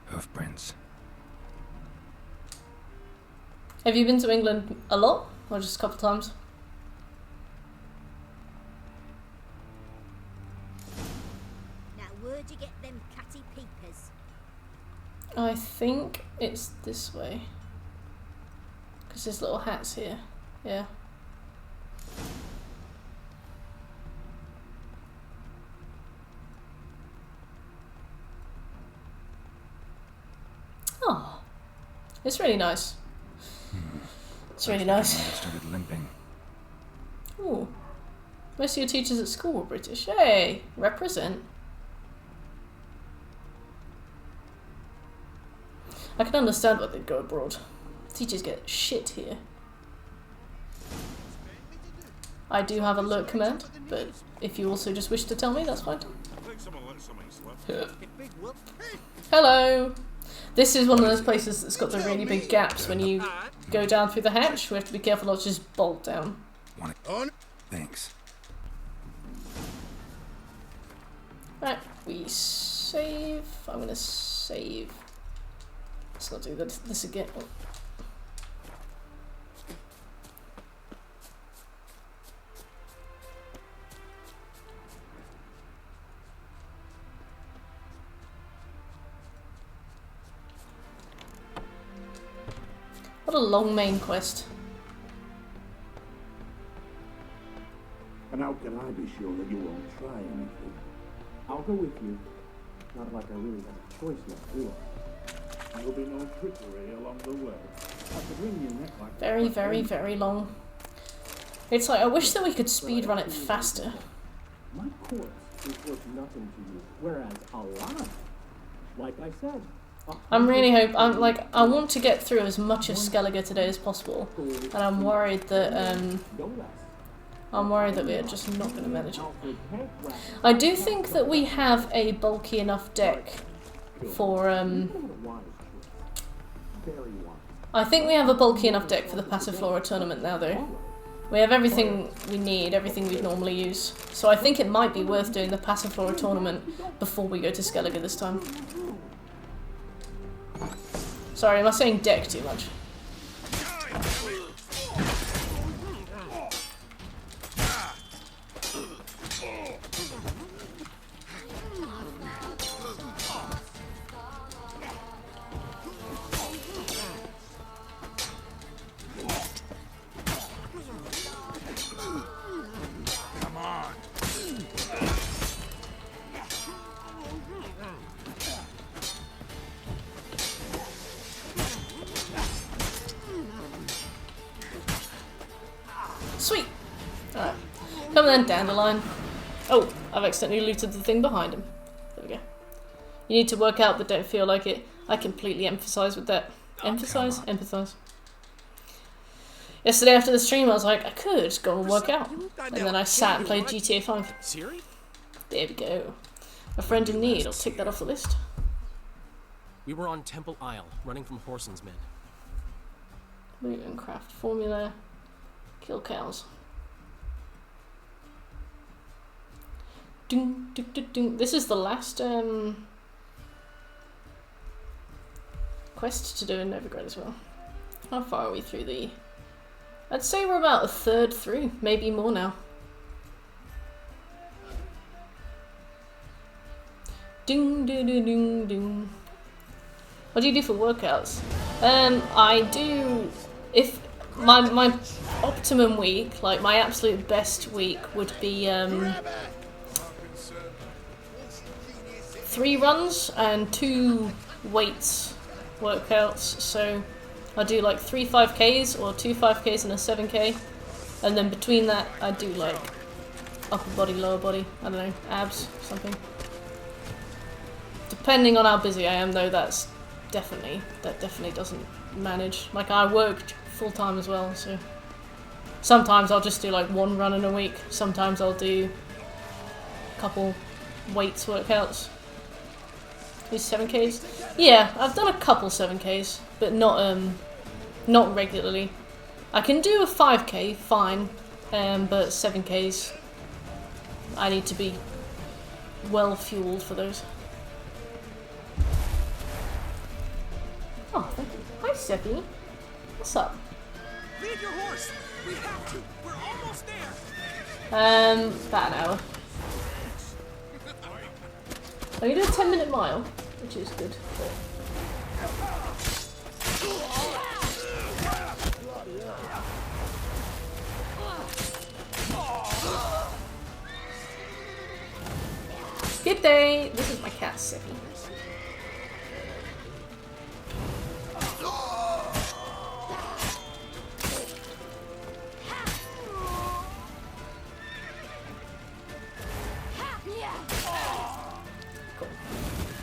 Hoofprints. Have you been to England a lot, or just a couple times? Now, where'd you get them catty peepers? I think it's this way. Because there's little hats here. Yeah. Oh. It's really nice. It's really nice. I started limping. Ooh. Most of your teachers at school were British. Hey, represent. I can understand why they'd go abroad. Teachers get shit here. I do have a lurk command, but if you also just wish to tell me, that's fine. Hello! This is one of those places that's got the really big gaps when you go down through the hatch. We have to be careful not to just bolt down. Thanks. Right, we save. I'm gonna save. Let's not do this again. Oh. What a long main quest. And how can I be sure that you won't try anything? I'll go with you. Not like I really have a choice left, do I? There'll be no trickery along the way. I could wring your neck like Very, very, very long. It's like, I wish that we could speedrun it faster. My course is worth nothing to you, whereas a lot, like I said, I'm really I want to get through as much of Skellige today as possible, and I'm worried that we're just not going to manage it. I do think that we have a bulky enough deck for I think we have a bulky enough deck for the Passiflora tournament now, though. We have everything we need, everything we'd normally use. So I think it might be worth doing the Passiflora tournament before we go to Skellige this time. Sorry, am I saying deck too much? Sweet! Alright. Come then, Dandelion. Oh, I've accidentally looted the thing behind him. There we go. You need to work out, but don't feel like it. I completely empathise with that. Empathise. Yesterday after the stream, I was like, I could go and work out. And then I sat and played GTA 5. Siri? There we go. A friend in need. I'll take that off the list. We were on Temple Isle, running from Horson's men. Root and craft formula. Kill cows. Ding, ding, ding, ding. This is the last quest to do in Novigrad as well. How far are we through the... I'd say we're about a third through, maybe more now. Ding, ding, ding, ding, ding. What do you do for workouts? I do... If... My optimum week, like my absolute best week, would be 3 runs and 2 weights workouts. So I do like 3 5Ks or 2 5Ks and a 7K, and then between that I do like upper body, lower body, I don't know, abs, something. Depending on how busy I am though, that definitely doesn't manage. Like I work full time as well, so sometimes I'll just do like 1 run in a week, sometimes I'll do a couple weights workouts. These 7Ks? Yeah, I've done a couple 7Ks, but not regularly. I can do a 5K, fine, but 7Ks, I need to be well fueled for those. Oh, thank you. Hi, Seppi. What's up? Lead your horse. We have to. We're almost there. About an hour. Oh, you did a 10-minute mile, which is good. But... Good day! This is my cat, Seppi.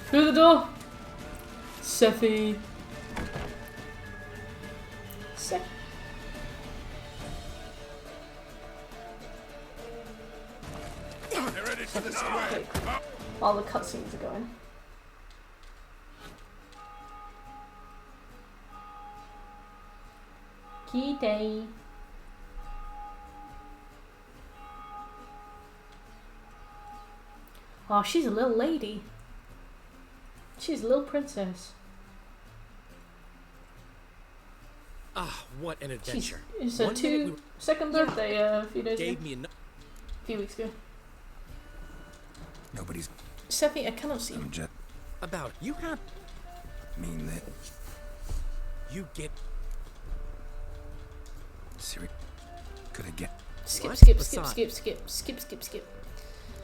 Through the door! Seppi. Seppi. They're ready for this away. All the cutscenes are going. Key day. Oh, she's a little lady. She's a little princess. Ah, what an adventure. It's her second birthday a few days ago. A few weeks ago. Nobody's... Seppi, I cannot see. About you have... mean that... You get... Siri... Could I get... Skip.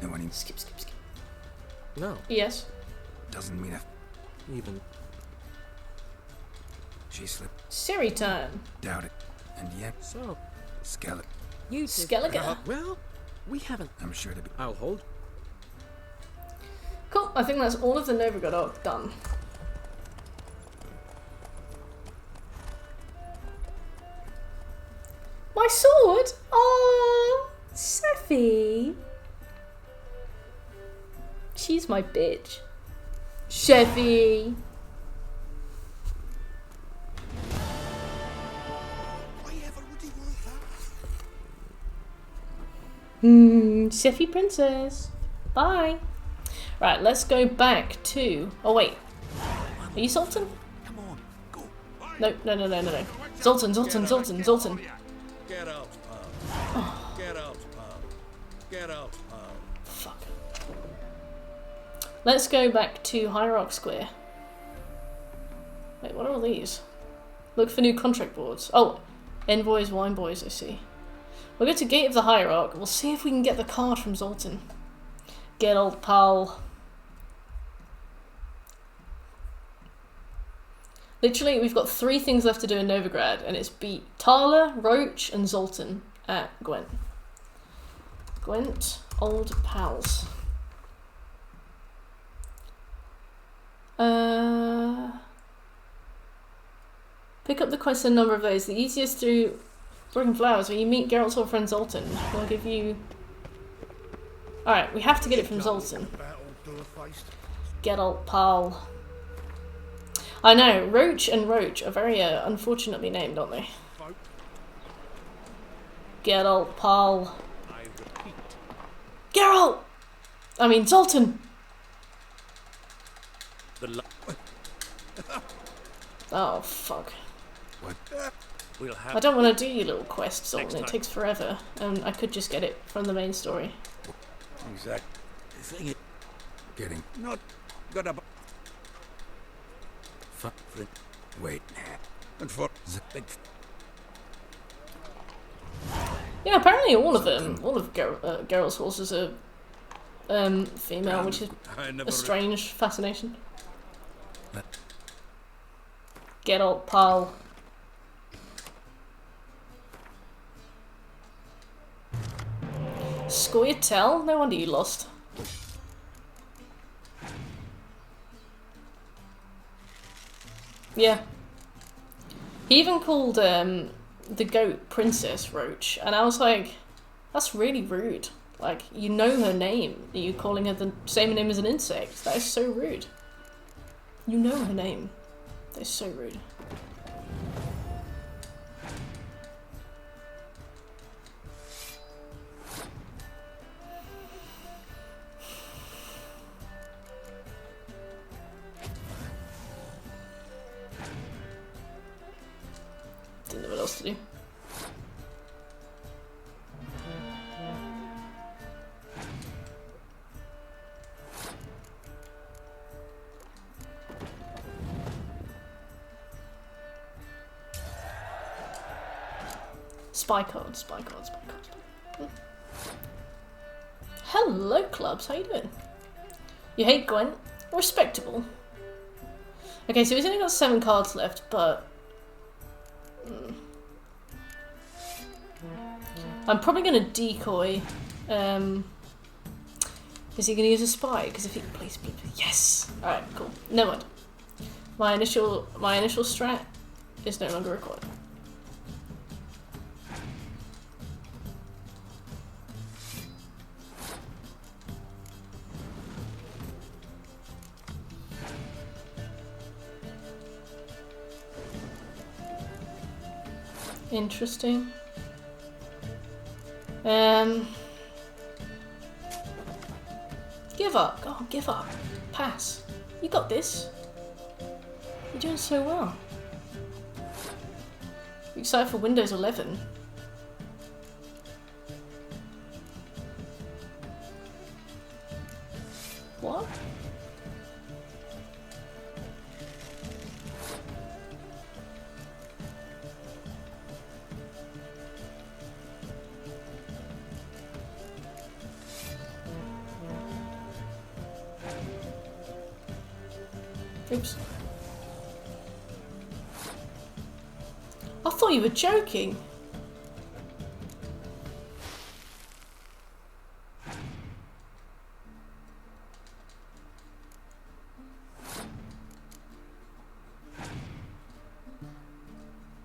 No one even... Skip. No. Yes. Doesn't mean even... She slipped. Siri time. Doubt it. And yet... So... Skeleton. You Skellige. Well, we haven't... I'm sure to be... I'll hold. Cool, I think that's all of the Novigrad arc done. My sword? Oh, Seppi. She's my bitch. Seppi. Seppi princess. Bye. Right, let's go back to... Oh, wait. Are you Zoltan? Come on, go. No. Zoltan. Get out, pal. Get out, pal. Get out, pal. Fuck. Let's go back to Hierarch Square. Wait, what are all these? Look for new contract boards. Oh, envoys, wine boys, I see. We'll go to Gate of the Hierarch. We'll see if we can get the card from Zoltan. Get old pal. Literally, we've got 3 things left to do in Novigrad, and it's beat Tala, Roach, and Zoltan at Gwent. Gwent, old pals. Pick up the quest in a number of ways. The easiest through Broken Flowers, where you meet Geralt's old friend Zoltan. We'll give you... Alright, we have to get it from Zoltan. Get old pal. I know, Roach and Roach are very unfortunately named, aren't they? Get old pal. Geralt! I mean, Zoltan! Oh, fuck. What? We'll have I don't want to do your little quest, Zoltan. It takes forever, and I could just get it from the main story. Exactly. Getting... Not gonna... Wait. And for... Yeah, apparently all of them, all of Geralt's horses are female, which is a strange fascination. Get old pal. Score your tell? No wonder you lost. Yeah. He even called the goat Princess Roach, and I was like, that's really rude. Like, you know her name. Are you calling her the same name as an insect? That is so rude. You know her name. That is so rude. Didn't know what else to do. Spy card, spy card, spy card. Hello, clubs. How you doing? You hate Gwent? Respectable. Okay, so he's only got 7 cards left, but I'm probably going to decoy. Is he going to use a spy? Because if he please, yes. All right, cool. Never mind. My initial strat is no longer required. Interesting. Give up. Oh, give up. Pass. You got this. You're doing so well. You excited for Windows 11? What? Oops. I thought you were joking.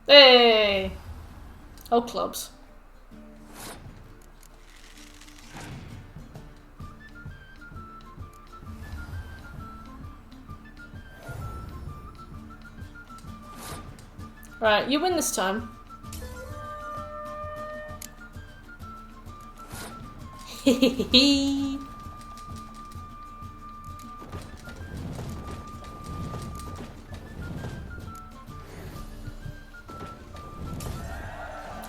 Hey! Oh, clubs. Right, you win this time. Hehehe.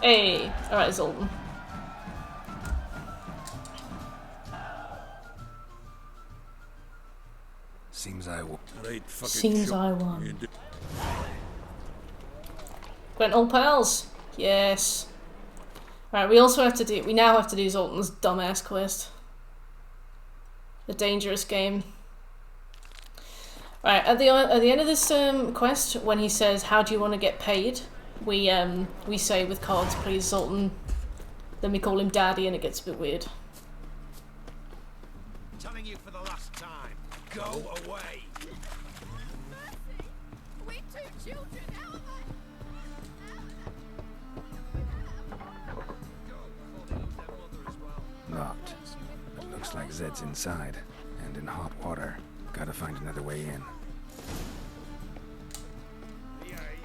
Hey, alright, Zoltan. Seems I won. Seems I won. Gwent all pals. Yes. Right, we now have to do Zoltan's dumbass quest. The dangerous game. Right, at the end of this quest, when he says, "How do you want to get paid?" we say with cards, "Please, Zoltan." Then we call him Daddy, and it gets a bit weird. Telling you for the last time, go away. Mercy! We two children, how am I? Locked. But looks like Zed's inside, and in hot water. Gotta find another way in.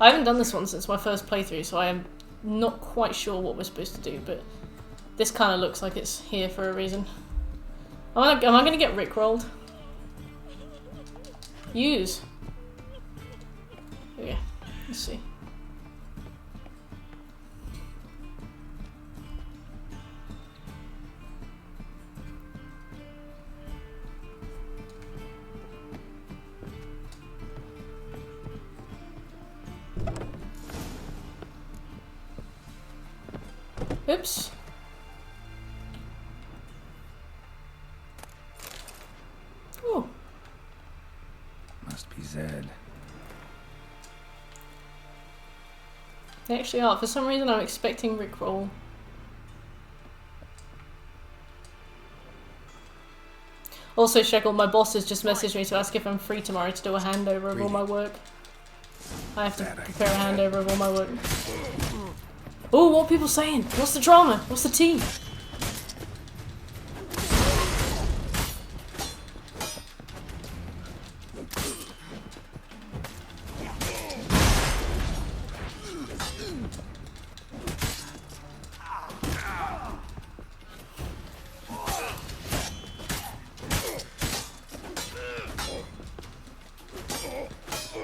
I haven't done this one since my first playthrough, so I am not quite sure what we're supposed to do, but this kind of looks like it's here for a reason. Am I going to get rickrolled? Use. Okay, let's see. Oops. Oh. Must be Zed. They actually are. For some reason I'm expecting rickroll. Also, Shekel, my boss has just messaged me to ask if I'm free tomorrow to do a handover of all my work. I have to prepare a handover of all my work. Oh, what are people saying? What's the drama? What's the tea?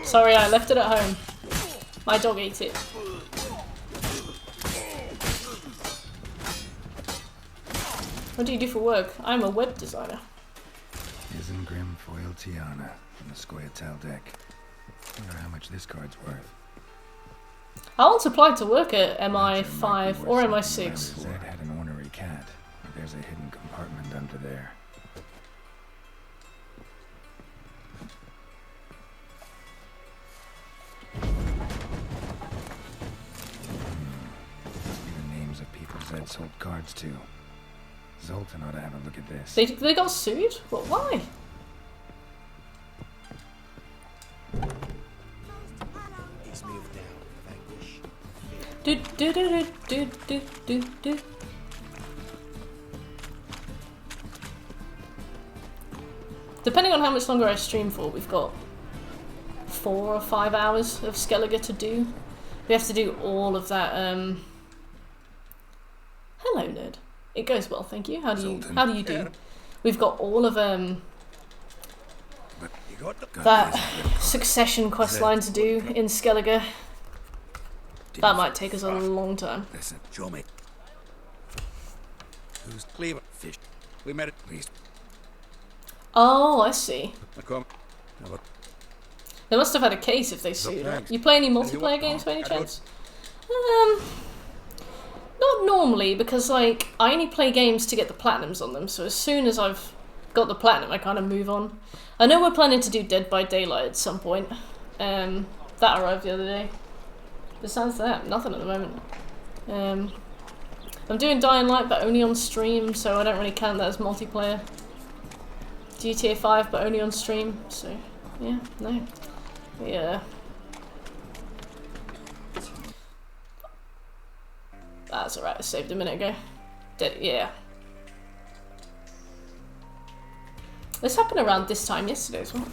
Sorry, I left it at home. My dog ate it. What do you do for work? I'm a web designer. Isengrim Foil Tiana from the Scoia'tael deck. Wonder how much this card's worth. I once applied to work at MI5 or MI6. Zed had an ornery cat, but there's a hidden compartment under there. Must be the names of people Zed sold cards to. Zoltan ought to have a look at this. They got sued? What? Why? It's moved now, vanquish. Do. Depending on how much longer I stream for, we've got 4 or 5 hours of Skellige to do. We have to do all of that. Hello, nerd. It goes well, thank you. How do you do? We've got all of that succession quest line to do in Skellige. That might take us a long time. Listen, show me. Who's Cleaver Fish? We met at least. Oh, I see. Come. They must have had a case if they sued. You play any multiplayer games by any chance? Not normally, because like I only play games to get the platinums on them. So as soon as I've got the platinum, I kind of move on. I know we're planning to do Dead by Daylight at some point. That arrived the other day. Besides that, nothing at the moment. I'm doing Dying Light, but only on stream, so I don't really count that as multiplayer. GTA 5, but only on stream. So yeah, no, yeah. That's alright, I saved a minute ago. Yeah. This happened around this time yesterday as well.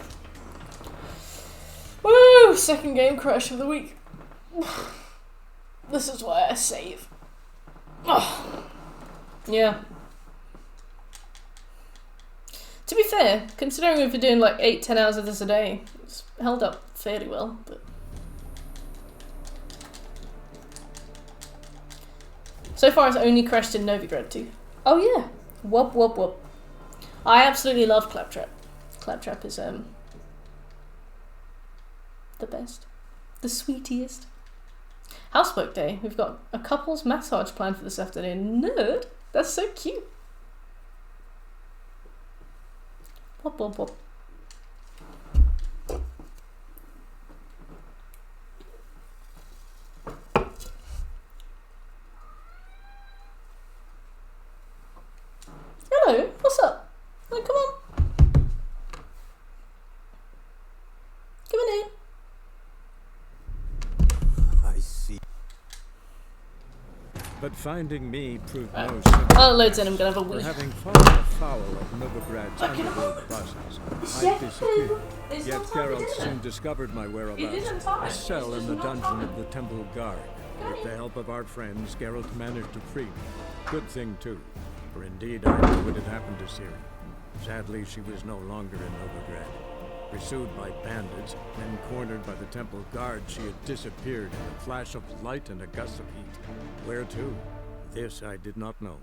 Woo! Second game crash of the week. This is why I save. Oh. Yeah. To be fair, considering we've been doing like 8-10 hours of this a day, it's held up fairly well, but... So far, it's only crashed in Novigrad too. Oh yeah, whoop whoop whoop. I absolutely love Claptrap. Claptrap is the best, the sweetest. Houseboat day. We've got a couple's massage planned for this afternoon. Nerd, that's so cute. Whoop whoop whoop. Hello, what's up? Oh, come on. Come on in. I see. But finding me proved no I'll load in, I'm gonna have a wee. For having fallen afoul of Novigrad's underworld bosses, I disappeared. Yet Geralt soon discovered my whereabouts. A cell in the dungeon of the Temple Guard. With the help of our friends, Geralt managed to free me. Good thing too. For indeed I knew what had happened to Ciri. Sadly, she was no longer in Novigrad. Pursued by bandits, then cornered by the Temple Guard, she had disappeared in a flash of light and a gust of heat. Where to? This I did not know.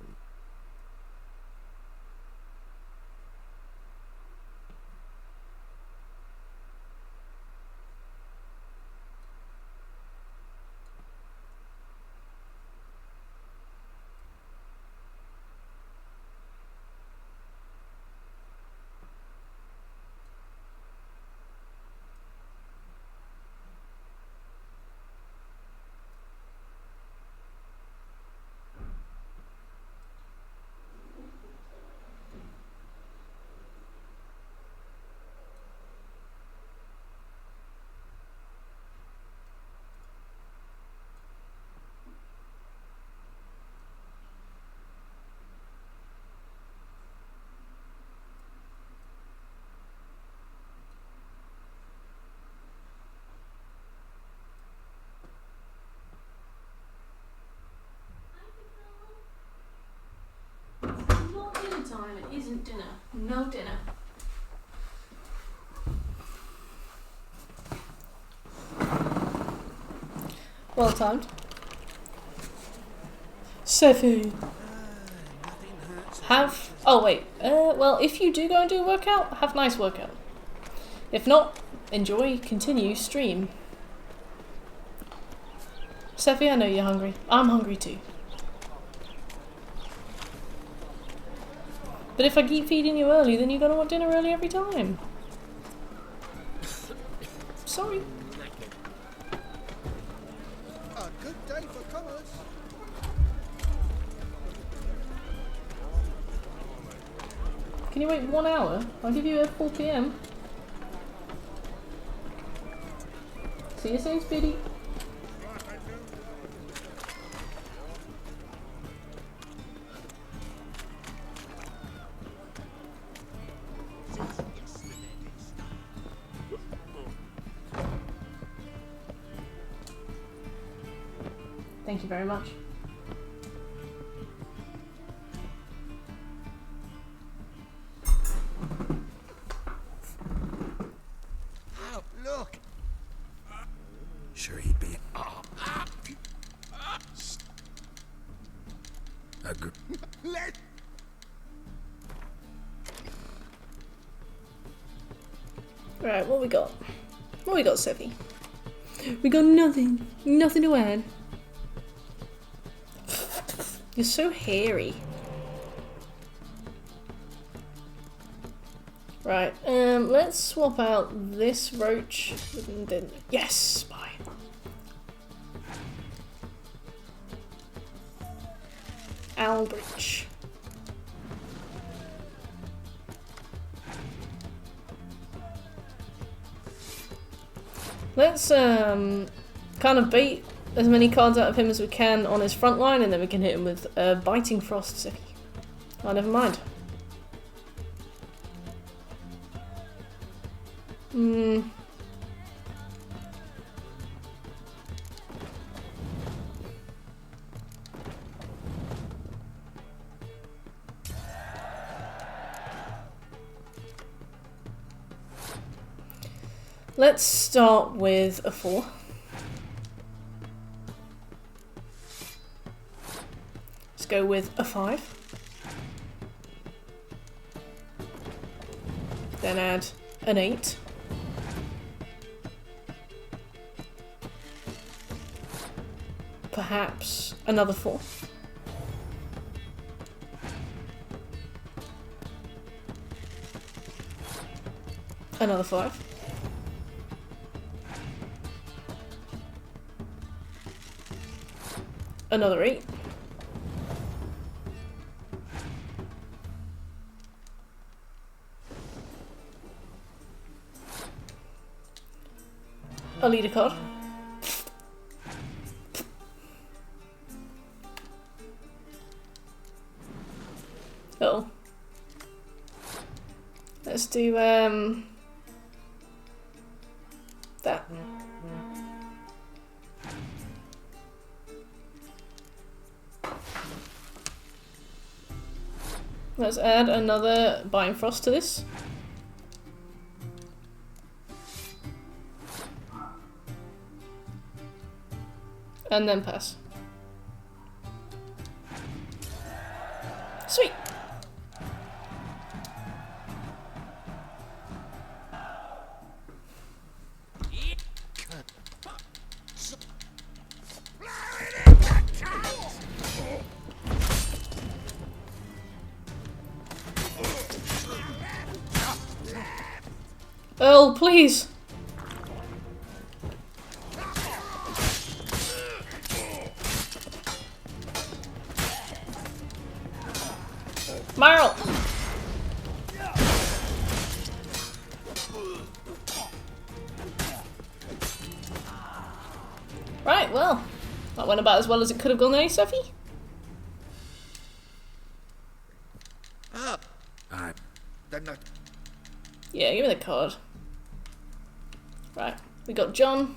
isn't dinner. No dinner. Well timed. Seven. Have. Oh wait. Well, if you do go and do a workout, have a nice workout. If not, enjoy, continue, stream. Sefi, I know you're hungry. I'm hungry too. But if I keep feeding you early, then you're gonna want dinner early every time. Sorry. A good day for comers. Can you wait 1 hour? I'll give you a 4 PM. See you soon, Speedy. Thank you very much. Oh, look. Sure he'd be. Let. Right, what we got? What we got, Sefi? We got nothing. Nothing to add. You're so hairy. Right, let's swap out this roach. Yes, spy. Albrecht. Let's kind of bait as many cards out of him as we can on his front line, and then we can hit him with biting frost. Sicky. Oh, never mind. Let's start with a 4. Let's go with a 5. Then add an 8. Perhaps another 4. Another 5. Another 8. A leader card. Oh. Let's do that. Let's add another Biting Frost to this. And then pass. Sweet! Earl, please! Marl! Right, well, that went about as well as it could have gone, eh, Sophie? Then that. Yeah, give me the card. Right, we got John.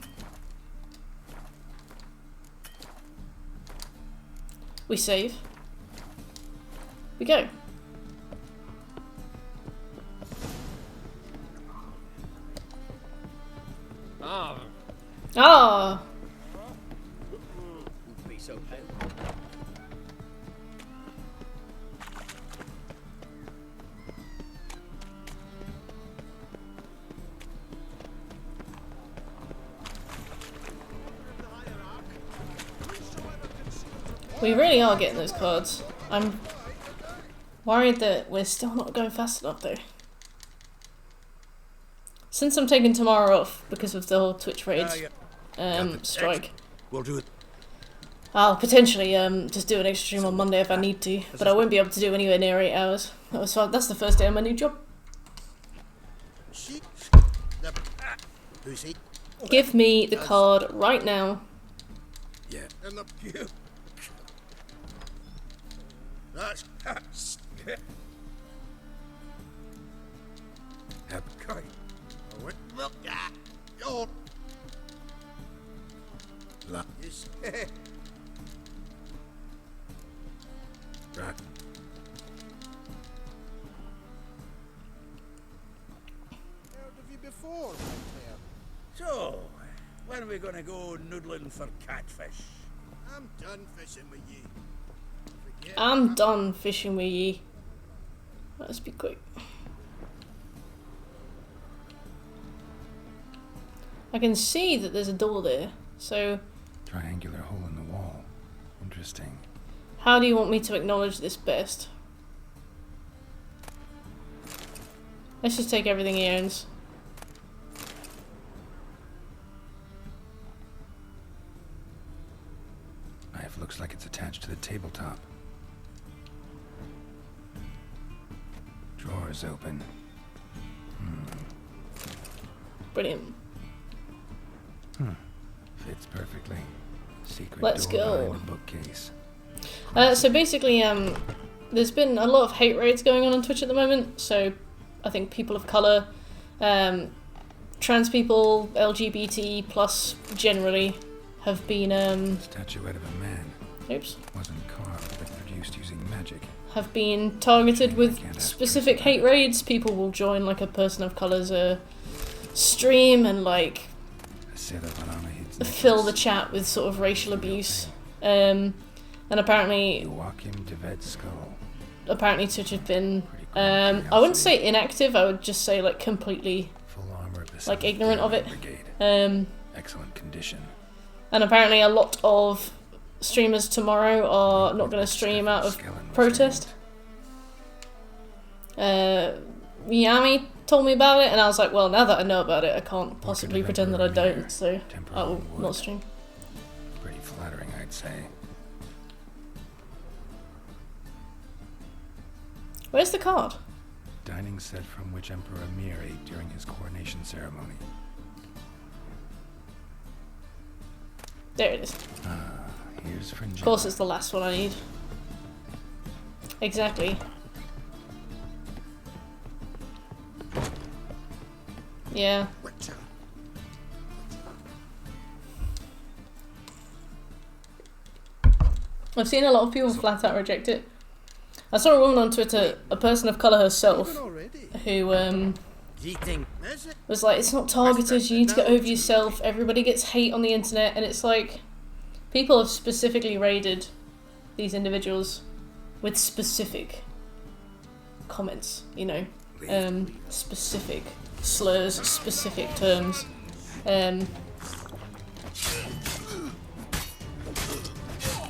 We save. We go. We really are getting those cards. I'm worried that we're still not going fast enough though. Since I'm taking tomorrow off because of the whole Twitch raid strike, We'll do it. I'll potentially just do an extra stream on Monday if I need to, but I won't be able to do anywhere near 8 hours. That's the first day of my new job. Give me the card right now. Yeah. And the puke. That's okay. Look at your luck. Right. Before, So, when are we gonna go noodling for catfish? I'm done fishing with ye. I'm done fishing with ye. Let's be quick. I can see that there's a door there, so... Triangular hole in the wall. Interesting. How do you want me to acknowledge this best? Let's just take everything he owns. Knife looks like it's attached to the tabletop. Drawers open. Brilliant. Fits perfectly. Secret Let's door go. behind the bookcase. So basically, there's been a lot of hate raids going on Twitch at the moment. So I think people of color, trans people, LGBT plus generally have been Statuette of a man. Oops. Wasn't carved, but produced using magic. Have been targeted with specific hate raids. People will join like a person of color's stream and like fill the chat with sort of racial abuse. And apparently Twitch have been I wouldn't say inactive, I would just say like completely like ignorant of it. Excellent condition. And apparently a lot of streamers tomorrow are not going to stream out of protest. Miami told me about it and I was like, well, now that I know about it, I can't possibly pretend that I don't, so I will not stream. Pretty flattering, I'd say. Where's the card? Dining set from which Emperor Mir ate during his coronation ceremony. There it is. Here's Fringilla. Of course it's the last one I need. Exactly. Yeah. I've seen a lot of people flat out reject it. I saw a woman on Twitter, a person of colour herself, who was like, it's not targeted, you need to get over yourself, everybody gets hate on the internet, and it's like, people have specifically raided these individuals with specific comments, you know, specific slurs, specific terms,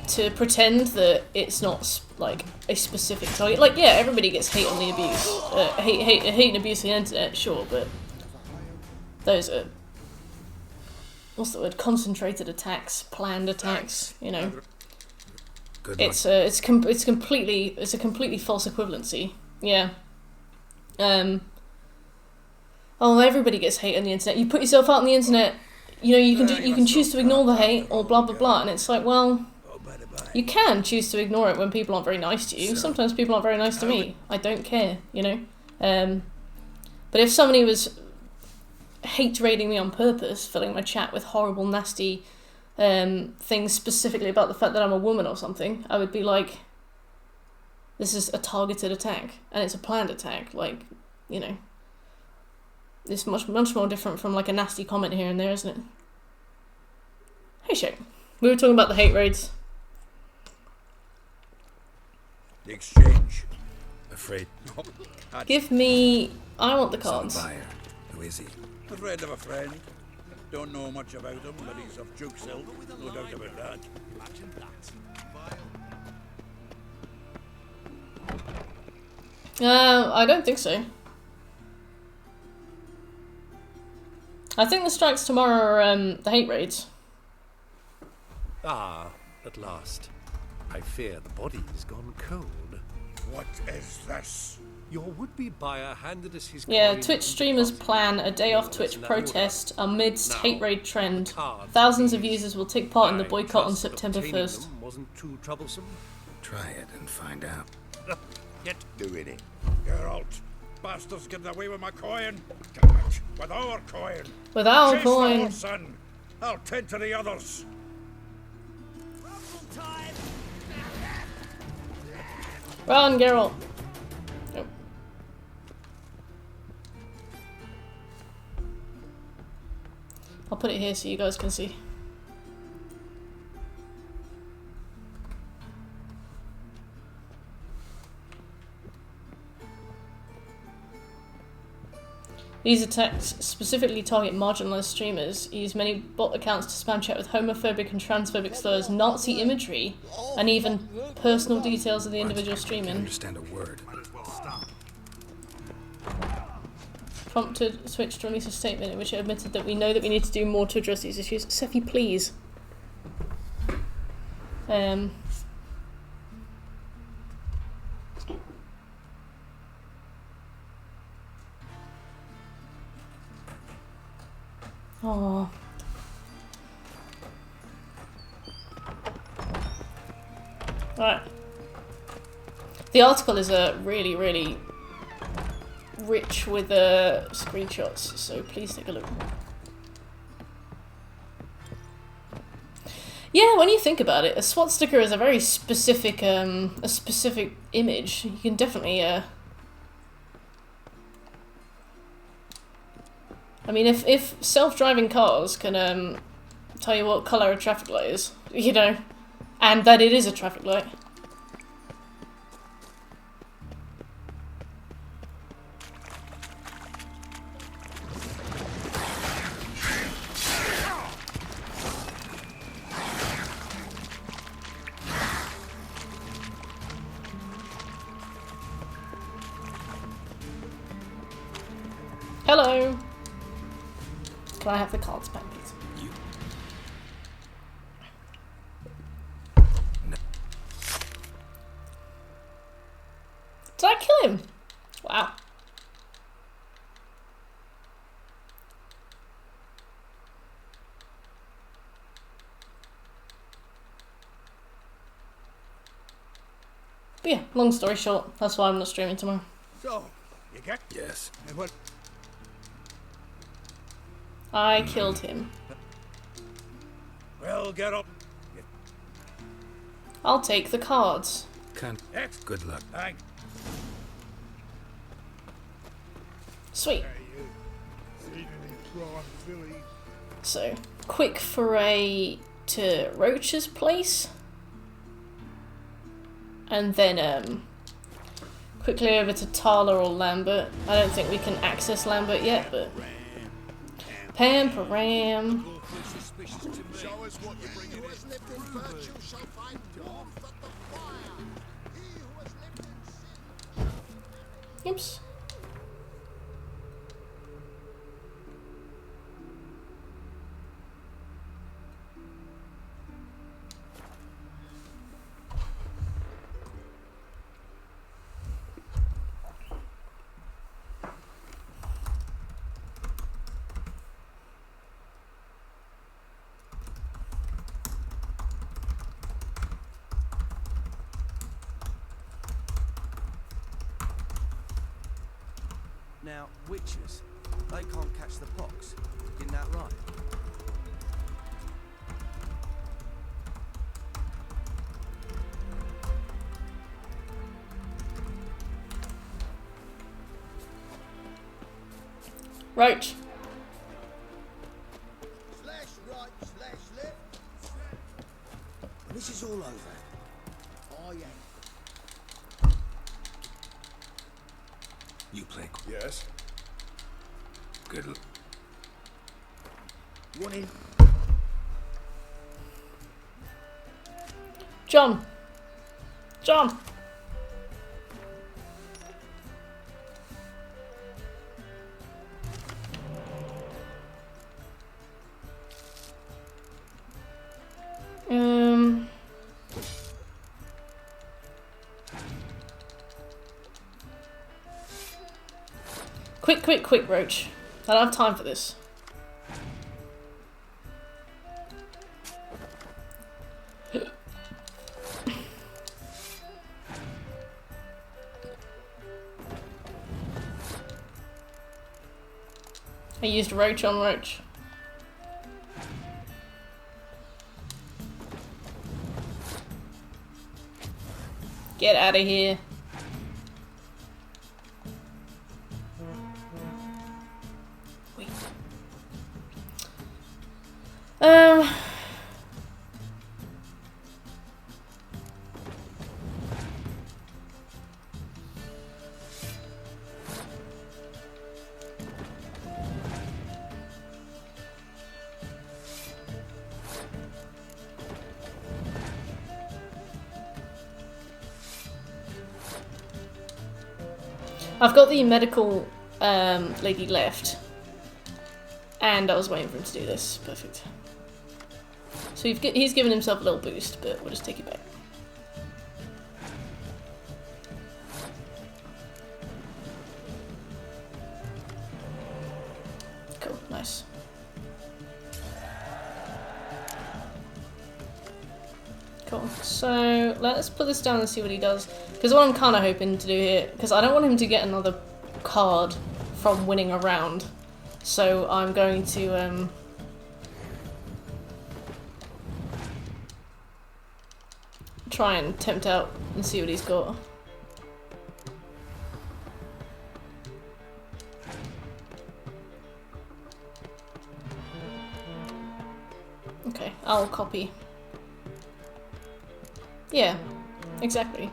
to pretend that it's not like a specific target. Like, yeah, everybody gets hate on the abuse, hate and abuse on the internet, sure, but those are, what's the word? Concentrated attacks, planned attacks. You know, it's a completely false equivalency. Yeah. Oh, everybody gets hate on the internet. You put yourself out on the internet. You know, you can choose to ignore the hate or blah blah blah, and it's like, well, you can choose to ignore it when people aren't very nice to you. Sometimes people aren't very nice to me. I don't care, you know. But if somebody was hate raiding me on purpose, filling my chat with horrible, nasty things specifically about the fact that I'm a woman or something, I would be like, this is a targeted attack, and it's a planned attack. Like, you know, it's much more different from like a nasty comment here and there, isn't it? Hey, Shake. We were talking about the hate raids. The exchange. Afraid. Give me... I want the cards. Some buyer. Who is he? A friend of a friend. Don't know much about him, but he's of Duke's ilk. No doubt about that. Imagine that. I don't think so. I think the strikes tomorrow are the hate raids. Ah, at last. I fear the body is gone cold. What is this? Your would-be buyer handed us his Yeah, coin Twitch streamers plan a day off Twitch protest amidst hate raid trend. Thousands of users will take part in the boycott on September 1st. Wasn't too troublesome. Try it and find out. Get doing it. Geralt, bastards getting away with my coin. Come back with our coin. With our Chase coin. the horse, son. I'll tend to the others. Run, Geralt. Nope. I'll put it here so you guys can see. These attacks specifically target marginalized streamers, use many bot accounts to spam chat with homophobic and transphobic slurs, Nazi imagery, and even personal details of the individual streaming. Understand a word. Prompted Twitch to release a statement in which it admitted that we know that we need to do more to address these issues. Sephi, please. Oh. Right. The article is really, really rich with screenshots, so please take a look. Yeah, when you think about it, a swastika is a very specific image. You can definitely I mean, if self-driving cars can tell you what colour a traffic light is, you know, and that it is a traffic light. Hello. Can I have the cards back, please? No. Did I kill him? Wow. But yeah, long story short, that's why I'm not streaming tomorrow. So, you get? Yes. And what? I killed him. Well, get up. I'll take the cards. Good luck. Thanks. Sweet. So, quick foray to Roach's place. And then, quickly over to Tala or Lambert. I don't think we can access Lambert yet, but... Pam, Param. Show us what you bring in. Who has lived in virtue shall find warmth at the fire. He who has lived in sin. Oops. Now, witches, they can't catch the pox. Isn't that right? Roach. Slash right, slash left. When this is all over, I am. You play. Yes. Good luck. You want in? John. John. Quick, Roach. I don't have time for this. I used Roach on Roach. Get out of here. Wait. I've got the medical lady left, and I was waiting for him to do this. Perfect. So he's given himself a little boost, but we'll just take it back. Cool, nice. Cool, so let's put this down and see what he does. Because what I'm kind of hoping to do here, because I don't want him to get another card from winning a round, so I'm going to try and tempt out and see what he's got. Okay, I'll copy. Yeah, exactly.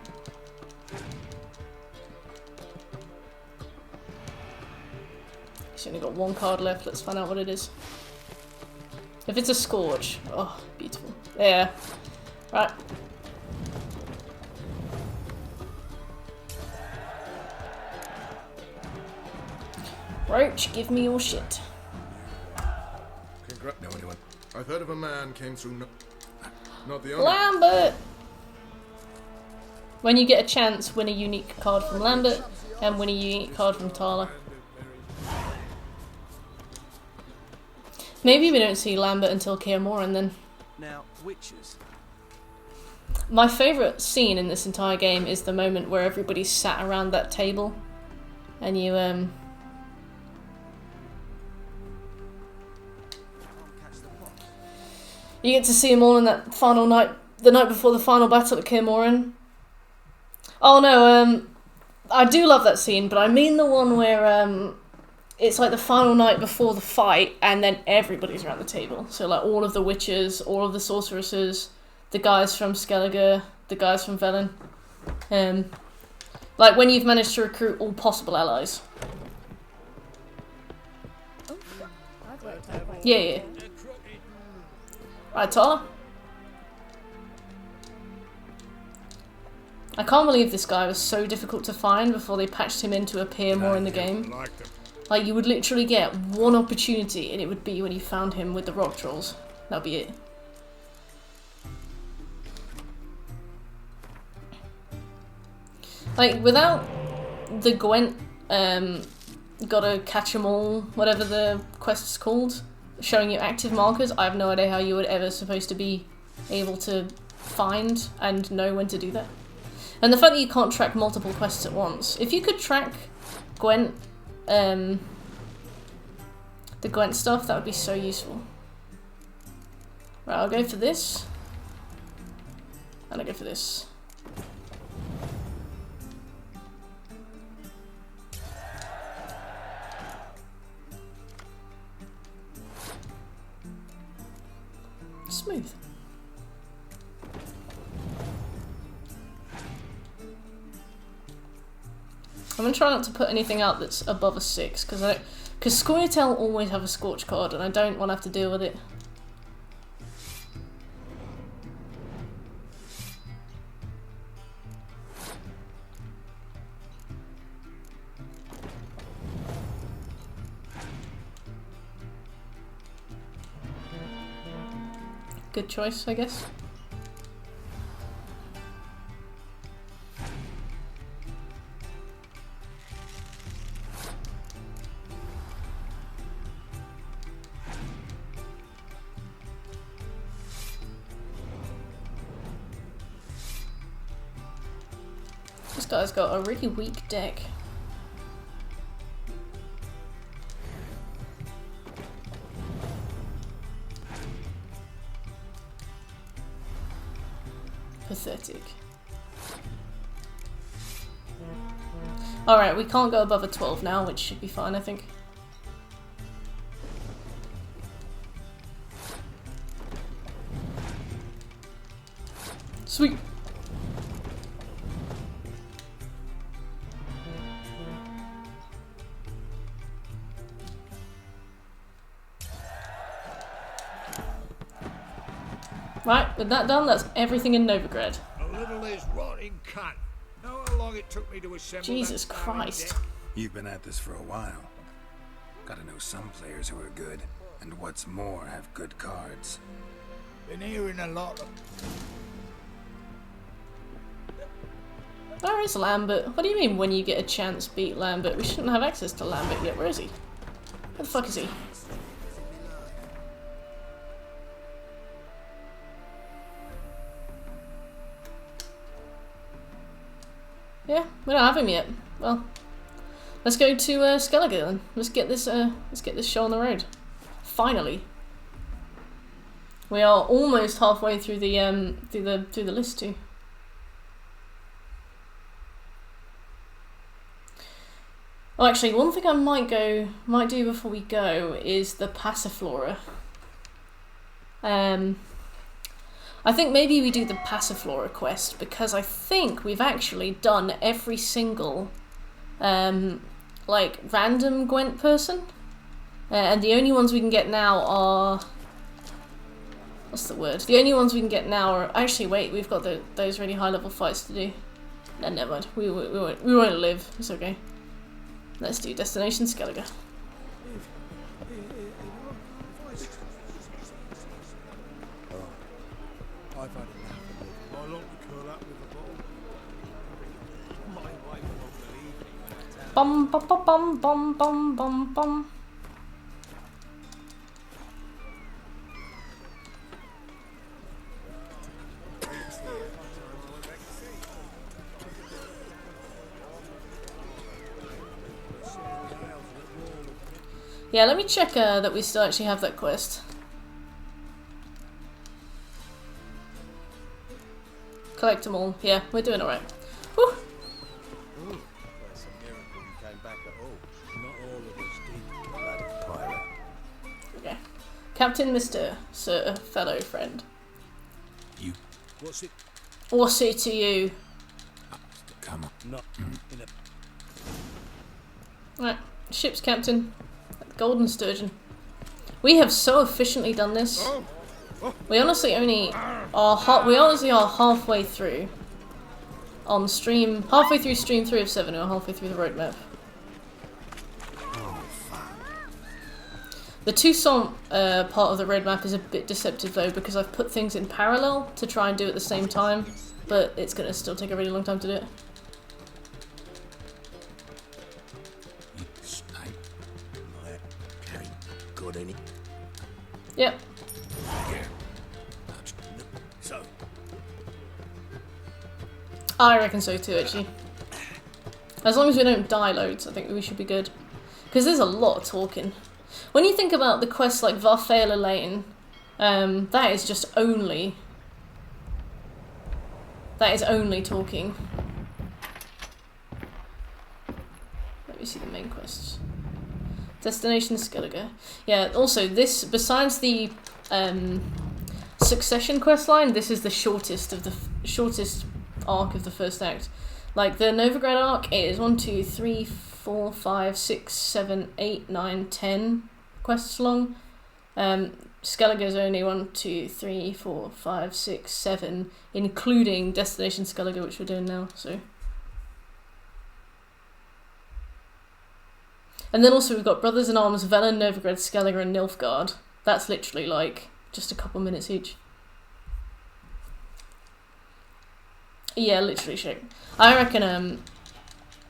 He's only got one card left, let's find out what it is. If it's a Scourge, oh, beautiful. Yeah, right. Roach, give me your shit. Know anyone? I've heard of a man came through. Not the only. Lambert! When you get a chance, win a unique card from Lambert and win a unique card from Tala. Maybe we don't see Lambert until Kaer Morhen then. Now, witches. My favourite scene in this entire game is the moment where everybody's sat around that table and you get to see them all in that final night, the night before the final battle at Kaer Morhen. Oh no, I do love that scene, but I mean the one where it's like the final night before the fight and then everybody's around the table. So like all of the witches, all of the sorceresses, the guys from Skellige, the guys from Velen. Like when you've managed to recruit all possible allies. Yeah. Right, Tala. I can't believe this guy was so difficult to find before they patched him in to appear more in the game. Like, you would literally get one opportunity and it would be when you found him with the rock trolls. That'd be it. Like, without the Gwent, gotta catch 'em all, whatever the quest is called, showing you active markers, I have no idea how you would ever supposed to be able to find and know when to do that. And the fact that you can't track multiple quests at once. If you could track Gwent, the Gwent stuff, that would be so useful. Right, I'll go for this. And I'll go for this. Smooth. I'm gonna try not to put anything out that's above a 6, because Scoia'tael always have a Scorch card, and I don't want to have to deal with it. Good choice, I guess. This guy's got a really weak deck. Pathetic. Alright, we can't go above a 12 now, which should be fine, I think. Sweet. Right, with that done, that's everything in Novigrad. A little is rotting cunt. Know how long it took me to assemble Jesus that Christ. deck? You've been at this for a while. Gotta know some players who are good, and what's more, have good cards. Been hearing a lot of... Where is Lambert? What do you mean when you get a chance beat Lambert? We shouldn't have access to Lambert yet. Where is he? Where the fuck is he? Yeah, we don't have him yet. Well, let's go to Skellige then. Let's get this show on the road. Finally, we are almost halfway through the through the list too. Oh, actually, one thing I might do before we go is the Passiflora. I think maybe we do the Passiflora quest because I think we've actually done every single, like, random Gwent person. And the only ones we can get now are... What's the word? The only ones we can get now are... Actually, wait, we've got those really high-level fights to do. No, never mind. We won't live. It's okay. Let's do Destination Skellige. I've had enough of it. I long to curl up with a ball. My wife won't believe me when I tell her. Bum bum bum bum bum bum bum. Yeah, let me check that we still actually have that quest. Collect them all. Yeah, we're doing alright. Whew. That's a miracle you came back at all. Not all of us did. Bloody pirate. Okay. Captain, Mr. Sir, fellow friend. You. What's it? What's it to you? Come on. Not in a... Right, ship's captain. Golden Sturgeon. We have so efficiently done this. We honestly only are halfway through on stream. Halfway through stream 3 of 7, or halfway through the roadmap. The Toussaint part of the roadmap is a bit deceptive though, because I've put things in parallel to try and do it at the same time, but it's gonna still take a really long time to do it. Yep. So. I reckon so too, actually. As long as we don't die loads, I think we should be good. Because there's a lot of talking. When you think about the quests like Varfela Lane, that is just only... That is only talking. Let me see the main quests. Destination Skellige. Yeah, also this, besides the Succession quest line, this is the shortest of the shortest arc of the first act. Like the Novigrad arc, it is 1, 2, 3, 4, 5, 6, 7, 8, 9, 10 quests long. Skellige is only 1, 2, 3, 4, 5, 6, 7, including Destination Skellige, which we're doing now. So. And then also we've got Brothers in Arms, Velen, Novigrad, Skellige, and Nilfgaard. That's literally like just a couple minutes each. Yeah, literally shit. I reckon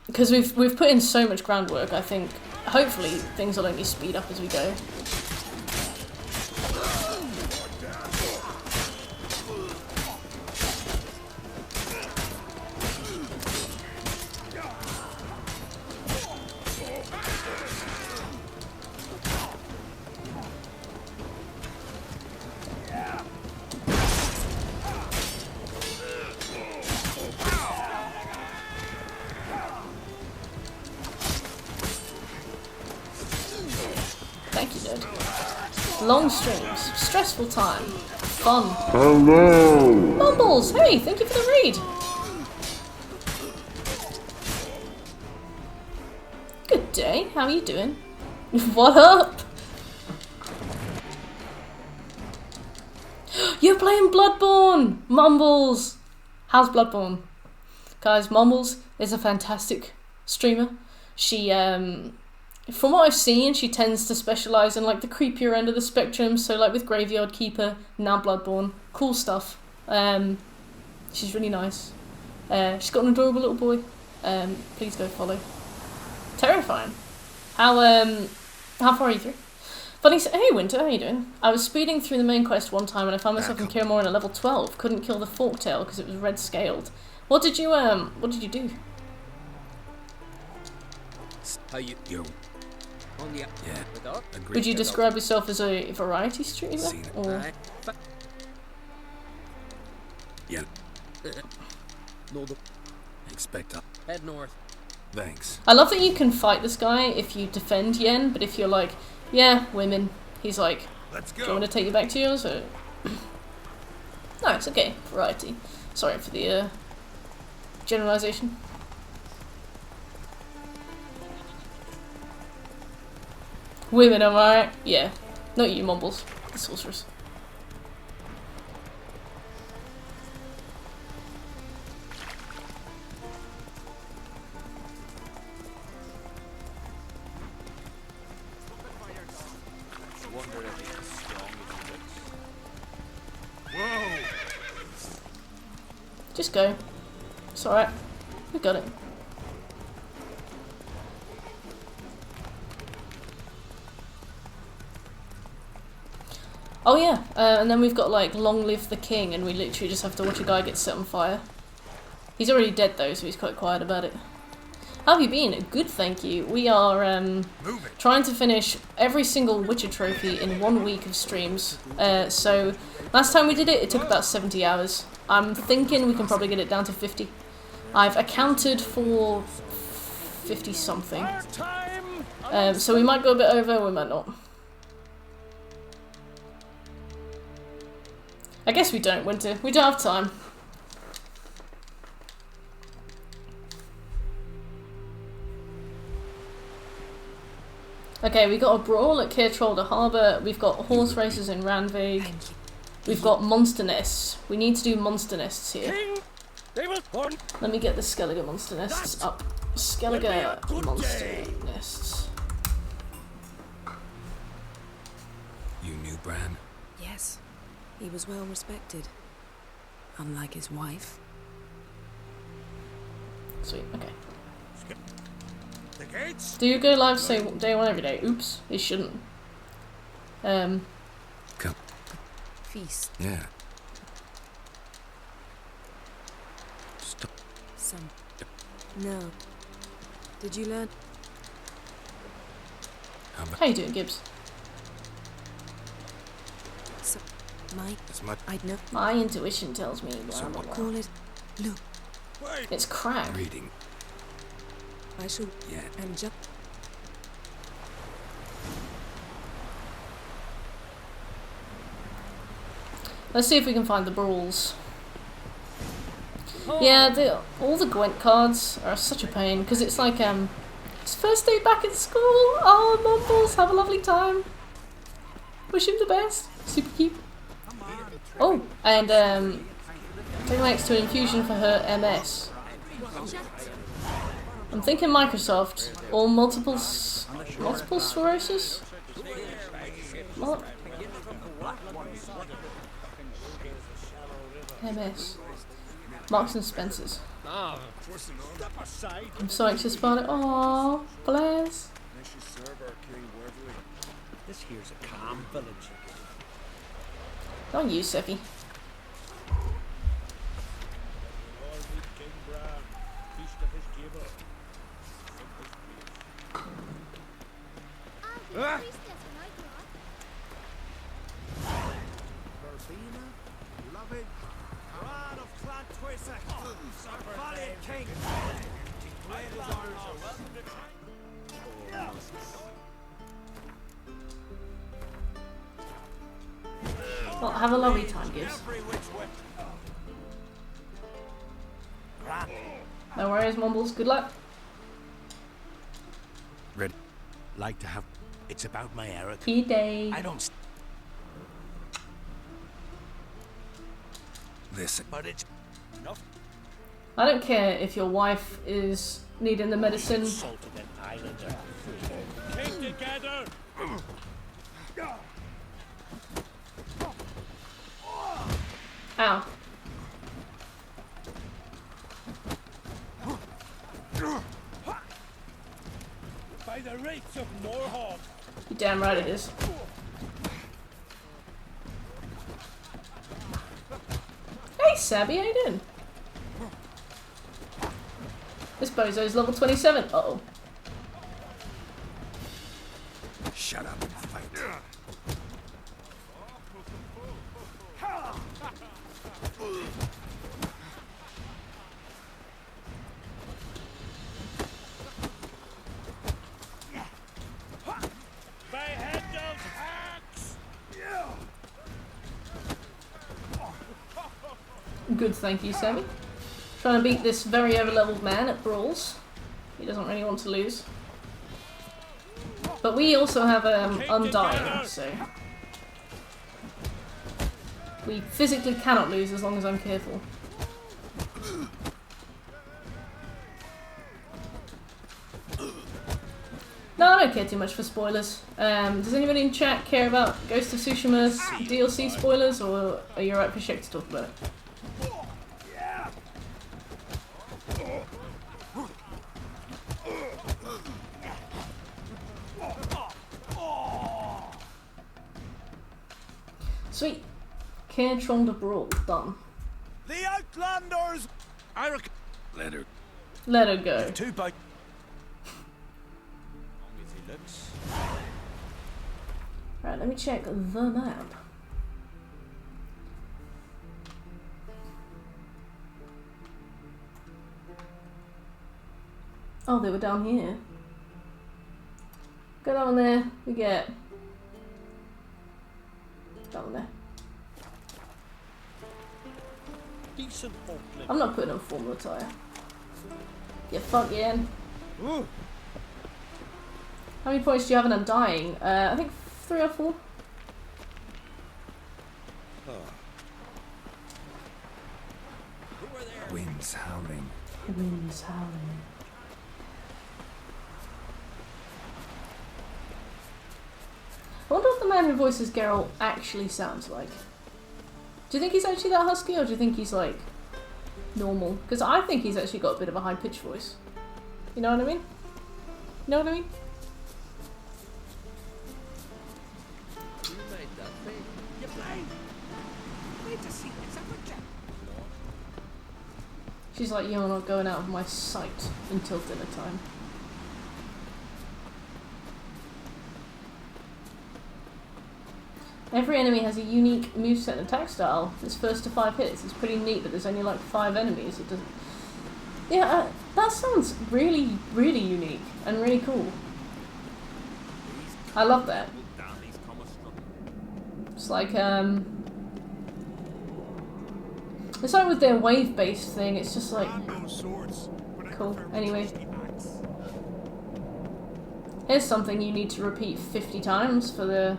because we've put in so much groundwork, I think hopefully things will only speed up as we go. Thank you, dude. Long streams, stressful time, fun. Hello! Mumbles, hey, thank you for the read. Good day, how are you doing? What up? You're playing Bloodborne! Mumbles! How's Bloodborne? Guys, Mumbles is a fantastic streamer. She, from what I've seen, she tends to specialise in like the creepier end of the spectrum, so like with Graveyard Keeper, now Bloodborne. Cool stuff. She's really nice. She's got an adorable little boy. Please go follow. Terrifying. How far are you through? Funny, hey Winter, how you doing? I was speeding through the main quest one time and I found myself in Kaer Morhen at level 12. Couldn't kill the Forktail because it was red scaled. What did you do? How you on the Would you describe yourself as a variety streamer? Or? Yeah. No, expect up. Head north. Thanks. I love that you can fight this guy if you defend Yen, but if you're like, yeah, women, he's like, let's go. Do you want me to take you back to yours? Or... no, it's okay. Variety. Sorry for the generalization. Women, am I right? Yeah. Not you, Mumbles. The sorceress. Just go. It's alright. We got it. Oh yeah, and then we've got like Long Live the King, and we literally just have to watch a guy get set on fire. He's already dead though, so he's quite quiet about it. How have you been? Good, thank you. We are trying to finish every single Witcher trophy in 1 week of streams. So last time we did it, it took about 70 hours. I'm thinking we can probably get it down to 50. I've accounted for 50 something. So we might go a bit over, we might not. I guess we don't, Winter. We don't have time. Okay, we got a brawl at Keertrolde Harbour. We've got horse races in Ranvig. We've got monster nests. We need to do monster nests here. Let me get the Skellige monster nests up. Skellige monster nests. You knew Bran? Yes. He was well respected. Unlike his wife. Sweet, okay. The gates? Do you go live say day one every day? Oops, it shouldn't. Come. Feast. Yeah. Stop. Some. No. Did you learn? How you doing, Gibbs? So, I'd know. My intuition tells me. Blah, blah, blah. Call it. Look. It's crap. Reading. I shall. Yeah. And just. Let's see if we can find the brawls. Yeah, all the Gwent cards are such a pain because it's like it's first day back at school. Oh, Mumbles, have a lovely time. Wish him the best. Super cute. Oh, and take my ex to an infusion for her MS. I'm thinking Microsoft or multiple sclerosis. MS. Marks and Spencers. I'm so anxious about it. Aww, bless. This here's a calm village. Not you, Seppi. Verbena, loving, Ran of Clan Twisak, Valiant King. Well, have a lovely time, Gibbs. No worries, Mumbles. Good luck. Ready? Like to have. It's about my Eric. Key day. I don't. Listen. But it's enough. I don't care if your wife is needing the medicine. Insulted an islander. Keep together. Ow. By the rates of Morhog. You damn right it is. Hey, Sabby, how you doing? This bozo's level 27. Uh-oh. Shut up and fight. Good, thank you, Sammy. Trying to beat this very over-leveled man at Brawls. He doesn't really want to lose. But we also have Undying, so... we physically cannot lose as long as I'm careful. No, I don't care too much for spoilers. Does anybody in chat care about Ghost of Tsushima's DLC spoilers, or are you alright for Shek to talk about it? Sweet. Cairntron de Brawl, done. The Outlanders! Let her. Let her go. Two by. Right, let me check the map. Oh, they were down here. Go down there, we get... down there. Decent I'm not putting on formal attire. Get funky in. Ooh. How many points do you have in Undying? I think 3 or 4. Winds howling. Winds howling. I wonder what the man who voices Geralt actually sounds like. Do you think he's actually that husky, or do you think he's like normal? Because I think he's actually got a bit of a high-pitched voice. You know what I mean? You know what I mean? She's like, you're not going out of my sight until dinner time. Every enemy has a unique moveset and attack style. It's first to 5 hits. It's pretty neat, but there's only like 5 enemies. It doesn't. Yeah, that sounds really, really unique and really cool. I love that. It's like it's like with their wave-based thing. It's just like cool. Anyway, here's something you need to repeat 50 times for the.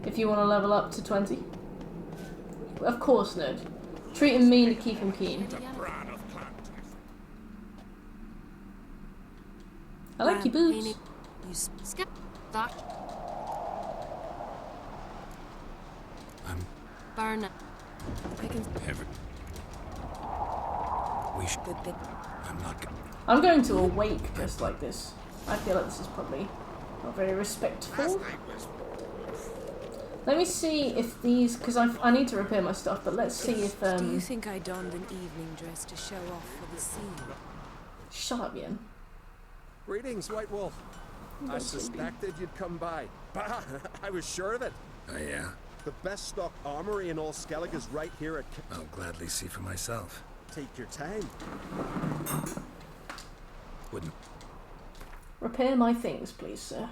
If you want to level up to 20. Of course, nerd. Treat him mean to keep him keen. I like your boobs. Burn. I can. We should. I'm not. I'm going to awake dressed like this. I feel like this is probably not very respectful. Let me see if these, because I need to repair my stuff, but let's see if Do you think I donned an evening dress to show off for the scene? Shut up, Yen. Greetings, White Wolf. I suspected you'd come by. Bah, I was sure of it. Oh, yeah? The best stock armory in all Skellig is right here at... I'll gladly see for myself. Take your time. Wouldn't... Repair my things, please, sir.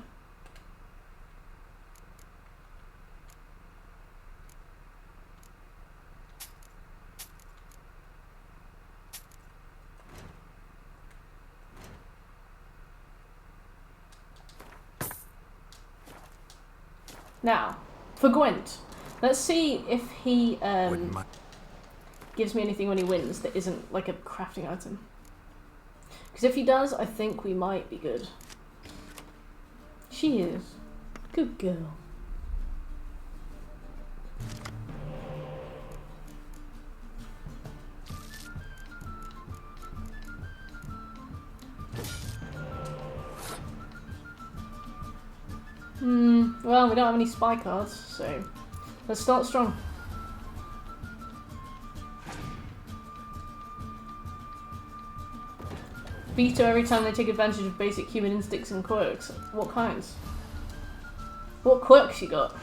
Now, for Gwent, let's see if he gives me anything when he wins that isn't like a crafting item. Because if he does, I think we might be good. She is. Good girl. Well, we don't have any spy cards, so let's start strong. Veto every time they take advantage of basic human instincts and quirks. What kinds? What quirks you got?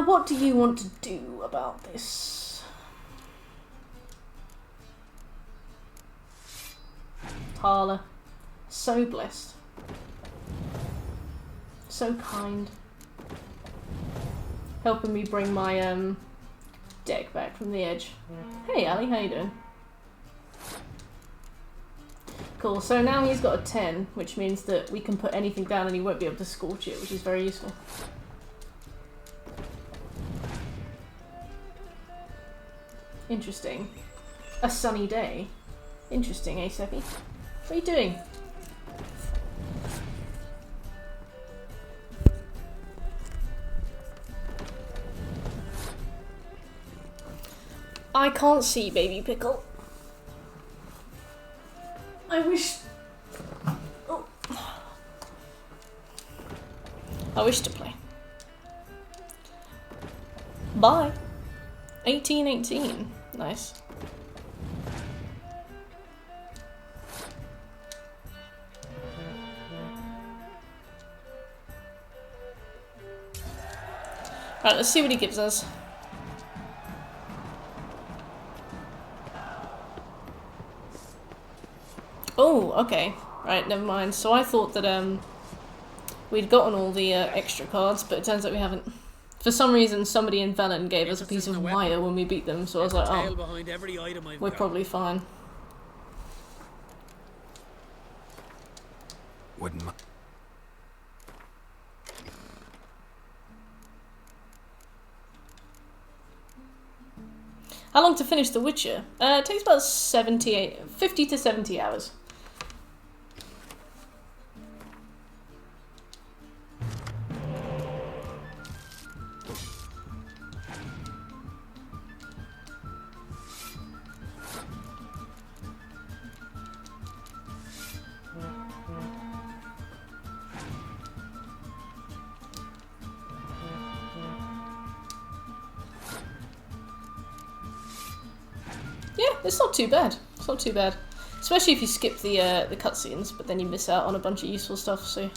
What do you want to do about this? Tala, so blessed. So kind. Helping me bring my deck back from the edge. Hey Ali, how you doing? Cool, so now he's got a 10, which means that we can put anything down and he won't be able to scorch it, which is very useful. Interesting. A sunny day. Interesting, eh, Seppi? What are you doing? I can't see Baby Pickle. I wish... Oh. I wish to play. Bye. 1818. Nice. Right, let's see what he gives us. Oh, okay. Right, never mind. So I thought that we'd gotten all the extra cards, but it turns out we haven't. For some reason, somebody in Velen gave us a piece of wire when we beat them, so I was like, oh, we're probably fine. Wouldn't mind. How long to finish The Witcher? It takes about 50 to 70 hours. Yeah, it's not too bad. It's not too bad. Especially if you skip the cutscenes, but then you miss out on a bunch of useful stuff, so...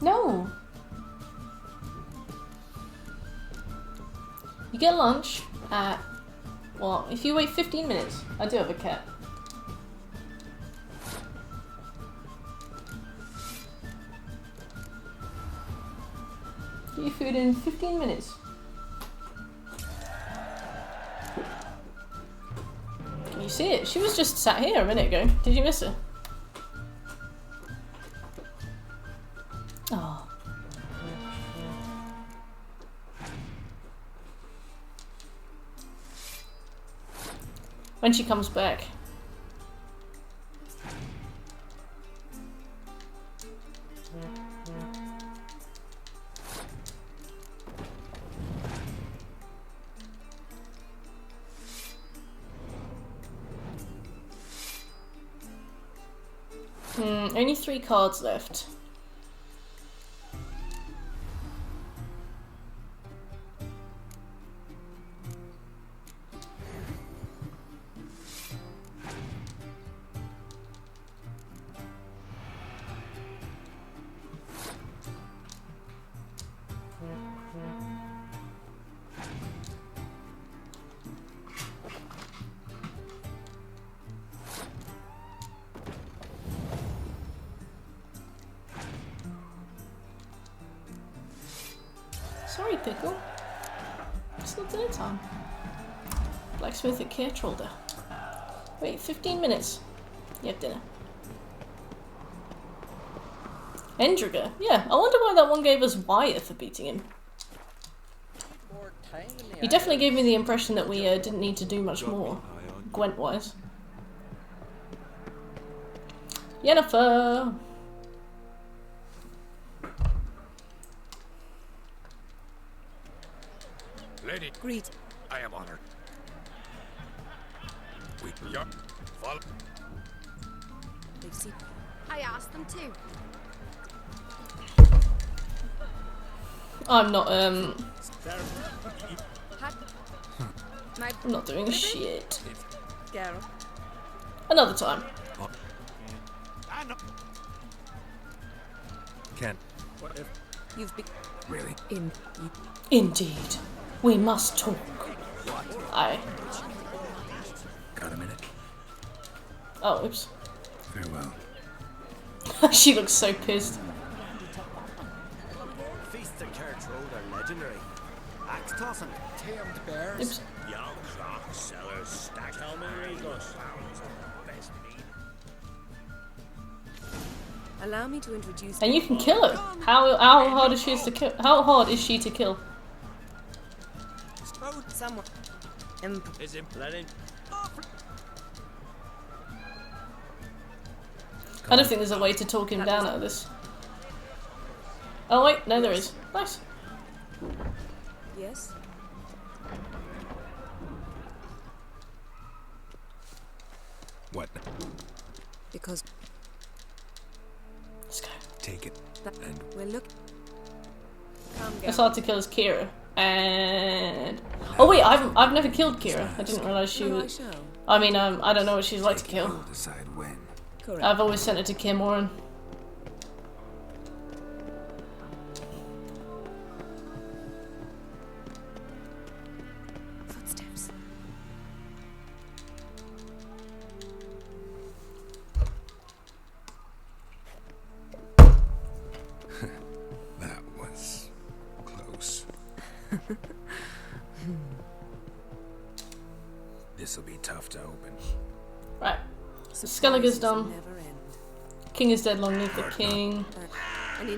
No. You get lunch at, well, if you wait 15 minutes. I do have a cat. Get your food in 15 minutes. Can you see it? She was just sat here a minute ago. Did you miss her? Oh. When she comes back. Only 3 cards left. Sorry, Pickle. It's not dinner time. Blacksmith at Caretrolder. Wait, 15 minutes. You have dinner. Endriger. Yeah, I wonder why that one gave us Wire for beating him. He definitely gave me the impression that we didn't need to do much more, Gwent-wise. Yennefer! Lady, greet. I am honored. Yup. Follow. I asked them to. I'm not, My I'm not doing shit. girl. Another time. Ken. What if you've been Really? Indeed. We must talk. Aye. Got a minute? Oh, oops. Farewell. She looks so pissed. Feasts at Caretrolder are legendary. Axe tossing, tamed bears, Oops. young clock sellers, stacked Eagles. Best meat. Allow me to introduce. And you can kill her. How hard is she to kill? How hard is she to kill? Someone. Is him letting. I don't think there's a way to talk him down out of this. Oh wait, no there is. Nice. Yes. What? Because let's go. Take it. And we're looking. It's hard to kill as Kira. And oh wait, I've never killed Kira. I didn't realize she was. I mean, I don't know what she's like to kill. Decide when. I've always sent her to Kaer Morhen. Footsteps. That was close. This'll be tough to open. Right. So Skellige's done. King is dead, long live the king.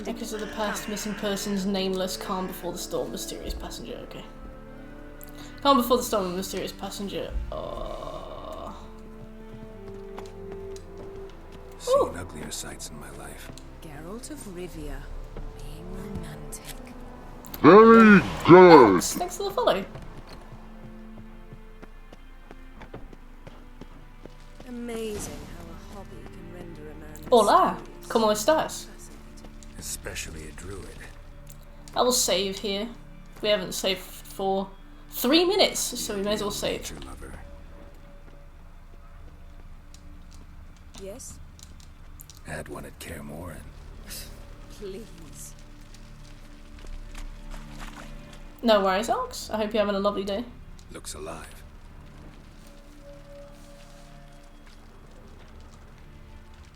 Echoes of the past, missing persons, nameless, calm before the storm, mysterious passenger. Okay. Calm before the storm, mysterious passenger. Seen uglier sights in my life. Geralt of Rivia, being romantic. Very good. Thanks for the follow. Amazing how a hobby can render a man. Hola, ¿cómo estás? Especially a druid. I will save here. We haven't saved for 3 minutes, so we may as well save. Lover. Yes. Had one at Kaer Morhen. Please. No worries, Alex. I hope you're having a lovely day. Looks alive.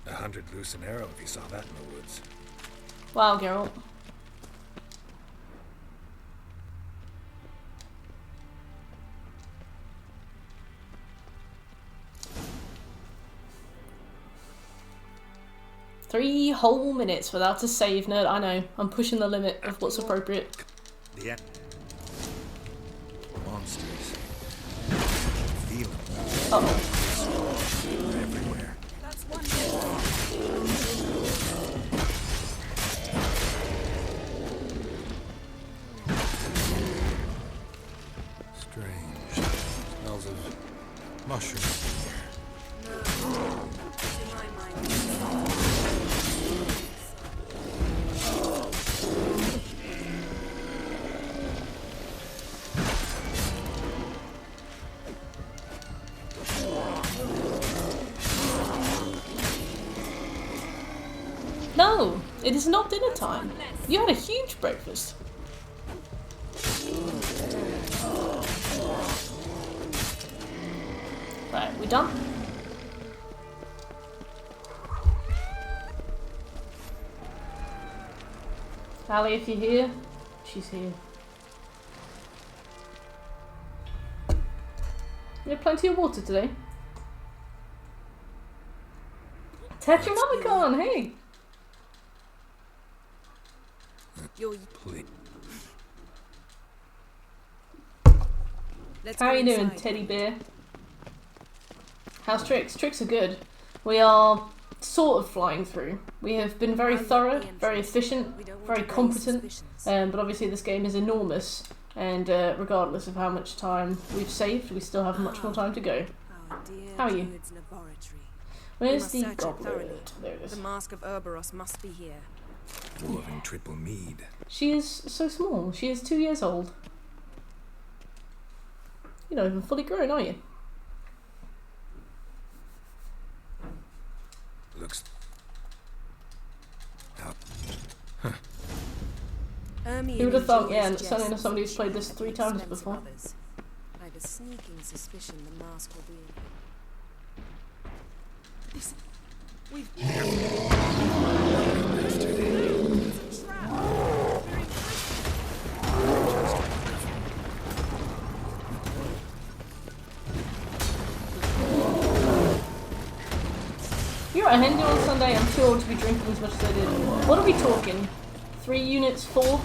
A 100 loose an arrow if you saw that in the woods. Wow, Geralt. Three whole minutes without a save, nerd. I know. I'm pushing the limit of what's appropriate. The monsters. Feel them. Uh-oh. They're everywhere. That's one. Strange. Smells of mushrooms in here. No, it is not dinner time. You had a huge breakfast. Right, we done? Allie, if you're here, she's here. You have plenty of water today. Tetranonicon, hey! Please. How are you doing, teddy bear? How's Tricks? Tricks are good. We are sort of flying through. We have been very thorough, very efficient, very competent, but obviously this game is enormous, and regardless of how much time we've saved, we still have much more time to go. How are you? Where's the goblet? There it is. The mask of Ouroboros must be here. Dwarven triple mead. She is so small. She is 2 years old. You're not even fully grown, are you? Looks... Who would have thought, yeah, certainly not somebody who's played this 3 times before. I have a sneaking suspicion the mask will be in. This... We've... You're at Hindu on Sunday. I'm too old to be drinking as much as I did. What are we talking? 3 units, 4?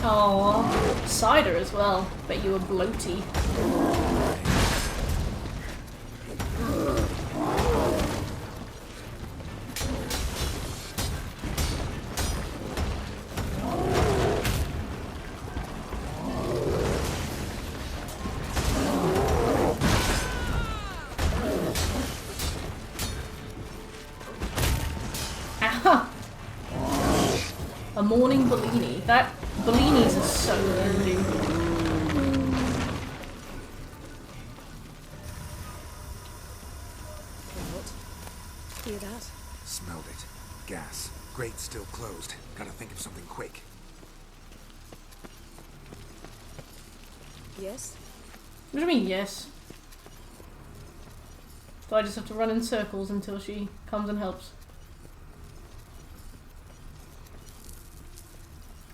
Oh, cider as well. Bet you were bloaty. Aha! A morning Bellini. That Bellinis are so handy. Hear that? Smelled it. Gas. Grate still closed. Gotta think of something quick. Yes? What do you mean, yes? Do I just have to run in circles until she comes and helps?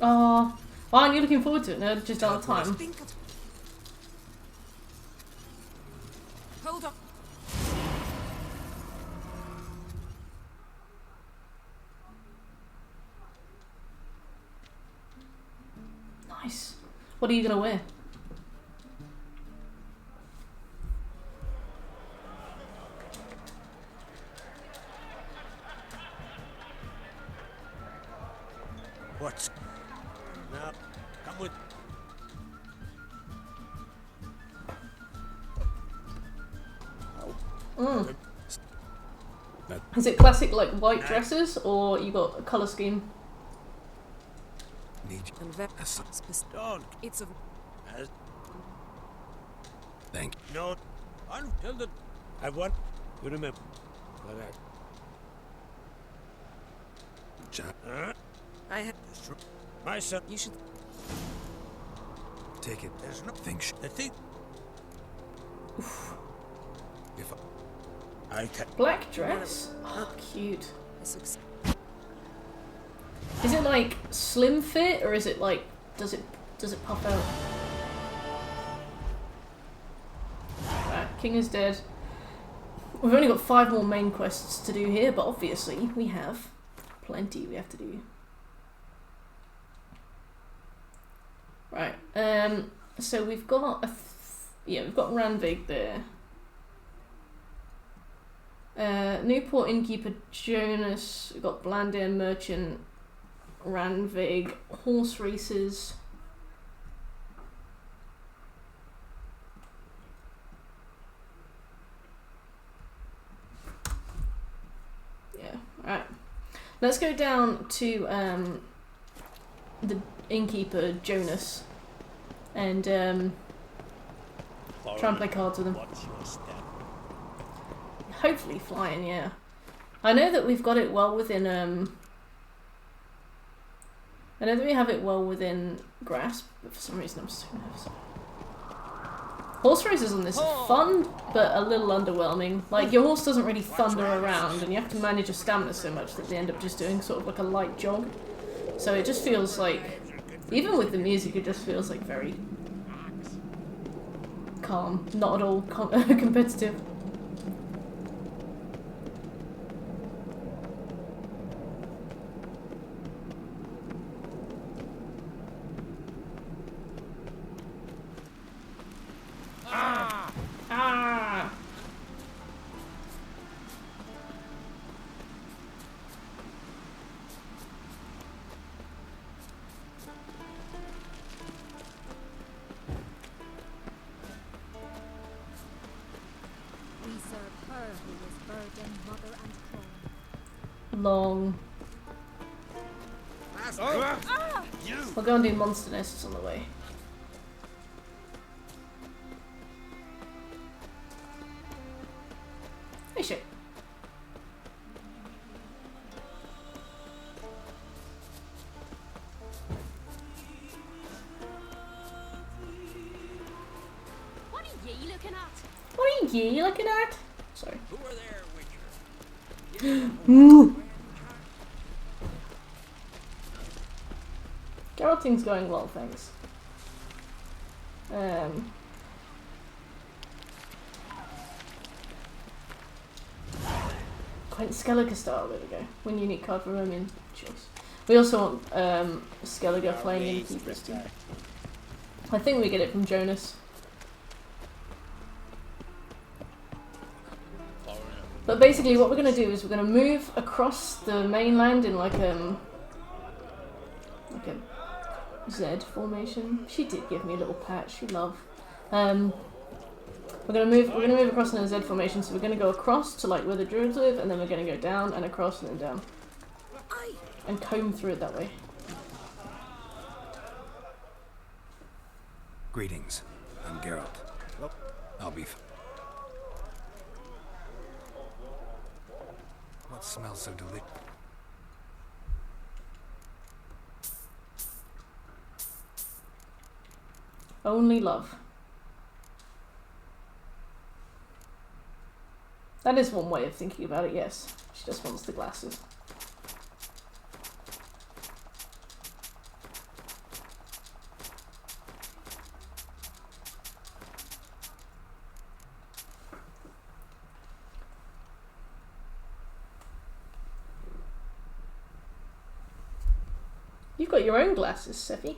Oh, why aren't you looking forward to it? No, just out of time. Hold up. Nice. What are you gonna wear? What's... Now, come with... Mm. Is it classic like white dresses, or you got a colour scheme? It's a Thank you. No, until the I want you remember. I have My son. You should Take it. There's no Think the thing. if I can. Black dress? Oh, cute. this looks Is it like slim fit, or is it like does it puff out? Right, King is dead. We've only got 5 more main quests to do here, but obviously we have plenty we have to do. Right. So we've got we've got Ranvig there. Newport Innkeeper Jonas. We've got Blandir Merchant, Ranvig, horse races. Yeah. Right. Let's go down to the innkeeper Jonas and try and play cards with him. Hopefully flying, yeah. I know that we've got it well within I know that we have it well within grasp, but for some reason I'm so nervous. Horse races on this are fun, but a little underwhelming. Like, your horse doesn't really thunder around, and you have to manage your stamina so much that they end up just doing sort of like a light jog. So it just feels like, even with the music, it just feels like very calm, not at all competitive. Long. We'll go and do monster nests on the way. Hey, shit. What are ye looking at? What are ye looking at? Sorry. Who are there, Witcher? Geraltine's going well, thanks. Quentin Skelliger style, there we go. One unique card for Roman choice. We also want Skelliger playing innkeepers too. I think we get it from Jonas. But basically what we're going to do is we're going to move across the mainland in like a Z formation. She did give me a little pat, she love. We're gonna move across in a Z formation, so we're gonna go across to like where the druids live, and then we're gonna go down and across and then down. And comb through it that way. Greetings. I'm Geralt. I'll be What smells so delicious? Only love. That is one way of thinking about it, yes. She just wants the glasses. You've got your own glasses, Sephi.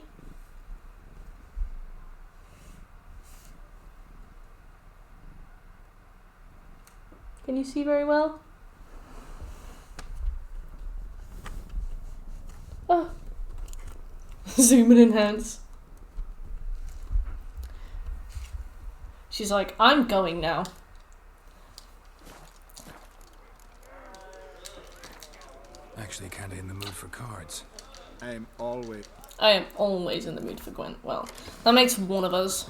Can you see very well? Oh. Zoom and enhance. She's like, I'm going now. actually kind of in the mood for cards. I am always in the mood for Gwent. Well, that makes one of us.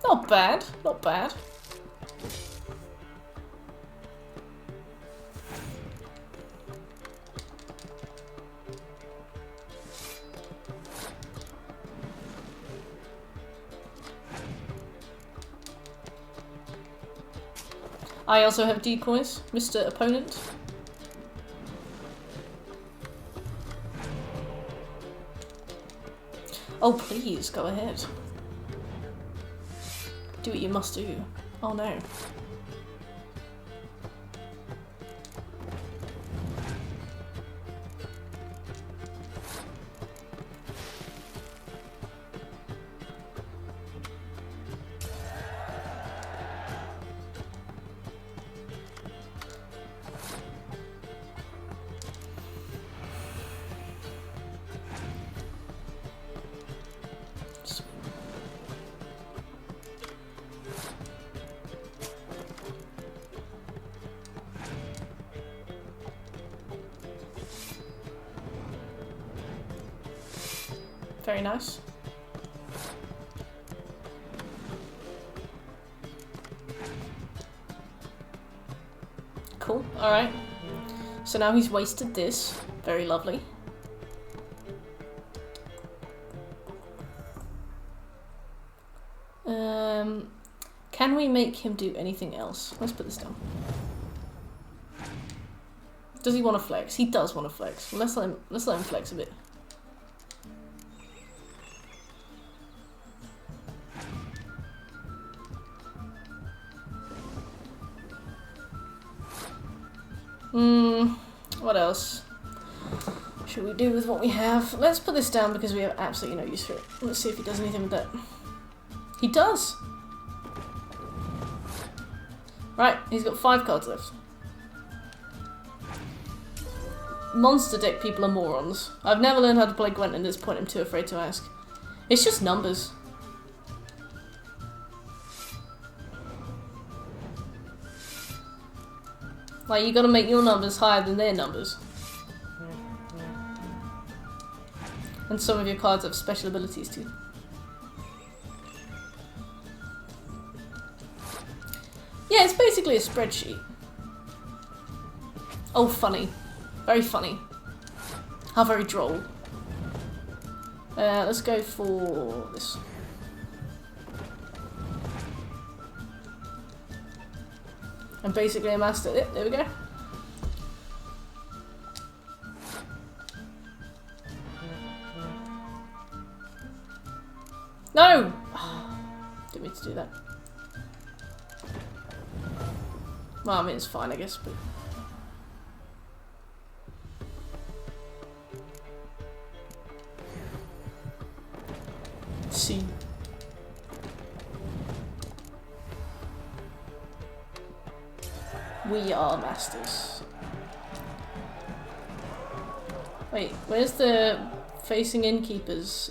Not bad, not bad. I also have decoys, Mr. Opponent. Oh, please, go ahead. Do what you must do. Oh no. Very nice. Cool, alright. So now he's wasted this. Very lovely. Can we make him do anything else? Let's put this down. Does he want to flex? He does want to flex. Let's let him flex a bit. What else should we do with what we have? Let's put this down because we have absolutely no use for it. Let's see if he does anything with that. He does! Right, he's got 5 cards left. Monster deck people are morons. I've never learned how to play Gwent at this point, I'm too afraid to ask. It's just numbers. Like, you gotta make your numbers higher than their numbers. And some of your cards have special abilities too. Yeah, it's basically a spreadsheet. Oh, funny. Very funny. How very droll. Let's go for this. And basically a master. Yep, there we go. No! Didn't mean to do that. Well, I mean, it's fine, I guess, but... See. We are masters. Wait, where's the facing innkeepers?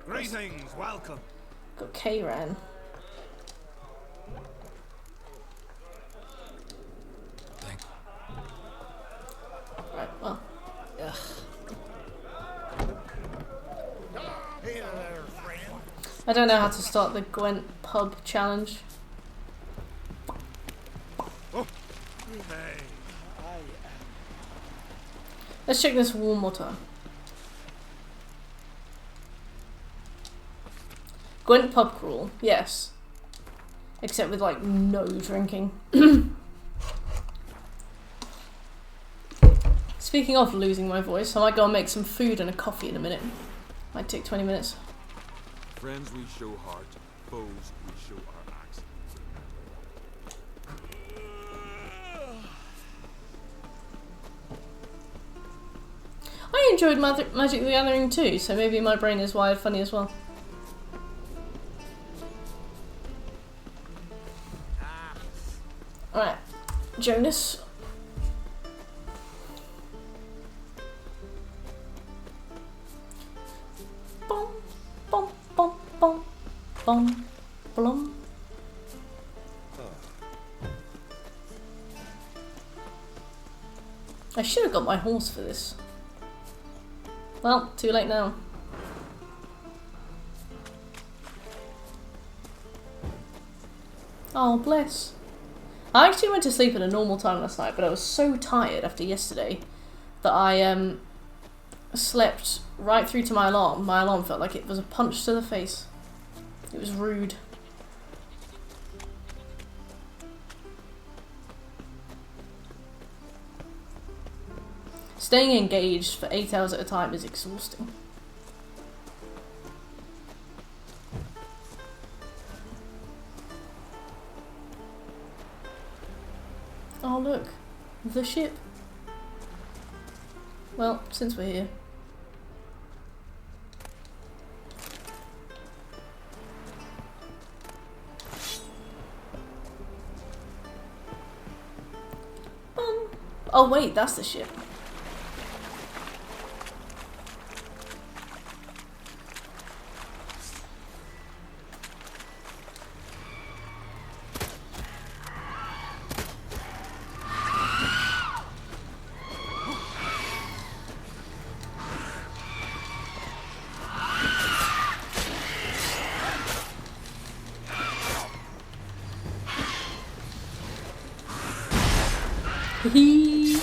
Greetings, welcome. Got K-Ran. Thanks. Right, well. Ugh. Hey there, friend. I don't know how to start the Gwent pub challenge. Hey. Let's check this one more time. Gwent pub crawl, yes. Except with like no drinking. Speaking of losing my voice, I might go and make some food and a coffee in a minute. Might take 20 minutes. Friends we show heart, foes we show our axe. I enjoyed Magic the Gathering too, so maybe my brain is wired funny as well. Alright, Jonas. Bom, bom, bom, bom, bom, blom. I should have got my horse for this. Well, too late now. Oh, bless. I actually went to sleep at a normal time last night, but I was so tired after yesterday that I slept right through to my alarm. My alarm felt like it was a punch to the face. It was rude. Staying engaged for 8 hours at a time is exhausting. Oh look, the ship. Well, since we're here. Oh wait, that's the ship. Hee.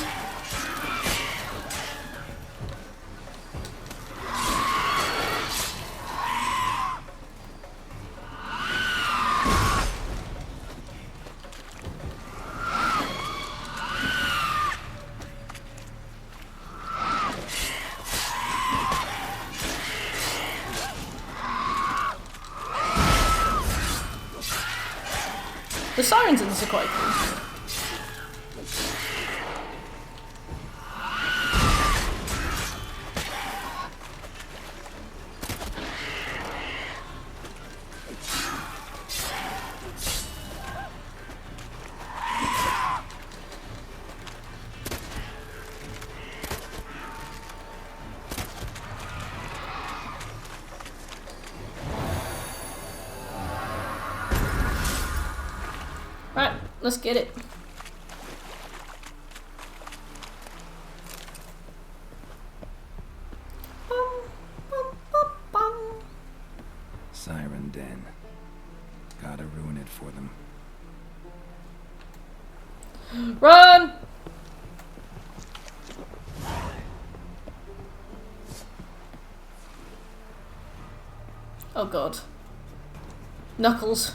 The sirens in this are quite cool. Right, let's get it. Siren Den. Gotta ruin it for them. Run! Oh god. Knuckles.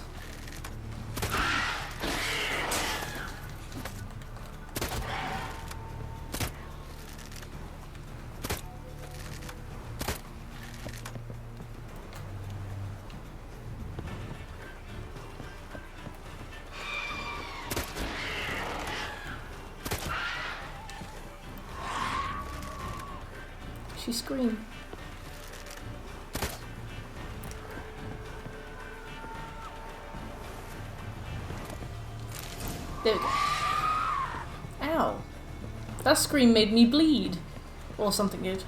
She screamed. There we go. Ow. That scream made me bleed. Or something good.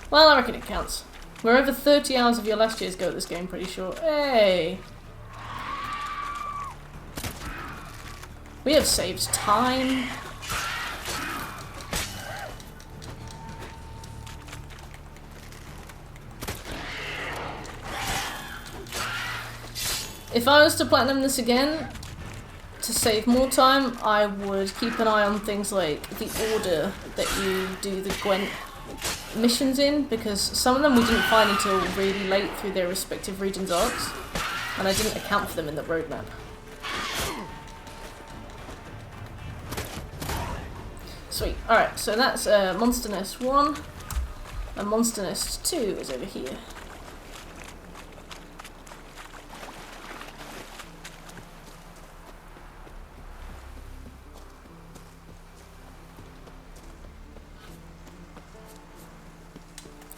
Well, I reckon it counts. We're over 30 hours of your last year's go at this game, pretty sure. Hey! We have saved time. If I was to platinum this again, to save more time, I would keep an eye on things like the order that you do the Gwent missions in, because some of them we didn't find until really late through their respective regions' arcs, and I didn't account for them in the roadmap. Sweet. Alright, so that's Monster Nest 1, and Monster Nest 2 is over here.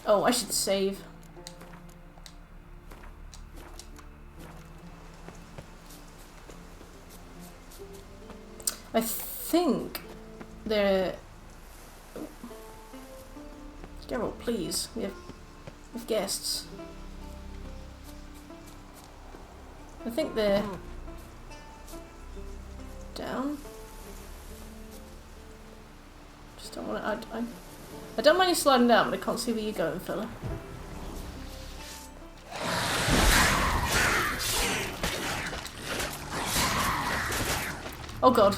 Oh, I should save. I think there... Geralt, please. We have guests. I think they're down. Just don't want to. I don't mind you sliding down, but I can't see where you're going, fella. Oh god.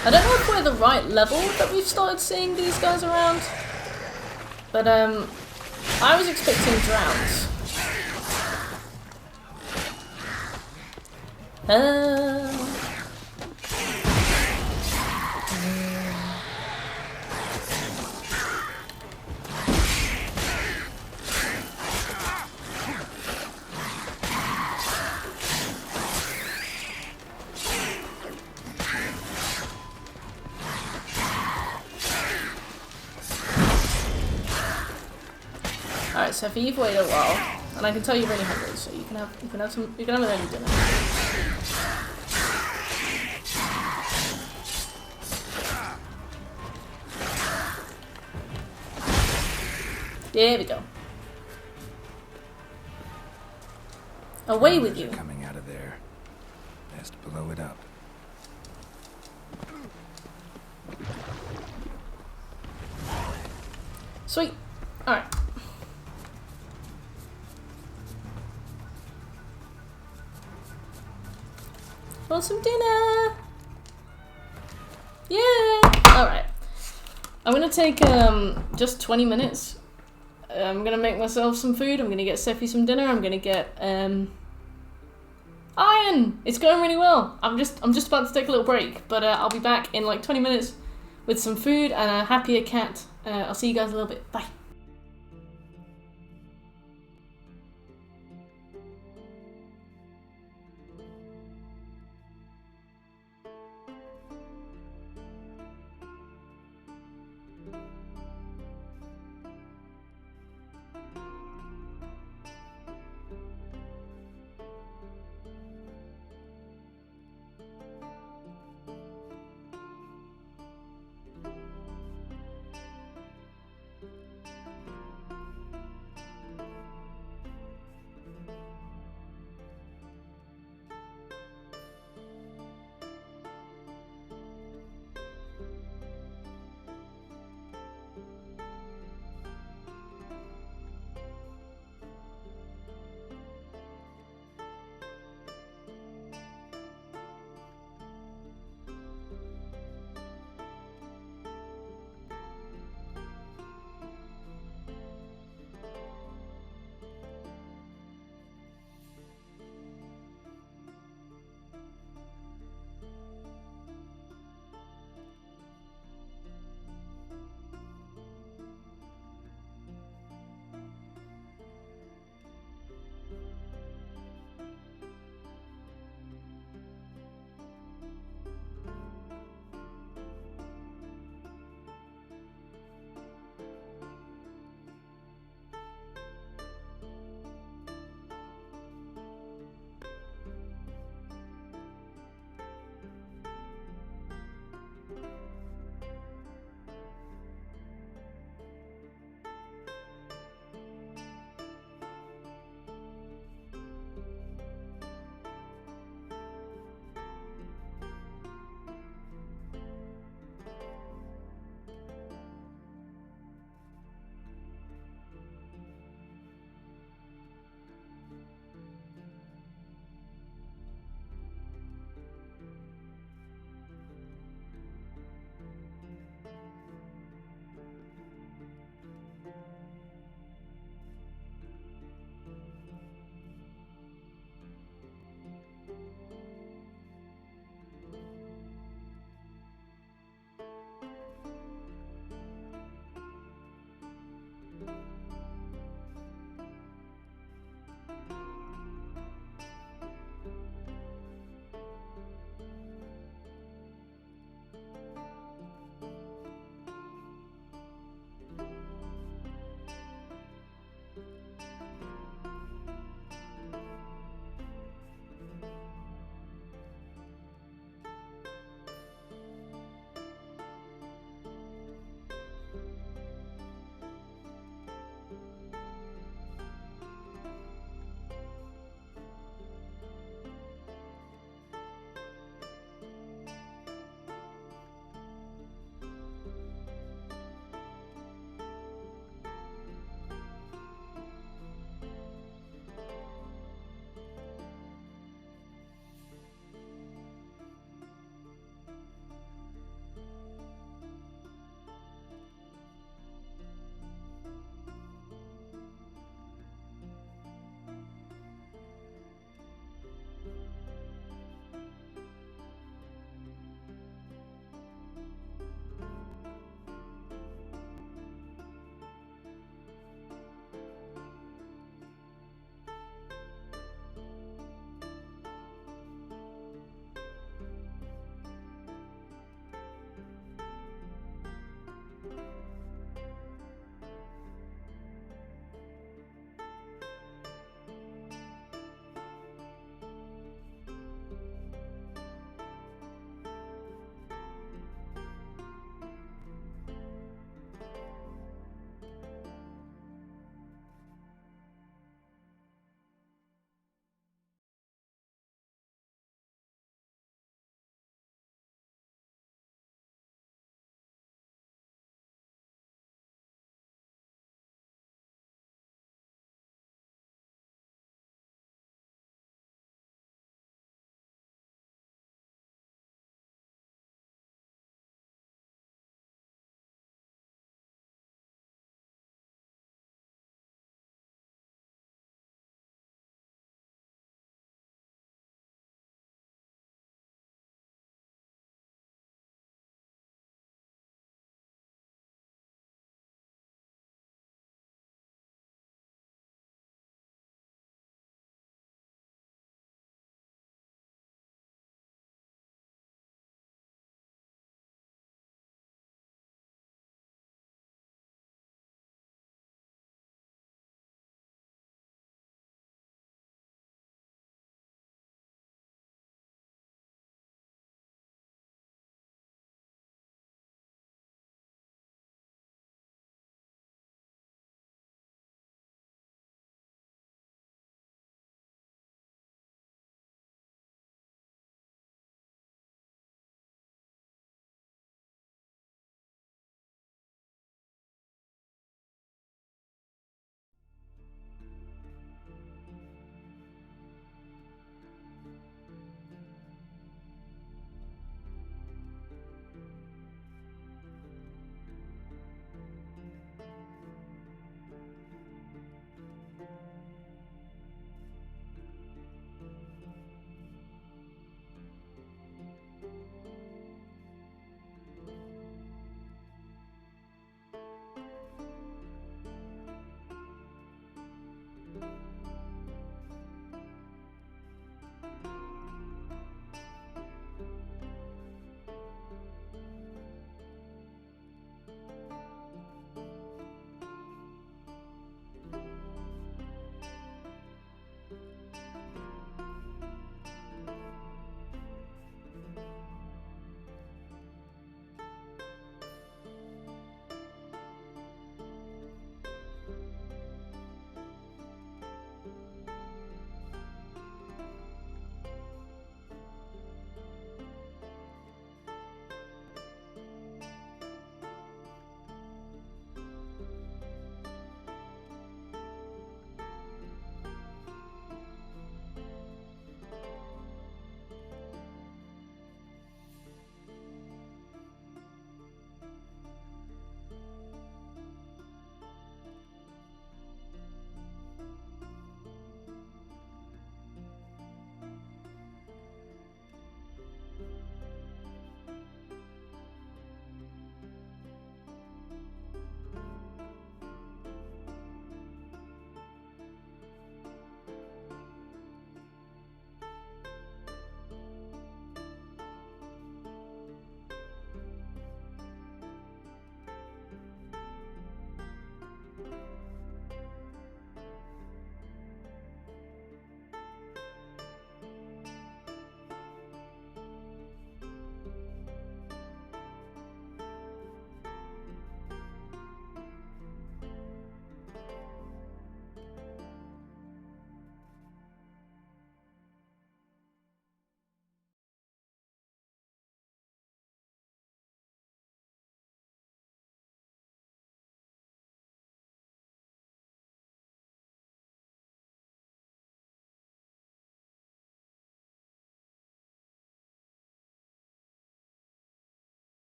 I don't know if we're the right level that we've started seeing these guys around, but I was expecting drowns. Alright, Sophie, you've waited a while, and I can tell you're really hungry, so you can have an early dinner. There we go. Away with you. Coming out of there. Best blow it up. Sweet. Alright. Want some dinner? Yeah! Alright. I'm gonna take just 20 minutes. I'm gonna make myself some food. I'm gonna get Sephi some dinner. I'm gonna get iron! It's going really well. I'm just about to take a little break, but I'll be back in like 20 minutes with some food and a happier cat. I'll see you guys in a little bit. Bye.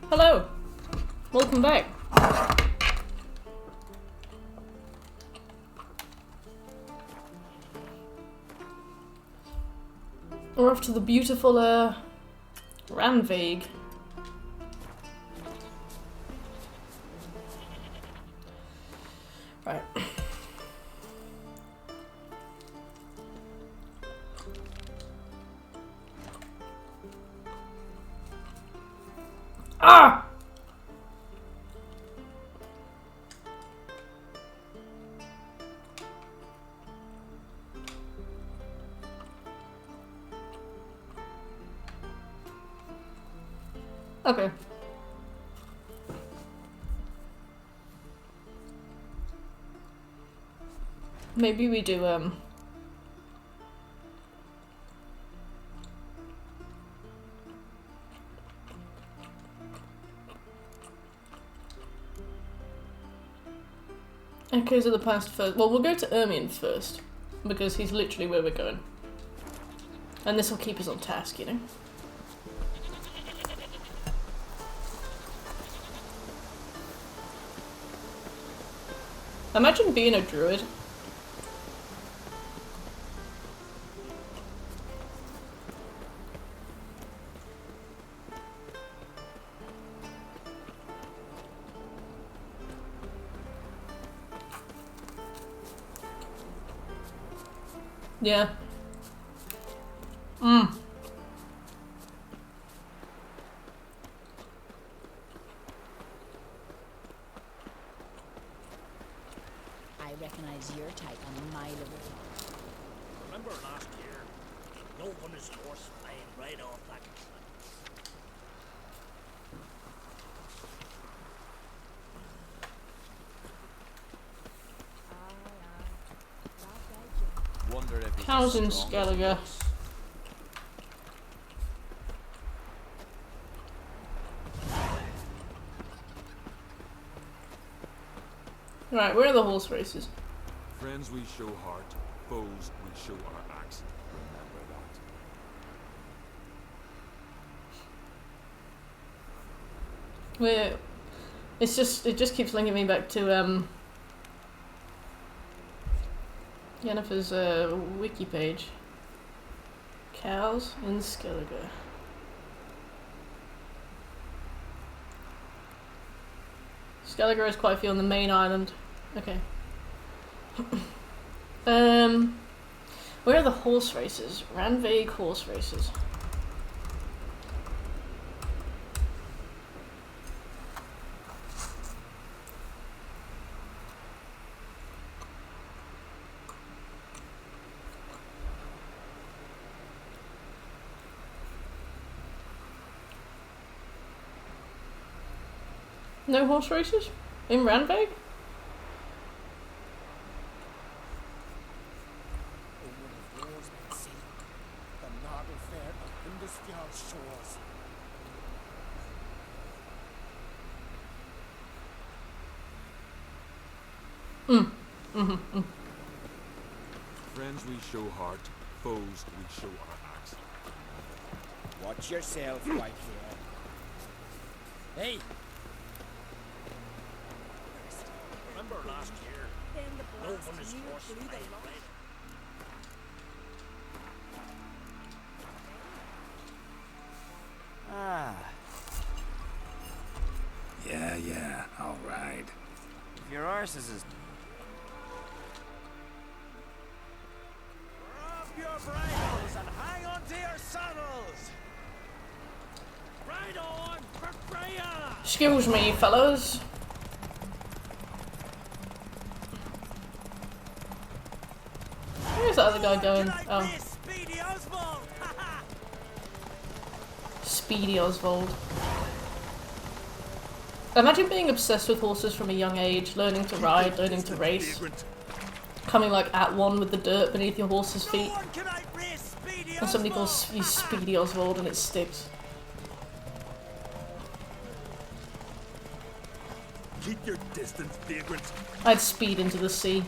Hello. Welcome back. We're off to the beautiful, Ranvig. Right. Ah! Okay. Maybe we do, Echoes of the Past first. Well, we'll go to Ermion first, because he's literally where we're going. And this will keep us on task, you know? Imagine being a druid. Yeah. Mm. I recognize your type a mile away. Remember last year? No one is horse flying right off that cliff. Wonder if he's Cows in as strong as he Skellige. looks. Right, where are the horse races? Friends we show heart, foes we show our axe. Remember that. Where it just keeps linking me back to Yennefer's wiki page. Cows in Skellige. Skellige has quite a few on the main island. Okay. Where are the horse races? Ranvig horse races. No horse races? In Ranvig? Friends we show heart, foes we show our axe. Watch yourself right here. Hey! Remember last year? No one is horse flying right. Ah. Yeah, all right. If your arse is as... Grab your bridles and hang on to your saddles! Ride on for Freya! Excuse me, fellas. Where's that other guy going? Oh. Speedy Oswald! Speedy Oswald. Imagine being obsessed with horses from a young age, learning to ride, learning to race. Coming like at one with the dirt beneath your horse's feet. And somebody calls you Speedy Oswald and it sticks. Keep your distance, vagrant. I'd speed into the sea.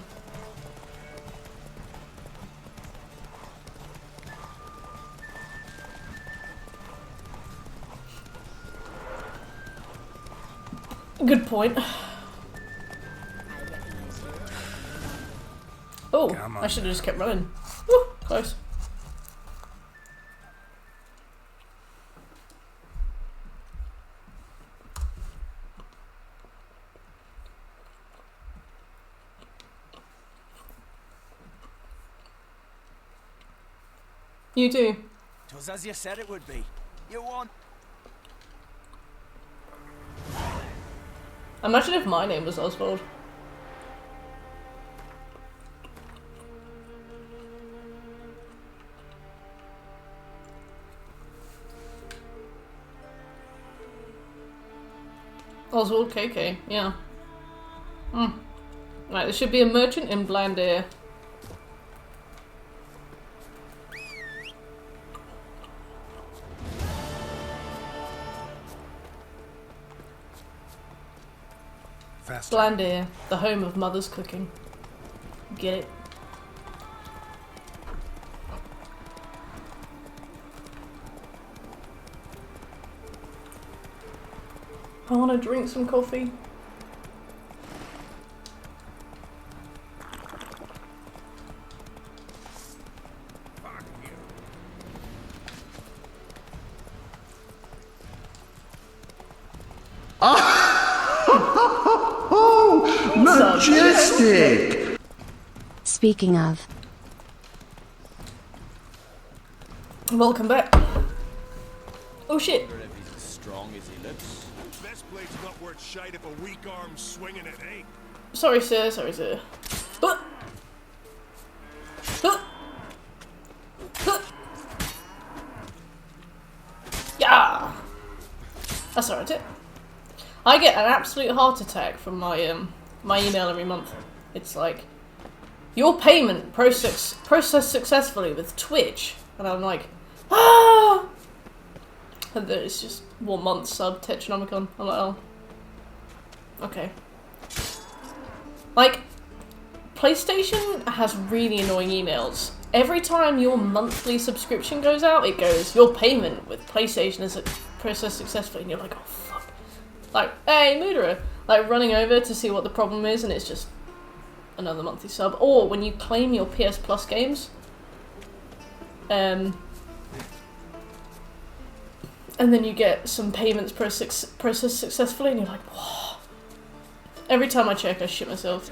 Good point. Oh, I should have just kept running. Woo, close. You do. It was as you said it would be. You won. Imagine if my name was Oswald. Oswald KK, yeah. Right, there should be a merchant in Blandir. Faster. Blandir, the home of mother's cooking. Get it? I want to drink some coffee. Oh, majestic! Speaking of, Welcome back. Oh shit. If he's as strong as he looks. Best blade's not worth shite if a weak arm swinging it ain't. Sorry, sir. Sorry, sir. Yeah. That's alright. I get an absolute heart attack from my my email every month. It's like, your payment processed successfully with Twitch, and I'm like, ah. And then it's just 1 month sub Tetranomicon. I'm like, oh, okay. Like, PlayStation has really annoying emails. Every time your monthly subscription goes out, it goes, your payment with PlayStation is processed successfully, and you're like, oh fuck. Like, hey, Mudra, like running over to see what the problem is, and it's just another monthly sub. Or when you claim your PS Plus games, and then you get some payments processed successfully, and you're like, whoa. Every time I check, I shit myself.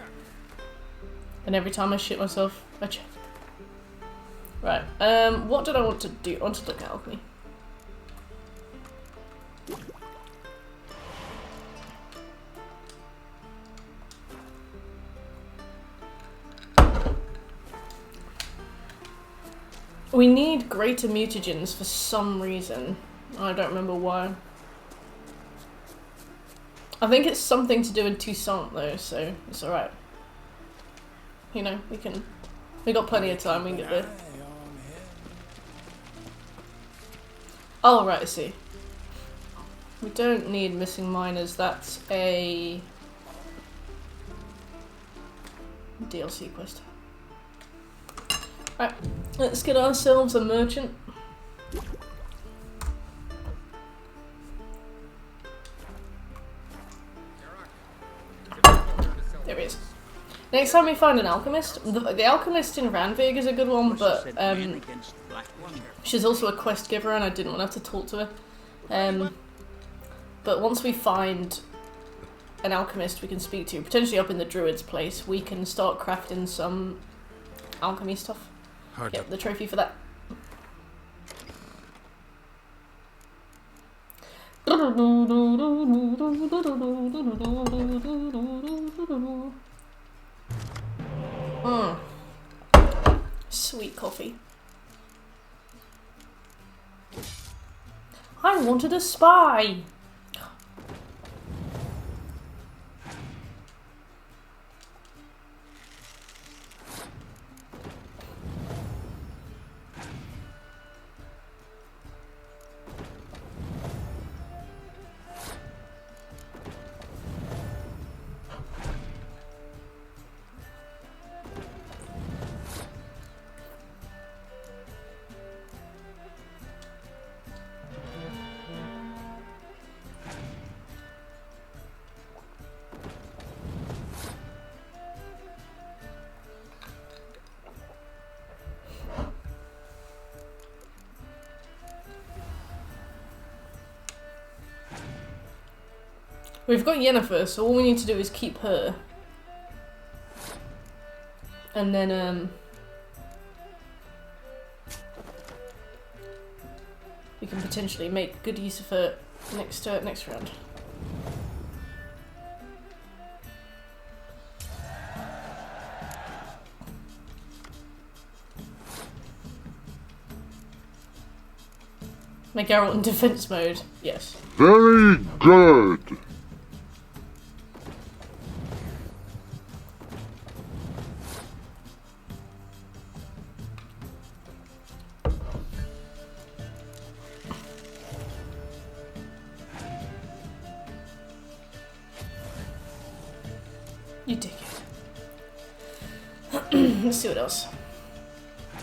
And every time I shit myself, I check. Right, what did I want to do? I want to look at alchemy. We need greater mutagens for some reason. I don't remember why. I think it's something to do in Toussaint though, so it's alright. You know, we got plenty of time, we can get there. Oh, right, I see. We don't need missing miners, that's a DLC quest. Right, let's get ourselves a merchant. There he is. Next time we find an alchemist, the alchemist in Ranvig is a good one, but she's also a quest giver and I didn't want to have to talk to her. But once we find an alchemist we can speak to, potentially up in the druid's place, we can start crafting some alchemy stuff. Get the trophy for that. Sweet coffee. I wanted a spy. We've got Yennefer, so all we need to do is keep her. And then, we can potentially make good use of her next round. Make Geralt in defense mode, yes. Very good. You dig it. Let's see what else.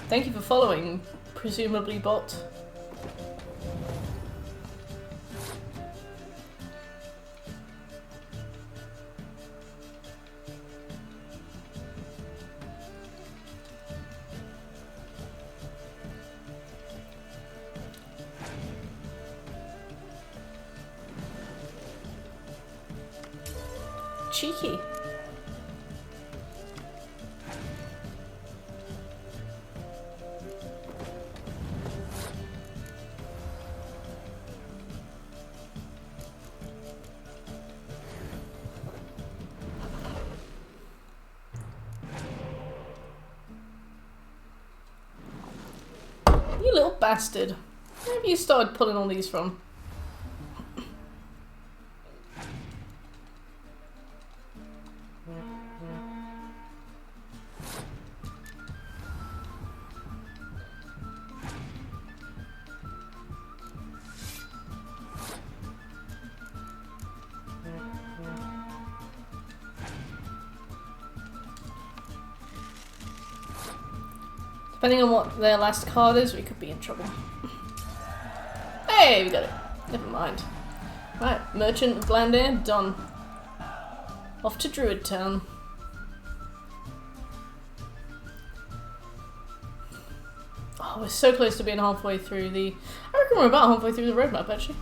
Thank you for following, presumably bot. Cheeky. You little bastard. Where have you started pulling all these from? Depending on what their last card is, we could be in trouble. Hey, we got it. Never mind. Right, Merchant of Blandair, done. Off to Druid Town. Oh, we're so close to being halfway through the... I reckon we're about halfway through the roadmap, actually.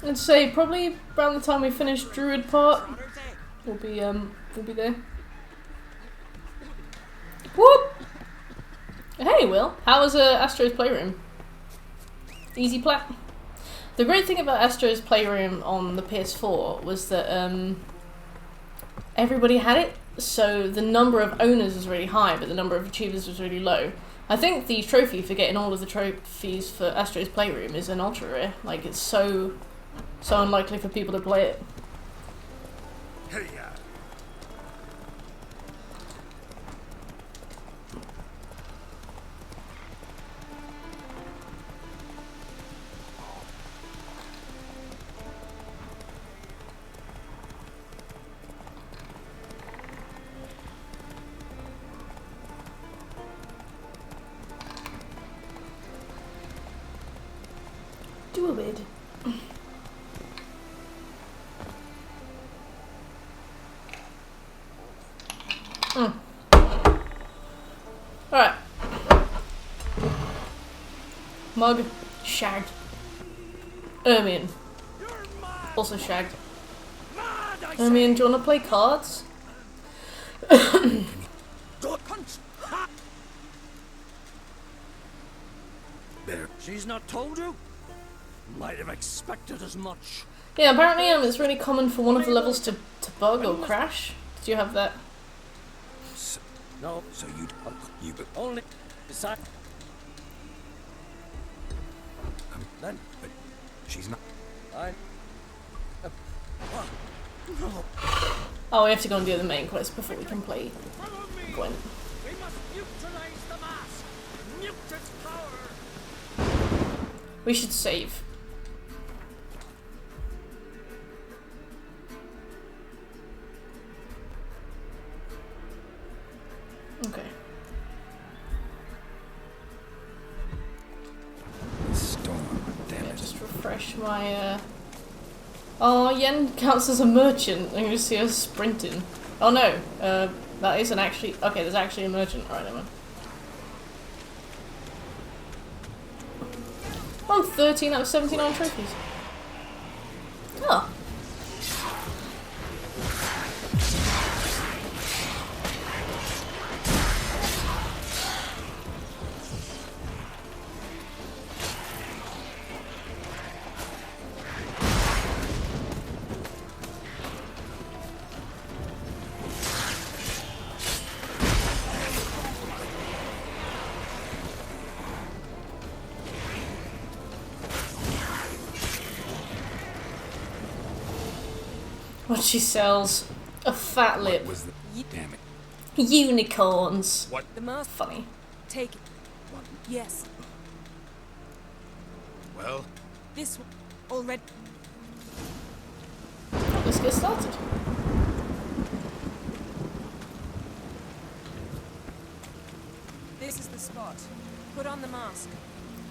I'd say probably around the time we finish Druid part, we'll be there. Whoop! Hey, Will. How was Astro's Playroom? Easy plat. The great thing about Astro's Playroom on the PS4 was that everybody had it, so the number of owners was really high, but the number of achievers was really low. I think the trophy for getting all of the trophies for Astro's Playroom is an ultra rare. Like, it's so unlikely for people to play it. Hey, Do a bid. Alright. Mug, shagged. Ermion, also shagged. Ermion, do you want to play cards? There. She's not told you? Might have expected as much. Yeah, apparently it's really common for one of the levels to bug or crash. Did you have that? No, so you could only decide. Then, but she's not. Oh, we have to go and do the main quest before we can play Gwen. We must neutralize the mask. Mute its power. We should save. Okay. Storm, damn it. Just refresh my Oh, Yen counts as a merchant. I'm gonna see us sprinting. Oh no, that isn't actually... Okay, there's actually a merchant. Alright, never mind. Oh, 13 out of 79 trophies. Oh. What she sells. A fat lip. What was the... Damn it. Unicorns. What? The mask. Funny. Take it. What? Yes. Well? This one. Already. Let's get started. This is the spot. Put on the mask.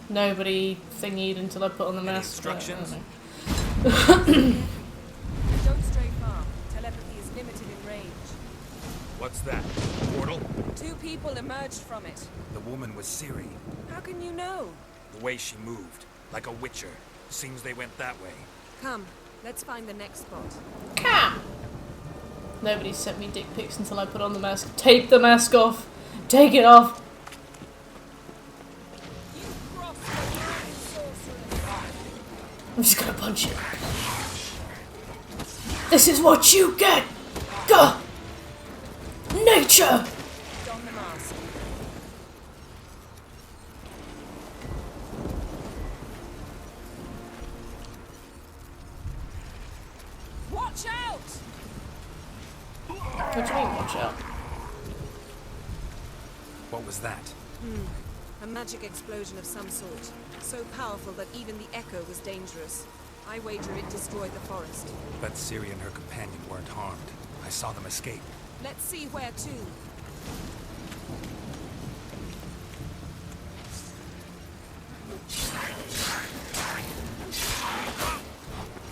Nobody thingied until I put on the mask. Instructions? Don't stray far. Telepathy is limited in range. What's that? Portal? 2 people emerged from it. The woman was Ciri. How can you know? The way she moved. Like a witcher. Seems they went that way. Come, let's find the next spot. Come! Nobody sent me dick pics until I put on the mask. Take the mask off! Take it off! I'm just gonna punch you. This is what you get! Gah! Nature! Don the mask. Watch out! What do you mean, watch out? What was that? A magic explosion of some sort. So powerful that even the echo was dangerous. I wager it destroyed the forest. But Ciri and her companion weren't harmed. I saw them escape. Let's see where to.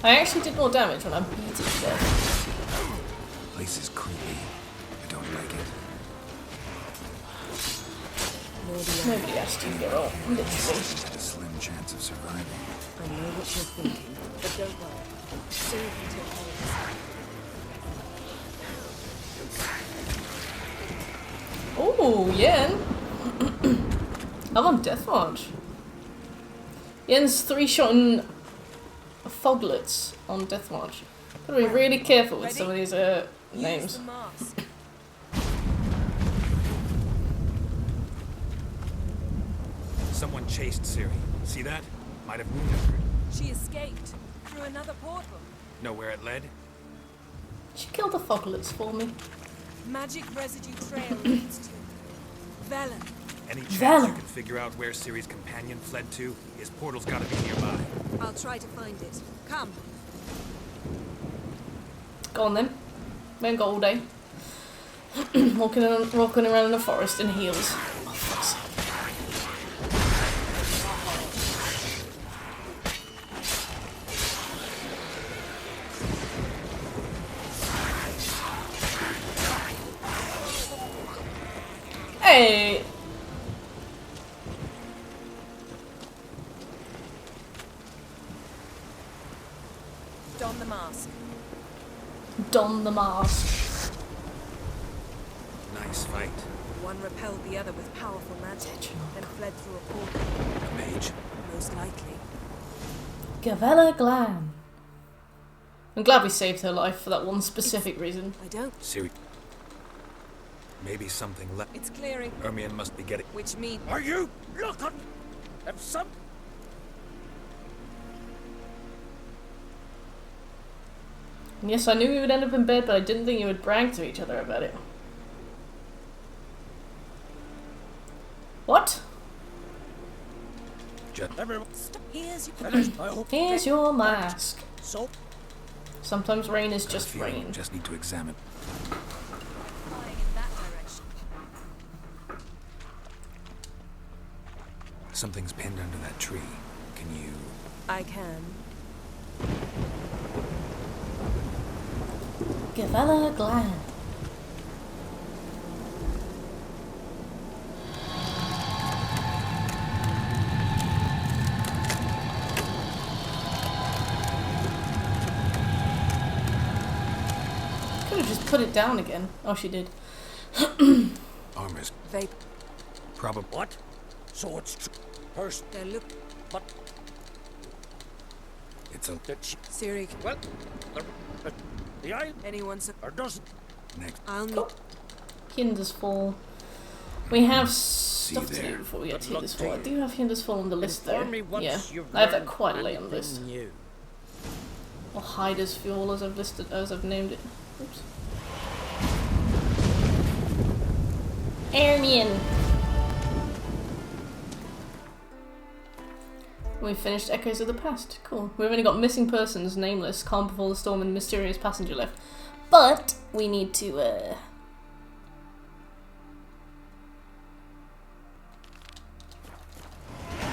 I actually did more damage when I beat it to death. Place is creepy. I don't like it. Nobody asked you to get off, literally. Had a slim chance of surviving. I know what you're thinking, but don't worry. Ciri can take care of this. Oh, Yen. I'm on Death March. Yen's 3-shotting foglets on Death March. Gotta be really careful with some of these names. Someone chased Ciri. See that? Might have wounded her. She escaped through another portal. Know where it led? She killed the foglets for me. Magic residue trail leads to Velen. Any chance you can figure out where Ciri's companion fled to? His portal's gotta be nearby. I'll try to find it. Come. Go on then. We ain't got all day. Walking around in the forest in heels. Oh, fuck's sake. Hey! Don the mask. Don the mask. Nice fight. One repelled the other with powerful magic, then fled through a portal. A mage? Most likely. Gavella Glam. I'm glad we saved her life for that one specific reason. I don't. Ciri. Maybe something left. It's clearing. Ermion must be getting. Which means. Are you looking at some? And yes, I knew we would end up in bed, but I didn't think you would brag to each other about it. What? Here's your mask. Sometimes rain is just rain. Just need to examine. Something's pinned under that tree. Can you? I can. Gavella Glam. Could have just put it down again. Oh, she did. Armor's vape. Probably. What? So it's first. Now look. But it's a. Ciri. Well, the eye. Anyone's. Or doesn't. Next. I'll need. Hinder's Fall. We have stuff to do before we get to Hinder's Fall. I do have Hinder's Fall on the list though. Yeah, I have that quite late on the list. Or Hyder's fuel, as I've named it. Oops. Airman. We've finished Echoes of the Past. Cool. We've only got Missing Persons, Nameless, Calm Before the Storm, and Mysterious Passenger left. But we need to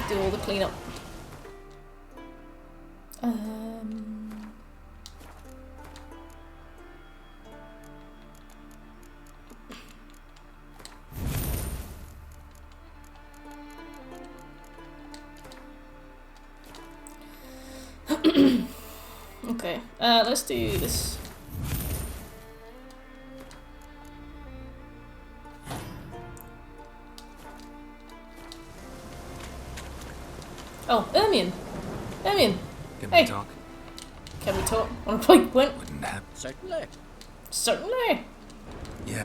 do all the cleanup. Okay, let's do this. Oh, Ermion! Ermion! Can Hey! we talk? Can we talk? On a point? Wouldn't happen. Certainly. Certainly! Yeah.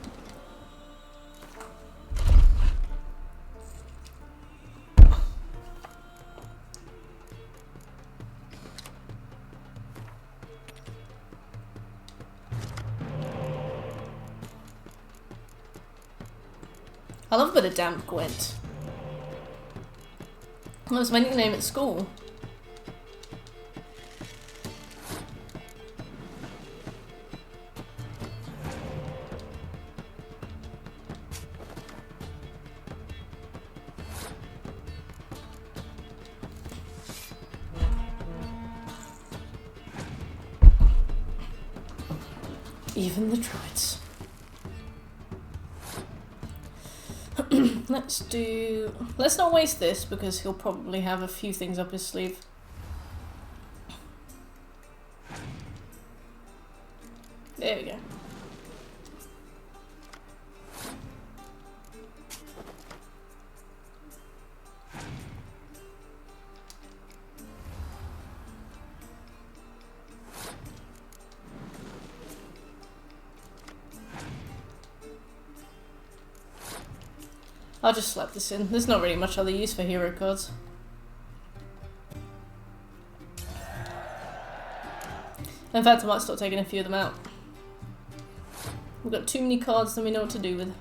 I love a bit of Damp Gwent. That was my nickname at school. Even the droids. Let's not waste this because he'll probably have a few things up his sleeve. There we go. I'll just slap this in. There's not really much other use for hero cards. In fact, I might start taking a few of them out. We've got too many cards than we know what to do with.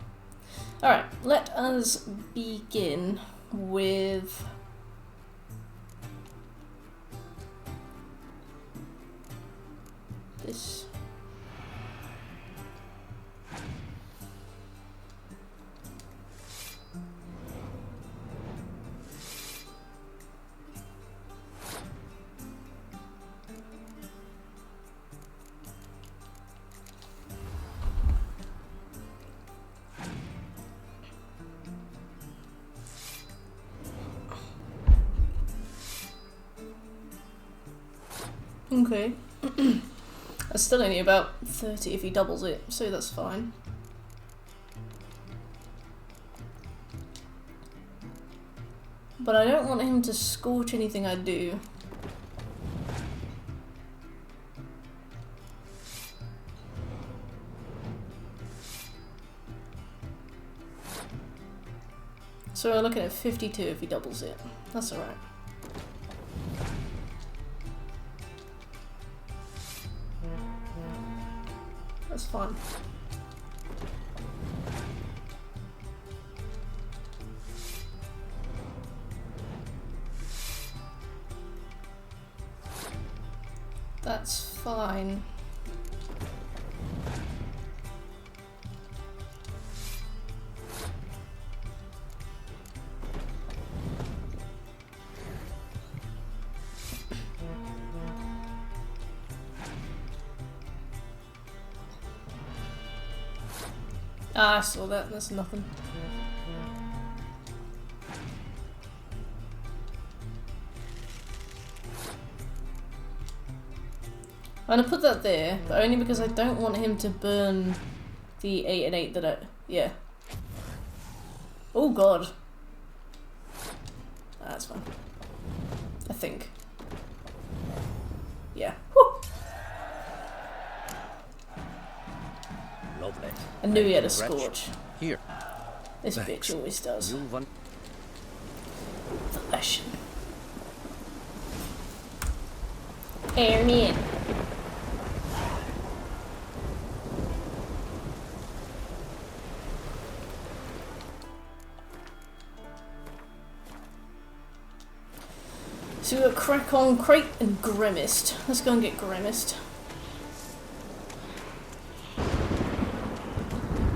Alright, let us begin with... this. Okay. That's still only about 30 if he doubles it, so that's fine. But I don't want him to scorch anything I do. So we're looking at 52 if he doubles it. That's alright. That's fine. That's fine. Ah, I saw that. That's nothing. I'm gonna put that there, but only because I don't want him to burn the 8 and 8 that I... yeah. Oh god. That's fine. I think. Yeah. Woo. Lovely. I knew he had a scorch. Here. This bitch always does. Flesh. Air me in. crack on crate and grimaced. Let's go and get grimaced.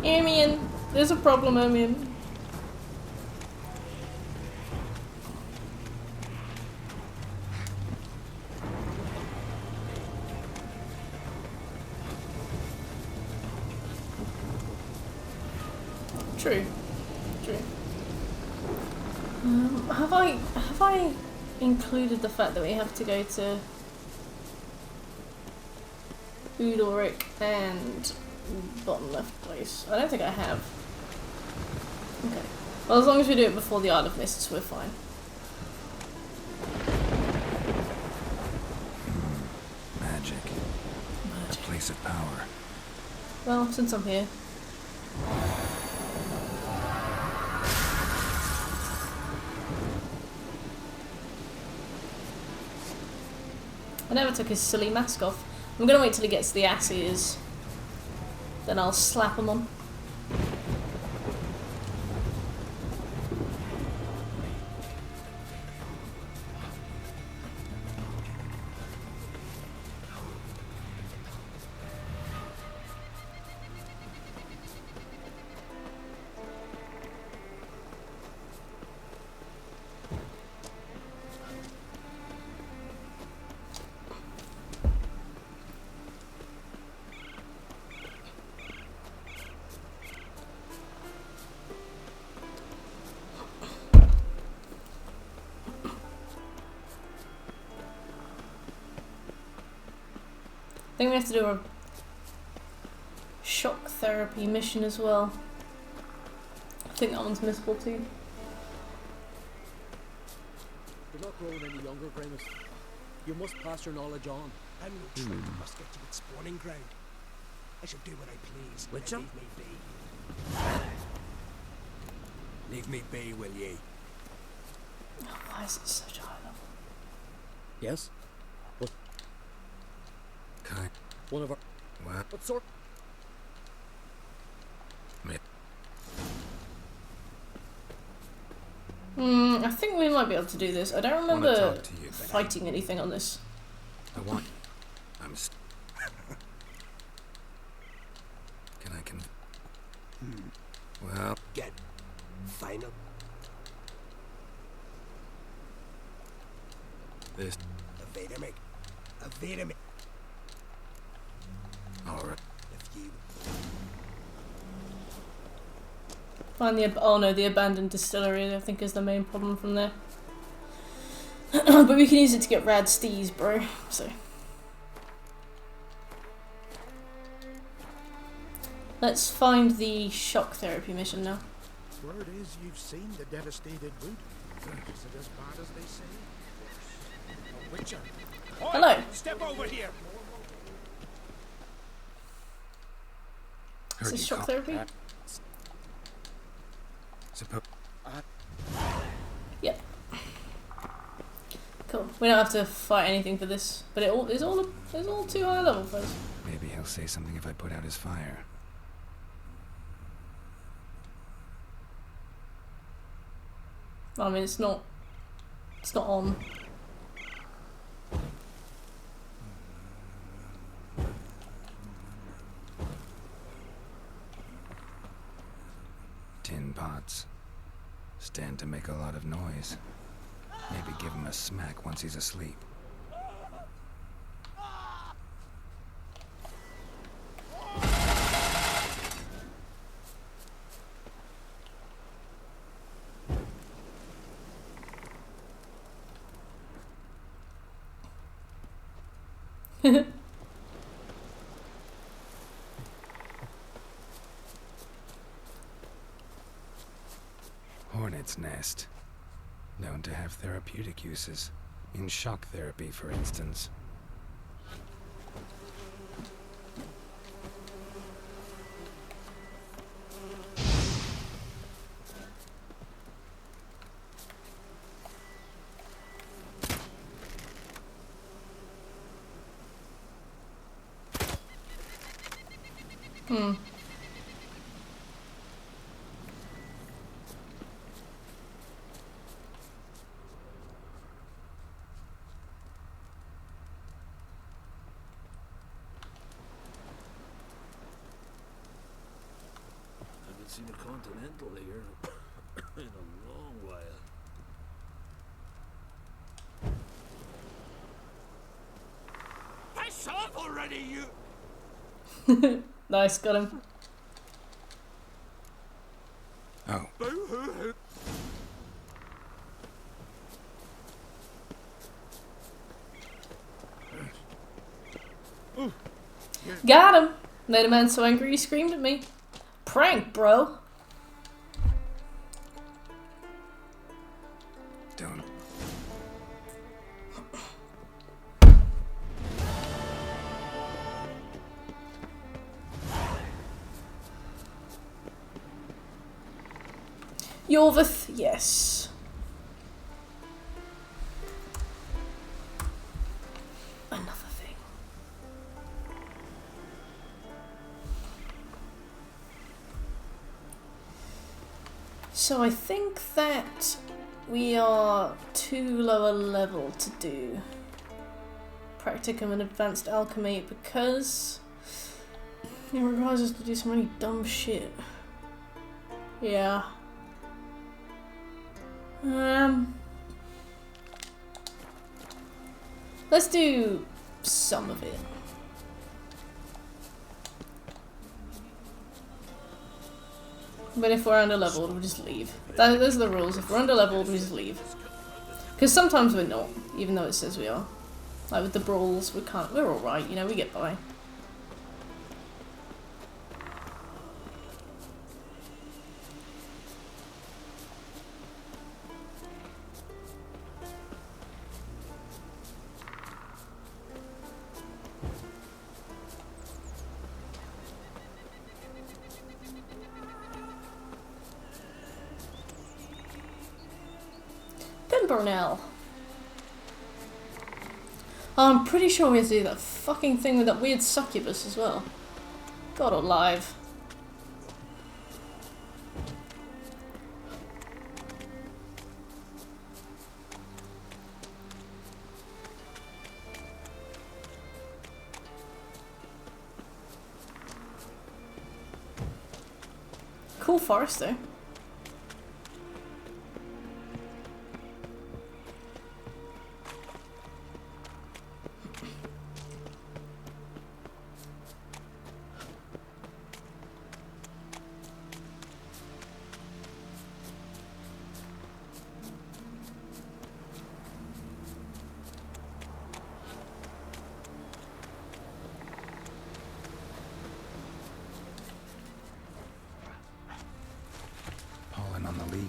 Ermion, there's a problem, Ermion. True. True. Have I included the fact that we have to go to Udalric and bottom left place? I don't think I have. Okay. Well, as long as we do it before the Isle of Mists, we're fine. Magic. A place of power. Well, since I'm here. I never took his silly mask off. I'm gonna wait till he gets the ass ears. Then I'll slap him on. I think we have to do a shock therapy mission as well. I think that one's missable too. You're not growing any younger, Gramus. You must pass your knowledge on. And no true must get to its spawning ground. I shall do what I please. Witcher? Leave me be. Leave me be, will ye? Why is it such a high level? Yes? What? Kind. One of our... What? What sort? I think we might be able to do this. I don't remember fighting anything on this. I want... Well... Get. Final. This... Evade me. Alright. If you... Find the abandoned distillery, I think, is the main problem from there. But we can use it to get rad stees, bro, so. Let's find the shock therapy mission now. Word is you've seen the devastated wood. Is it as bad as they say? A Witcher. Hello. Step over here. Is this shock therapy? Yep. Cool. We don't have to fight anything for this, but it's all too high level for us. Maybe he'll say something if I put out his fire. I mean, it's not on. Tin pots. Stand to make a lot of noise. Maybe give him a smack once he's asleep. Hornet's nest. Known to have therapeutic uses. In shock therapy, for instance. haven't seen a Continental here in a long while. Piss off already, you! Nice, got him. Oh. Got him! Made a man so angry he screamed at me. Prank, bro. Don't. Yorvith, yes. Another thing. So I think that we are too lower level to do practicum and advanced alchemy because it requires us to do some really dumb shit. Yeah. Let's do some of it. But if we're under leveled, we'll just leave. Those are the rules. If we're under leveled, we just leave. Because sometimes we're not, even though it says we are. Like with the brawls, we're alright, you know, we get by. Burnell. Oh, I'm pretty sure we have to do that fucking thing with that weird succubus as well. God alive. Cool forest though.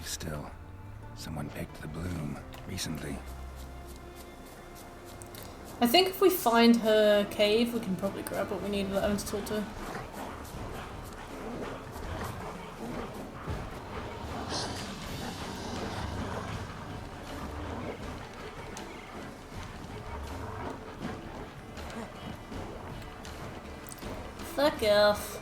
Still, someone picked the bloom recently. I think if we find her cave, we can probably grab what we need without having to talk to her. Fuck off.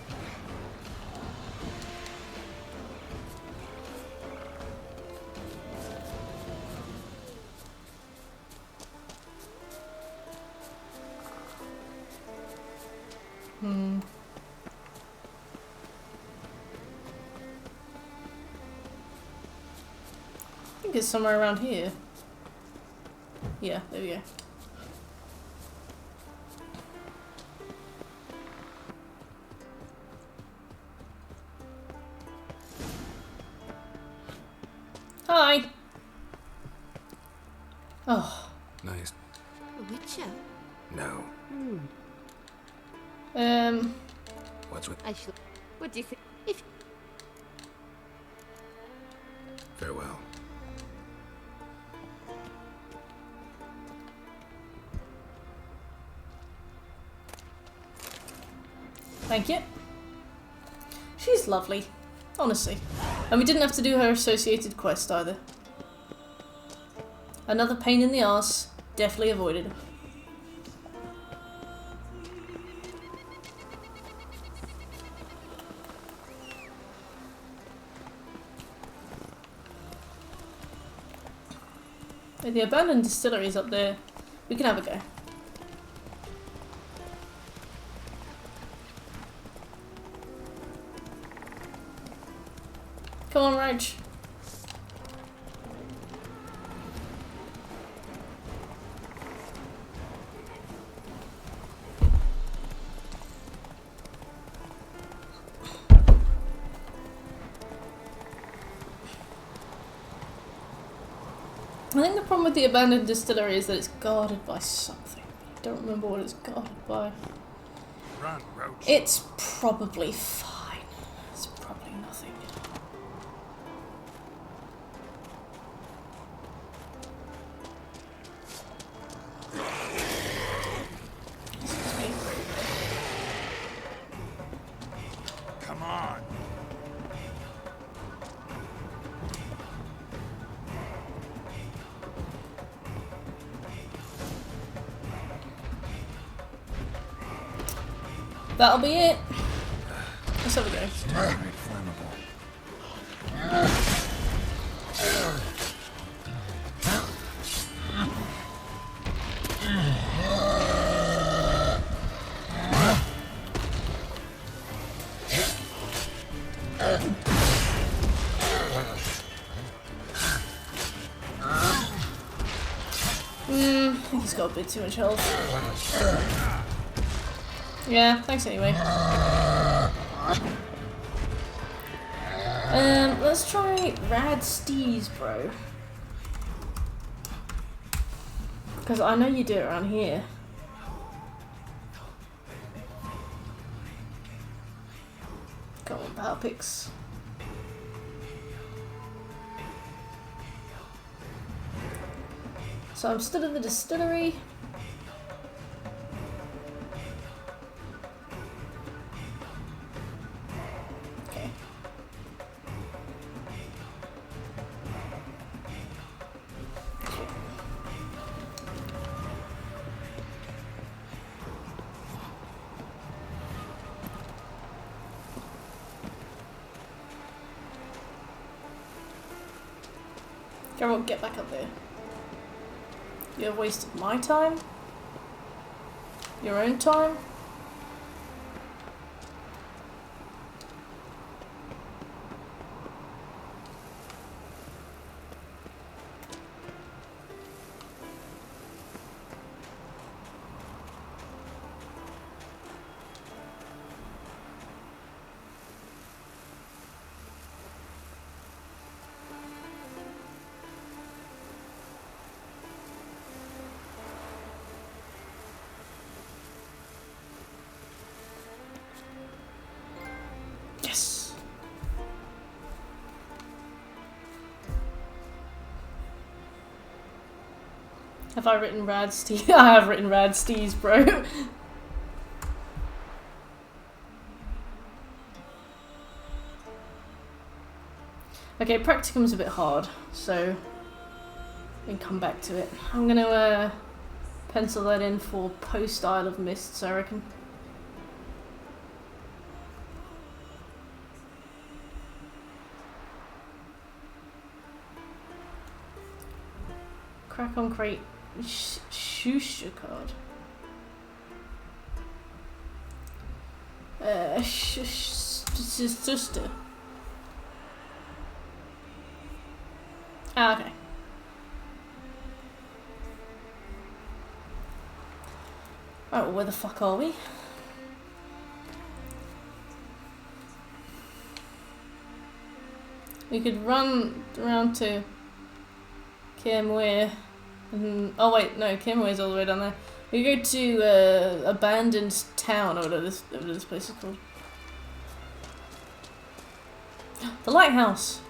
I think it's somewhere around here. Yeah, there we go. Hi! Oh. Nice. A witcher? No. What's with... What do you think? If... Farewell. Thank you. She's lovely, honestly. And we didn't have to do her associated quest either. Another pain in the arse, definitely avoided. The abandoned distillery is up there. We can have a go. Come on, Rage. I think the problem with the abandoned distillery is that it's guarded by something. I don't remember what it's guarded by. Run, Roach. It's probably fine. It's probably nothing. Come on. That'll be it. Let's have a go. Flammable. I think he's got a bit too much health. Yeah, thanks anyway. Let's try Rad Steez, bro. Because I know you do it around here. Go on, power picks. So I'm still at the distillery. Okay. Carol, get back up there. You have wasted my time? Your own time? Yes. Have I written Rad Steez? I have written Rad Steez, bro. Okay, practicum's a bit hard, so we can come back to it. I'm gonna pencil that in for post Isle of Mists, I reckon. Crack on crate. Shusha card. Sister. Ah, okay. Right, well, where the fuck are we? We could run around to Kimway. Oh wait, no, Kimway's all the way down there. We go to Abandoned Town, or whatever this place is called. The lighthouse.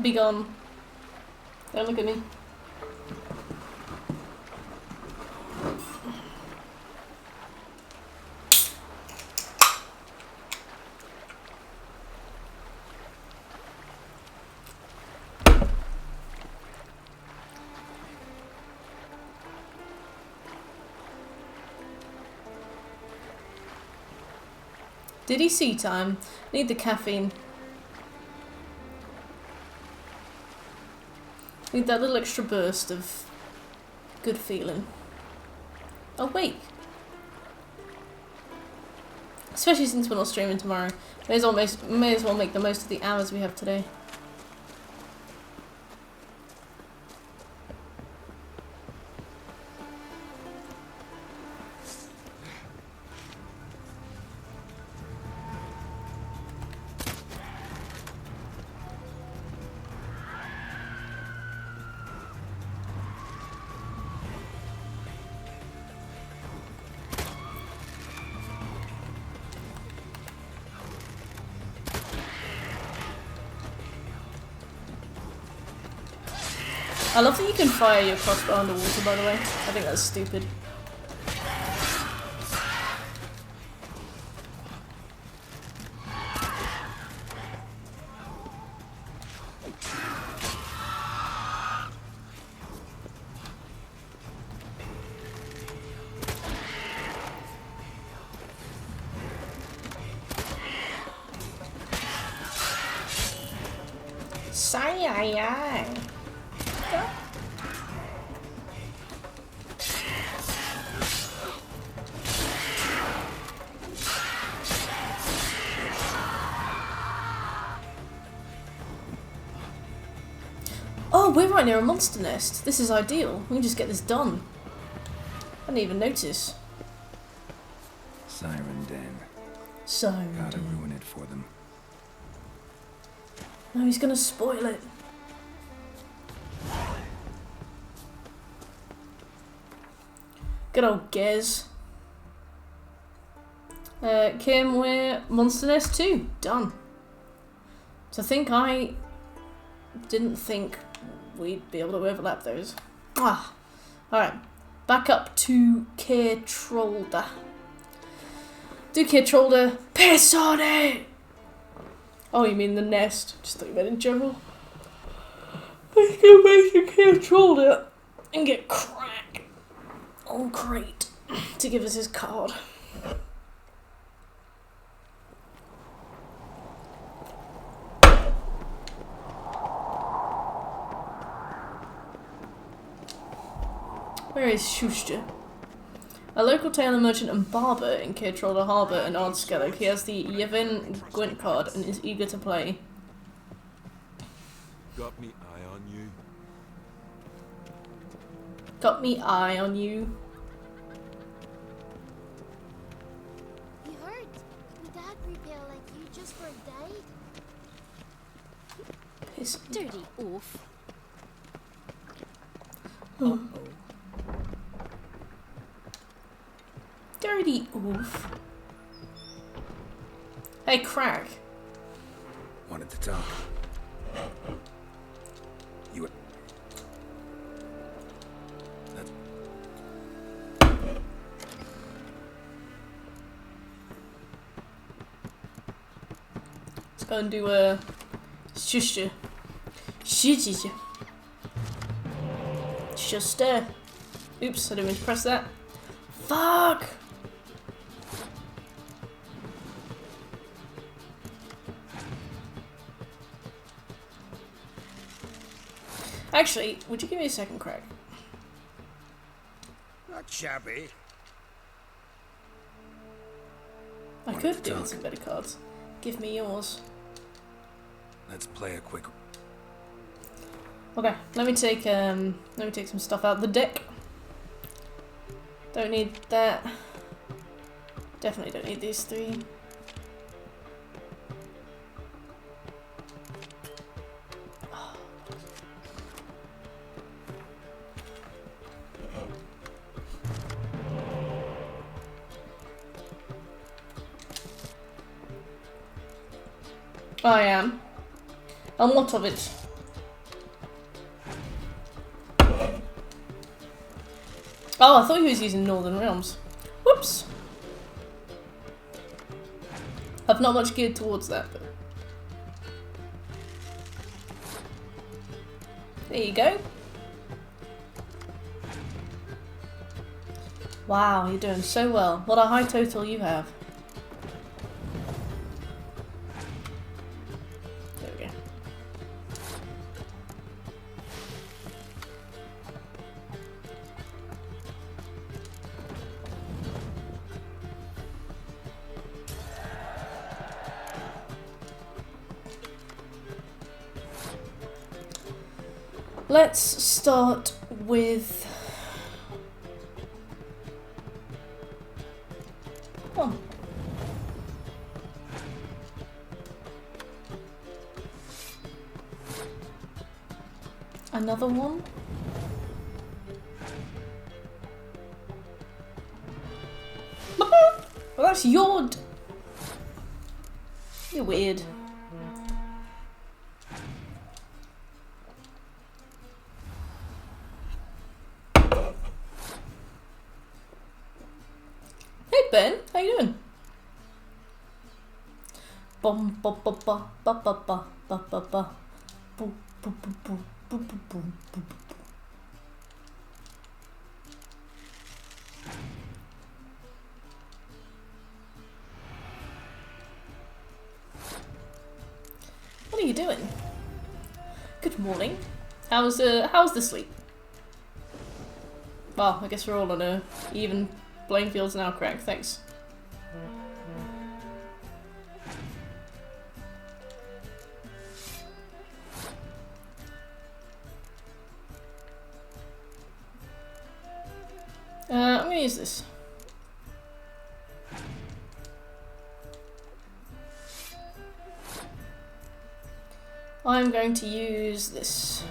Be gone. Don't look at me. Did he see time? Need the caffeine. Need that little extra burst of good feeling. Awake. Especially since we're not streaming tomorrow. May as well make the most of the hours we have today. I love that you can fire your crossbow underwater, by the way. I think that's stupid. Sigh. Oh, we're right near a monster nest. This is ideal. We can just get this done. I didn't even notice. Siren Den. Siren Gotta Den. ruin it for them. No, he's gonna spoil it. Good old Gez. Kim, we're Monster Nest 2. Done. So I didn't think we'd be able to overlap those. Alright. Back up to Keertrolda. Do Keertrolda piss on it! Oh, you mean the nest? Just thought you meant in general. Let's go back to Keertrolda and get Crack on Crate to give us his card. Where is Schuster? A local tailor merchant and barber in Keertrolda Harbour and Ardskellig. He has the Yevin Gwent card and is eager to play. Got me eye on you. Got me eye on you. You heard? My dad prepared like you just for a day. Piss. Dirty oaf. Uh-oh. Dirty oof. Hey, Crack. Wanted to talk. You. That's. Let's go and do a Schuster. Schuster. Schuster. Oops, I didn't mean to press that. Fuck! Actually, would you give me a second, Craig? Not shabby. I could do with some better cards. Give me yours. Let's play a quick. Okay, let me take some stuff out of the deck. Don't need that. Definitely don't need these three. I am. And what of it? Oh, I thought he was using Northern Realms. Whoops. I've not much geared towards that, but... There you go. Wow, you're doing so well. What a high total you have. There we go. Let's start with... Oh. Another one? Well, that's your... You're weird. Hey Ben, how you doing? Bum ba ba ba ba ba ba ba ba ba boo boo boo boo boo boo boo boo. What are you doing? Good morning. How's the sleep? Well, I guess we're all on a even playing field's now correct, thanks. I'm gonna use this. I'm going to use this.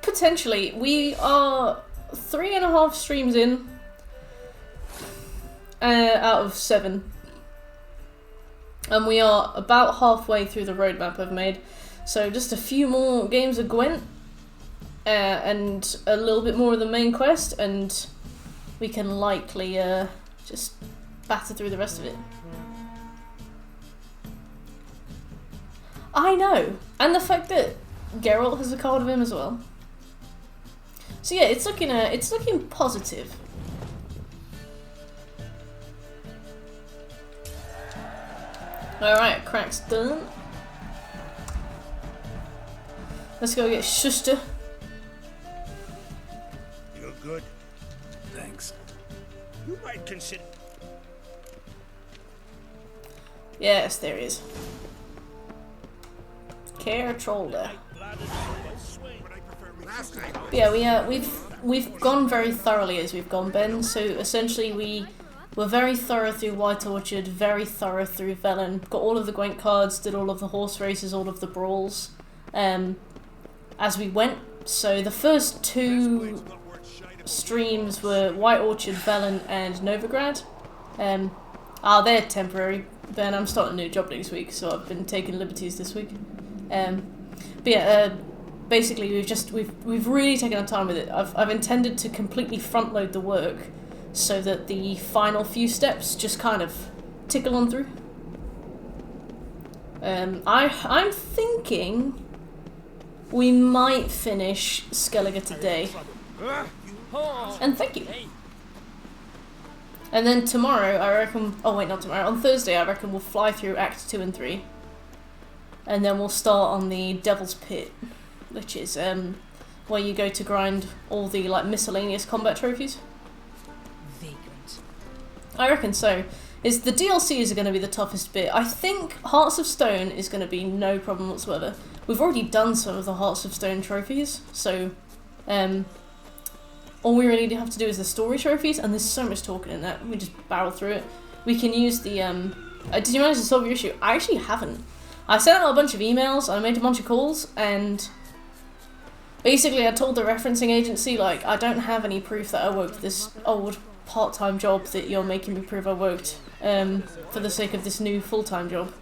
Potentially. We are 3.5 streams in out of 7. And we are about halfway through the roadmap I've made. So just a few more games of Gwent and a little bit more of the main quest, and we can likely just batter through the rest of it. I know! And the fact that Geralt has a card of him as well. So yeah, it's looking positive. Alright, crack's done. Let's go get Schuster. You're good. Thanks. You might consider... Yes, there he is. Care Troller. Yeah, we've gone very thoroughly as we've gone, Ben. So essentially, we were very thorough through White Orchard, very thorough through Velen. Got all of the Gwent cards, did all of the horse races, all of the brawls, as we went. So the first 2 streams were White Orchard, Velen, and Novigrad. They're temporary. Ben, I'm starting a new job next week, so I've been taking liberties this week. But yeah, basically we've really taken our time with it. I've intended to completely front load the work so that the final few steps just kind of tickle on through. I'm thinking we might finish Skellige today. And thank you. And then tomorrow, I reckon... Oh wait, not tomorrow. On Thursday, I reckon we'll fly through Acts 2 and 3. And then we'll start on the Devil's Pit, which is where you go to grind all the like miscellaneous combat trophies. Vagrant. I reckon so. Is the DLCs are going to be the toughest bit. I think Hearts of Stone is going to be no problem whatsoever. We've already done some of the Hearts of Stone trophies, so all we really have to do is the story trophies, and there's so much talking in that. We just barrel through it. We can use the... did you manage to solve your issue? I actually haven't. I sent out a bunch of emails, I made a bunch of calls, and basically I told the referencing agency, like, I don't have any proof that I worked this old part-time job that you're making me prove I worked for the sake of this new full-time job.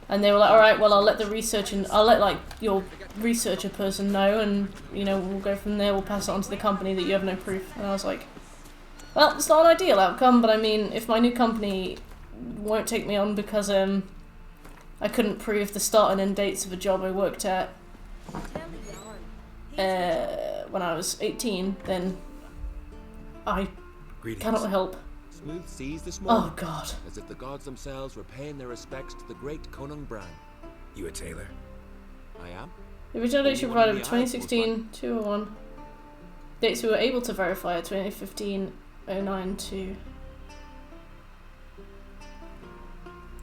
And they were like, alright, well, I'll let the research and I'll let, like, your researcher person know, and you know, we'll go from there. We'll pass it on to the company that you have no proof. And I was like, well, it's not an ideal outcome, but I mean, if my new company won't take me on because I couldn't prove the start and end dates of a job I worked at when I was 18, then I cannot help. Smooth seas this morning. Oh God! As if the gods themselves were paying their respects to the great Conung Bran. You a tailor? I am. The original dates you provided were 2016, 201. Dates we were able to verify are 2015, 09 to...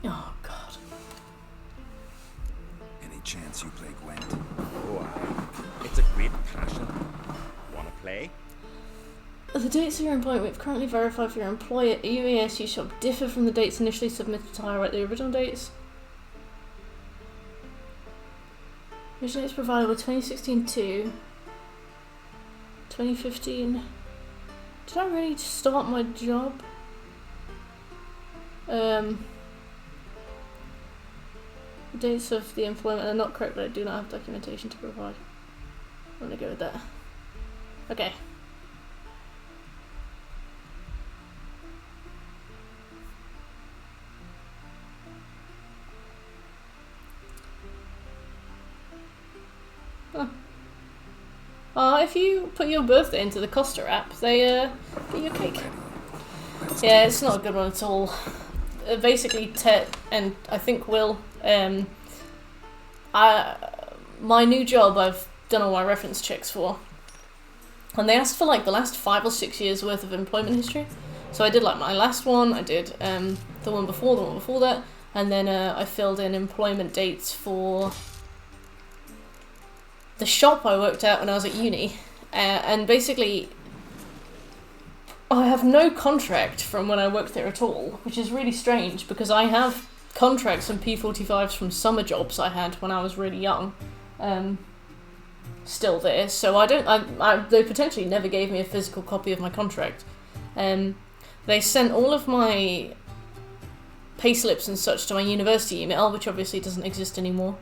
Oh God. Any chance you play Gwent? Oh, it's a great passion. Wanna play? The dates of your employment we've currently verified for your employer at UASU shall differ from the dates initially submitted to hire at the original dates. Original dates provided were 2016 to 2015. Did I really start my job? The dates of the employment are not correct, but I do not have documentation to provide. I'm gonna go with that. Okay. If you put your birthday into the Costa app, they get you a cake. Yeah, it's not a good one at all. Basically, Tet and I think Will, my new job I've done all my reference checks for, and they asked for like the last 5 or 6 years worth of employment history. So I did like my last one, I did the one before that, and then I filled in employment dates for the shop I worked at when I was at uni, and basically I have no contract from when I worked there at all, which is really strange because I have contracts and P45s from summer jobs I had when I was really young, still there, so they potentially never gave me a physical copy of my contract. They sent all of my payslips and such to my university email, which obviously doesn't exist anymore.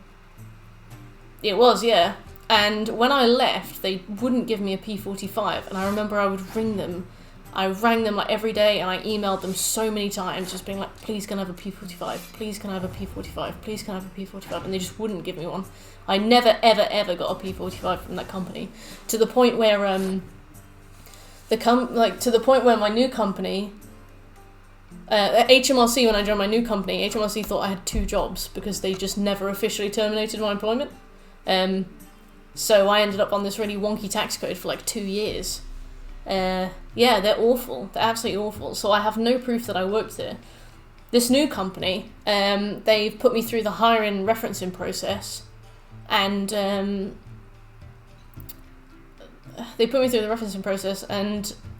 It was, yeah. And when I left, they wouldn't give me a P45, and I remember I would ring them. I rang them like every day, and I emailed them so many times, just being like, please can I have a P45? Please can I have a P45? Please can I have a P45? And they just wouldn't give me one. I never, ever, ever got a P45 from that company, to the point where my new company, HMRC, when I joined my new company, HMRC thought I had 2 jobs because they just never officially terminated my employment. So I ended up on this really wonky tax code for like 2 years. Yeah, they're awful. They're absolutely awful. So I have no proof that I worked there. This new company, they've put me through the hiring referencing process, and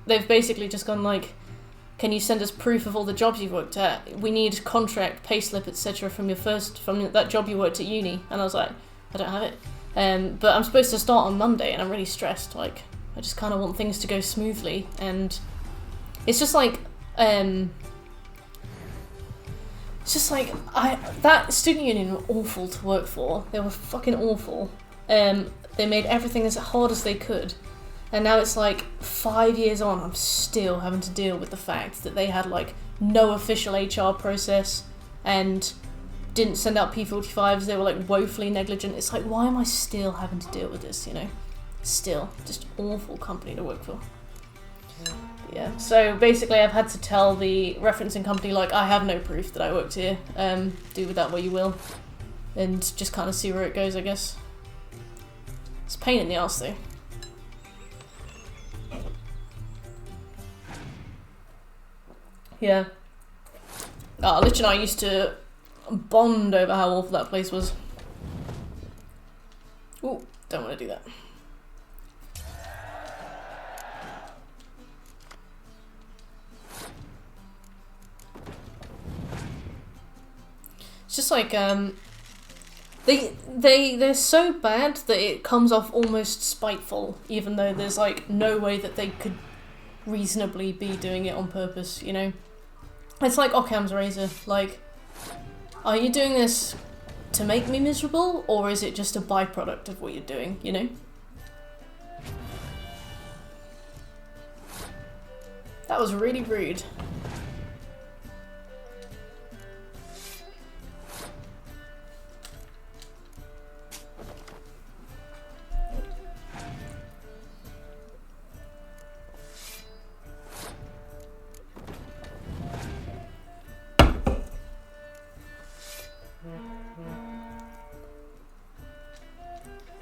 they've basically just gone like, can you send us proof of all the jobs you've worked at? We need contract, payslip, etc. from that job you worked at uni. And I was like, I don't have it. But I'm supposed to start on Monday, and I'm really stressed. Like, I just kind of want things to go smoothly, and it's just like, that student union were awful to work for. They were fucking awful. They made everything as hard as they could, and now it's like 5 years on, I'm still having to deal with the fact that they had like no official HR process and didn't send out P45s. They were like woefully negligent. It's like, why am I still having to deal with this, you know? Still, just awful company to work for. Yeah, so basically I've had to tell the referencing company, like, I have no proof that I worked here. Do with that what you will. And just kind of see where it goes, I guess. It's a pain in the arse though. Yeah. Lich and I used to bond over how awful that place was. Ooh, don't want to do that. It's just like, they're so bad that it comes off almost spiteful, even though there's like no way that they could reasonably be doing it on purpose, you know? It's like Occam's razor, like, are you doing this to make me miserable, or is it just a byproduct of what you're doing, you know? That was really rude.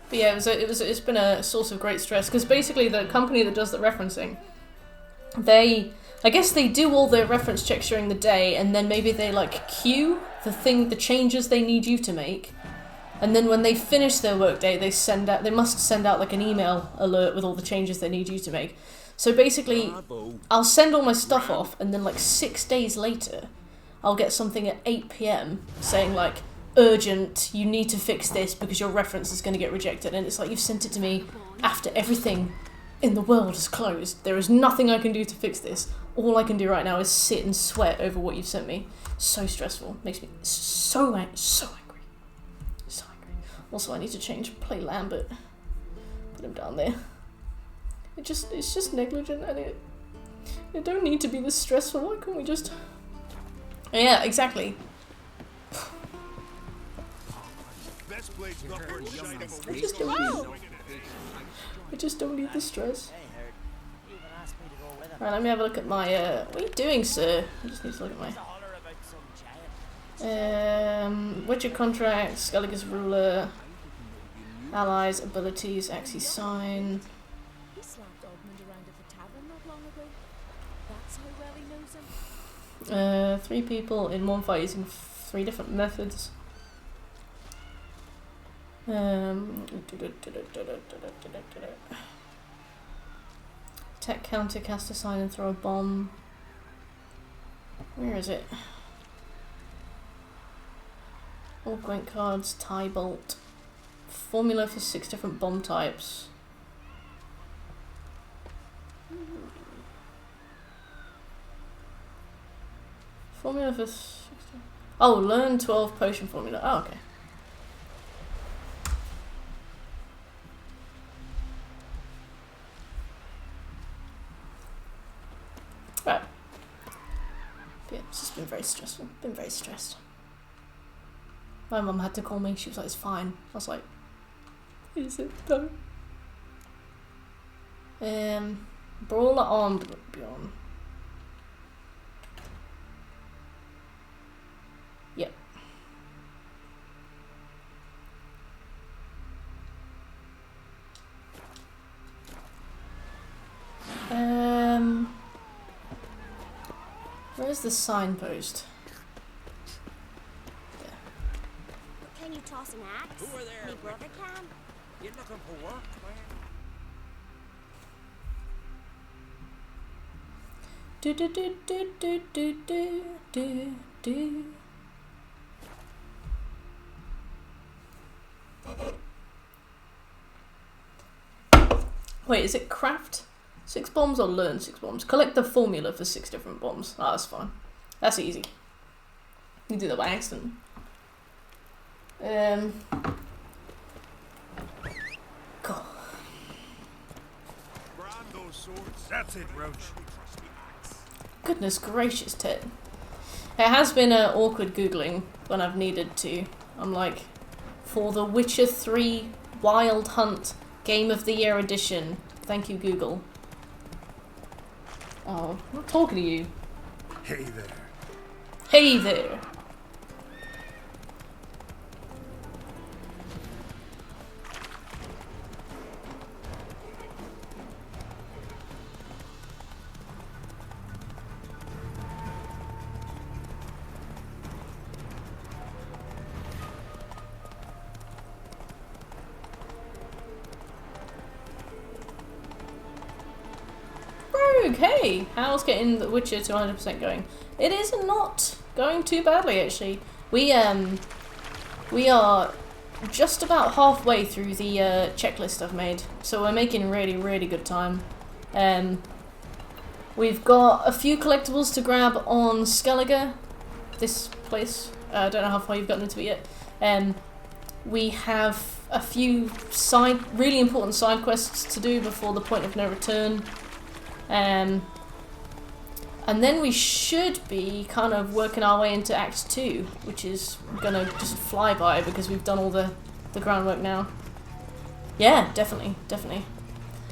But yeah, it's been a source of great stress, because basically the company that does the referencing, I guess they do all their reference checks during the day, and then maybe they like queue the changes they need you to make, and then when they finish their workday, they must send out like an email alert with all the changes they need you to make. So basically, I'll send all my stuff off, and then like 6 days later, I'll get something at 8 PM saying like, urgent, you need to fix this because your reference is going to get rejected. And it's like, you've sent it to me after everything in the world is closed. There is nothing I can do to fix this. All I can do right now is sit and sweat over what you've sent me. So stressful. Makes me so angry. So angry. Also, I need to play Lambert. Put him down there. It's just negligent, and it don't need to be this stressful. Why can't we just... Yeah, exactly. I just don't need the stress. Right, let me have a look at my, what are you doing, sir? I just need to look at my... Witcher contracts, Skellige's ruler, allies, abilities, Axis sign. He slapped Ogmund around at the tavern not long ago. That's how well he knows him. 3 people in one fight using 3 different methods. Tech counter, cast a sign and throw a bomb. Where is it? All Gwent cards, tie bolt. Formula for 6 different bomb types. Formula for 6. Oh, learn 12 potion formula. Oh, okay. Right. Yeah, it's just been very stressful. Been very stressed. My mum had to call me. She was like, it's fine. I was like, is it though? Brawler armed Bjorn. Yep. Where's the signpost? There. Can you toss an axe? Who are there? Me brother can. You looking for work, man? Do do do do do do do do do. Wait, is it craft 6 bombs or learn 6 bombs? Collect the formula for 6 different bombs. Ah, that's fine. That's easy. You do that by accident. God. That's it, Roach. Goodness gracious, Ted. It has been awkward Googling when I've needed to. I'm like, for the Witcher 3 Wild Hunt Game of the Year edition. Thank you, Google. Oh, I'm not talking to you. Hey there. Hey there. Okay, how's getting The Witcher to 100% going? It is not going too badly, actually. We are just about halfway through the checklist I've made, so we're making really, really good time. We've got a few collectibles to grab on Skellige, this place. I don't know how far you've gotten into it yet. We have a few really important side quests to do before the point of no return. And then we should be kind of working our way into Act 2, which is gonna just fly by because we've done all the groundwork now. Yeah, definitely.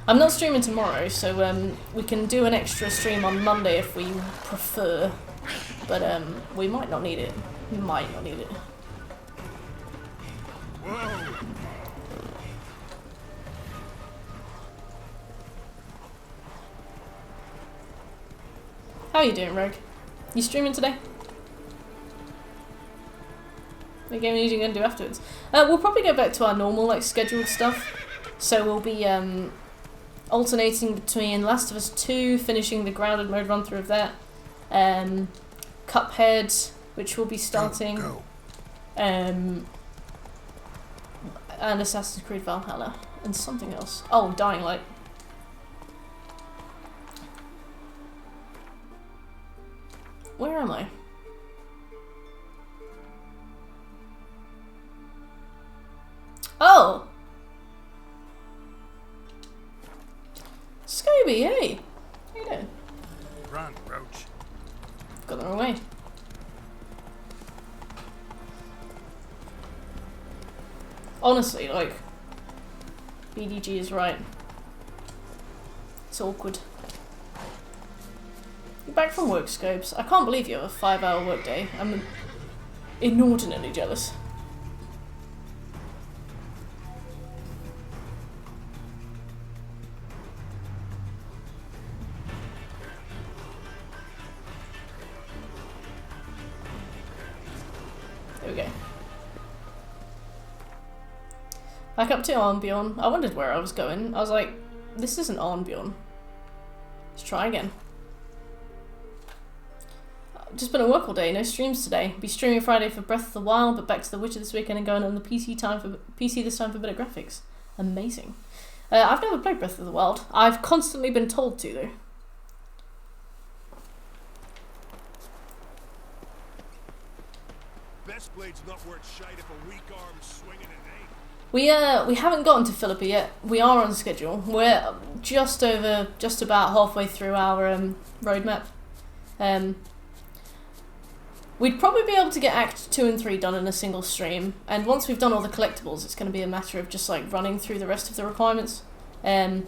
I'm not streaming tomorrow, so we can do an extra stream on Monday if we prefer. But we might not need it. How are you doing, Rogue? You streaming today? What game are you going to do afterwards? We'll probably go back to our normal, like, scheduled stuff. So we'll be alternating between Last of Us 2, finishing the grounded mode run through of that, Cuphead, which will be starting, and Assassin's Creed Valhalla, and something else. Oh, Dying Light. Where am I? Oh! Scooby, hey! How you doing? Run, Roach. Got the wrong way. Honestly, like, BDG is right. It's awkward. You're back from work, Scopes. I can't believe you have a 5-hour workday. I'm inordinately jealous. There we go. Back up to Arnbjorn. I wondered where I was going. I was like, this isn't Arnbjorn. Let's try again. Just been at work all day, no streams today. Be streaming Friday for Breath of the Wild, but back to The Witcher this weekend and going on the PC this time for better graphics. Amazing. I've never played Breath of the Wild. I've constantly been told to, though. Best blade's not worth shite if a weak arm's swinging it, eh? We haven't gotten to Philippa yet. We are on schedule. We're just about halfway through our roadmap. We'd probably be able to get Act 2 and 3 done in a single stream, and once we've done all the collectibles, it's going to be a matter of just like running through the rest of the requirements. The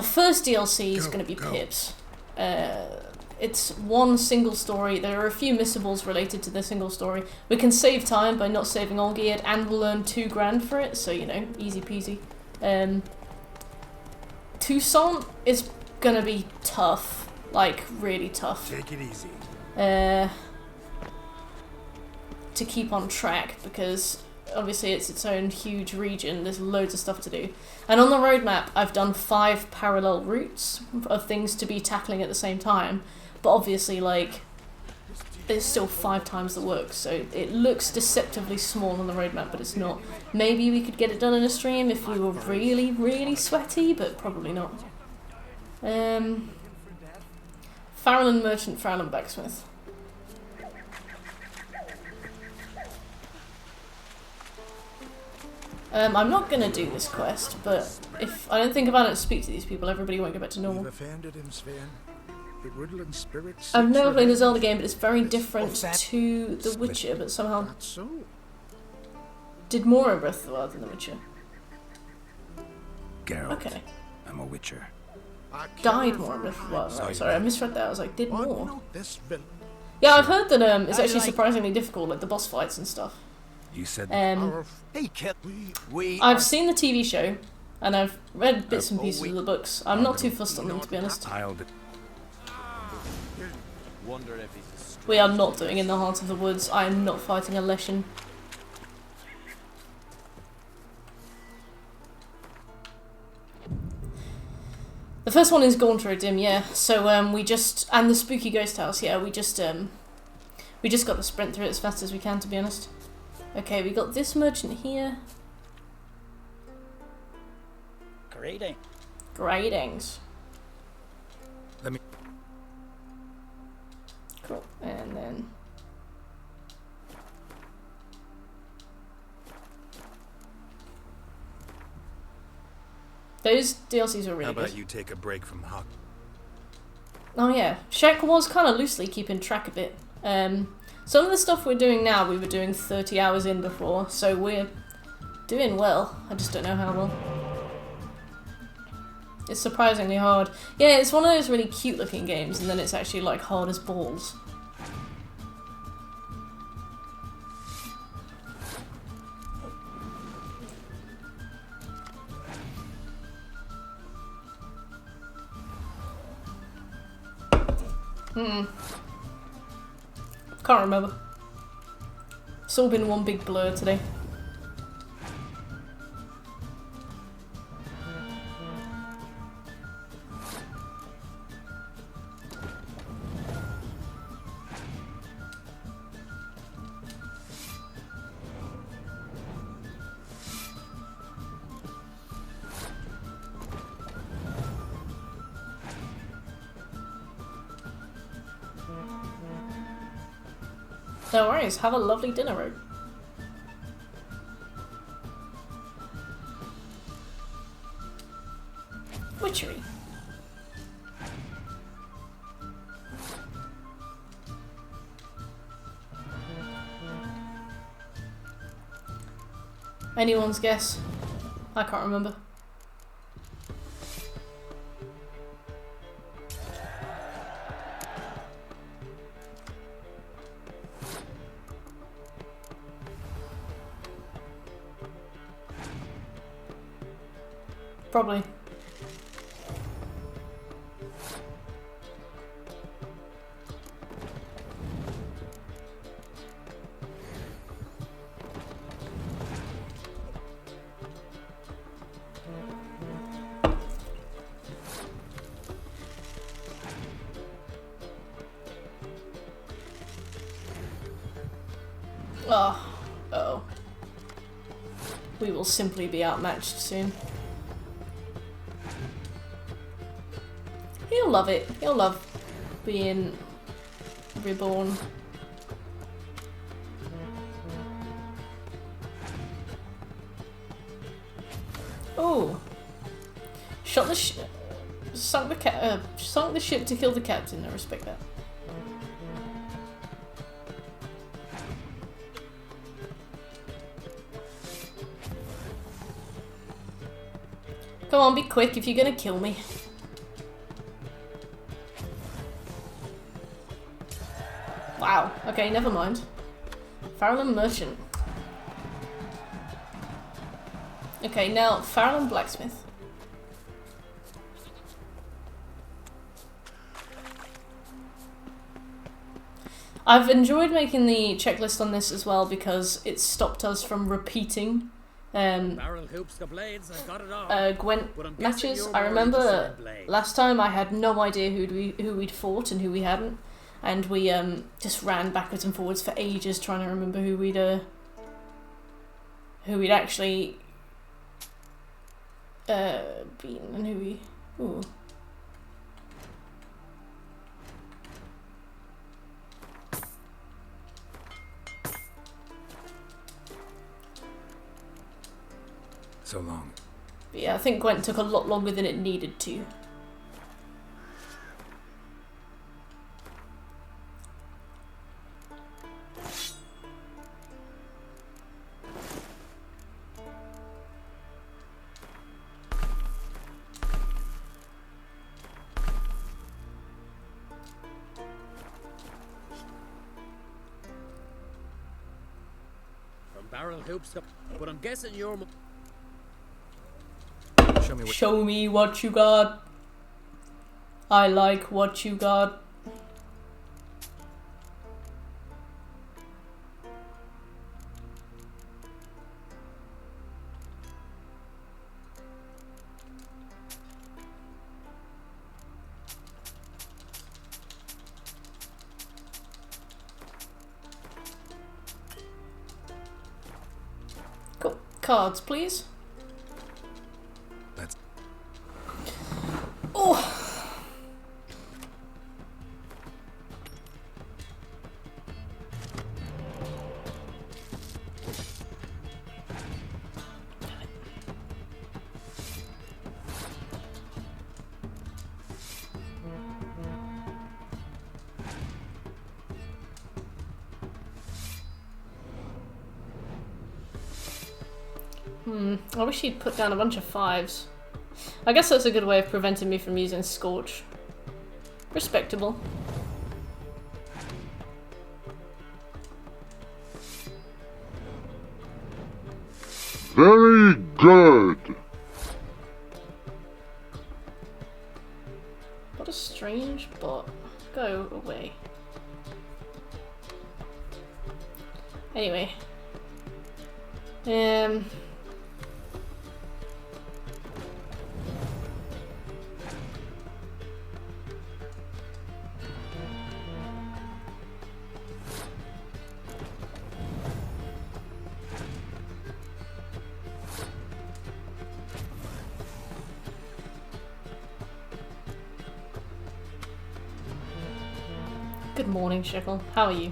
first DLC is going to be Pips. It's one single story. There are a few missables related to the single story. We can save time by not saving Olgierd, and we'll earn $2,000 for it, so you know, easy peasy. Toussaint is going to be tough, like really tough. Take it easy. To keep on track, because obviously it's its own huge region, there's loads of stuff to do. And on the roadmap I've done 5 parallel routes of things to be tackling at the same time, but obviously like it's still 5 times the work, so it looks deceptively small on the roadmap, but it's not. Maybe we could get it done in a stream if we were really, really sweaty, but probably not. Farrell Merchant, Farrell Blacksmith. I'm not going to do this quest, but if I don't think about it and speak to these people, everybody won't go back to normal. I've never played a Zelda game, but it's very different to The Witcher, but somehow did more in Breath of the Wild than The Witcher. Geralt, okay. I'm a Witcher. Died more in Breath of the Wild. Right, sorry, I misread that. I was like, did more. Yeah, I've heard that it's actually surprisingly difficult, like the boss fights and stuff. You said I've seen the TV show, and I've read bits and pieces of the books. I'm not too fussed on them, to be honest. We are not doing In the Heart of the Woods. I am not fighting a Leshen. The first one is Gaunter Dim, yeah. So we just, and the Spooky Ghost House, yeah. We just got to sprint through it as fast as we can, to be honest. Okay, we got this merchant here. Greetings. Let me. Cool, and then Those DLCs are really How about good. you take a break from Huck? Oh yeah, Shaq was kind of loosely keeping track a bit. Some of the stuff we're doing now, we were doing 30 hours in before, so we're doing well. I just don't know how well. It's surprisingly hard. Yeah, it's one of those really cute looking games, and then it's actually like hard as balls. Can't remember. It's all been one big blur today. No worries, have a lovely dinner, Rogue. Witchery. Anyone's guess? I can't remember. Probably. Oh. Uh-oh. We will simply be outmatched soon. He'll love it. He'll love being reborn. Oh, shot the sunk the ship to kill the captain. I respect that. Come on, be quick if you're gonna kill me. Wow, okay, never mind. Farallon Merchant. Okay, now Farallon Blacksmith. I've enjoyed making the checklist on this as well because it's stopped us from repeating Gwent matches. I remember last time I had no idea who we'd fought and who we hadn't. And we just ran backwards and forwards for ages trying to remember who we'd actually beaten and who we. Ooh. So long. But yeah, I think Gwent took a lot longer than it needed to. Barrel hoops up, but I'm guessing you're. Show me what you got. I like what you got. Cool. Cards, please. Oh. I wish he'd put down a bunch of 5s. I guess that's a good way of preventing me from using Scorch. Respectable. Very good. What a strange bot. Go away. Anyway. Good morning, Shekel. How are you?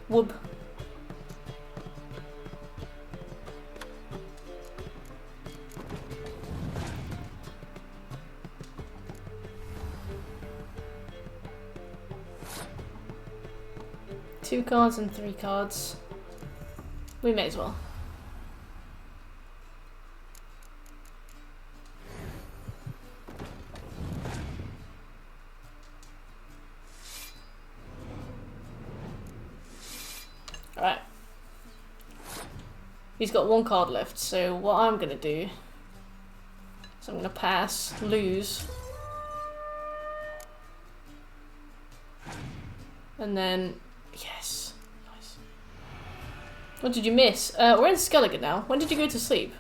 Whoop. Two cards and 3 cards. We may as well. Alright. He's got 1 card left, so what I'm gonna do is I'm gonna pass, lose, and then yes. Nice. What did you miss? We're in Skellige now. When did you go to sleep?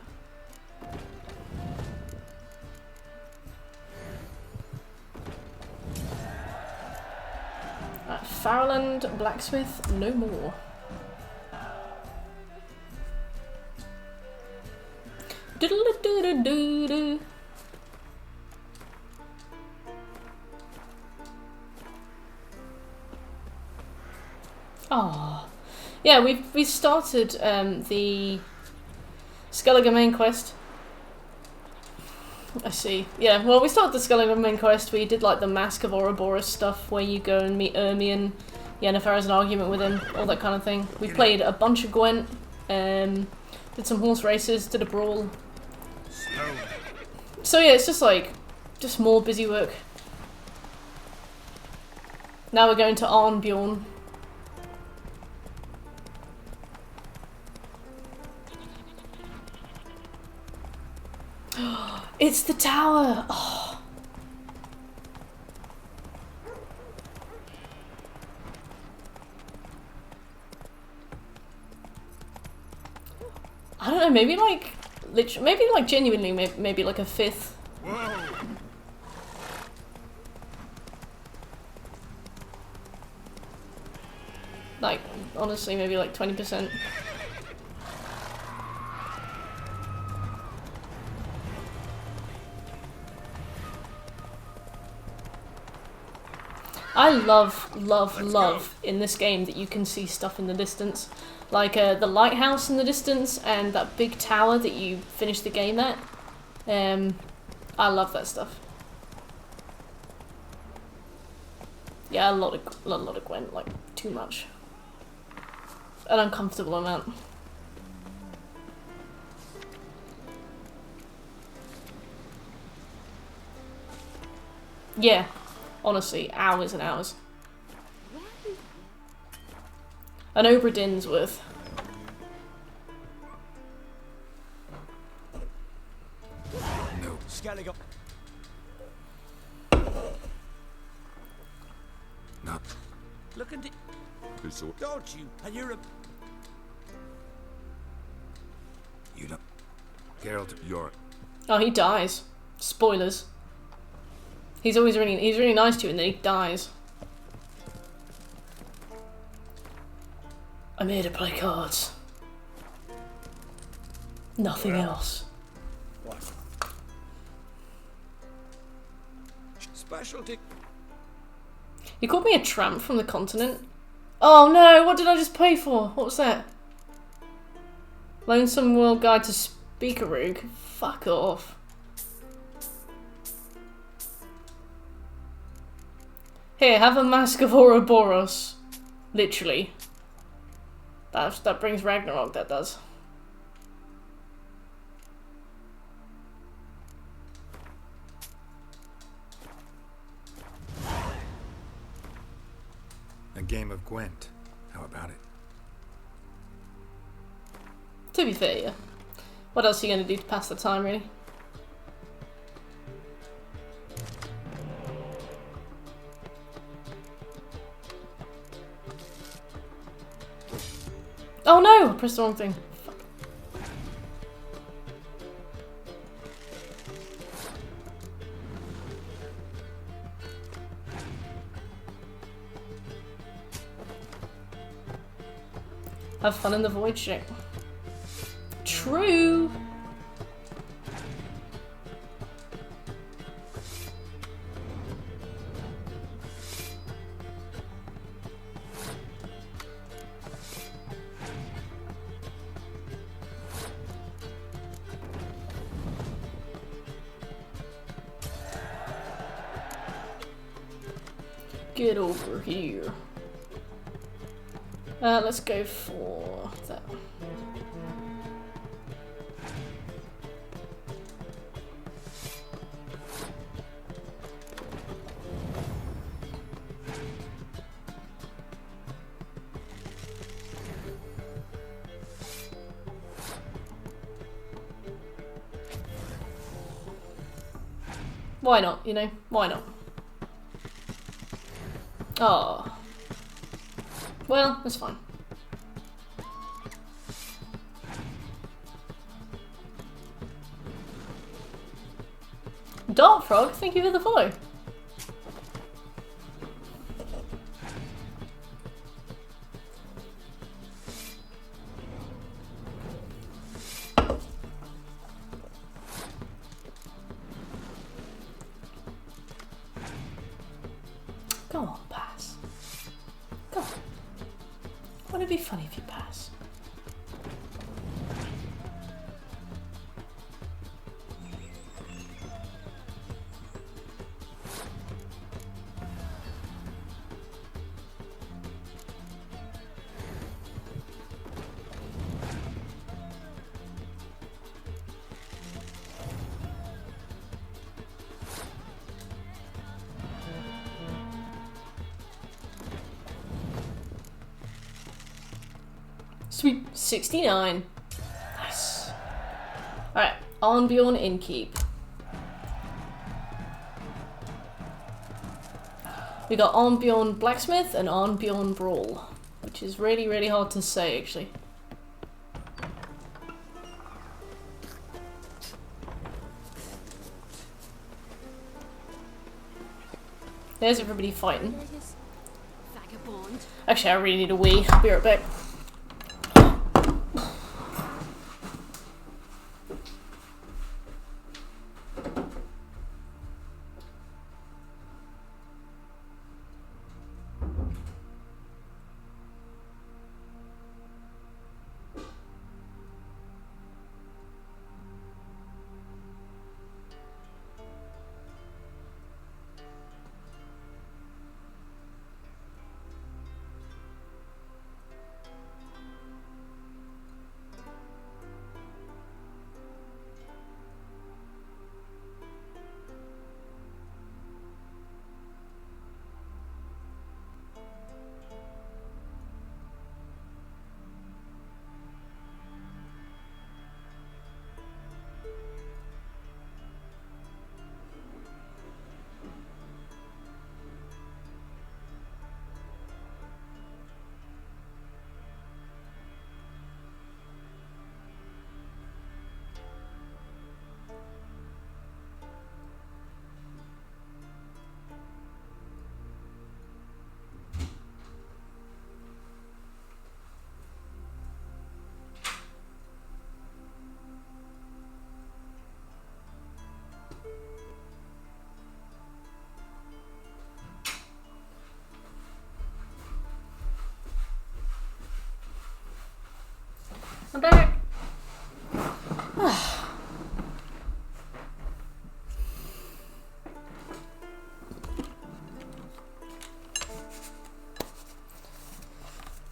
Farrowland Blacksmith, no more. Doodle-doo-doo-doo-doo. Oh, yeah. We started the Skellige main quest. I see. Yeah. Well, we started the Skellige main quest. We did like the Mask of Ouroboros stuff, where you go and meet Ermi and Yennefer has an argument with him, all that kind of thing. We played a bunch of Gwent. Did some horse races. Did a brawl. So yeah, it's just like more busy work. Now we're going to Arnbjorn. It's the tower! Oh. I don't know, maybe like, maybe like genuinely, maybe like a 5th. Whoa. Like, honestly, maybe like 20%. I love in this game that you can see stuff in the distance. Like the lighthouse in the distance and that big tower that you finish the game at. I love that stuff. Yeah, a lot of Gwent, like too much. An uncomfortable amount. Yeah. Honestly, hours and hours. An Obra Dinn's worth. No. Skellige. No. Look at it. Don't you? And you're a... You don't... Geralt, you're... Oh, he dies. Spoilers. He's really nice to you and then he dies. I'm here to play cards. Nothing else. What? Specialty. You called me a tramp from the continent? Oh no, what did I just pay for? What was that? Lonesome World Guide to Speakeroo? Fuck off. Here, have a Mask of Ouroboros. Literally. That brings Ragnarok, that does. A game of Gwent. How about it? To be fair, yeah. What else are you going to do to pass the time, really? Oh no! I pressed the wrong thing. Fuck. Have fun in the void ship. True! Get over here. Let's go for that. Why not, you know? Why not? Oh. Well, that's fine. Dart Frog, thank you for the follow. Go on, pass. Go on. Wouldn't it be funny if you pass? Sweet. 69. Nice. Alright, Arnbjorn Innkeep. We got Arnbjorn Blacksmith and Arnbjorn Brawl, which is really, really hard to say, actually. There's everybody fighting. Actually, I really need a wee. I'll be right back.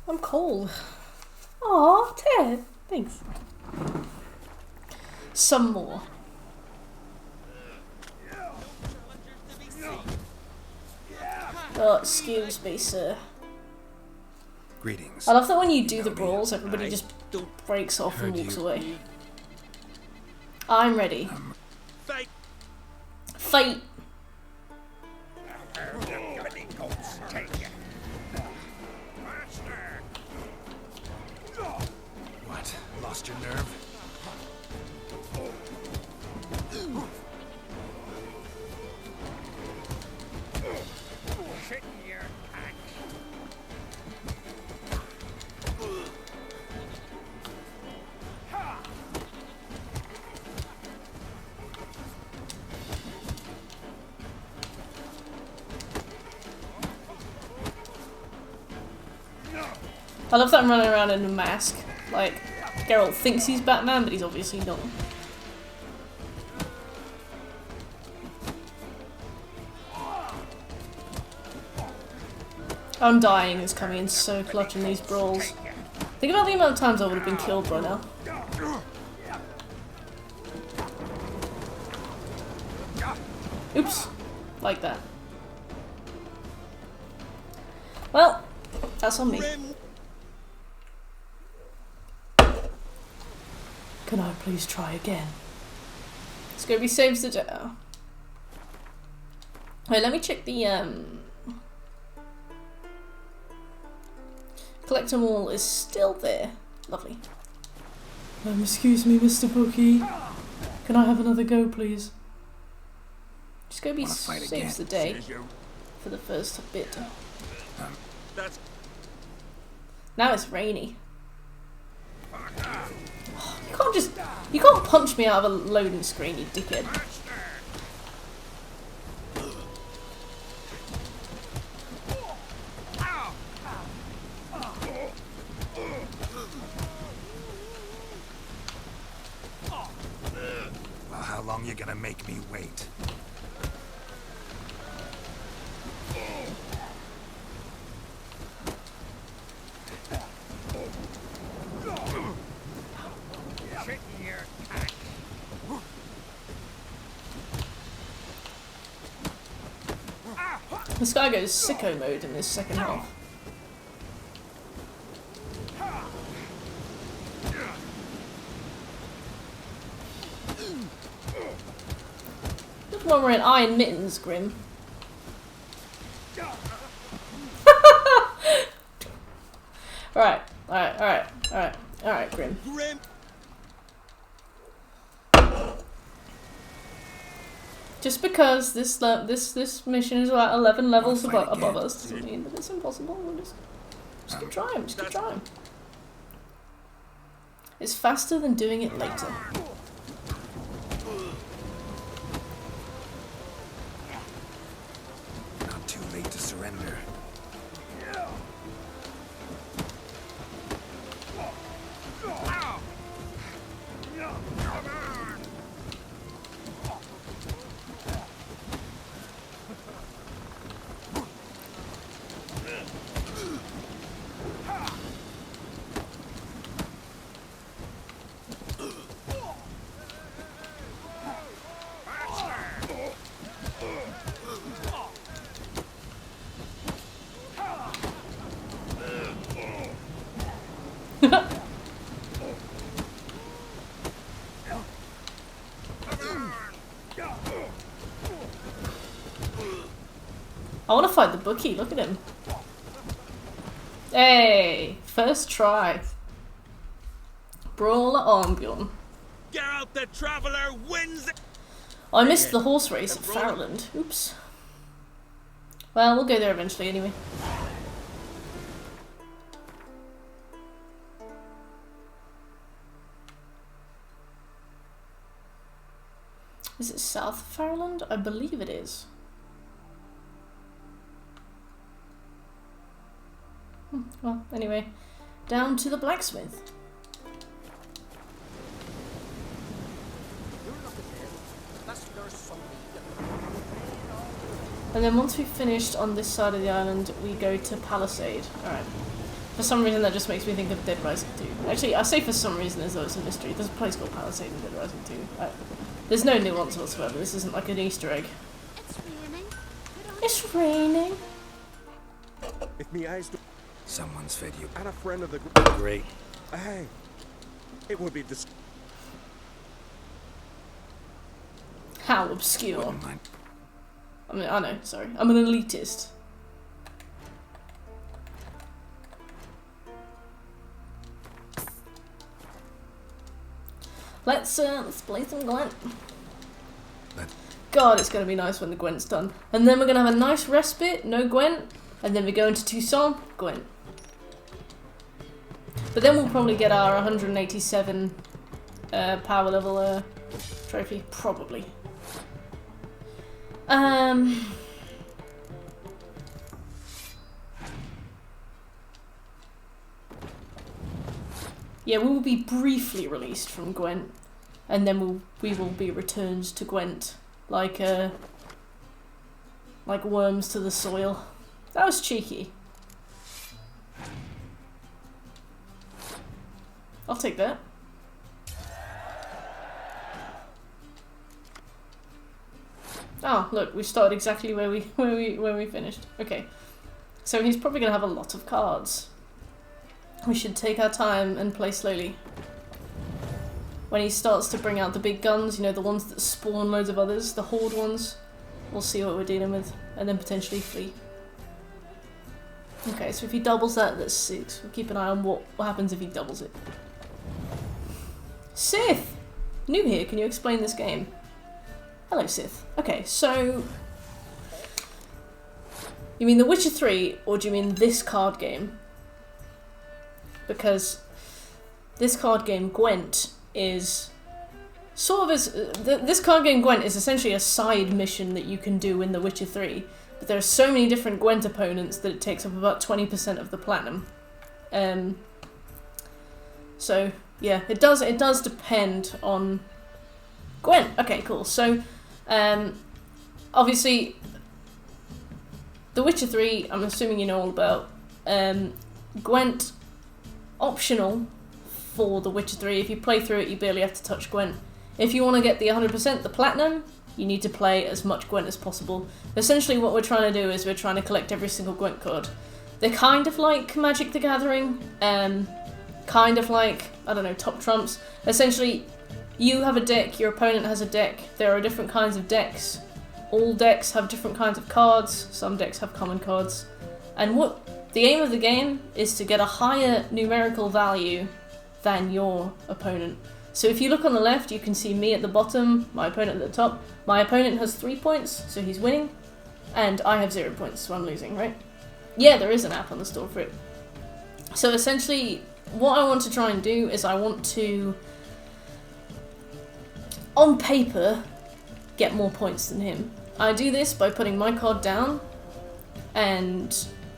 I'm cold. Aw, Ted. Thanks. Some more. Oh, excuse me, sir. Greetings. I love that when you do the brawls, everybody just breaks off and walks away. I'm ready. Fight! Fight! What? Lost your nerve? I love that I'm running around in a mask. Like, Geralt thinks he's Batman, but he's obviously not. I'm dying is coming in so clutch in these brawls. Think about the amount of times I would have been killed by now. Oops. Like that. Well, that's on me. Can I please try again? Let's go. He saves the day. Wait, let me check the collect them all is still there. Lovely. Excuse me, Mr. Bookie. Can I have another go, please? Just go. Be saves the day for the first bit. Now it's rainy. You can't punch me out of a loading screen, you dickhead. Well, how long you gonna make me wait? This guy goes sicko mode in this second half. Look when we're in iron mittens, Grim. Alright, Grim. Just because this mission is about 11 levels above us doesn't mean that it's impossible. We'll just keep trying. Just keep trying. It's faster than doing it later. Not too late to surrender. I want to fight the bookie, look at him. Hey, first try. Brawler Armbjorn. Geralt the Traveler wins! I missed the horse race at Farland. Oops. Well, we'll go there eventually anyway. Is it south of Farland? I believe it is. Well, anyway, down to the blacksmith. And then once we've finished on this side of the island, we go to Palisade. Alright. For some reason that just makes me think of Dead Rising 2. Actually, I say for some reason as though it's a mystery. There's a place called Palisade in Dead Rising 2. There's no nuance whatsoever. This isn't like an Easter egg. It's raining. If me eyes do Someone's fed you. and a friend of the Great. Hey, it would be How obscure. I mean, I know, sorry. I'm an elitist. Let's play some Gwent. God, it's gonna be nice when the Gwent's done. And then we're gonna have a nice respite, no Gwent, and then we go into Toussaint, Gwent. But then we'll probably get our 187 power level trophy, probably. Yeah, we will be briefly released from Gwent, and then we will be returned to Gwent like worms to the soil. That was cheeky. I'll take that. Oh, look, we started exactly where we finished. Okay, so he's probably gonna have a lot of cards. We should take our time and play slowly. When he starts to bring out the big guns, you know, the ones that spawn loads of others, the horde ones, we'll see what we're dealing with, and then potentially flee. Okay, so if he doubles that, that's 6. We'll keep an eye on what happens if he doubles it. Sith! New here, can you explain this game? Hello, Sith. Okay, so... You mean The Witcher 3, or do you mean this card game? Because this card game, Gwent, is sort of this card game, Gwent, is essentially a side mission that you can do in The Witcher 3. But there are so many different Gwent opponents that it takes up about 20% of the platinum. So yeah, it does depend on Gwent. Okay, cool. So obviously, The Witcher 3, I'm assuming you know all about. Gwent, optional for The Witcher 3. If you play through it, you barely have to touch Gwent. If you want to get the 100%, the platinum, you need to play as much Gwent as possible. Essentially what we're trying to do is we're trying to collect every single Gwent card. They're kind of like Magic the Gathering, kind of like, I don't know, Top Trumps. Essentially, you have a deck, your opponent has a deck, there are different kinds of decks. All decks have different kinds of cards, some decks have common cards. And the aim of the game is to get a higher numerical value than your opponent. So if you look on the left, you can see me at the bottom, my opponent at the top. My opponent has 3 points, so he's winning, and I have 0 points, so I'm losing, right? Yeah, there is an app on the store for it. So essentially, what I want to try and do is I want to, on paper, get more points than him. I do this by putting my card down, and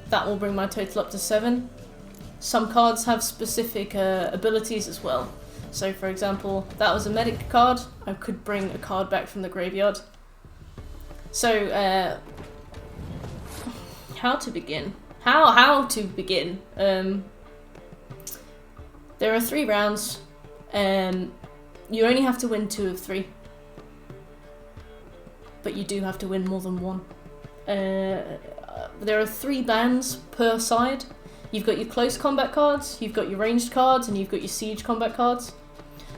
that will bring my total up to 7. Some cards have specific abilities as well. So for example, that was a medic card. I could bring a card back from the graveyard. So, how to begin? How to begin? There are 3 rounds. You only have to win 2 of 3. But you do have to win more than 1. There are 3 bands per side. You've got your close combat cards, you've got your ranged cards, and you've got your siege combat cards.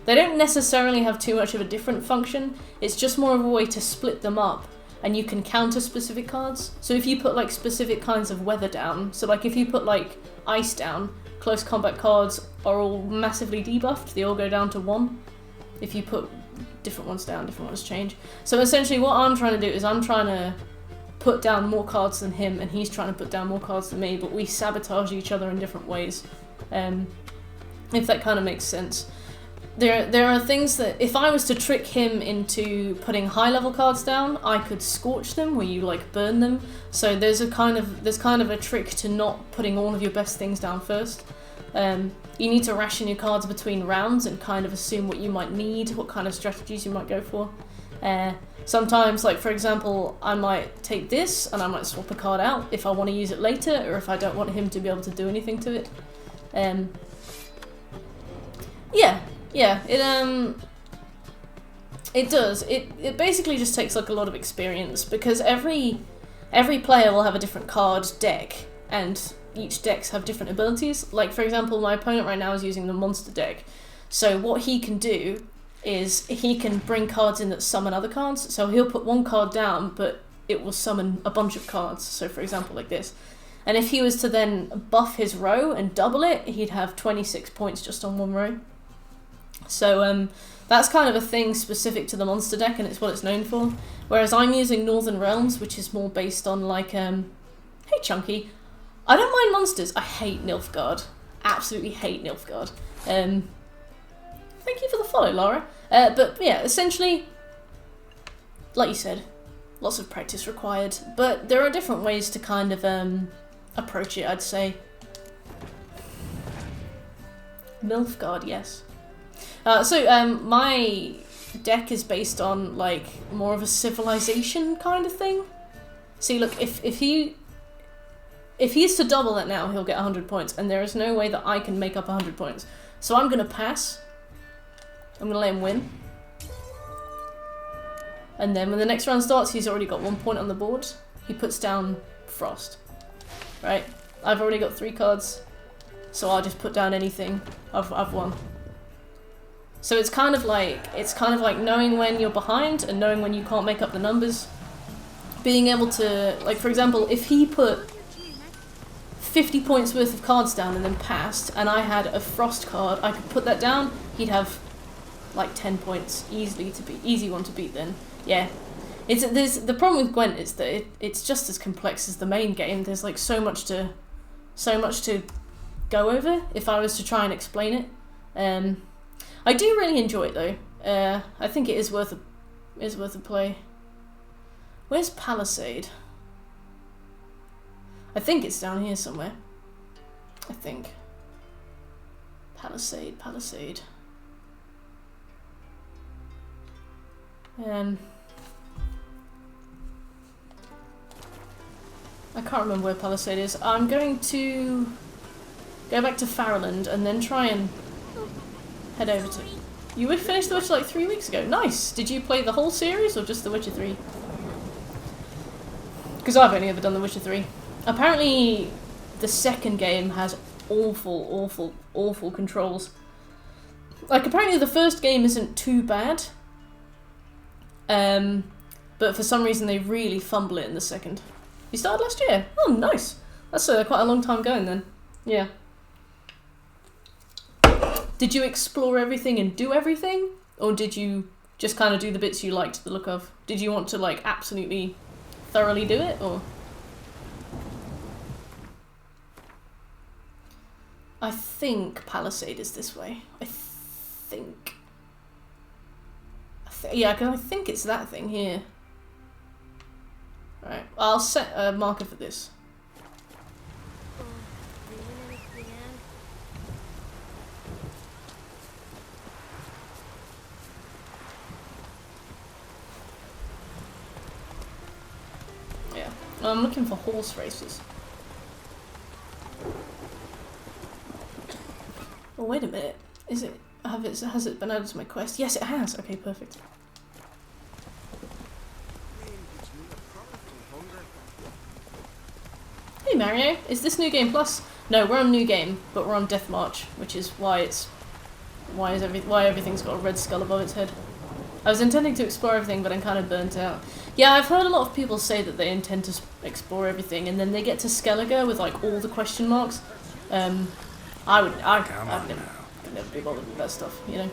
They don't necessarily have too much of a different function, it's just more of a way to split them up, and you can counter specific cards. So if you put like specific kinds of weather down, so like if you put like ice down, close combat cards are all massively debuffed, they all go down to 1. If you put different ones down, different ones change. So essentially what I'm trying to do is I'm trying to put down more cards than him, and he's trying to put down more cards than me, but we sabotage each other in different ways. If that kind of makes sense. There are things that, if I was to trick him into putting high level cards down, I could scorch them, where you like burn them. So there's kind of a trick to not putting all of your best things down first. You need to ration your cards between rounds and kind of assume what you might need, what kind of strategies you might go for. Sometimes, like for example, I might take this and I might swap a card out if I want to use it later, or if I don't want him to be able to do anything to it. Yeah, it does. It basically just takes like a lot of experience, because every player will have a different card deck, and each decks have different abilities. Like for example, my opponent right now is using the monster deck, so what he can do is he can bring cards in that summon other cards. So he'll put one card down, but it will summon a bunch of cards. So for example, like this. And if he was to then buff his row and double it, he'd have 26 points just on one row. So that's kind of a thing specific to the monster deck, and it's what it's known for. Whereas I'm using Northern Realms, which is more based on like, hey Chunky, I don't mind monsters. I hate Nilfgaard. Absolutely hate Nilfgaard. Thank you for the follow, Laura. But yeah, essentially, like you said, lots of practice required. But there are different ways to kind of approach it, I'd say. Nilfgaard, yes. So my deck is based on like more of a civilization kind of thing. See, look, if he's to double it now, he'll get 100 points, and there is no way that I can make up 100 points. So I'm gonna pass. I'm gonna let him win. And then when the next round starts, he's already got 1 point on the board. He puts down Frost. Right? I've already got 3 cards, so I'll just put down anything. I've won. So it's kind of like knowing when you're behind and knowing when you can't make up the numbers. Being able to, like for example, if he put 50 points worth of cards down and then passed, and I had a Frost card, I could put that down, he'd have like 10 points, easy one to beat then. Yeah. The problem with Gwent is that it's just as complex as the main game. There's like so much to go over if I was to try and explain it. I do really enjoy it though. I think it is worth a play. Where's Palisade? I think it's down here somewhere. I think. Palisade. I can't remember where Palisade is. I'm going to go back to Farrowland and then try and head over to... You finished The Witcher like 3 weeks ago. Nice! Did you play the whole series or just The Witcher 3? Because I've only ever done The Witcher 3. Apparently the second game has awful controls. Like apparently the first game isn't too bad. But for some reason they really fumble it in the second. You started last year? Oh, nice. That's quite a long time going then. Yeah. Did you explore everything and do everything? Or did you just kind of do the bits you liked the look of? Did you want to like absolutely thoroughly do it, or? I think Palisade is this way. I think. Yeah, because I think it's that thing here. Right, I'll set a marker for this. Yeah, I'm looking for horse races. Oh, wait a minute. Is it? Has it been added to my quest? Yes, it has. Okay, perfect. Hey Mario, is this New Game Plus? No, we're on New Game, but we're on Death March, which is why everything's got a red skull above its head. I was intending to explore everything, but I'm kind of burnt out. Yeah, I've heard a lot of people say that they intend to explore everything, and then they get to Skellige with like all the question marks. I'd never be bothered with that stuff, you know.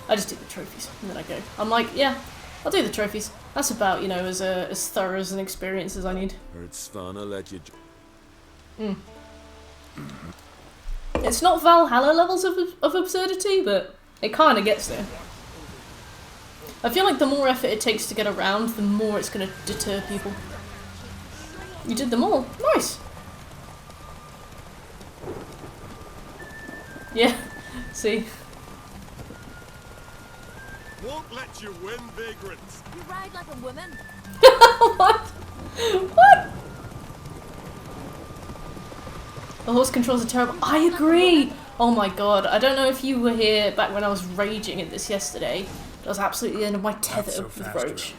I just do the trophies, and then I go. I'm like, yeah, I'll do the trophies. That's about, you know, as thorough as an experience as I need. It's fun, I'll let you... It's not Valhalla levels of absurdity, but it kind of gets there. I feel like the more effort it takes to get around, the more it's going to deter people. You did them all. Nice! Yeah, see. Won't let you win, vagrants. You ride like a woman. What? What? The horse controls are terrible. I agree! Oh my god, I don't know if you were here back when I was raging at this yesterday, but I was absolutely at the end of my tether so with fast, Roach. Roach.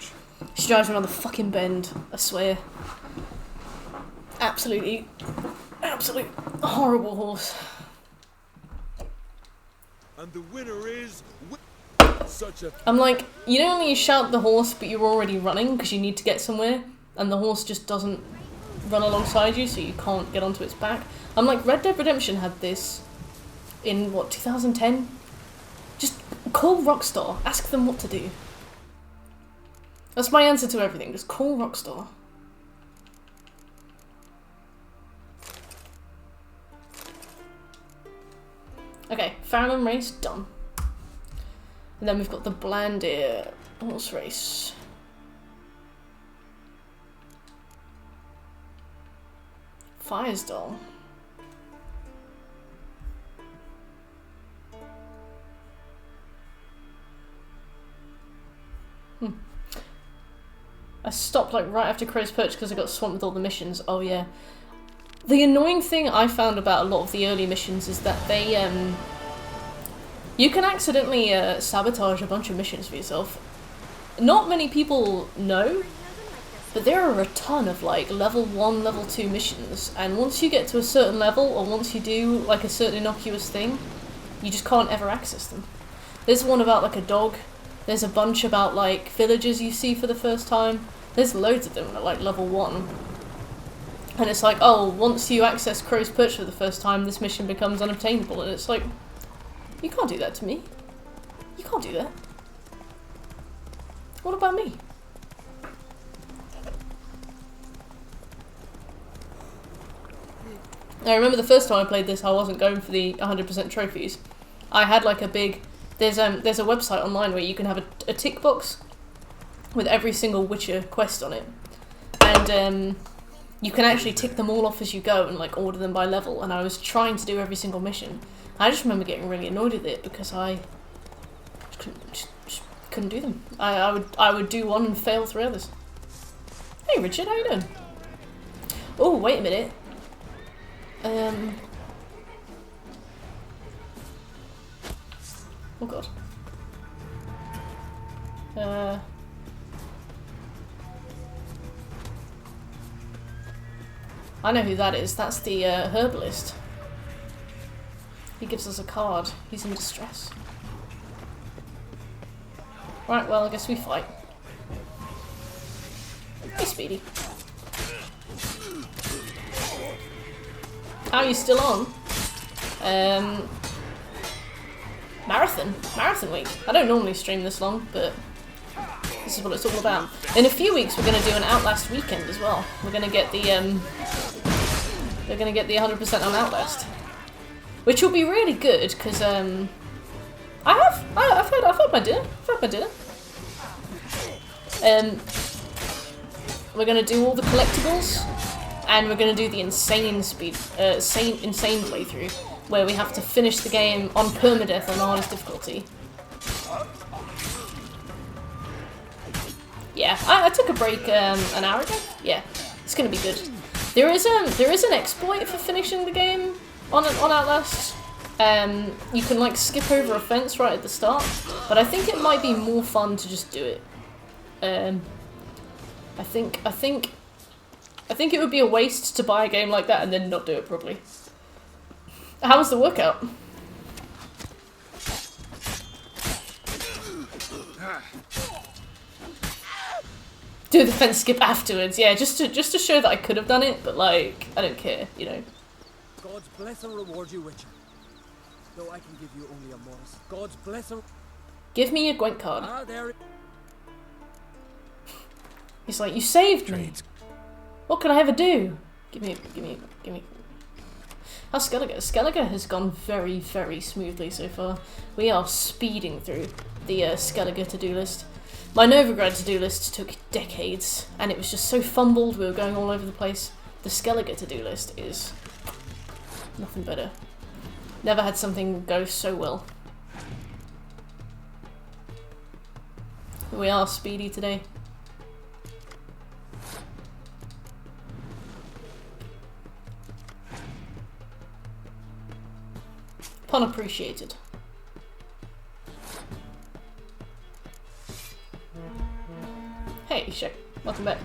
She drives me around the fucking bend, I swear. Absolutely horrible horse. And the winner is such a. I'm like, you know when you shout at the horse but you're already running because you need to get somewhere, and the horse just doesn't run alongside you so you can't get onto its back? I'm like, Red Dead Redemption had this in, what, 2010? Just call Rockstar, ask them what to do. That's my answer to everything, just call Rockstar. Okay, Farnham race, done. And then we've got the Blandir horse race. Firesdall. I stopped like right after Crow's Perch because I got swamped with all the missions. Oh yeah. The annoying thing I found about a lot of the early missions is that they, you can accidentally sabotage a bunch of missions for yourself. Not many people know, but there are a ton of like level 1, level 2 missions, and once you get to a certain level, or once you do like a certain innocuous thing, you just can't ever access them. There's one about like a dog, there's a bunch about like villagers you see for the first time, there's loads of them at like level 1. And it's like, oh, once you access Crow's Perch for the first time, this mission becomes unobtainable, and it's like, you can't do that to me. You can't do that. What about me? I remember the first time I played this, I wasn't going for the 100% trophies. I had like a big... There's a website online where you can have a tick box with every single Witcher quest on it. And you can actually tick them all off as you go and like order them by level, and I was trying to do every single mission. I just remember getting really annoyed with it because I just couldn't do them. I would do one and fail 3 others. Hey Richard, how you doing? Oh, wait a minute. Oh god. I know who that is. That's the herbalist. He gives us a card. He's in distress. Right, well, I guess we fight. Hey, Speedy. How are you still on? Marathon week. I don't normally stream this long, but this is what it's all about. In a few weeks, we're going to do an Outlast weekend as well. We're going to get the 100% on Outlast, which will be really good because I've had my dinner. We're going to do all the collectibles, and we're going to do the insane playthrough, where we have to finish the game on permadeath on the hardest difficulty. Yeah, I took a break an hour ago. Yeah, it's going to be good. There is an exploit for finishing the game on Outlast. You can like skip over a fence right at the start, but I think it might be more fun to just do it. I think it would be a waste to buy a game like that and then not do it properly. How was the workout? Do the fence skip afterwards, yeah, just to show that I could have done it, but like, I don't care, you know. God's bless and reward you, Witcher. Though I can give you only a modest. God's bless and... Give me a Gwent card. Ah, there... He's like, you saved me. What can I ever do? Give me. How's Skellige? Skellige has gone very, very smoothly so far. We are speeding through the Skellige to-do list. My Novigrad to-do list took decades, and it was just so fumbled, we were going all over the place. The Skellige to-do list is nothing better. Never had something go so well. We are speedy today. Pun appreciated. Hey, Shek. Welcome back.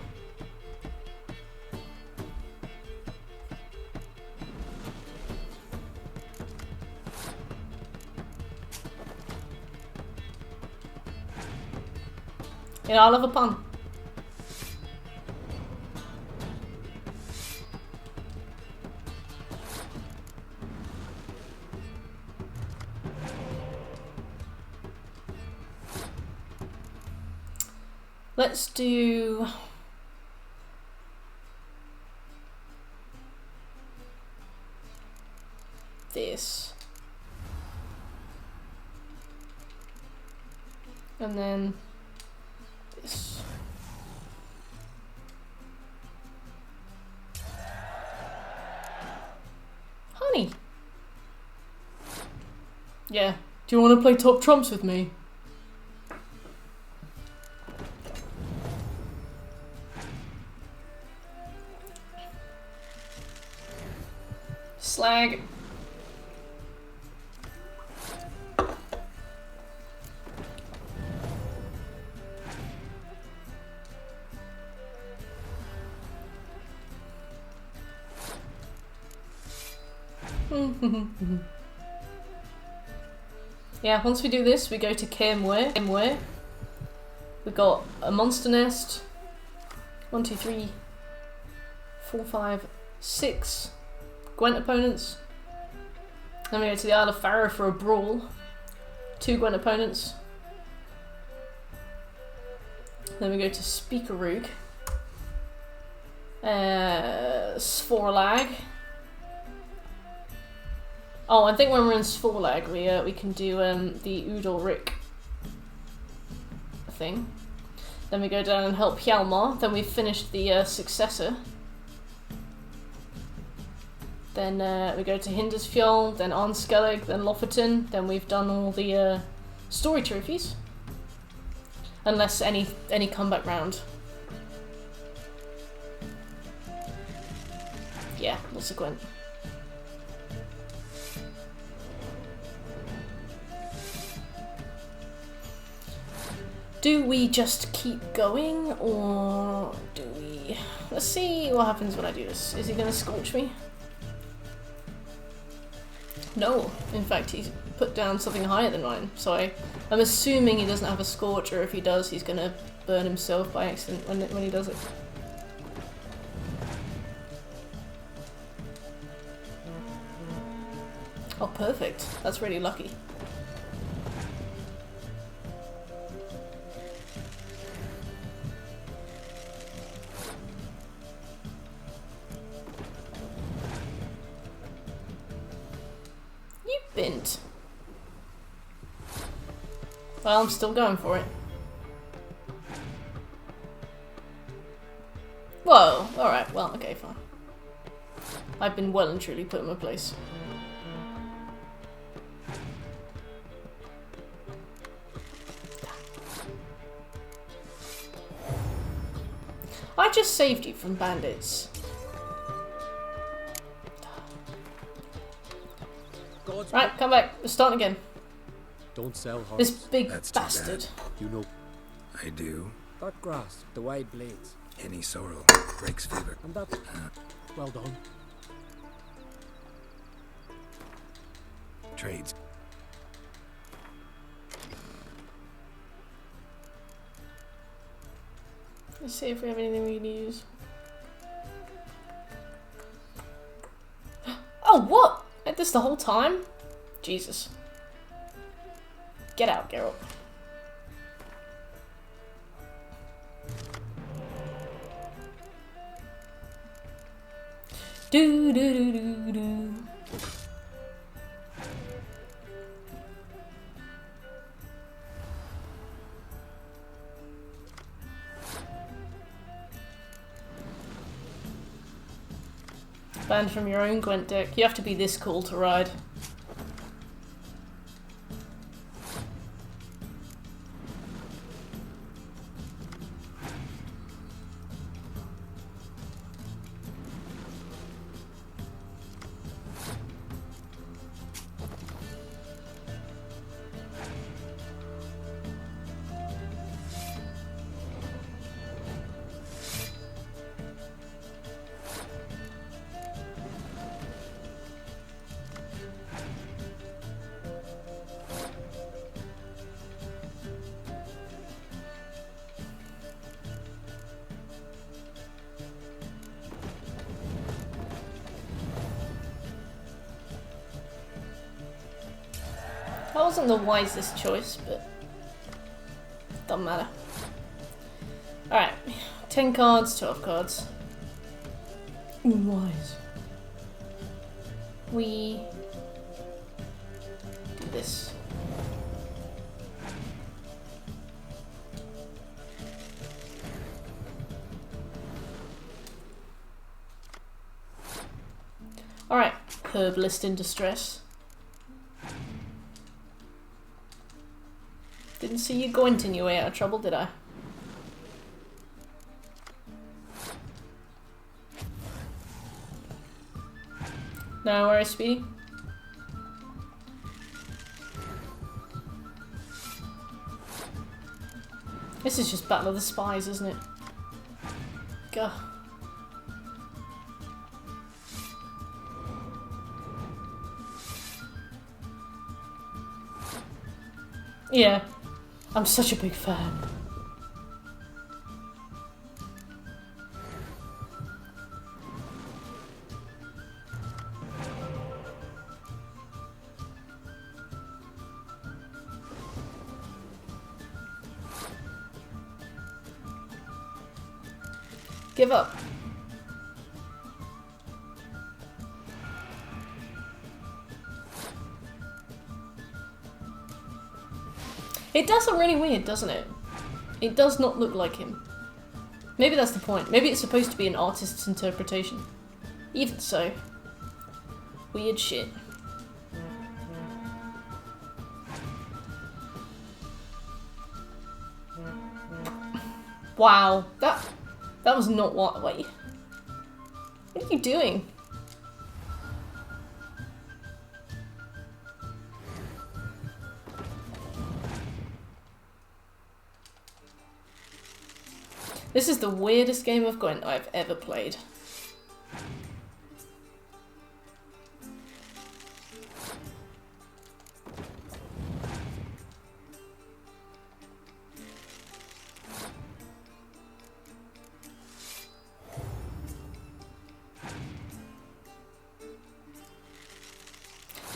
Yeah, I love a pun. Let's do... this. And then this. Honey. Yeah. Do you want to play top trumps with me? Slag. Yeah, once we do this, we go to Kemwe. We got a monster nest. 1, 2, 3, 4, 5, 6 Gwent opponents. Then we go to the Isle of Farrow for a brawl. 2 Gwent opponents. Then we go to Speakerroog. Svorlag. Oh, I think when we're in Svorlag, we can do the Udalric thing. Then we go down and help Hjalmar. Then we've finished the successor. Then we go to Hindersfjord, then Arnskellig, then Lofoten. Then we've done all the story trophies. Unless any comeback round. Yeah, lots of Gwent. Do we just keep going, or do we... Let's see what happens when I do this. Is he going to scorch me? No. In fact, he's put down something higher than mine. So I'm assuming he doesn't have a scorch, or if he does, he's going to burn himself by accident when he does it. Oh, perfect. That's really lucky. Bint. Well, I'm still going for it. Whoa, alright, well, okay, fine. I've been well and truly put in my place. I just saved you from bandits. Right, come back. We're starting again. Don't sell horse. This big bastard. You know. I do. That grass, the wide blades. Any sorrow breaks fever. And that. Well done. Trades. Let's see if we have anything we can use. Oh, what? Had this the whole time? Jesus. Get out, Geralt. Do do do do do. Banned from your own Gwent deck. You have to be this cool to ride. wasn't the wisest choice, but doesn't matter. Alright, 10 cards, 12 cards. Ooh, wise. We do this. Alright, herbalist in distress. Didn't see you going your way out of trouble, did I? No worries, Speedy. This is just Battle of the Spies, isn't it? Go. Yeah, I'm such a big fan. Give up. It does look really weird, doesn't it? It does not look like him. Maybe that's the point. Maybe it's supposed to be an artist's interpretation. Even so. Weird shit. Wow. That was not what... Wait. What are you doing? This is the weirdest game of Gwent I've ever played.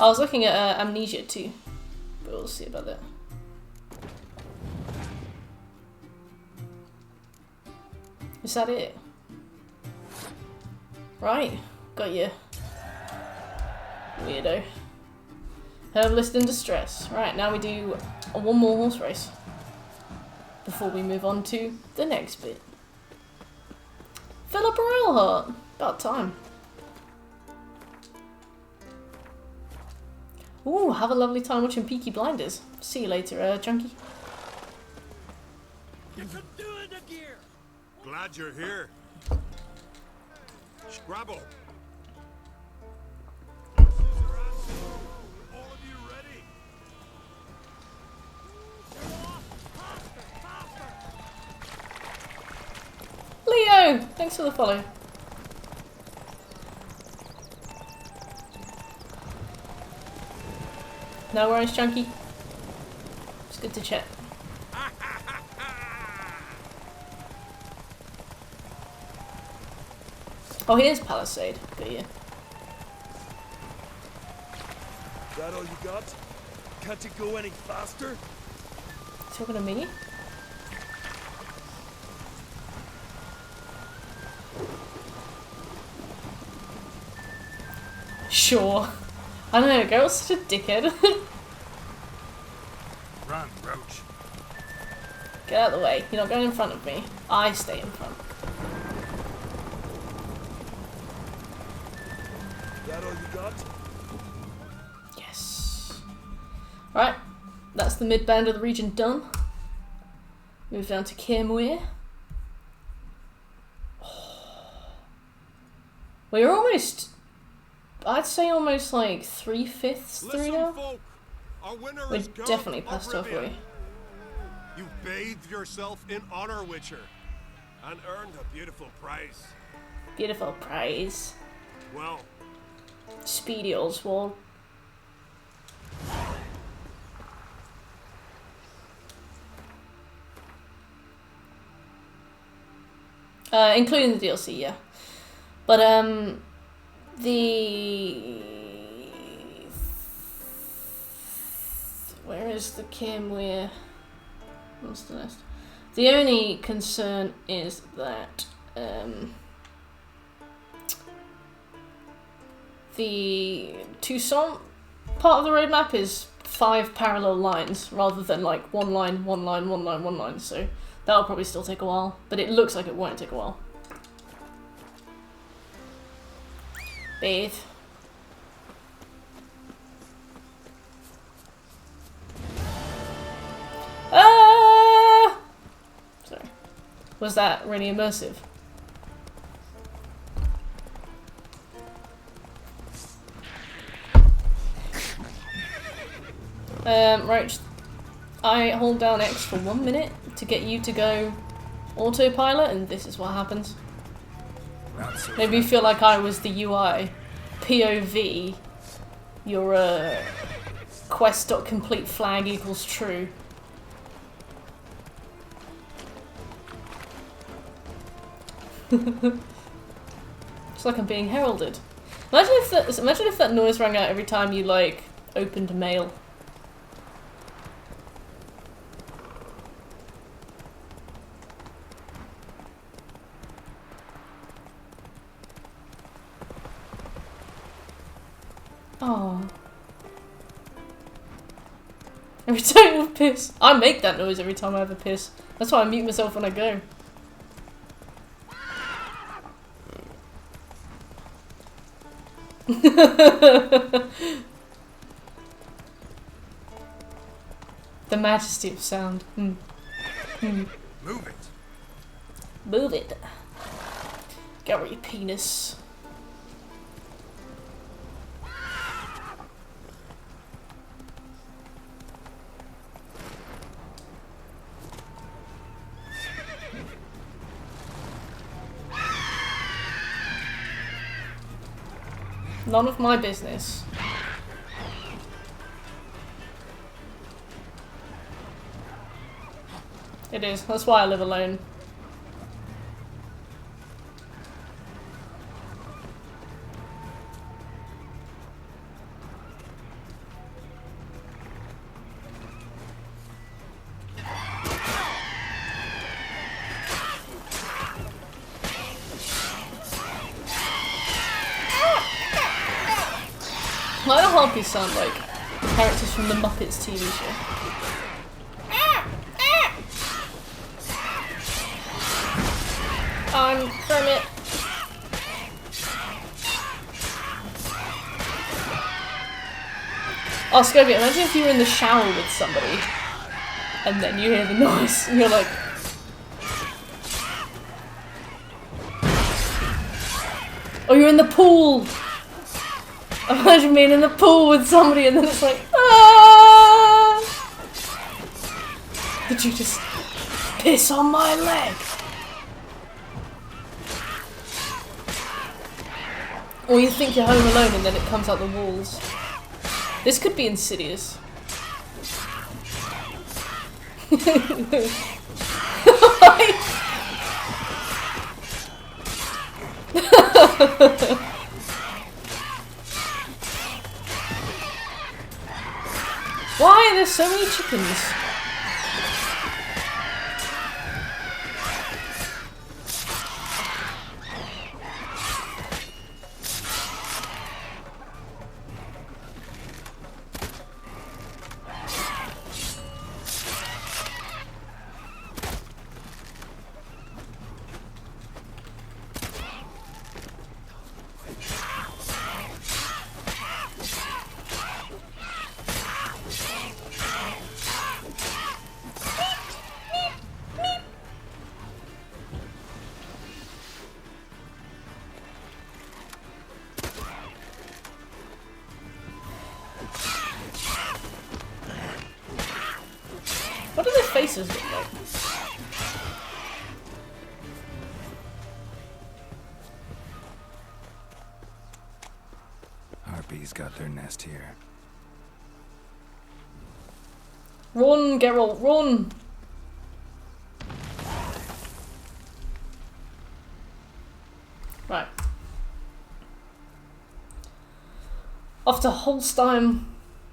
I was looking at Amnesia too, but we'll see about that. Is that it? Right, got you. Weirdo. Herbalist in distress. Right, now we do one more horse race before we move on to the next bit. Fill up a royal heart. About time. Ooh, have a lovely time watching Peaky Blinders. See you later, Chunky. You can do it again. Glad you're here. Scrabble. All of you ready? Leo! Thanks for the follow. No worries, Chunky. It's good to chat. Oh, here's Palisade. Got you. That all you got? Can't you go any faster? Talking to me? Sure. I don't know, girl's such a dickhead. Run, Roach. Get out of the way. You're not going in front of me. I stay in front. That all you got? Yes. Alright. That's the mid-band of the region done. Move down to Kermuir. We're almost... I'd say almost like 3/5 through now. Folk, our winner We're is definitely past halfway. You bathed yourself in honor, Witcher, and earned a beautiful prize. Beautiful prize. Well, Speedy Oswald. Including the DLC, yeah. But is the Kimweir. What's the nest? The only concern is that the Toussaint part of the roadmap is 5 parallel lines rather than like one line, one line, one line, one line. So that'll probably still take a while, but it looks like it won't take a while. Bathe. Sorry. Was that really immersive? Right. I hold down X for 1 minute to get you to go autopilot, and this is what happens. Made me feel like I was the UI. POV. Your quest.complete flag equals true. It's like I'm being heralded. Imagine if that noise rang out every time you like opened mail. Oh. Every time you piss. I make that noise every time I have a piss. That's why I mute myself when I go. The majesty of sound. Mm. Mm. Move it. Move it. Gary penis. None of my business. It is. That's why I live alone. Why do harpies sound like characters from the Muppets TV show? I'm Kermit. Oh, Scobie, imagine if you were in the shower with somebody and then you hear the noise and you're like... Oh, you're in the pool! Imagine being in the pool with somebody and then it's like, ah! Did you just piss on my leg? Or you think you're home alone and then it comes out the walls. This could be insidious. Why are there so many chickens? What do their faces look like? Harpies got their nest here. Run, Geralt, run! Right. Off to Holstein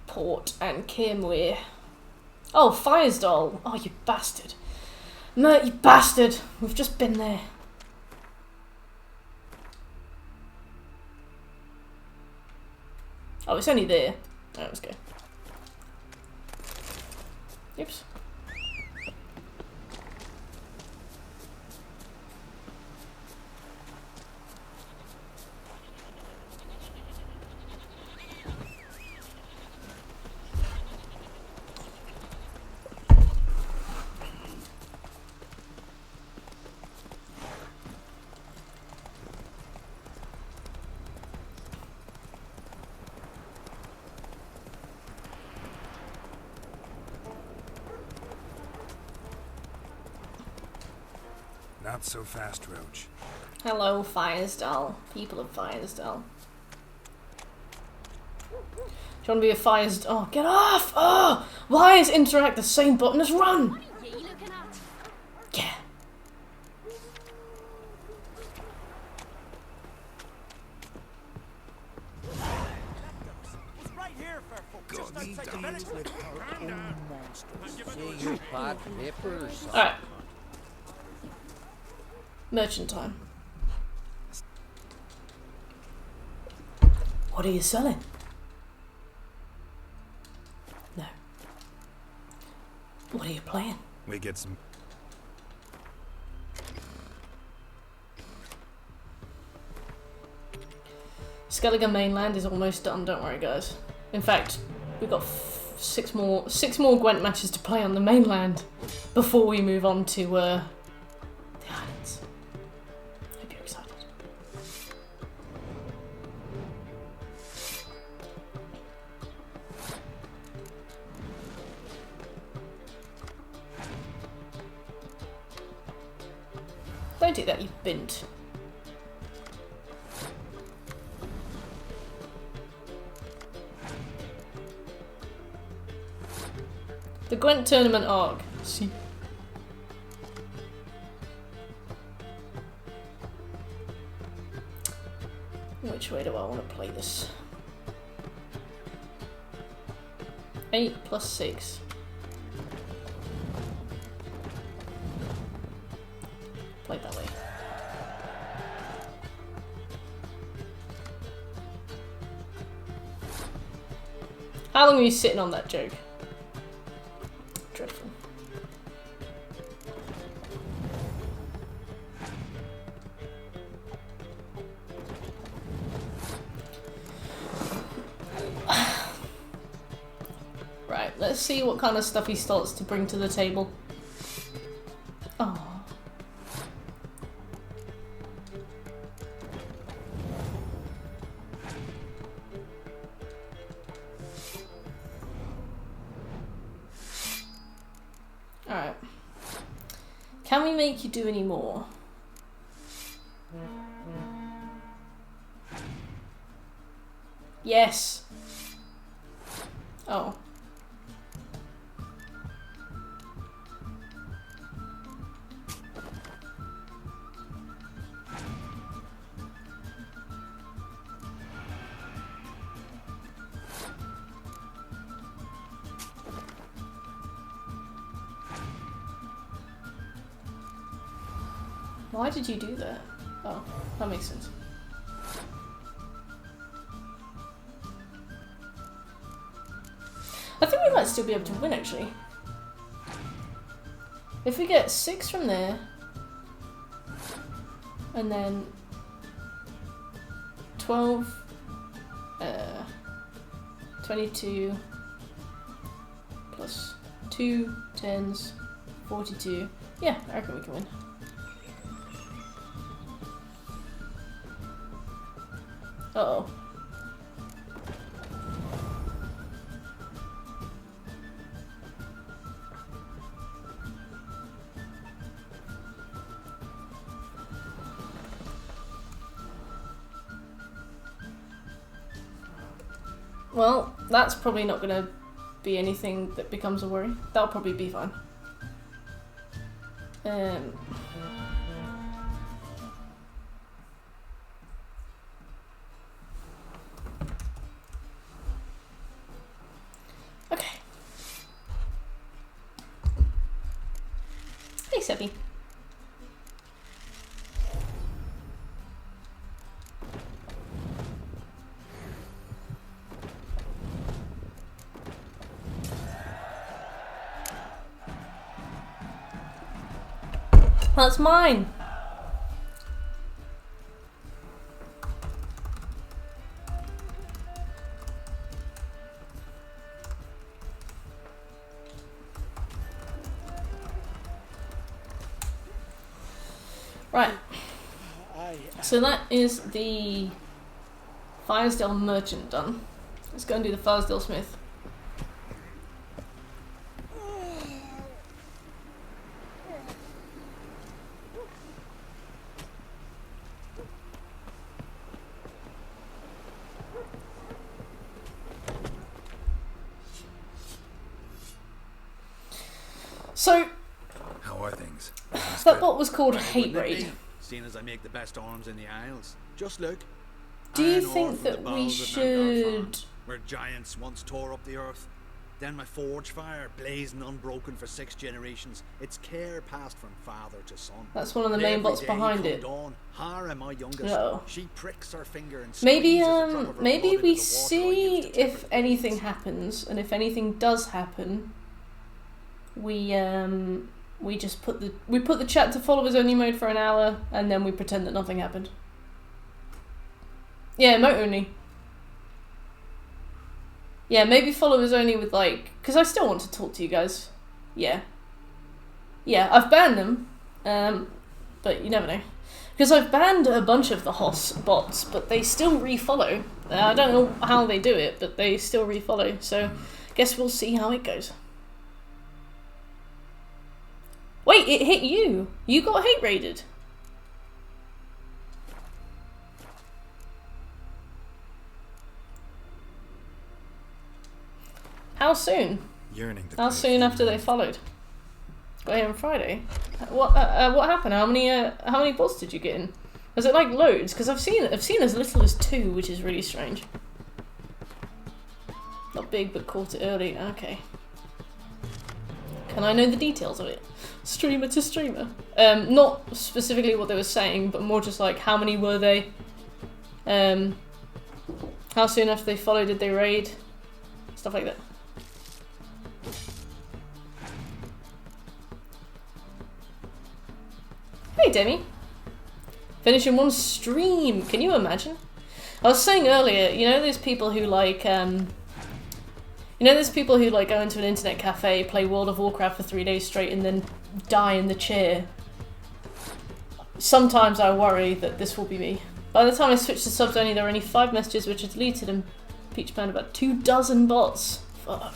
Port and Kimweir. Oh, Firesdoll. Oh, you bastard. Mert, you bastard. We've just been there. Oh, it's only there. Oh, let's go. Oops. Not so fast, Roach. Hello, Firesdoll. People of Firesdoll. Do you want to be a Firesdoll? Oh, get off! Oh! Why is interact the same button as run? Yeah. Alright. Merchant time. What are you selling? No. What are you playing? We get some... Skellige Mainland is almost done, don't worry guys. In fact, we've got six more Gwent matches to play on the mainland before we move on to the islands. Hope you're excited. Don't do that, you bint. The Gwent tournament arc. See. Which way do I want to play this? 8 plus 6. Play it that way. How long are you sitting on that joke? Dreadful. Right, let's see what kind of stuff he starts to bring to the table. Oh. Alright. Can we make you do any more? Yes. Oh. Why did you do that? Oh, that makes sense. I think we might still be able to win, actually. If we get 6 from there, and then 12, 22, plus 2 10s, 42. Yeah, I reckon we can win. Uh-oh. Well, that's probably not going to be anything that becomes a worry. That'll probably be fine. Okay. Hey, Seppi. That's mine. Right. So that is the Firesdale Merchant done. Let's go and do the Firesdale Smith. So, how are things? That bot was called Hate Raid. Seeing as I make the best arms in the Isles. Just look. Do you think that we should... Where giants once tore up the earth. Then my forge fire, blazing unbroken for 6 generations. Its care passed from father to son. That's one of the main bots behind it. Hara, my youngest, no. She pricks her finger and maybe we see if anything happens, and if anything does happen, we just put the chat to followers only mode for an hour, and then we pretend that nothing happened. Yeah, emote only. Yeah, maybe followers only with like, because I still want to talk to you guys. Yeah. Yeah, I've banned them, but you never know. Because I've banned a bunch of the Hoss bots, but they still refollow. I don't know how they do it, but they still refollow. So, guess we'll see how it goes. Wait, it hit you. You got hate raided. How soon? How soon after they followed? Got here on Friday. What happened? How many bots did you get in? Was it like loads? Because I've seen as little as 2, which is really strange. Not big, but caught it early. Okay. Can I know the details of it? Streamer to streamer. Not specifically what they were saying, but more just like how many were they? How soon after they followed did they raid? Stuff like that. Hey Demi. Finish in one stream. Can you imagine? I was saying earlier, you know those people who like go into an internet cafe, play World of Warcraft for 3 days straight and then die in the chair? Sometimes I worry that this will be me. By the time I switch to subs only, there are only 5 messages which are deleted and Peach banned about 24 bots. Fuck.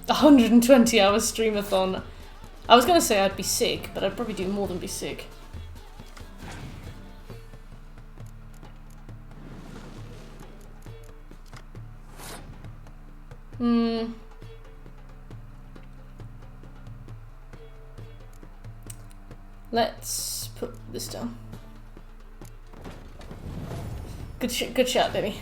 120 hour streamathon. I was gonna say I'd be sick, but I'd probably do more than be sick. Let's put this down. Good shot, baby.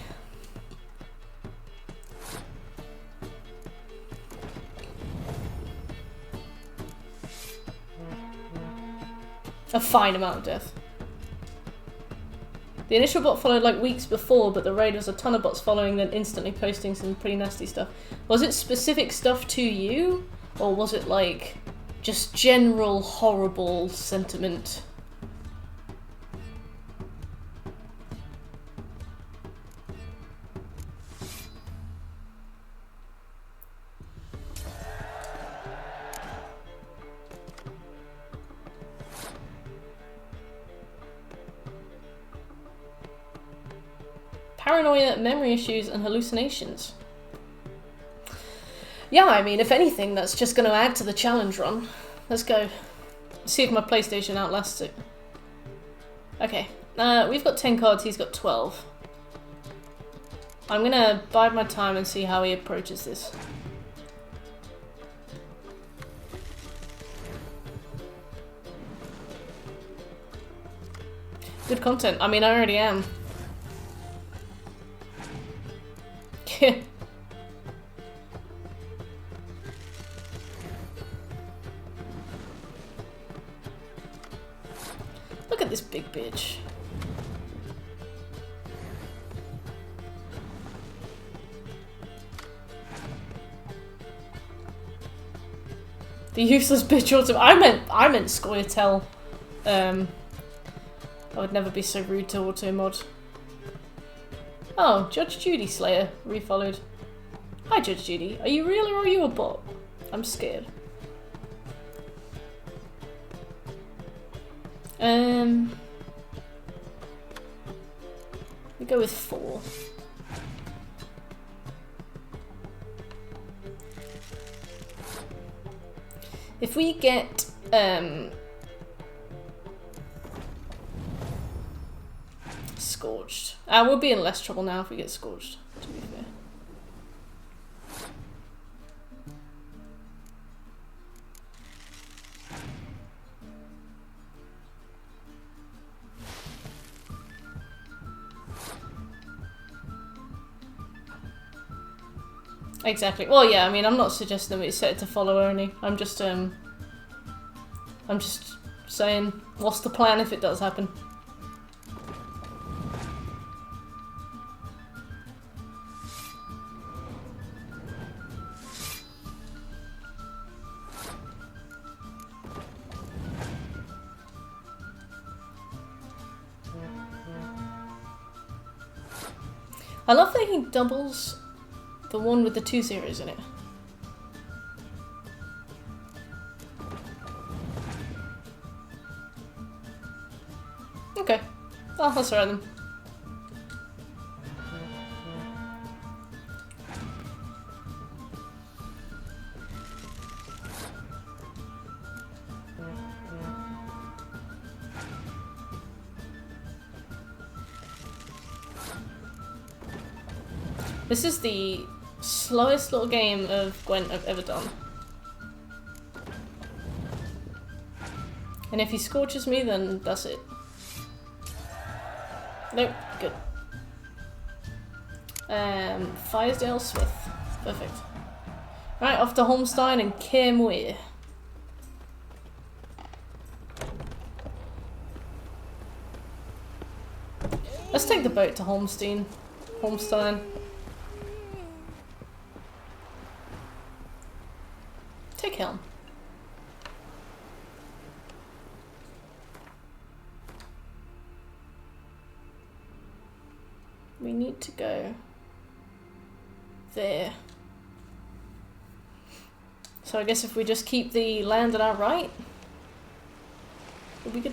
A fine amount of death. The initial bot followed like weeks before, but the raid was a ton of bots following, then instantly posting some pretty nasty stuff. Was it specific stuff to you? Or was it like just general horrible sentiment? Paranoia, memory issues, and hallucinations. Yeah, I mean, if anything, that's just going to add to the challenge run. Let's go. See if my PlayStation outlasts it. Okay, we've got 10 cards, he's got 12. I'm going to bide my time and see how he approaches this. Good content. I mean, I already am. fight this big bitch. The useless bitch auto. I meant Scoia'tael. I would never be so rude to auto mod. Oh, Judge Judy Slayer refollowed. Hi Judge Judy. Are you real or are you a bot? I'm scared. We go with 4. If we get scorched, we'll be in less trouble now if we get scorched, to be fair. Exactly. Well, yeah. I mean, I'm not suggesting that we set it to follow only. I'm just saying, what's the plan if it does happen? I love that he doubles the one with the 2 zeros in it. Okay. Oh, that's alright then. This is the slowest little game of Gwent I've ever done. And if he scorches me, then that's it. Nope, good. Firesdale Smith. Perfect. Right, off to Holmstein and Kermuir. Let's take the boat to Holmstein. Take helm. We need to go there. So I guess if we just keep the land at our right, we'll be good.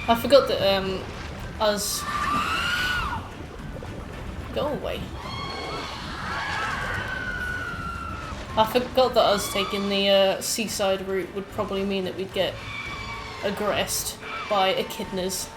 I forgot that us go away. I forgot that us taking the seaside route would probably mean that we'd get aggressed by echidnas.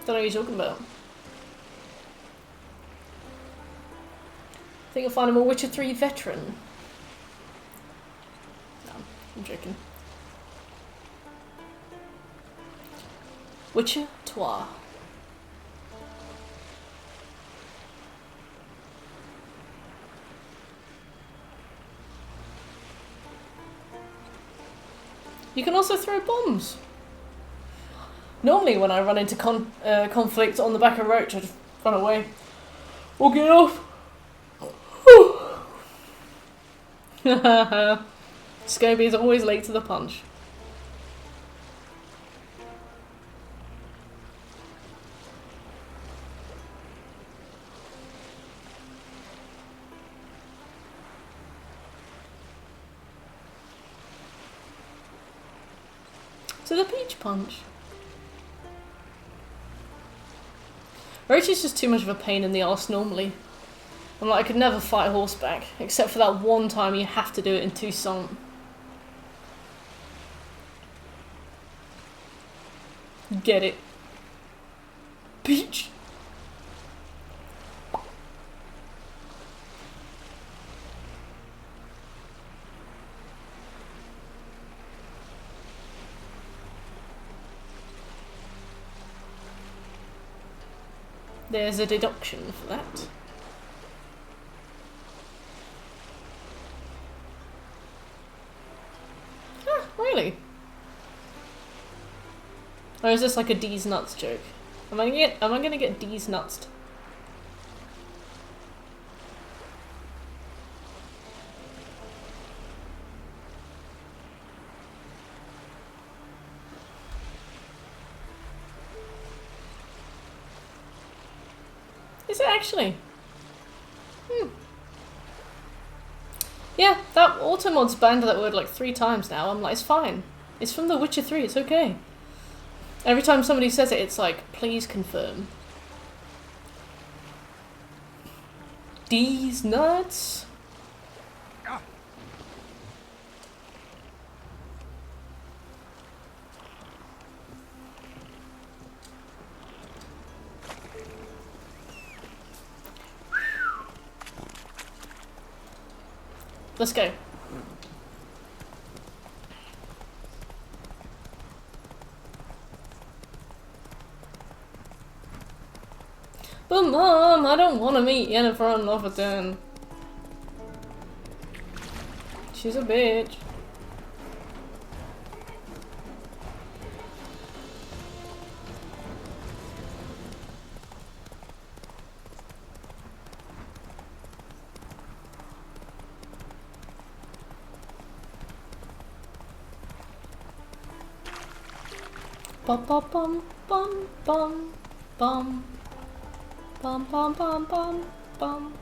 Don't know what you're talking about. I think you'll find him a Witcher 3 veteran. No, I'm joking. Witcher 3. You can also throw bombs. Normally when I run into conflict on the back of Roach, I just run away or get off. Scobie is always late to the punch. To the peach punch. Roach is just too much of a pain in the arse normally. I'm like, I could never fight horseback, except for that one time you have to do it in Toussaint. Get it. Peach. There's a deduction for that. Ah, really? Or is this like a D's nuts joke? Am I gonna get D's nuts? Is it actually? Yeah, that Automod's banned that word like 3 times now. I'm like, it's fine. It's from The Witcher 3, it's okay. Every time somebody says it, it's like, please confirm. These nuts? Let's go. But Mom, I don't want to meet Yennefer on Novigrad. She's a bitch. Bum bum bum bum bum bum bum bum bum bum bum.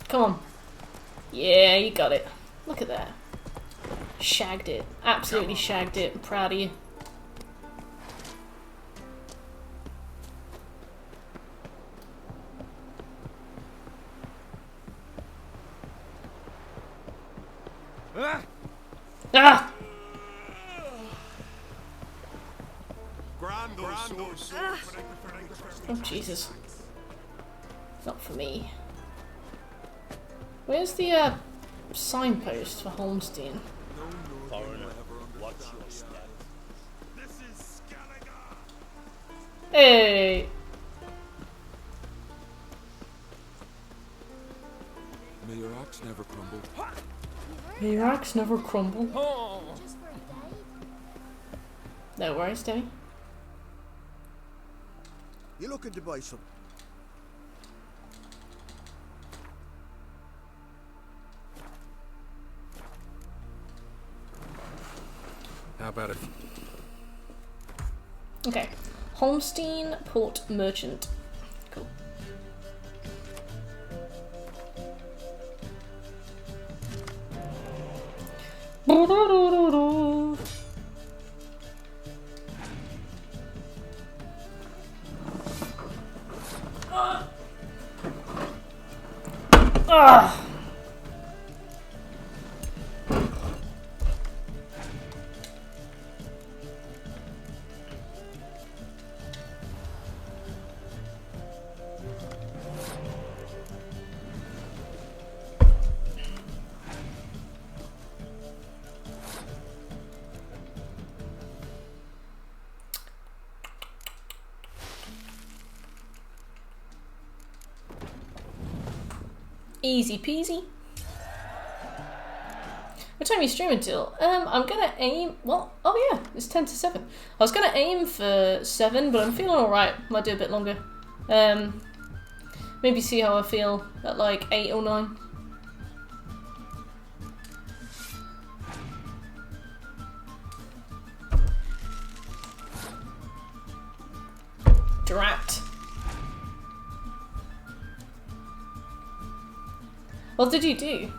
Come on. Yeah, you got it. Look at that. Shagged it. Absolutely shagged it. I'm proud of you. Ah! Oh, Jesus. Not for me. Where's the signpost for Holmstein? Foreigner, watch your step. Hey! May your axe never crumble. May your axe never crumble. No worries, Demi. You looking to buy some? How about it? Okay. Holmstein Port Merchant. Cool. Ah! Easy peasy. What time are you streaming till? I'm gonna aim. Well, oh yeah, it's 10 to 7. I was gonna aim for 7, but I'm feeling alright. Might do a bit longer. Maybe see how I feel at like 8 or 9. Drat. What did you do?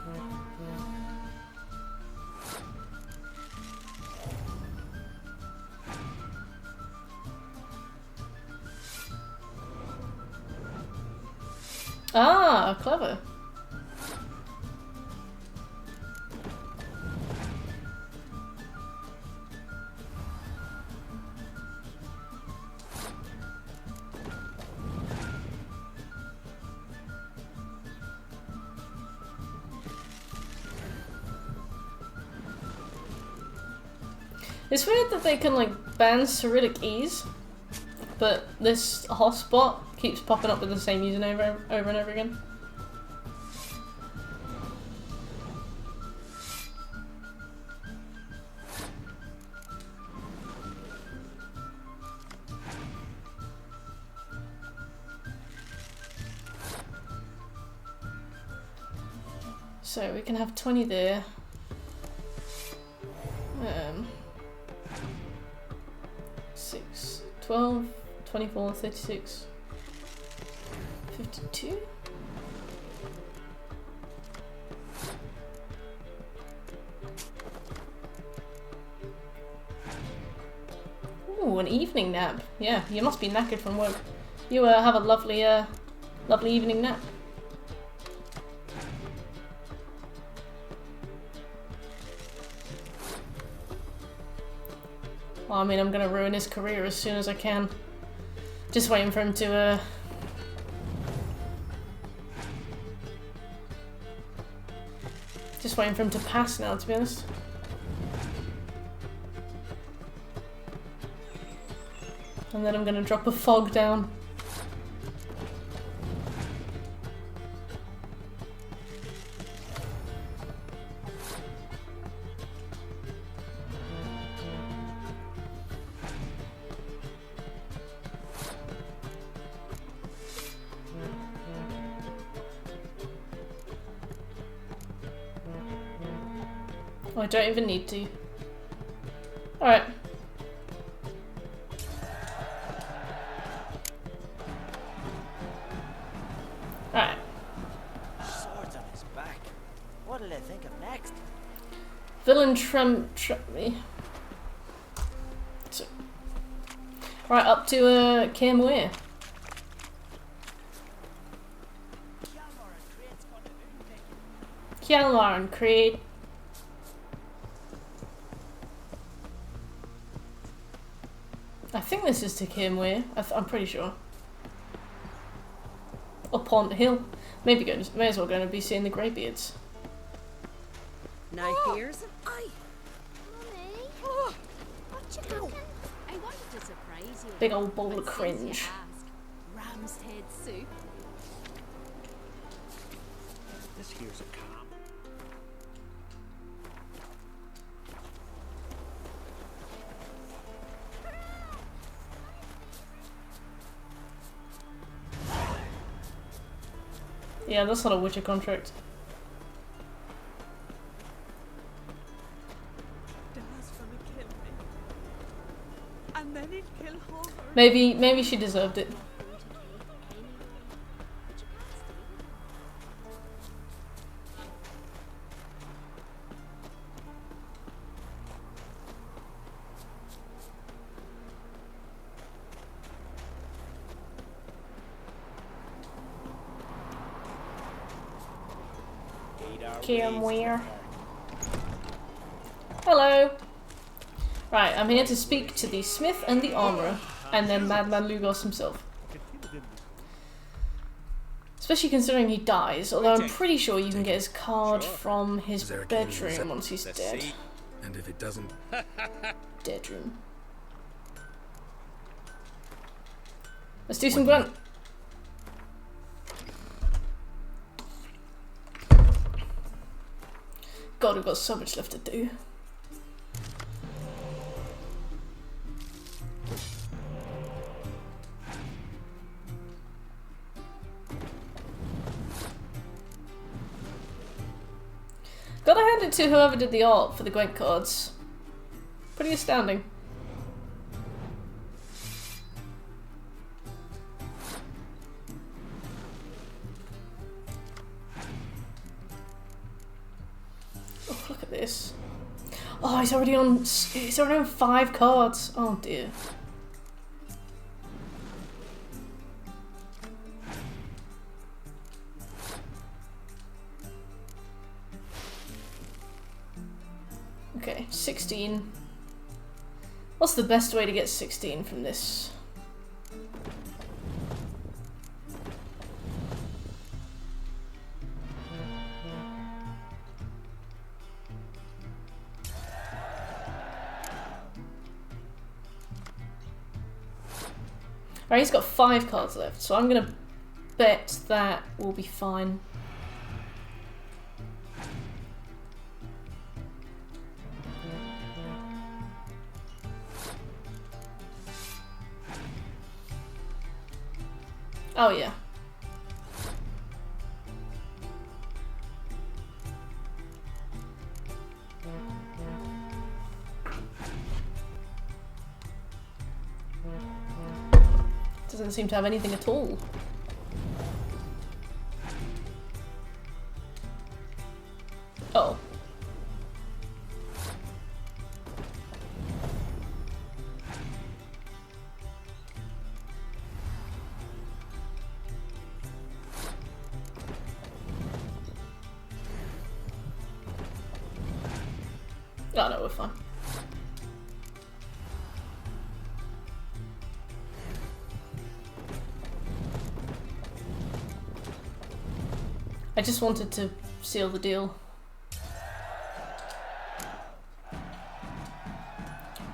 Ah, clever. It's weird that they can like ban Cyrillic E's, but this hotspot keeps popping up with the same username over and over again. So we can have 20 there. 6, 12, 24, 36, 52? Ooh, an evening nap. Yeah, you must be knackered from work. You have a lovely, lovely evening nap. Well, I mean, I'm gonna ruin his career as soon as I can. Just waiting for him to, just waiting for him to pass now, to be honest. And then I'm gonna drop a fog down. Oh, I don't even need to. Alright. Alright. Swords on his back. What'll they think of next? Villain me. So, right, up to Cairmuir. Kianlar and Creed. I think this is to Cairmuir. I'm pretty sure. Up on the hill. May as well go and be seeing the greybeards. Now here's Mummy. Oh, what you cooking? I wanted to surprise you. Big old bowl But of since cringe. you asked, ram's head soup. This here's a calm. Yeah, that's not a Witcher contract. And then he'd kill Homer. Maybe she deserved it. Cairmuir. Hello. Right, I'm here to speak to the smith and the armourer, and then Madman Lugos himself. Especially considering he dies, although I'm pretty sure you can get his card from his bedroom once he's dead. And if it doesn't... Deadroom. Let's do some grunt. God, we've got so much left to do. Gotta hand it to whoever did the art for the Gwent cards. Pretty astounding. Oh, look at this. Oh, he's already on 5 cards. Oh dear. Okay, 16. What's the best way to get 16 from this? Alright, he's got 5 cards left, so I'm gonna bet that will be fine. Oh yeah. Doesn't seem to have anything at all. Oh. Oh no, we're fine. I just wanted to seal the deal.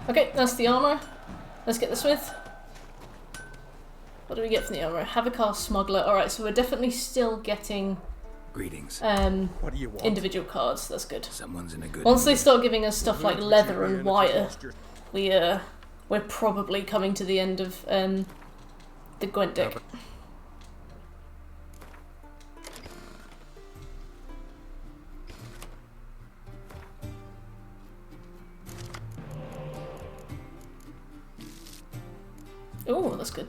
Okay, that's the armor. Let's get the smith. What do we get from the armor? Havocar smuggler. Alright, so we're definitely still getting greetings. What do you want? Individual cards. That's good. Someone's in a good Once they mood. start giving us stuff like leather and wire, we're probably coming to the end of the Gwent deck. Oh, that's good.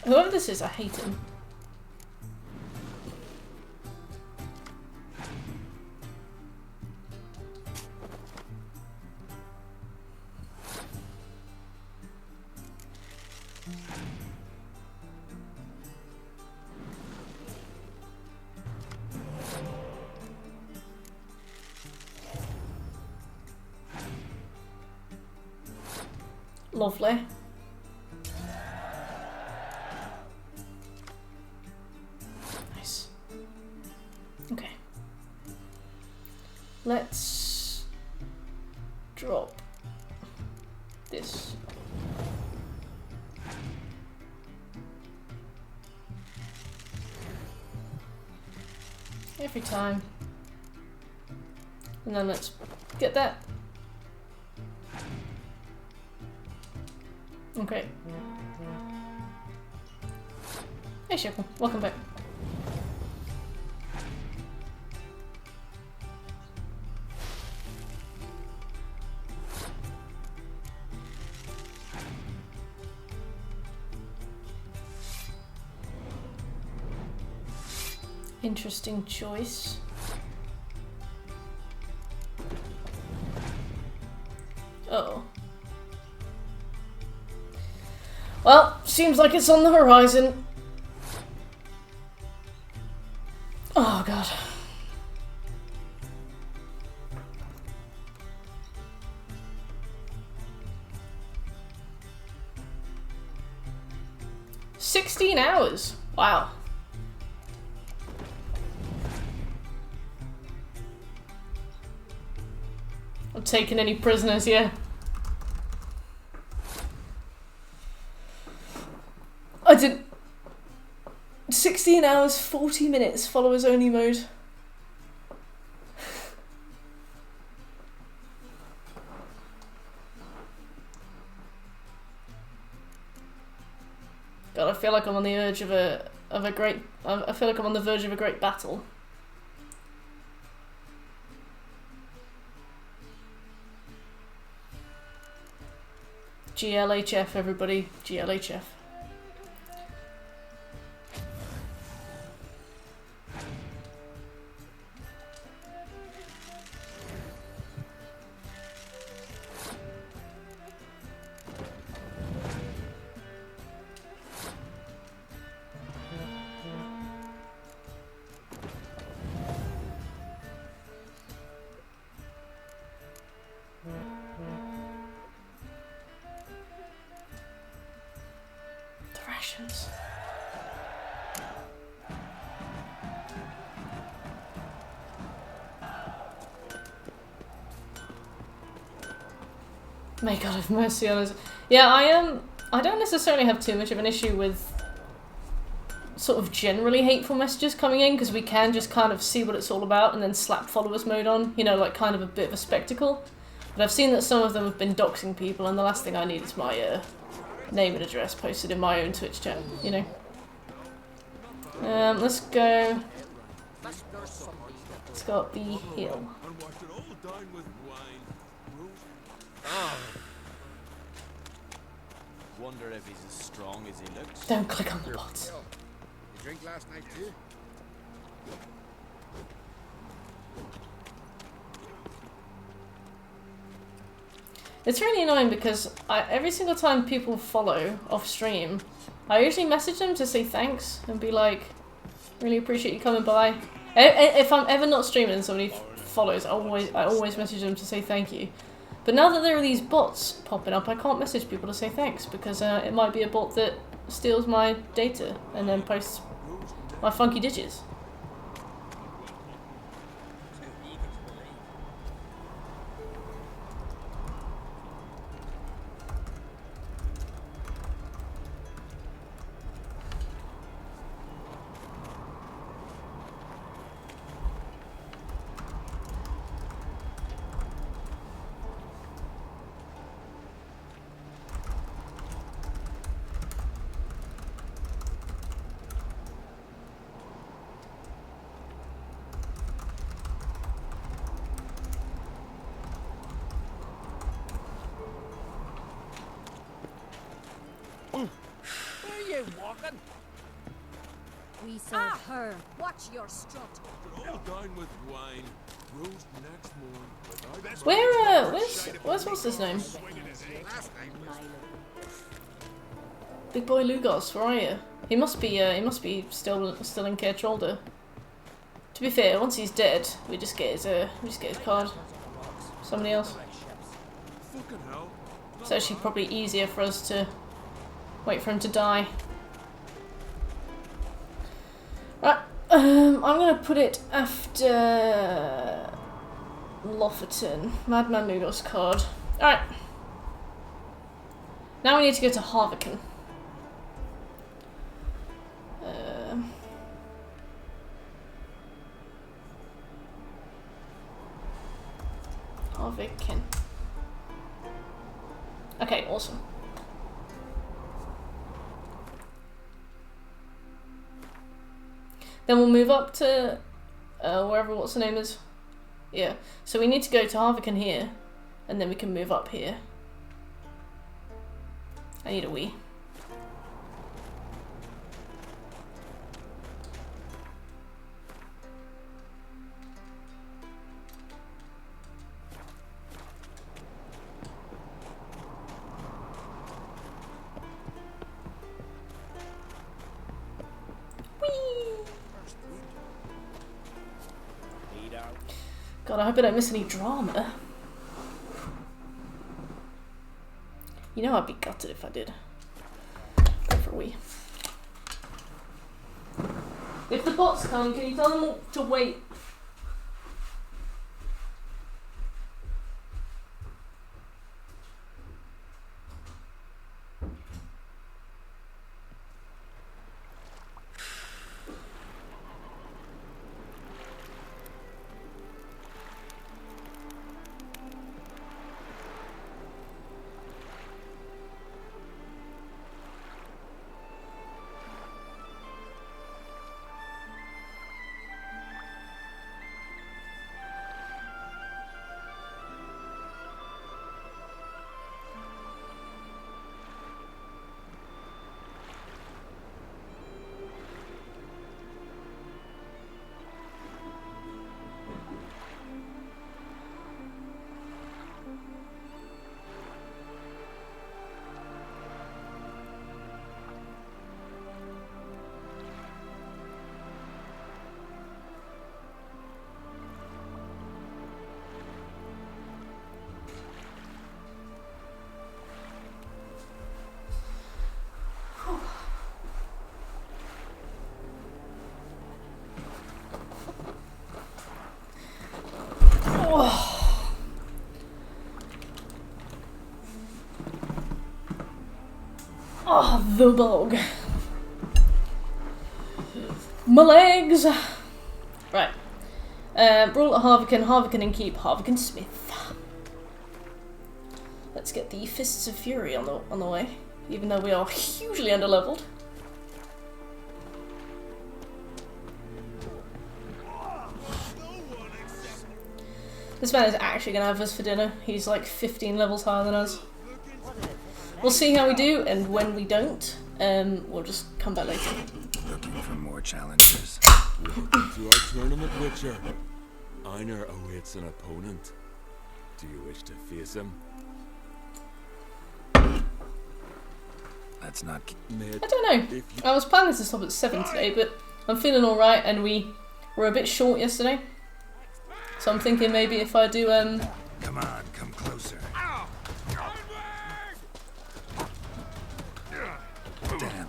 Whoever this is, I hate him. Lovely. Nice. Okay. Let's drop this. Every time. And then let's get that. Okay. Hey Shekel, welcome back. Interesting choice. Uh-oh. Well, seems like it's on the horizon. Oh god. "16 hours. Wow. I'm taking any prisoners, yeah. I 16 hours, 40 minutes, followers only mode. God, I feel like I'm on the edge of a great. I feel like I'm on the verge of a great battle. GLHF, everybody. GLHF. Rations. May God have mercy on us. Yeah, I don't necessarily have too much of an issue with sort of generally hateful messages coming in, because we can just kind of see what it's all about and then slap followers mode on, you know, like kind of a bit of a spectacle. But I've seen that some of them have been doxing people, and the last thing I need is my name and address posted in my own Twitch chat, you know. Let's go. Let's go up the hill. Wonder if he's as strong as he looks. Don't click on the bots. You drink last night too? It's really annoying because every single time people follow off stream, I usually message them to say thanks and be like, really appreciate you coming by. If I'm ever not streaming and somebody follows, I always message them to say thank you. But now that there are these bots popping up, I can't message people to say thanks because it might be a bot that steals my data and then posts my funky digits. We serve her. Watch your strut. All dine with wine. Roast next morning. Where's what's his name? Big boy Lugos, where are you? He must be still in Care Trollder. To be fair, once he's dead, we just get his card. Somebody else. It's actually probably easier for us to wait for him to die. Right, I'm gonna put it after Lofferton. Madman Noodles card. Alright. Now we need to go to Harviken. Harviken. Okay, awesome. Then we'll move up to wherever what's the name is. Yeah. So we need to go to Harviken here, and then we can move up here. I need a wee. God, I hope I don't miss any drama. You know I'd be gutted if I did. Go for a wee. If the bots come, can you tell them to wait? the bog. My legs! Right. Brawl at Harvican, Harvican and keep, Harvican Smith. Let's get the Fists of Fury on the way, even though we are hugely underleveled. This man is actually going to have us for dinner. He's like 15 levels higher than us. We'll see how we do, and when we don't, we'll just come back later. Looking for more challenges. Welcome to our tournament, Witcher. Einar awaits an opponent. Do you wish to face him? Let's not. I don't know. I was planning to stop at 7 today, but I'm feeling alright, and we were a bit short yesterday. So I'm thinking maybe if I do, Come on, come closer. Damn.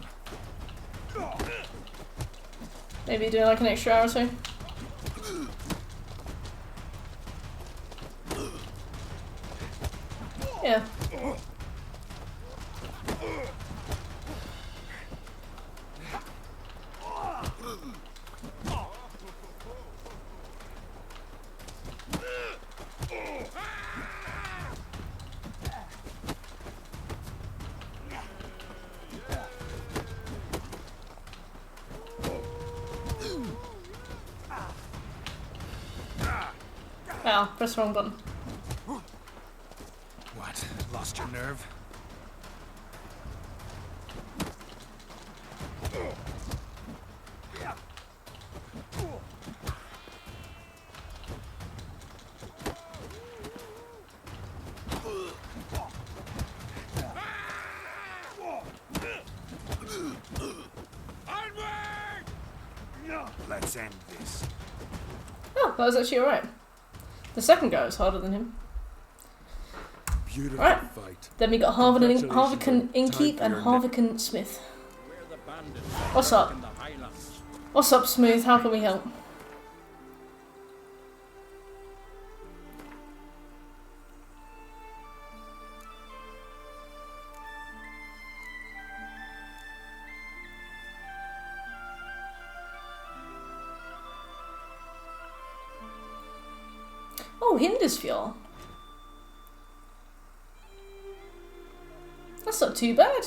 Maybe do like an extra hour or so. Yeah. Ow, press the wrong button. What? Lost your nerve? Let's end this. Oh, that was actually alright. The second guy was harder than him. Beautiful Alright. fight. Then we got Harvican Inkeep and Harvican Smith. What's up? What's up, Smooth? How can we help? Oh, Hindisfjord. That's not too bad.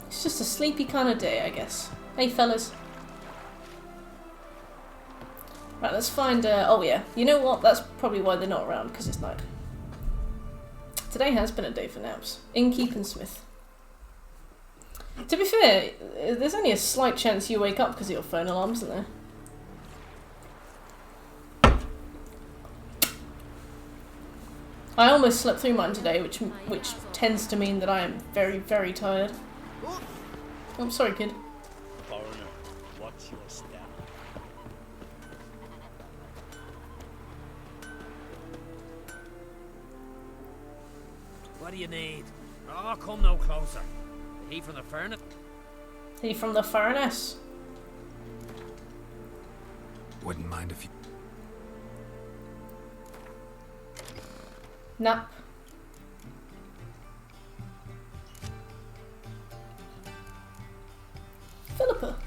It's just a sleepy kind of day, I guess. Hey, fellas. Right, let's find... oh, yeah. You know what? That's probably why they're not around, because it's night. Today has been a day for naps. Inkeep and Smith. To be fair, there's only a slight chance you wake up because of your phone alarm, isn't there? I almost slept through mine today, which tends to mean that I am very, very tired. Oh, I'm sorry, kid. Foreigner, what's your step? What do you need? Oh, come no closer. The heat from the furnace. Heat from the furnace. Wouldn't mind if you. Nap. Philippa.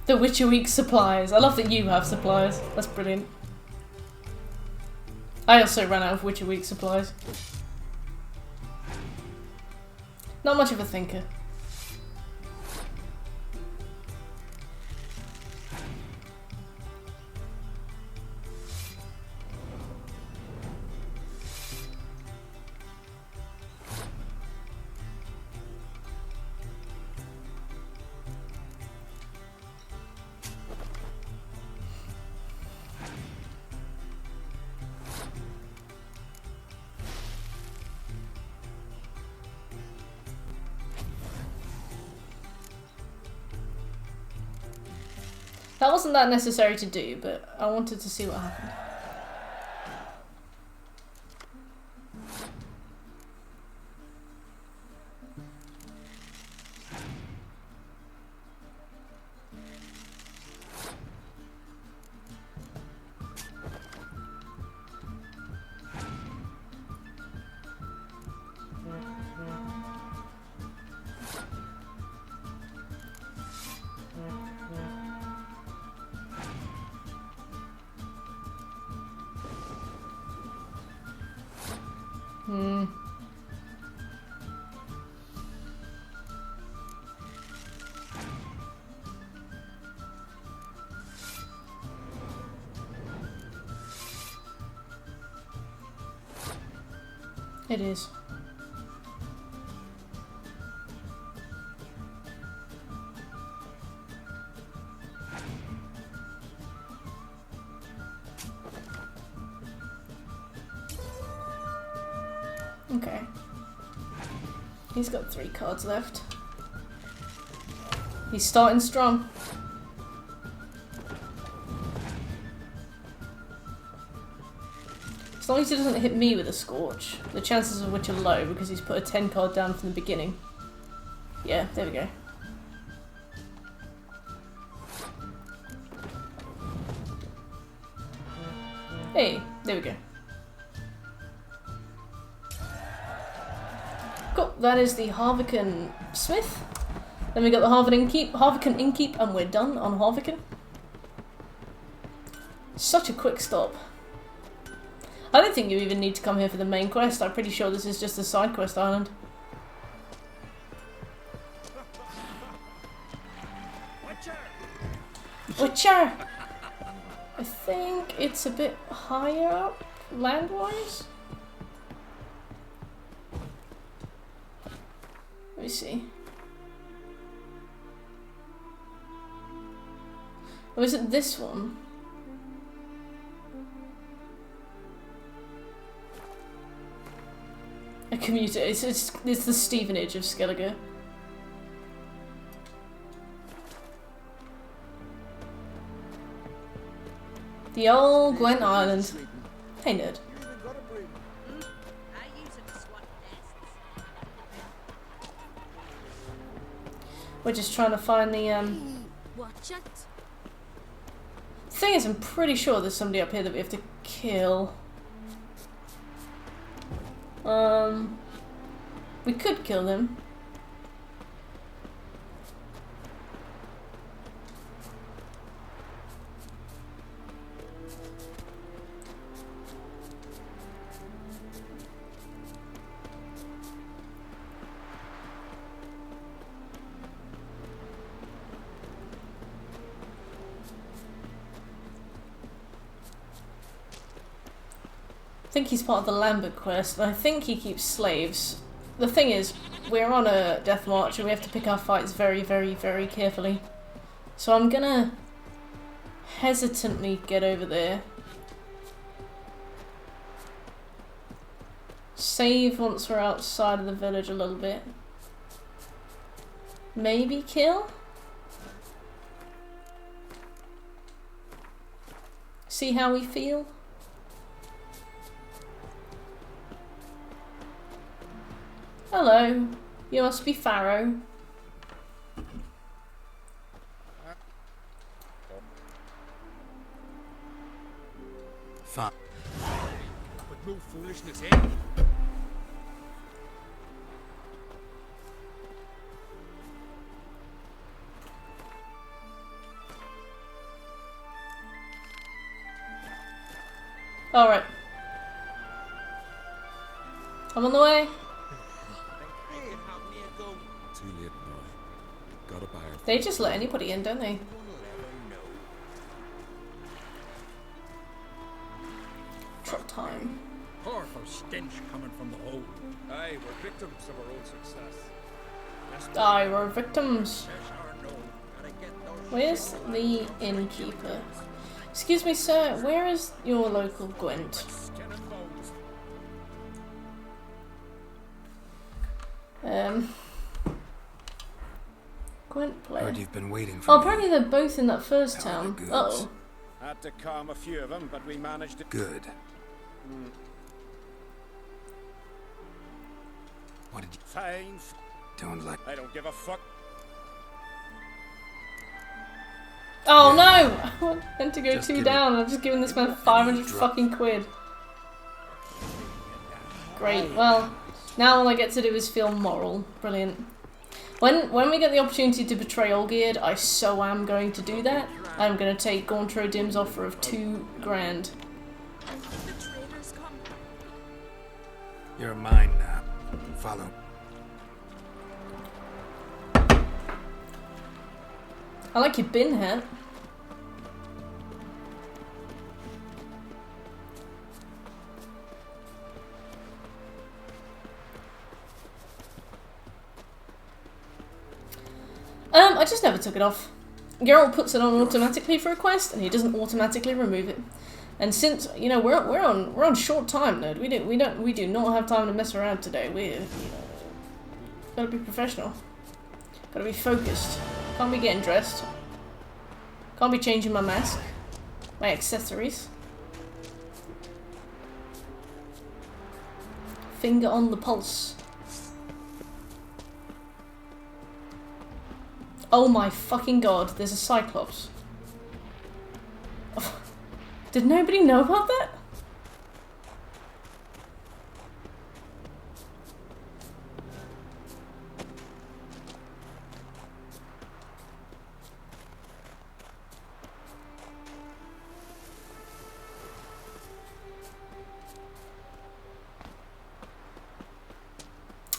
The Witcher Week supplies. I love that you have supplies. That's brilliant. I also ran out of Witcher Week supplies. Not much of a thinker. That wasn't that necessary to do, but I wanted to see what happened. Hmm. It is. Okay. He's got 3 cards left. He's starting strong. As long as he doesn't hit me with a Scorch, the chances of which are low because he's put a 10 card down from the beginning. Yeah, there we go. Hey, there we go. Cool, that is the Harvican Smith. Then we got the Harvican Innkeep, and we're done on Harvican. Such a quick stop. I don't think you even need to come here for the main quest. I'm pretty sure this is just a side quest island. Witcher! I think it's a bit higher up, land-wise. Let me see. Or is it this one? A commuter. It's the Stevenage of Skellige. The old Gwent Island. Hey, nerd. We're just trying to find the Watch it. thing is, I'm pretty sure there's somebody up here that we have to kill. We could kill them. I think he's part of the Lambert quest, and I think he keeps slaves. The thing is, we're on a death march and we have to pick our fights very, very, very carefully. So I'm gonna hesitantly get over there. Save once we're outside of the village a little bit. Maybe kill? See how we feel? Hello, you must be Pharaoh. Fine. But no foolishness, eh? Alright. I'm on the way. Too late now. Gotta buy her. They just let anybody in, don't they? Trot time. Powerful stench coming from the hole. Aye, we're victims of our own success. Aye, we're victims. Where's the innkeeper? Excuse me, sir, where is your local Gwent? Gwent player. Heard you've been waiting for Oh, me. apparently they're both in that first town. Uh-oh. Had to calm a few of them, but we managed it. Good. What did you... Fine. Don't like... I don't give a fuck. Oh no! I meant to go Just 2 give down. I've just given this man 500 fucking quid. Great. Well, now all I get to do is feel moral. Brilliant. When we get the opportunity to betray Olgierd, I so am going to do that. I'm going to take Gauntro Dim's offer of 2 grand. You're mine now. Follow. I like your bin hat. I just never took it off. Geralt puts it on automatically for a quest, and he doesn't automatically remove it. And since we're on short time, nerd, we do not have time to mess around today. We gotta be professional, gotta be focused. Can't be getting dressed. Can't be changing my mask, my accessories. Finger on the pulse. Oh my fucking god, there's a Cyclops. Did nobody know about that?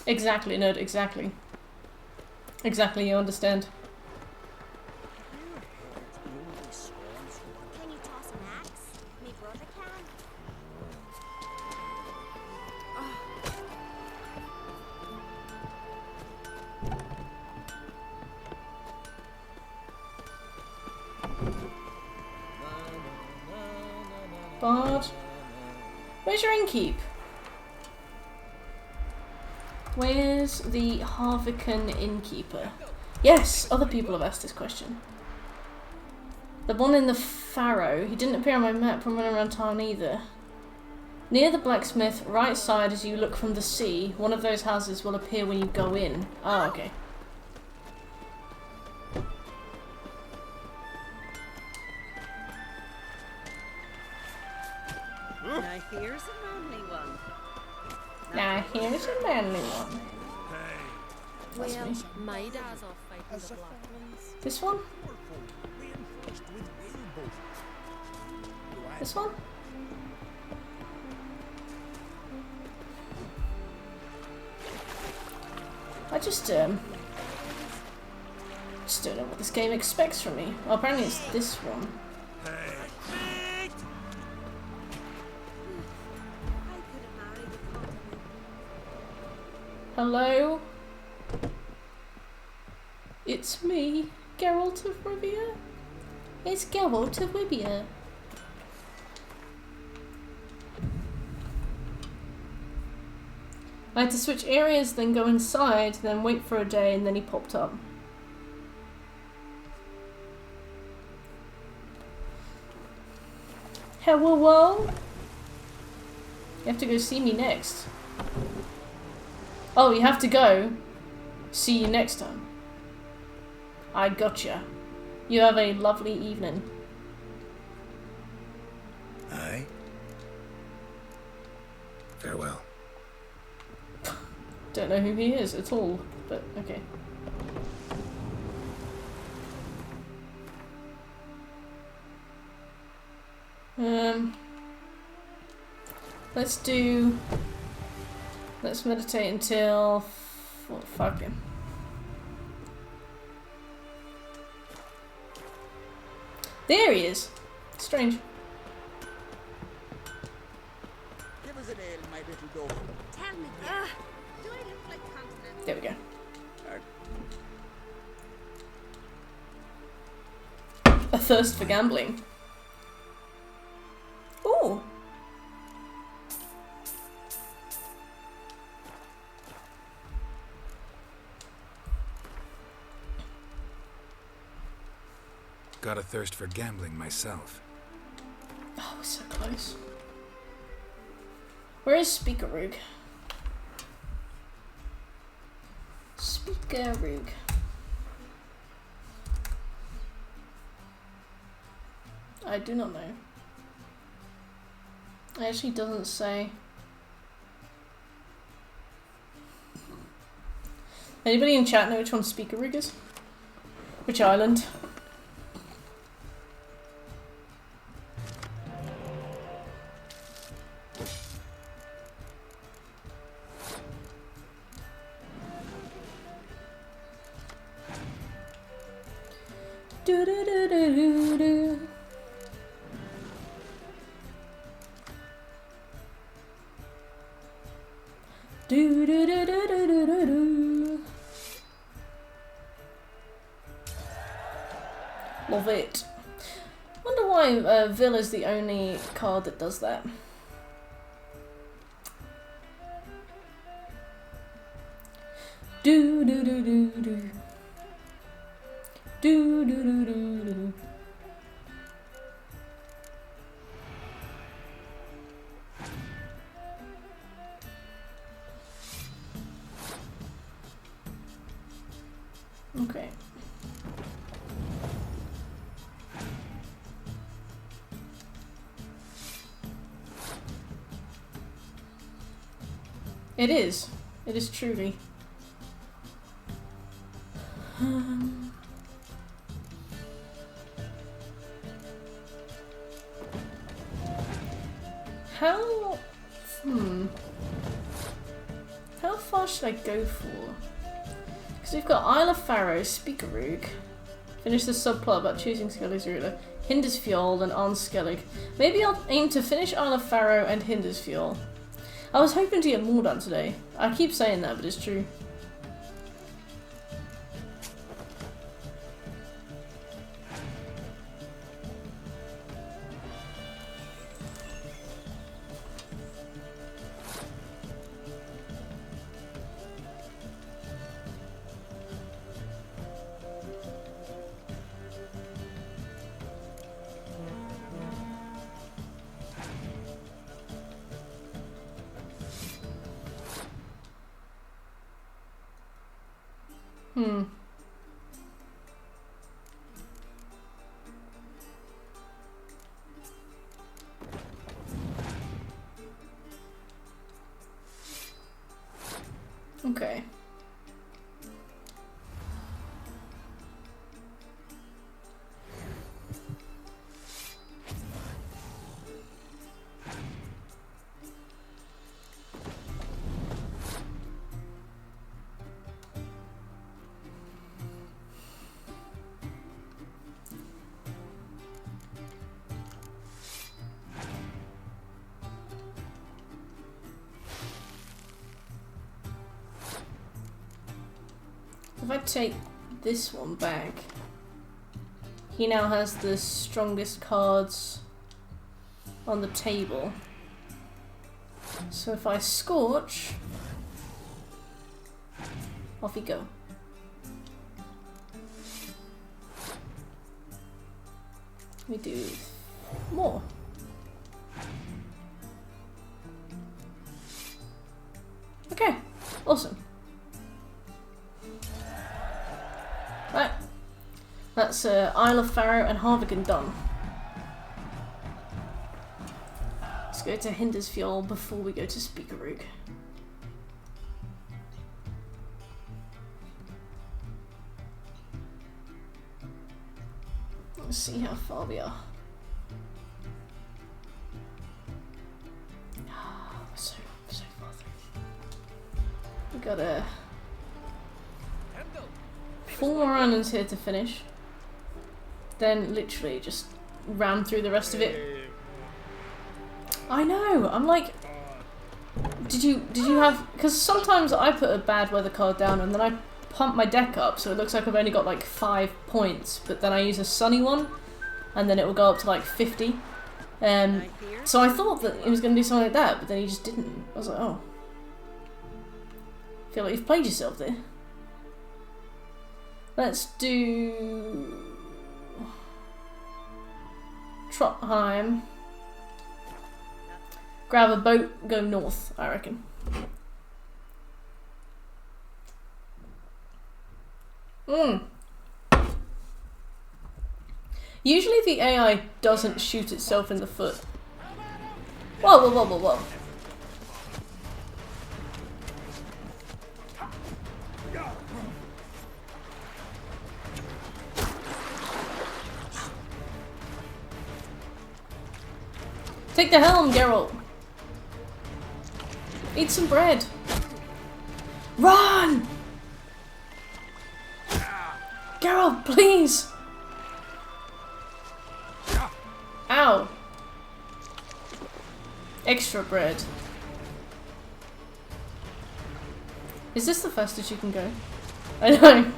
Exactly, nerd, exactly. Exactly, you understand. Can you toss an axe? Me brother can. Bard. Where's your innkeep? Where's the Harvican innkeeper? Yes, other people have asked this question. The one in the Farrow. He didn't appear on my map when running around town either. Near the blacksmith, right side as you look from the sea, one of those houses will appear when you go in. Oh, okay. Now here's a manly one. Now here's a manly one. Well, That's me. my dad's off fighting the black ones. This one? This one? I just don't know what this game expects from me. Well, apparently it's this one. Hello? It's me, Geralt of Rivia. It's Geralt of Rivia. I had to switch areas, then go inside, then wait for a day, and then he popped up. Hello? You have to go see me next. Oh, you have to go. See you next time. I gotcha. You have a lovely evening. Aye. Farewell. Don't know who he is at all, but okay. Let's meditate until 5 p.m. There he is. Strange. Give us an ale, my little dog. Tell me, do I look like continents? There we go. A thirst for gambling. Ooh. Got a thirst for gambling myself. Oh, we're so close. Where is Speakerroog? Speakerroog. I do not know. It actually doesn't say. Anybody in chat know which one Speakerroog is? Which island? do do do do. Do do do do do do do do. Love it. Wonder why Villa's the only card that does that. Do do do do do. Do do do do do. Okay. It is. It is truly. How... How far should I go for? Because we've got Isle of Pharaoh, Speakerroog. Finish the subplot about choosing Skellig's ruler. Hindersfjord and Arnskellig. Maybe I'll aim to finish Isle of Pharaoh and Hindersfjord. I was hoping to get more done today. I keep saying that, but it's true. Okay. If I take this one back, he now has the strongest cards on the table. So if I Scorch, off you go. We do more. Okay, awesome. Right, that's Isle of Pharaoh and Harvigan done. Let's go to Hindersfjord before we go to Speakerroog. Let's see how far we are. We're so far through. We got a 4 more islands here to finish. Then literally just ram through the rest of it. I know. I'm like, did you have? Because sometimes I put a bad weather card down and then I pump my deck up so it looks like I've only got like 5 points, but then I use a sunny one, and then it will go up to like 50. So I thought that it was going to do something like that, but then he just didn't. I was like, oh, I feel like you've played yourself there. Let's do Trottheim. Grab a boat, go north, I reckon. Usually the AI doesn't shoot itself in the foot. Whoa, whoa, whoa, whoa, whoa. Take the helm, Geralt. Eat some bread. Run! Geralt, please! Ow! Extra bread. Is this the fastest you can go? I know.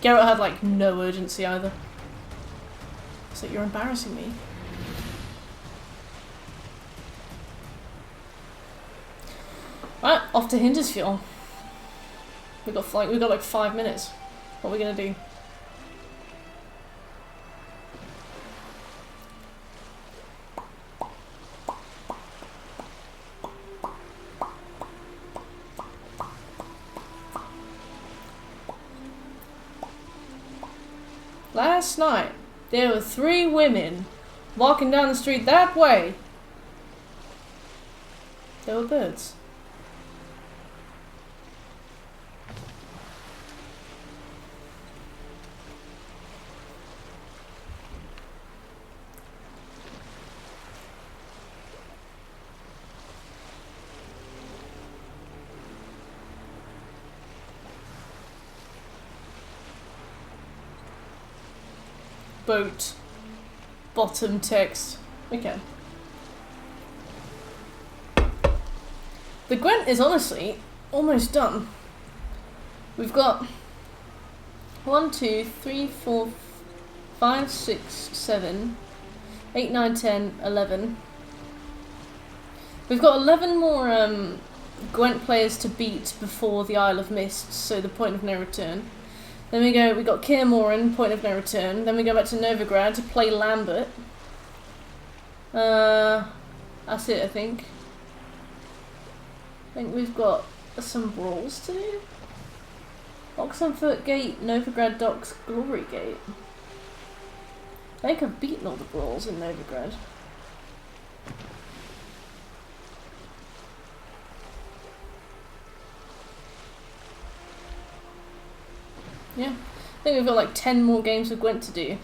Garrett had like no urgency either. It's like, you're embarrassing me. Right, off to Hindersfield. We got like 5 minutes. What are we gonna do? Last night, there were 3 women walking down the street that way. They were birds. Boat. Bottom text. Okay. The Gwent is honestly almost done. We've got 1, 2, 3, 4, 5, 6, 7, 8, 9, 10, 11. We've got 11 more Gwent players to beat before the Isle of Mists, so the point of no return. Then we got Kaer Morhen, point of no return. Then we go back to Novigrad to play Lambert. That's it, I think. I think we've got some brawls to do. Oxenfurt Gate, Novigrad Docks, Glory Gate. I think I've beaten all the brawls in Novigrad. Yeah, I think we've got like 10 more games of Gwent to do.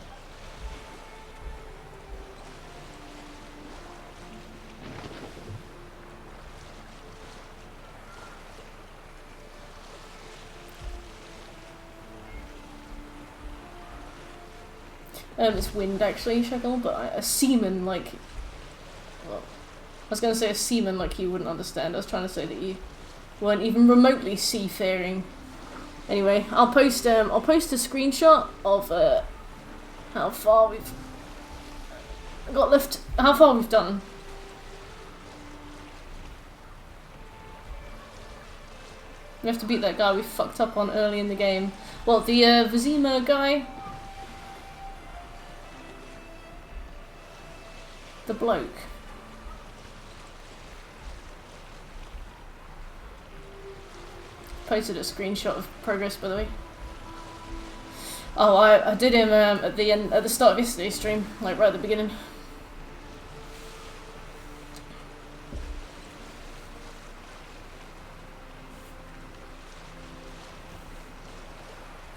It's wind actually, Shekel, but a seaman like... Well, I was going to say a seaman like you wouldn't understand. I was trying to say that you weren't even remotely seafaring. Anyway, I'll post a screenshot of how far we've got left, how far we've done. We have to beat that guy we fucked up on early in the game. Well, the Vizima guy, the bloke. Posted a screenshot of progress, by the way. Oh, I did him at the start of yesterday's stream, like right at the beginning.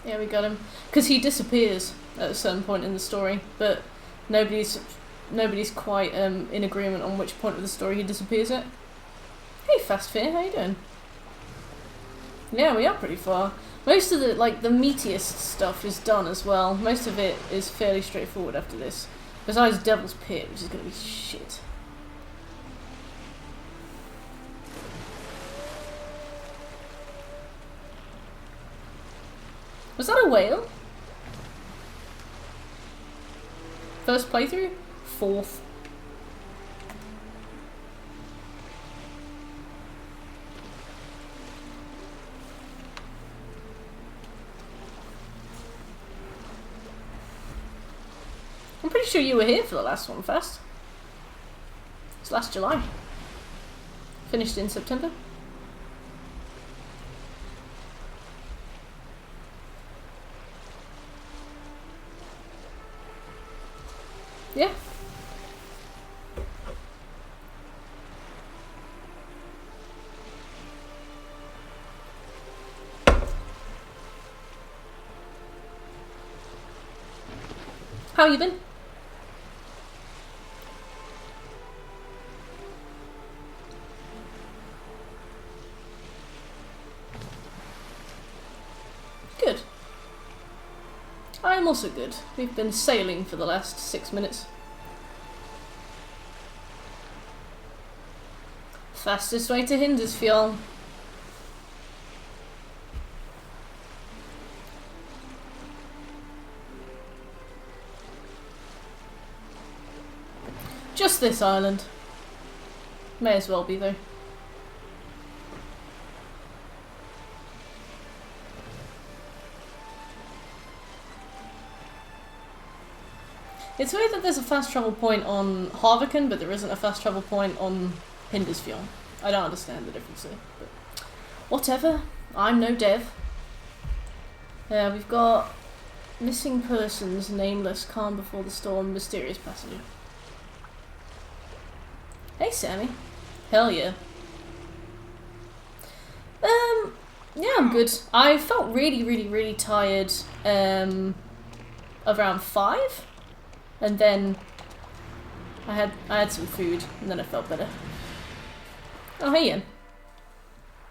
Yeah, we got him because he disappears at a certain point in the story, but nobody's quite in agreement on which point of the story he disappears at. Hey, Fast Fear, how you doing? Yeah, we are pretty far. Most of the meatiest stuff is done as well. Most of it is fairly straightforward after this. Besides Devil's Pit, which is going to be shit. Was that a whale? First playthrough? 4th. I'm pretty sure you were here for the last one, Fast. It's last July. Finished in September. Yeah. How you been? Good. I'm also good. We've been sailing for the last 6 minutes. Fastest way to Hindisfjord. Just this island. May as well be though. It's weird that there's a fast travel point on Harviken, but there isn't a fast travel point on Hindisfjord. I don't understand the difference there, but whatever. I'm no dev. We've got missing persons, nameless, calm before the storm, mysterious passenger. Hey, Sammy. Hell yeah. Yeah, I'm good. I felt really tired around 5. And then I had some food, and then I felt better. Oh, hey, Ian.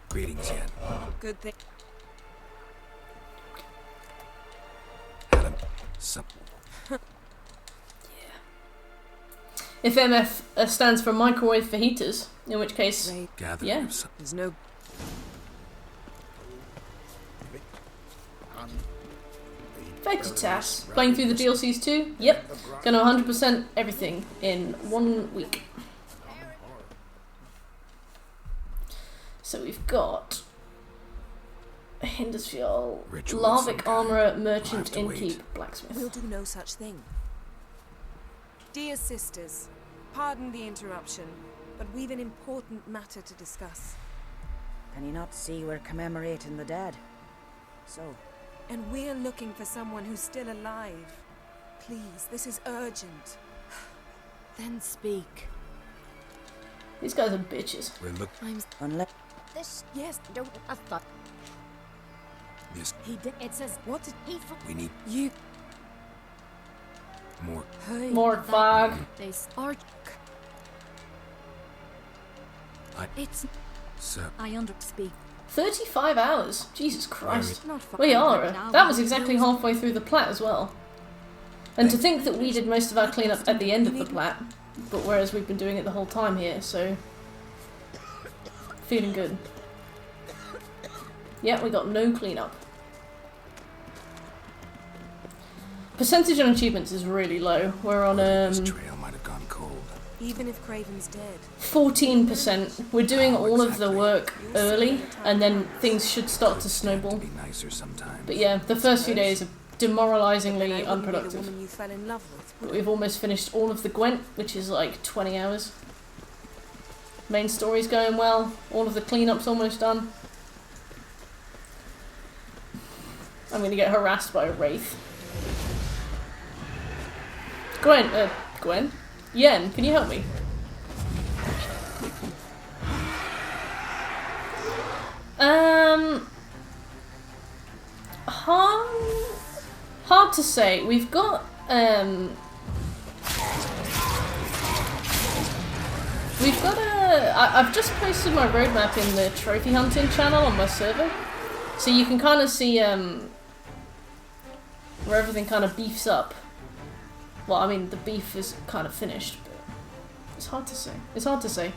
Greetings, Ian. Good thing. Adam, some... If MF stands for microwave fajitas, in which case, yeah. There's no... Vegetas. Playing through the DLCs too? Yep. Gonna 100% everything in 1 week. So we've got Hindisfjord, Larvic Armourer, Merchant, Innkeep, Blacksmith. We'll do no such thing. Dear sisters, pardon the interruption, but we've an important matter to discuss. Can you not see we're commemorating the dead? So... And we're looking for someone who's still alive. Please, this is urgent. Then speak. These guys are bitches. We're looking... Unless... This... Yes, don't... I thought... Yes. He did... It says... What did he... We need... You... More. Hey, more fog. They are... It's... Sir. I underspeak. 35 hours? Jesus Christ. Not We are. That was exactly halfway through the plat as well. And to think that we did most of our cleanup at the end of the plat, but whereas we've been doing it the whole time here, so... Feeling good. Yeah, we got no cleanup. Percentage on achievements is really low. We're on This trail might have gone cold. Even if Craven's dead. 14%. We're doing all of the work early, and then things should start to snowball. Be nicer sometimes. But yeah, the first few days are demoralisingly The unproductive. woman you fell in love with. But we've almost finished all of the Gwent, which is like 20 hours. Main story's going well. All of the cleanup's almost done. I'm gonna get harassed by a wraith. Gwen? Yen, can you help me? Hard to say. We've got I've just posted my roadmap in the trophy hunting channel on my server, so you can kind of see where everything kind of beefs up. Well, I mean, the beef is kind of finished, but it's hard to say. It's hard to say.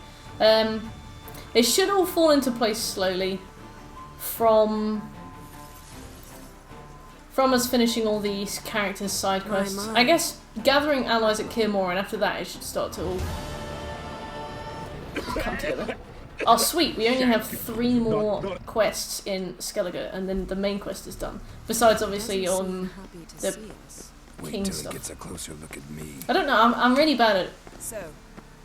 It should all fall into place slowly from us finishing all these characters' side quests. I guess gathering allies at Kirmore, and after that it should start to all come together. Oh sweet, we only have 3 more quests in Skellige, and then the main quest is done. Besides, obviously, on the king Wait till stuff. it gets a closer look at me. I don't know, I'm really bad at... So,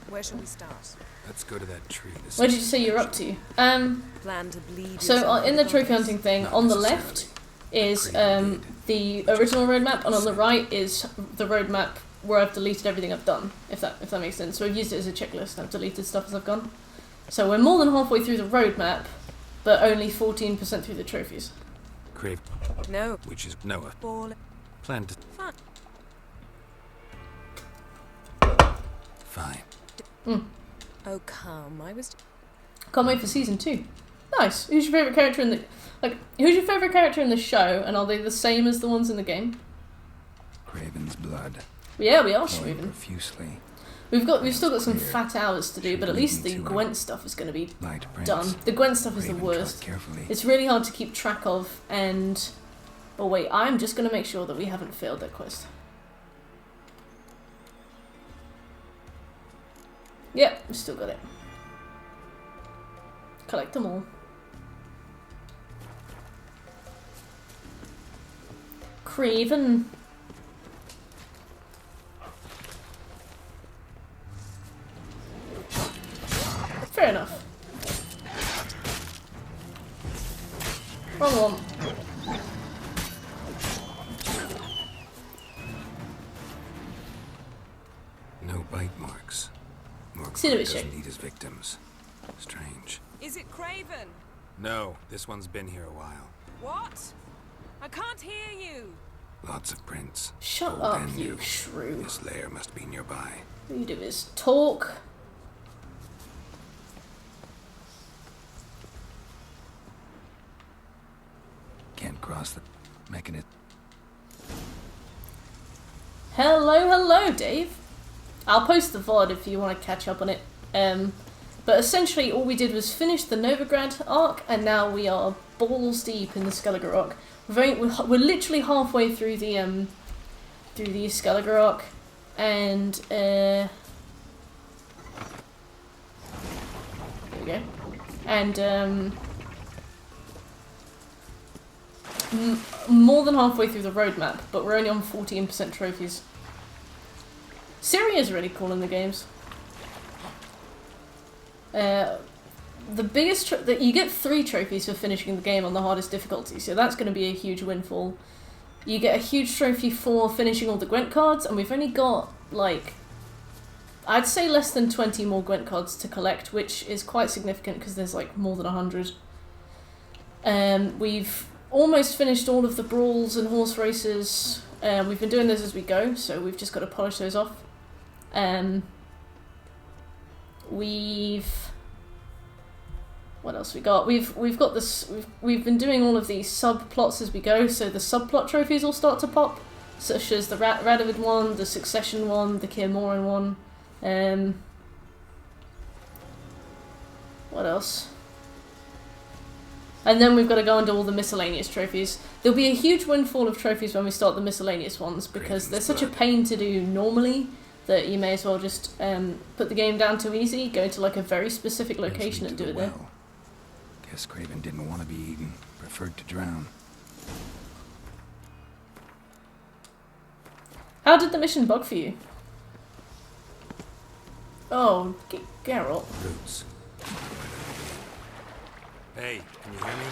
where shall we start? Let's go to that tree. Where did you say you're up to? Plan to bleed So in the trophy hunting thing, on the left is the original roadmap, and on the right is the roadmap where I've deleted everything I've done, if that makes sense. So I've used it as a checklist, I've deleted stuff as I've gone. So we're more than halfway through the roadmap, but only 14% through the trophies. Crave. No. Which is Noah. Ball. Plan to... Fine. Fine. Oh come, I was... Can't wait for season 2. Nice. Who's your favourite character in the... Who's your favourite character in the show, and are they the same as the ones in the game? Craven's blood. Yeah, we are flowing shrewd. profusely. We've still got some fat hours to do, but at least the Gwent stuff is going to be done. The Gwent stuff is the worst. It's really hard to keep track of, and... Oh wait, I'm just going to make sure that we haven't failed that quest. Yep, we still got it. Collect them all. Craven. Fair enough. Wrong one. No bite marks. See the doesn't eat his victims. Strange. Is it Craven? No, this one's been here a while. What? I can't hear you. Lots of prints. Shut Old up, and you new. shrew. His lair must be nearby. All you do is talk. Can't cross the mechanism. Hello, Dave. I'll post the VOD if you want to catch up on it. But essentially, all we did was finish the Novigrad arc, and now we are balls deep in the Skellige arc. We're literally halfway through the Skellige arc, and there we go. And more than halfway through the roadmap, but we're only on 14% trophies. Syria is really cool in the games. The biggest that you get 3 trophies for finishing the game on the hardest difficulty, so that's going to be a huge windfall. You get a huge trophy for finishing all the Gwent cards, and we've only got, like, I'd say less than 20 more Gwent cards to collect, which is quite significant because there's like more than 100. We've almost finished all of the brawls and horse races. We've been doing those as we go, so we've just got to polish those off. What else we got? We've got this. We've been doing all of these subplots as we go, so the subplot trophies will start to pop, such as the Radovid one, the Succession one, the Kaer Morhen one. What else? And then we've got to go and do all the miscellaneous trophies. There'll be a huge windfall of trophies when we start the miscellaneous ones, because they're such a pain to do normally that you may as well just put the game down to easy, go to like a very specific location and do it there. Guess Craven didn't want to be eaten, preferred to drown. How did the mission bug for you? Oh, Geralt. Roots. Hey, can you hear me?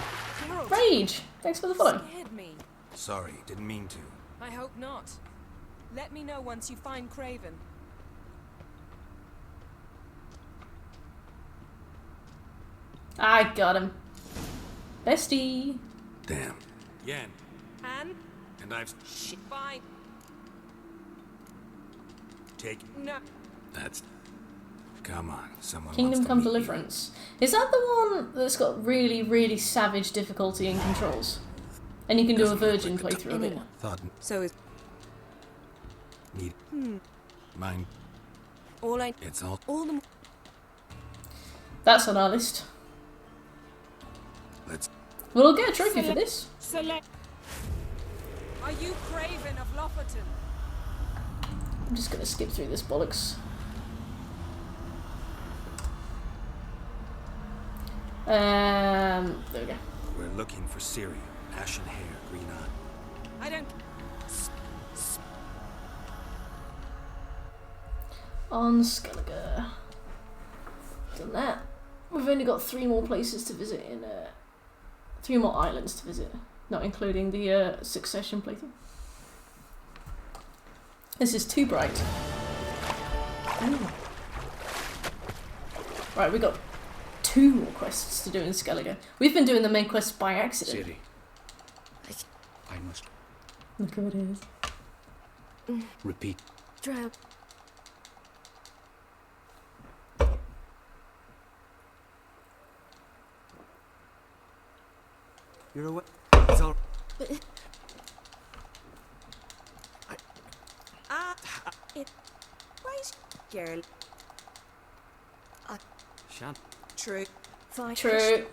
Geralt. Rage! Thanks for the follow. Scared me. Sorry, didn't mean to. I hope not. Let me know once you find Craven. I got him. Bestie. Damn. Yen. Anne? And I've... Shit, fine. Take... No. That's... Come on, someone Kingdom Come Deliverance. Is that the one that's got really, really savage difficulty and controls? And you can do a virgin playthrough of it. Thought... So is... Need... Mine... All I... It's all... All the... That's on our list. Let's... We'll get a trophy for this. Select... Are you Craven of Lofferton? I'm just gonna skip through this bollocks. There we go. We're looking for Ciri. Ashen hair, green eye. I don't... On Skellige. Done that. We've only got 3 more places to visit in 3 more islands to visit, not including the Succession playthrough. This is too bright. Ooh. Right, we got 2 more quests to do in Skellige. We've been doing the main quests by accident. Ciri, I must Look who it is. repeat. Drow. You're away. It's all... It right, girl. Shan't. True. Fine. True.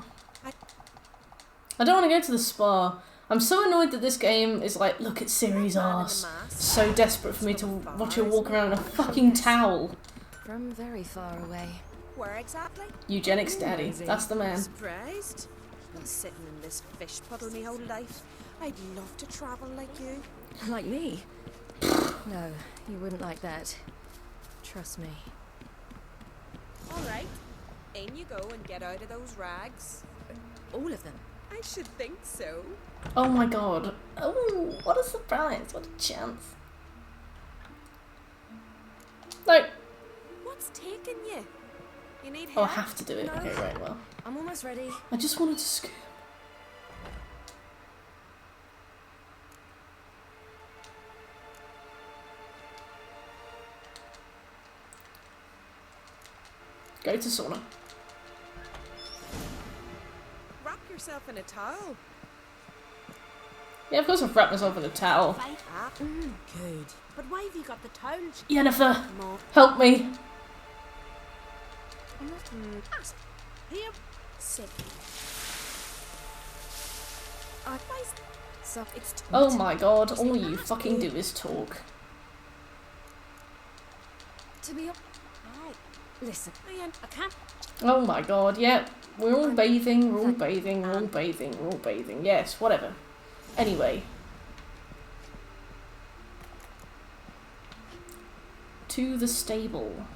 I don't want to go to the spa. I'm so annoyed that this game is like, look at Ciri's arse. So desperate for me to watch her walk around in a fucking towel. From very far away. Where exactly? Eugenics daddy. That's the man. Surprised? Been sitting in this fish puddle me whole life. I'd love to travel like you. Like me? No, you wouldn't like that. Trust me. Alright. In you go and get out of those rags. All of them? I should think so. Oh my god. Oh, what a surprise. What a chance. No. What's taking you? You need help? Oh, I have to do it. No. Okay, right, well. I'm almost ready. I just wanted to scoop. Go to sauna. Wrap yourself in a towel. Yeah, of course I've wrapped myself in a towel. Good. But why have you got the towel? Yennefer, help me. Here. Sit. Oh my god, all you fucking do is talk. To be listen, I can't. Oh my god, yeah. We're all bathing, we're all bathing, we're all bathing, we're all bathing. Yes, whatever. Anyway. To the stable.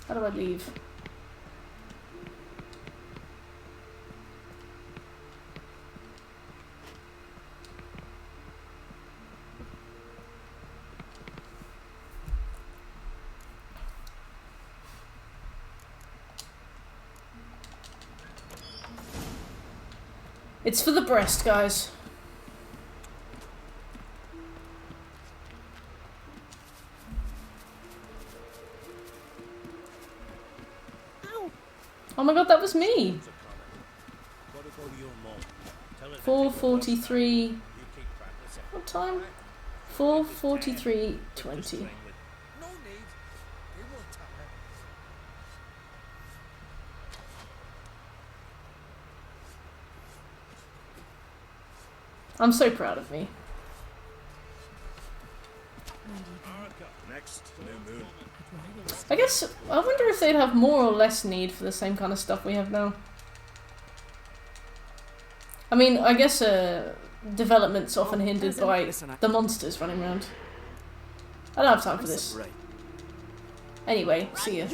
How do I leave? It's for the breast, guys. Ow. Oh my god, that was me. 4:43. What time? 4:43:20. I'm so proud of me. Next new moon. I guess, I wonder if they'd have more or less need for the same kind of stuff we have now. I mean, I guess development's often hindered by the monsters running around. I don't have time for this. Anyway, see ya.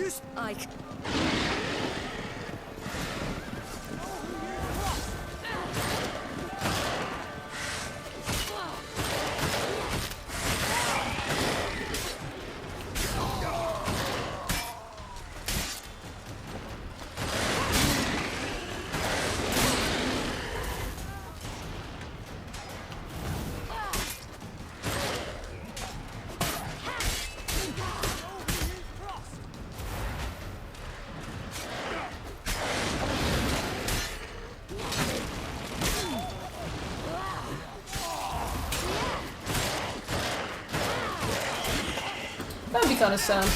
That'd be kind of sound.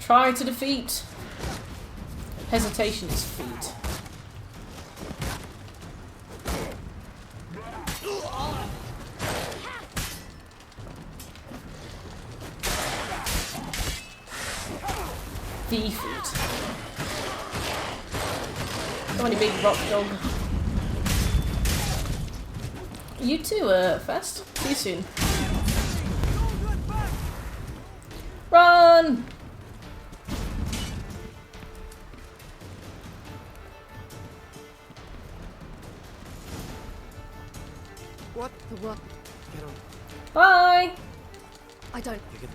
Try to defeat. Hesitation is feet. The feet. Come on, you big rock dog. You too, Fest. See you soon. Run! What the what? Get on. Bye! I don't. You can...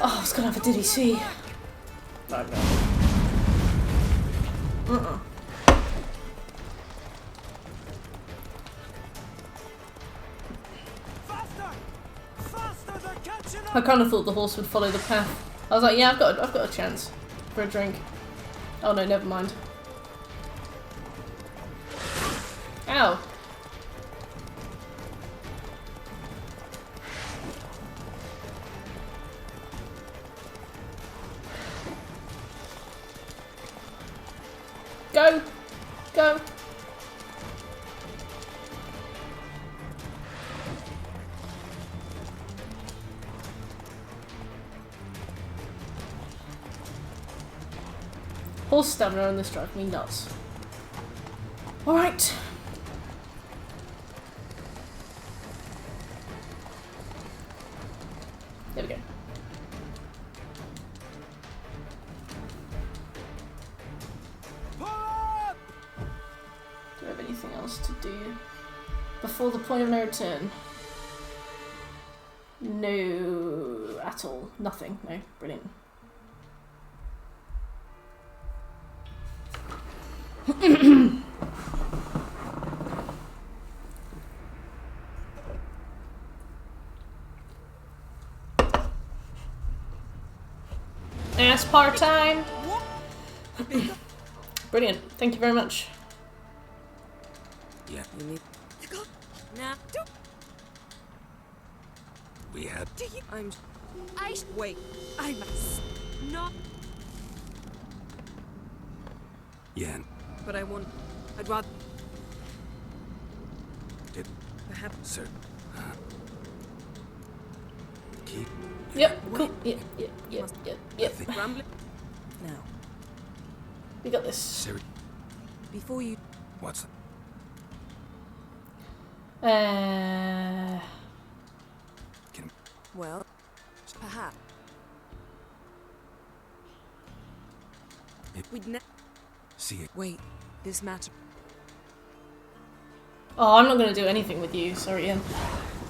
Oh, I was gonna have a diddy see. Oh no. I kind of thought the horse would follow the path. I was like, yeah, I've got a chance for a drink. Oh no, never mind. Ow. Go! Go! Horse stamina on this drive me nuts. Alright. There we go. Do I have anything else to do before the point of no return? No, at all. Nothing. No. Brilliant. Ass part-time. Brilliant. Thank you very much. Yeah. You need. Now. We had. Wait. I must not. Yeah. But I want. I'd rather. Did. Perhaps. Sir. Keep. Yep. Cool. Yep. Rambling. Now. We got this. Sir. Before you. What's that? Well, perhaps. We'd see it. Wait, this matter. Oh, I'm not going to do anything with you. Sorry, Ian.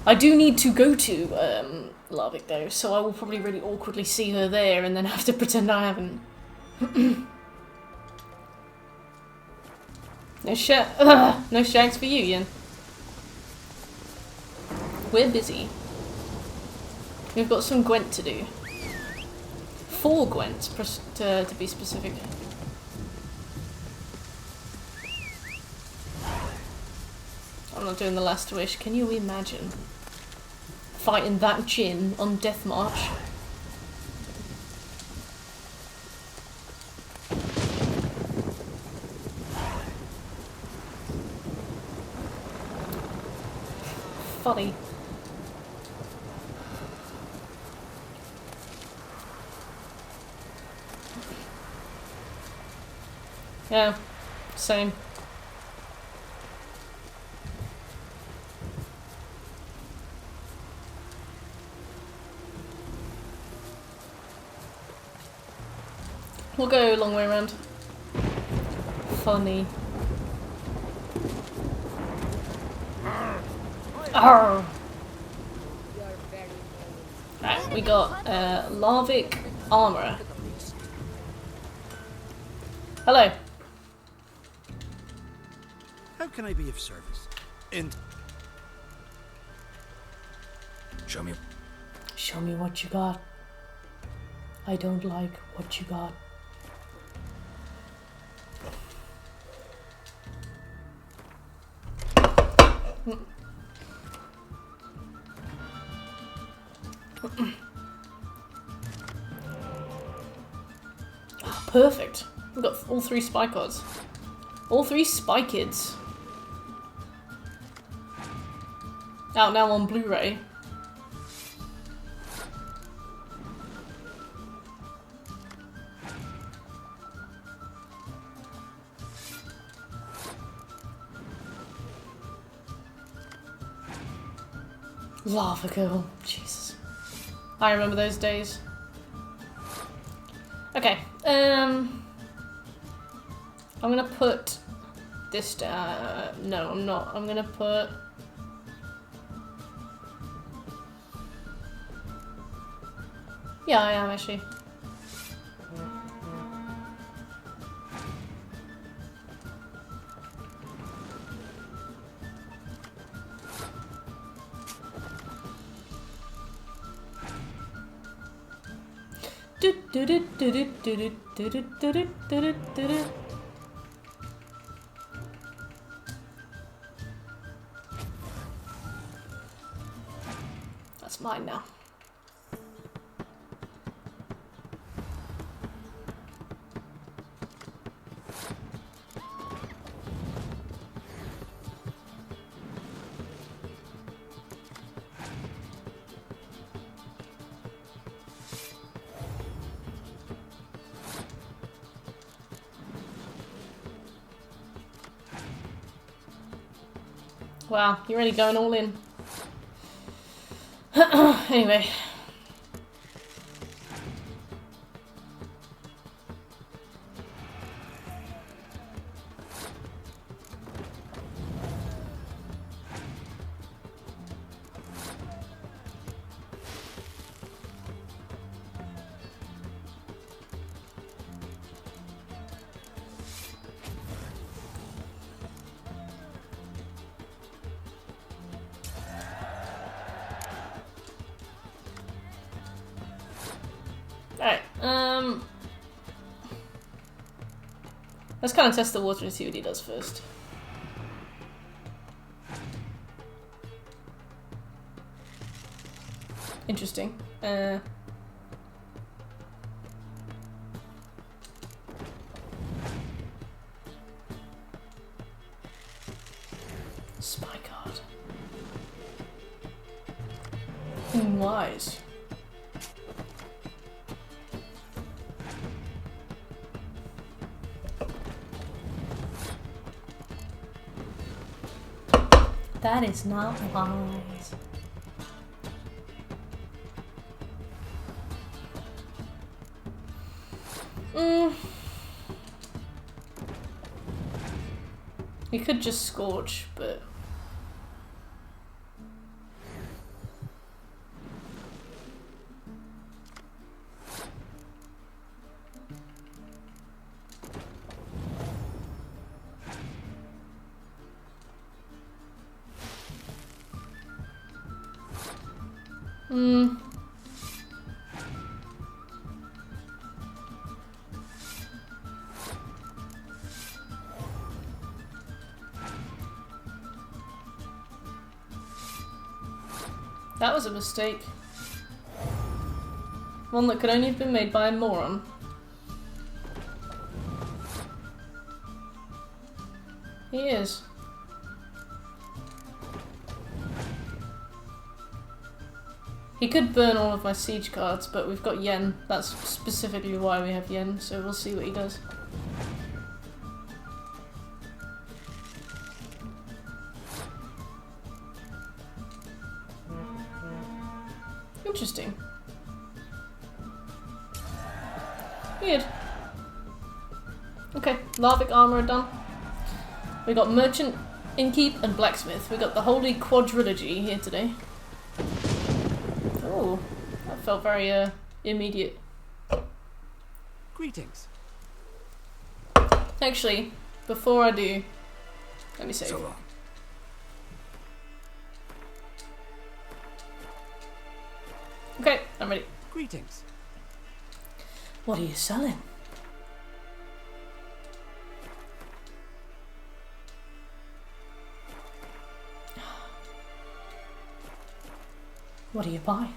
I do need to go to Larvik though, so I will probably really awkwardly see her there and then have to pretend I haven't. No shags for you, Ian. We're busy. We've got some Gwent to do. 4 Gwents, to be specific. I'm not doing the last wish. Can you imagine fighting that Jinn on Death March? Funny. Yeah, same. We'll go a long way around. Funny. Arr. Right, we got Larvik armor. Hello. How can I be of service? Show me. Show me what you got. I don't like what you got. Oh, perfect. We've got all 3 spy cards. All 3 spy kids. Out now on Blu-ray. Lava girl. Jesus. I remember those days. Okay. I'm gonna put this down. No, I'm not. I'm gonna put... Yeah, I am actually. That's mine now. Wow, you're really going all in. Anyway. Alright, let's kind of test the water and see what he does first. Interesting. Spy card. Wise. That is not wise. You could just scorch, but that was a mistake. One that could only have been made by a moron. He is. He could burn all of my siege cards, but we've got yen. That's specifically why we have yen, so we'll see what he does. Interesting. Weird. Okay, Larvic armor done. We got Merchant, Innkeep, and Blacksmith. We got the holy quadrilogy here today. Oh, that felt very immediate. Greetings. Actually, before I do, let me save. So long. Okay, I'm ready. Greetings. What are you selling? What do you buy?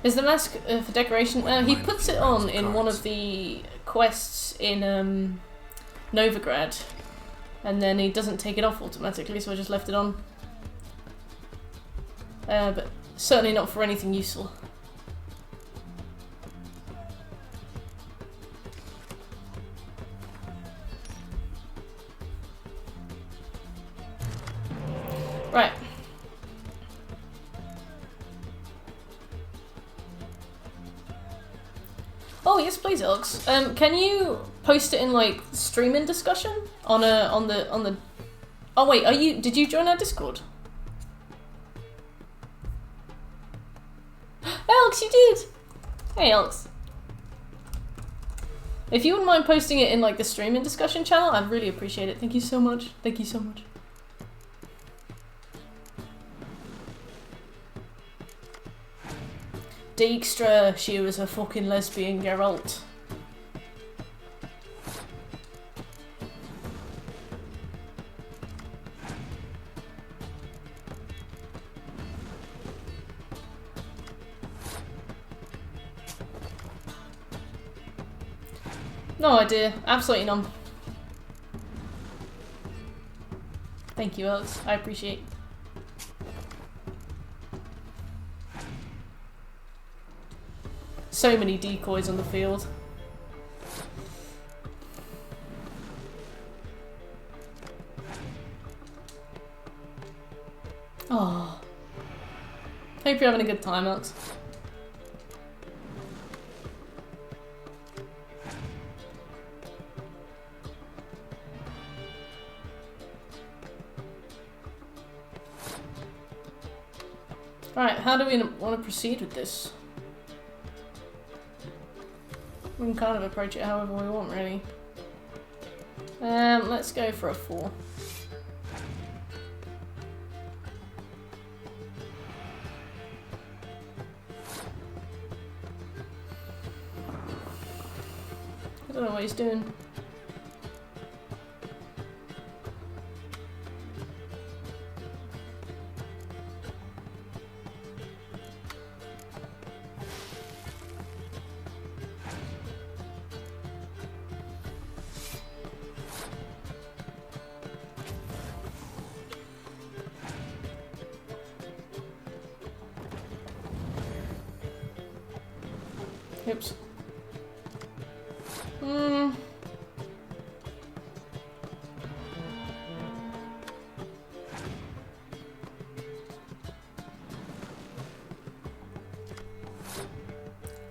Is the mask for decoration? He puts it on in one of the quests in Novigrad, and then he doesn't take it off automatically, so I just left it on. But certainly not for anything useful. Right. Oh yes, please, Alex. Can you post it in like streaming discussion on the? Oh wait, did you join our Discord? Alex, you did. Hey, Alex. If you wouldn't mind posting it in like the streaming discussion channel, I'd really appreciate it. Thank you so much. Thank you so much. Dijkstra, she was a fucking lesbian, Geralt. No idea. Absolutely none. Thank you, Alex. I appreciate. So many decoys on the field. Oh. Hope you're having a good time, Alex. Right, how do we want to proceed with this? We can kind of approach it however we want, really. Let's go for a 4. I don't know what he's doing. Oops.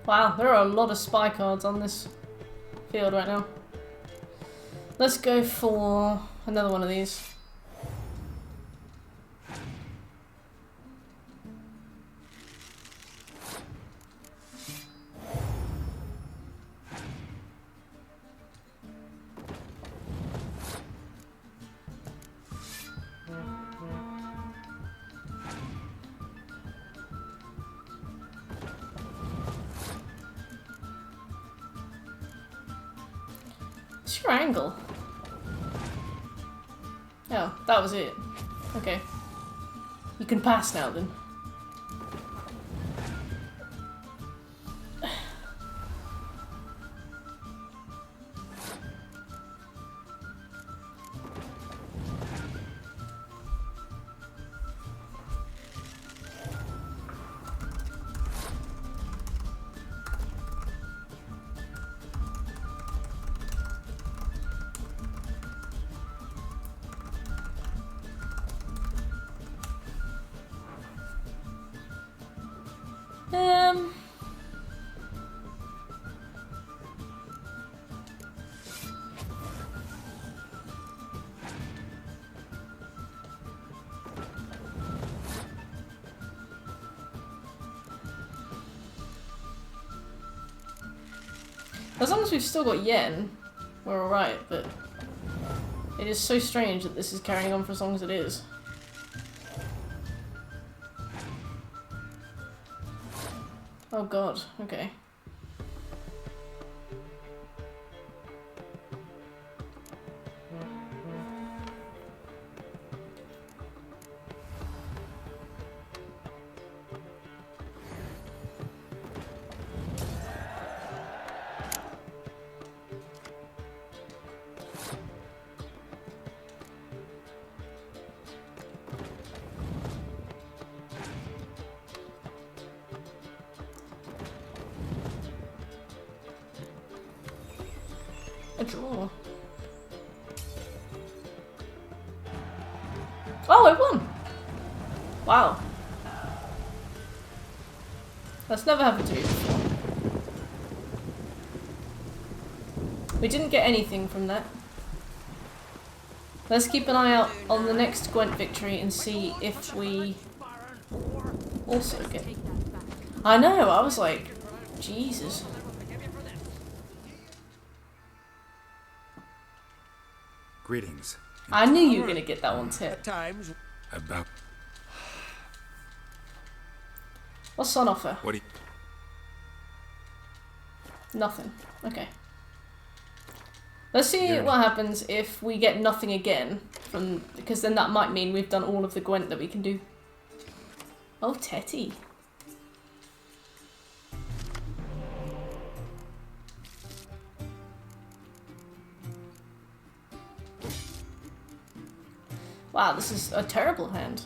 Wow, there are a lot of spy cards on this field right now. Let's go for another one of these. What's your angle? Oh, that was it. Okay. You can pass now then. As long as we've still got yen, we're alright, but it is so strange that this is carrying on for as long as it is. Oh god, okay. A draw. Oh, I won! Wow. That's never happened to me before. We didn't get anything from that. Let's keep an eye out on the next Gwent victory and see if we also get... I know, I was like, Jesus. Greetings. I knew you were gonna get that one tip. About... What's on offer? What do you... Nothing. Okay. Let's see what happens if we get nothing again from, because then that might mean we've done all of the Gwent that we can do. Oh, Tetty. Wow, this is a terrible hand.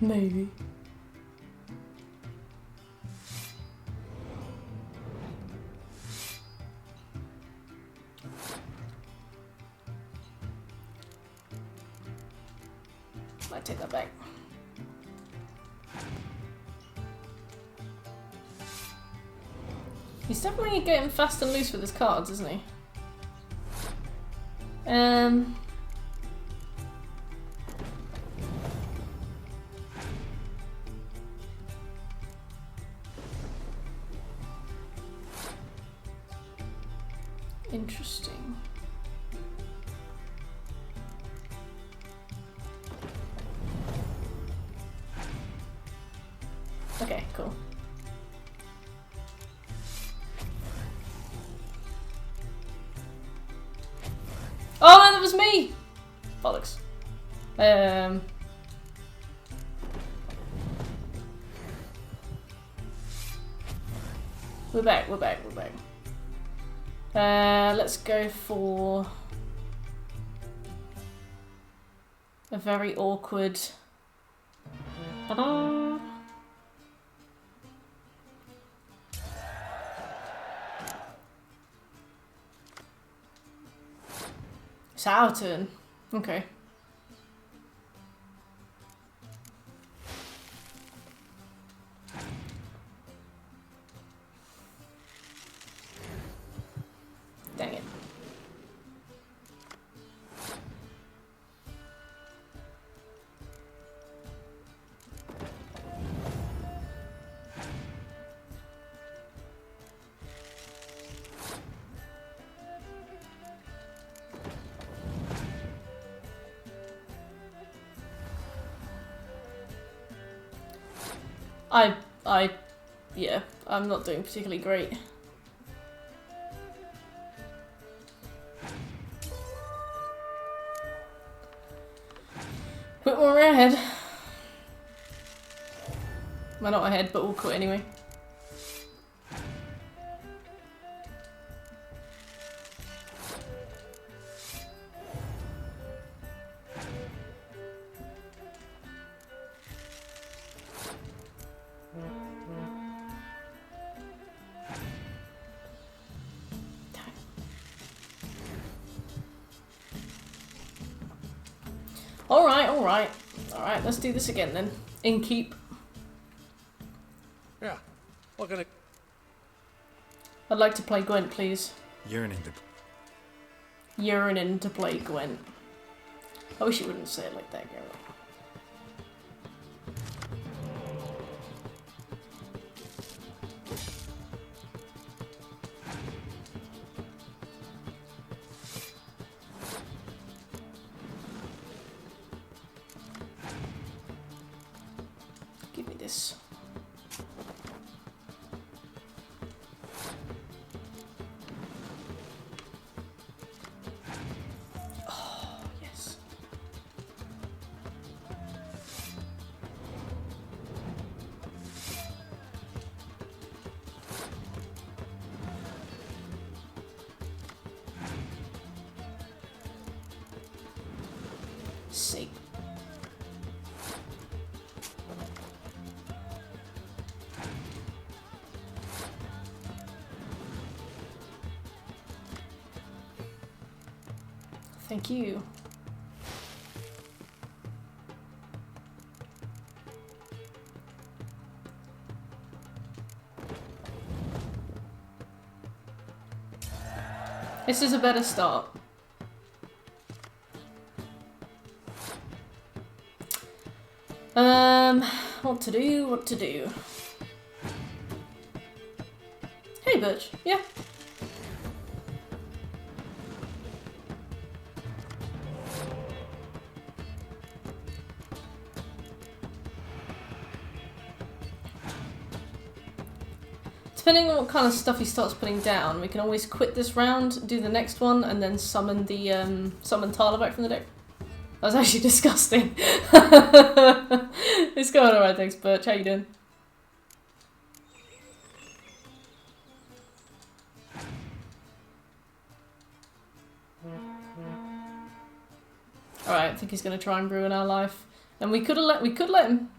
Maybe. Might take that back. He's definitely getting fast and loose with his cards, isn't he? Interesting. Okay, cool. Oh man, that was me! Bollocks. We're back. Let's go for a very awkward. Ta-da! It's our turn. Okay. Dang it. Yeah, I'm not doing particularly great. Quit when we're ahead. We're not ahead, but we'll quit anyway. Alright, let's do this again then. In keep. Yeah, what can I... I'd like to play Gwent, please. Yearning to play Gwent. I wish you wouldn't say it like that, Garrett. Give me this. Oh, yes. Sake. Thank you. This is a better start. What to do, what to do. Hey, Butch. Yeah. Depending on what kind of stuff he starts putting down, we can always quit this round, do the next one, and then summon the summon Tyler back from the deck. That was actually disgusting. It's going alright, thanks, Butch. How you doing? Alright, I think he's gonna try and ruin our life. And we could let him.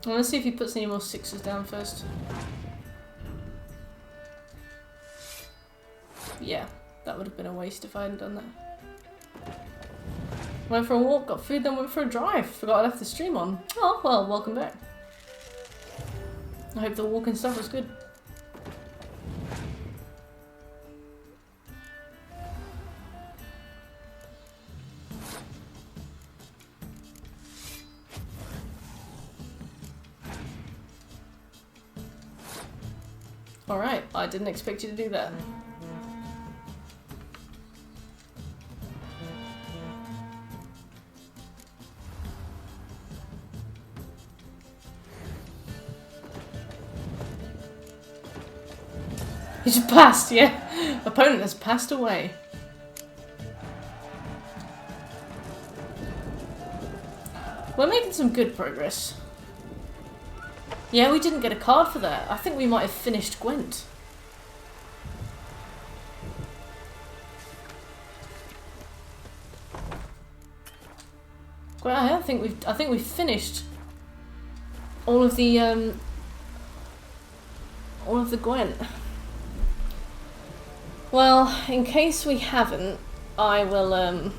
I want to see if he puts any more sixes down first. Yeah, that would have been a waste if I hadn't done that. Went for a walk, got food, then went for a drive. Forgot I left the stream on. Oh, well, welcome back. I hope the walking stuff was good. Alright, I didn't expect you to do that. He just passed, yeah. Opponent has passed away. We're making some good progress. Yeah, we didn't get a card for that. I think we might have finished Gwent. Well, I think we've finished all of the Gwent. Well, in case we haven't, I will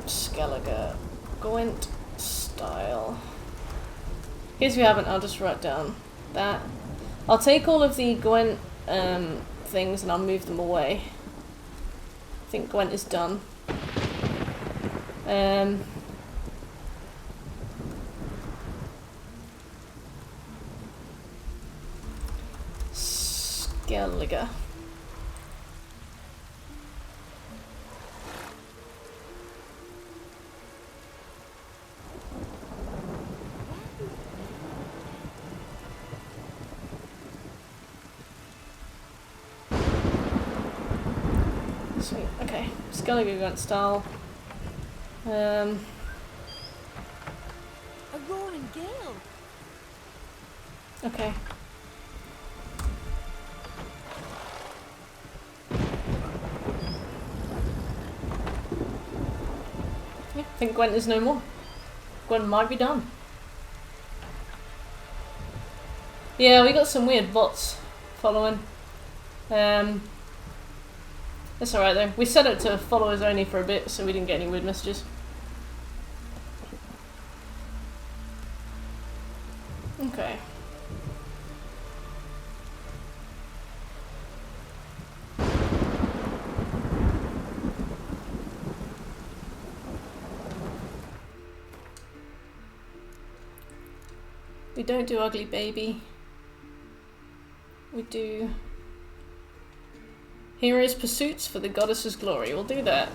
Skellige Gwent style. In case we haven't, I'll just write down that. I'll take all of the Gwent things and I'll move them away. I think Gwent is done. Skellige. Sweet, okay. Skellige Gwent style. A roaring gale. Okay. Yeah, I think Gwent is no more. Gwent might be done. Yeah, we got some weird bots following. That's alright though. We set it to followers only for a bit, so we didn't get any weird messages. Okay. We don't do Ugly Baby. We do Heroes' pursuits for the goddess's glory. We'll do that.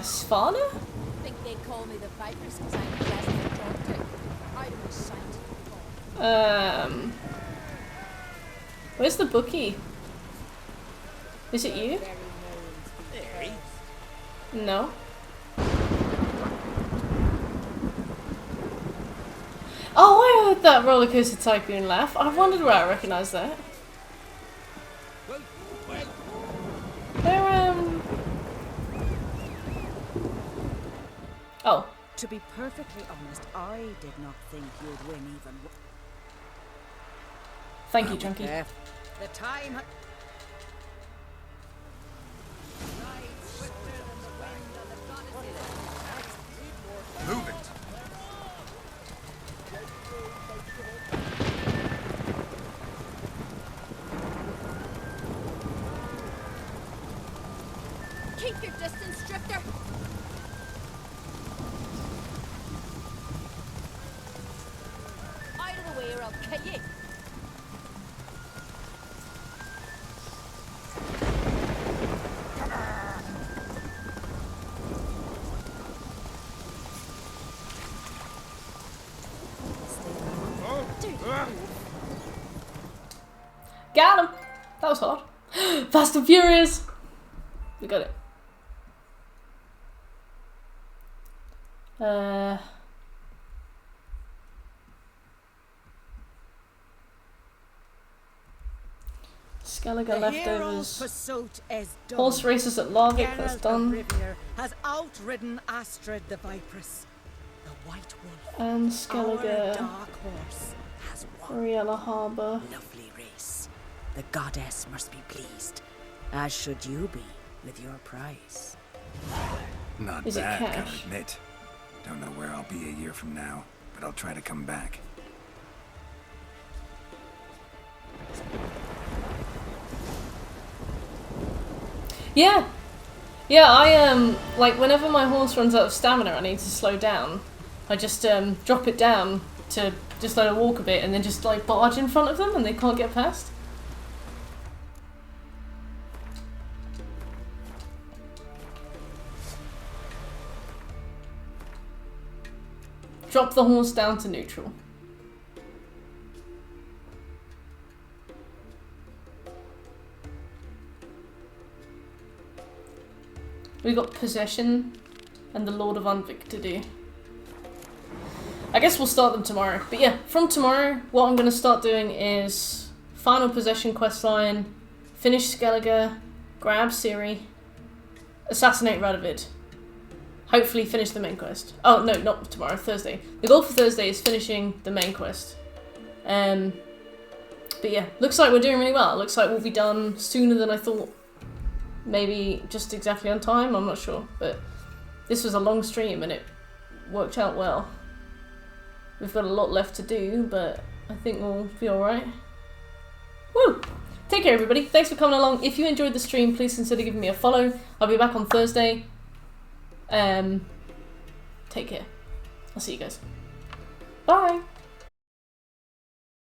Svana? I think they call me the Viper's because I'm the best at talk to. I'd have signed. Where's the bookie? Is it you? Hey. No. Oh, I heard that Roller Coaster Tycoon laugh. I wondered where I recognised that. They're, Oh. To be perfectly honest, I did not think you'd win even. Thank you, Chunky. The time. Move it. Keep your distance, Drifter. Out of the way or I'll kill you. Got him! That was hard. Fast and Furious! We got it. Skellige leftovers. Horse races at Larvik, that's done. Has outridden Astrid the Viperess. The White Wolf. And Our Skellige. dark horse has won. Riella Harbour. Lovely race. The goddess must be pleased, as should you be with your prize. Not Is it bad, cash? gotta admit. Don't know where I'll be a year from now, but I'll try to come back. Yeah. Yeah, I like whenever my horse runs out of stamina, I need to slow down. I just drop it down to just let it walk a bit and then just like barge in front of them and they can't get past. Drop the horse down to neutral. We got Possession and the Lord of Unvik to do. I guess we'll start them tomorrow. But yeah, from tomorrow, what I'm going to start doing is Final Possession questline, finish Skellige, grab Ciri, assassinate Radovid. Hopefully finish the main quest. Oh, no, not tomorrow, Thursday. The goal for Thursday is finishing the main quest. But yeah, looks like we're doing really well. Looks like we'll be done sooner than I thought. Maybe just exactly on time, I'm not sure. But this was a long stream and it worked out well. We've got a lot left to do, but I think we'll be alright. Woo! Take care, everybody. Thanks for coming along. If you enjoyed the stream, please consider giving me a follow. I'll be back on Thursday. Take care. I'll see you guys. Bye!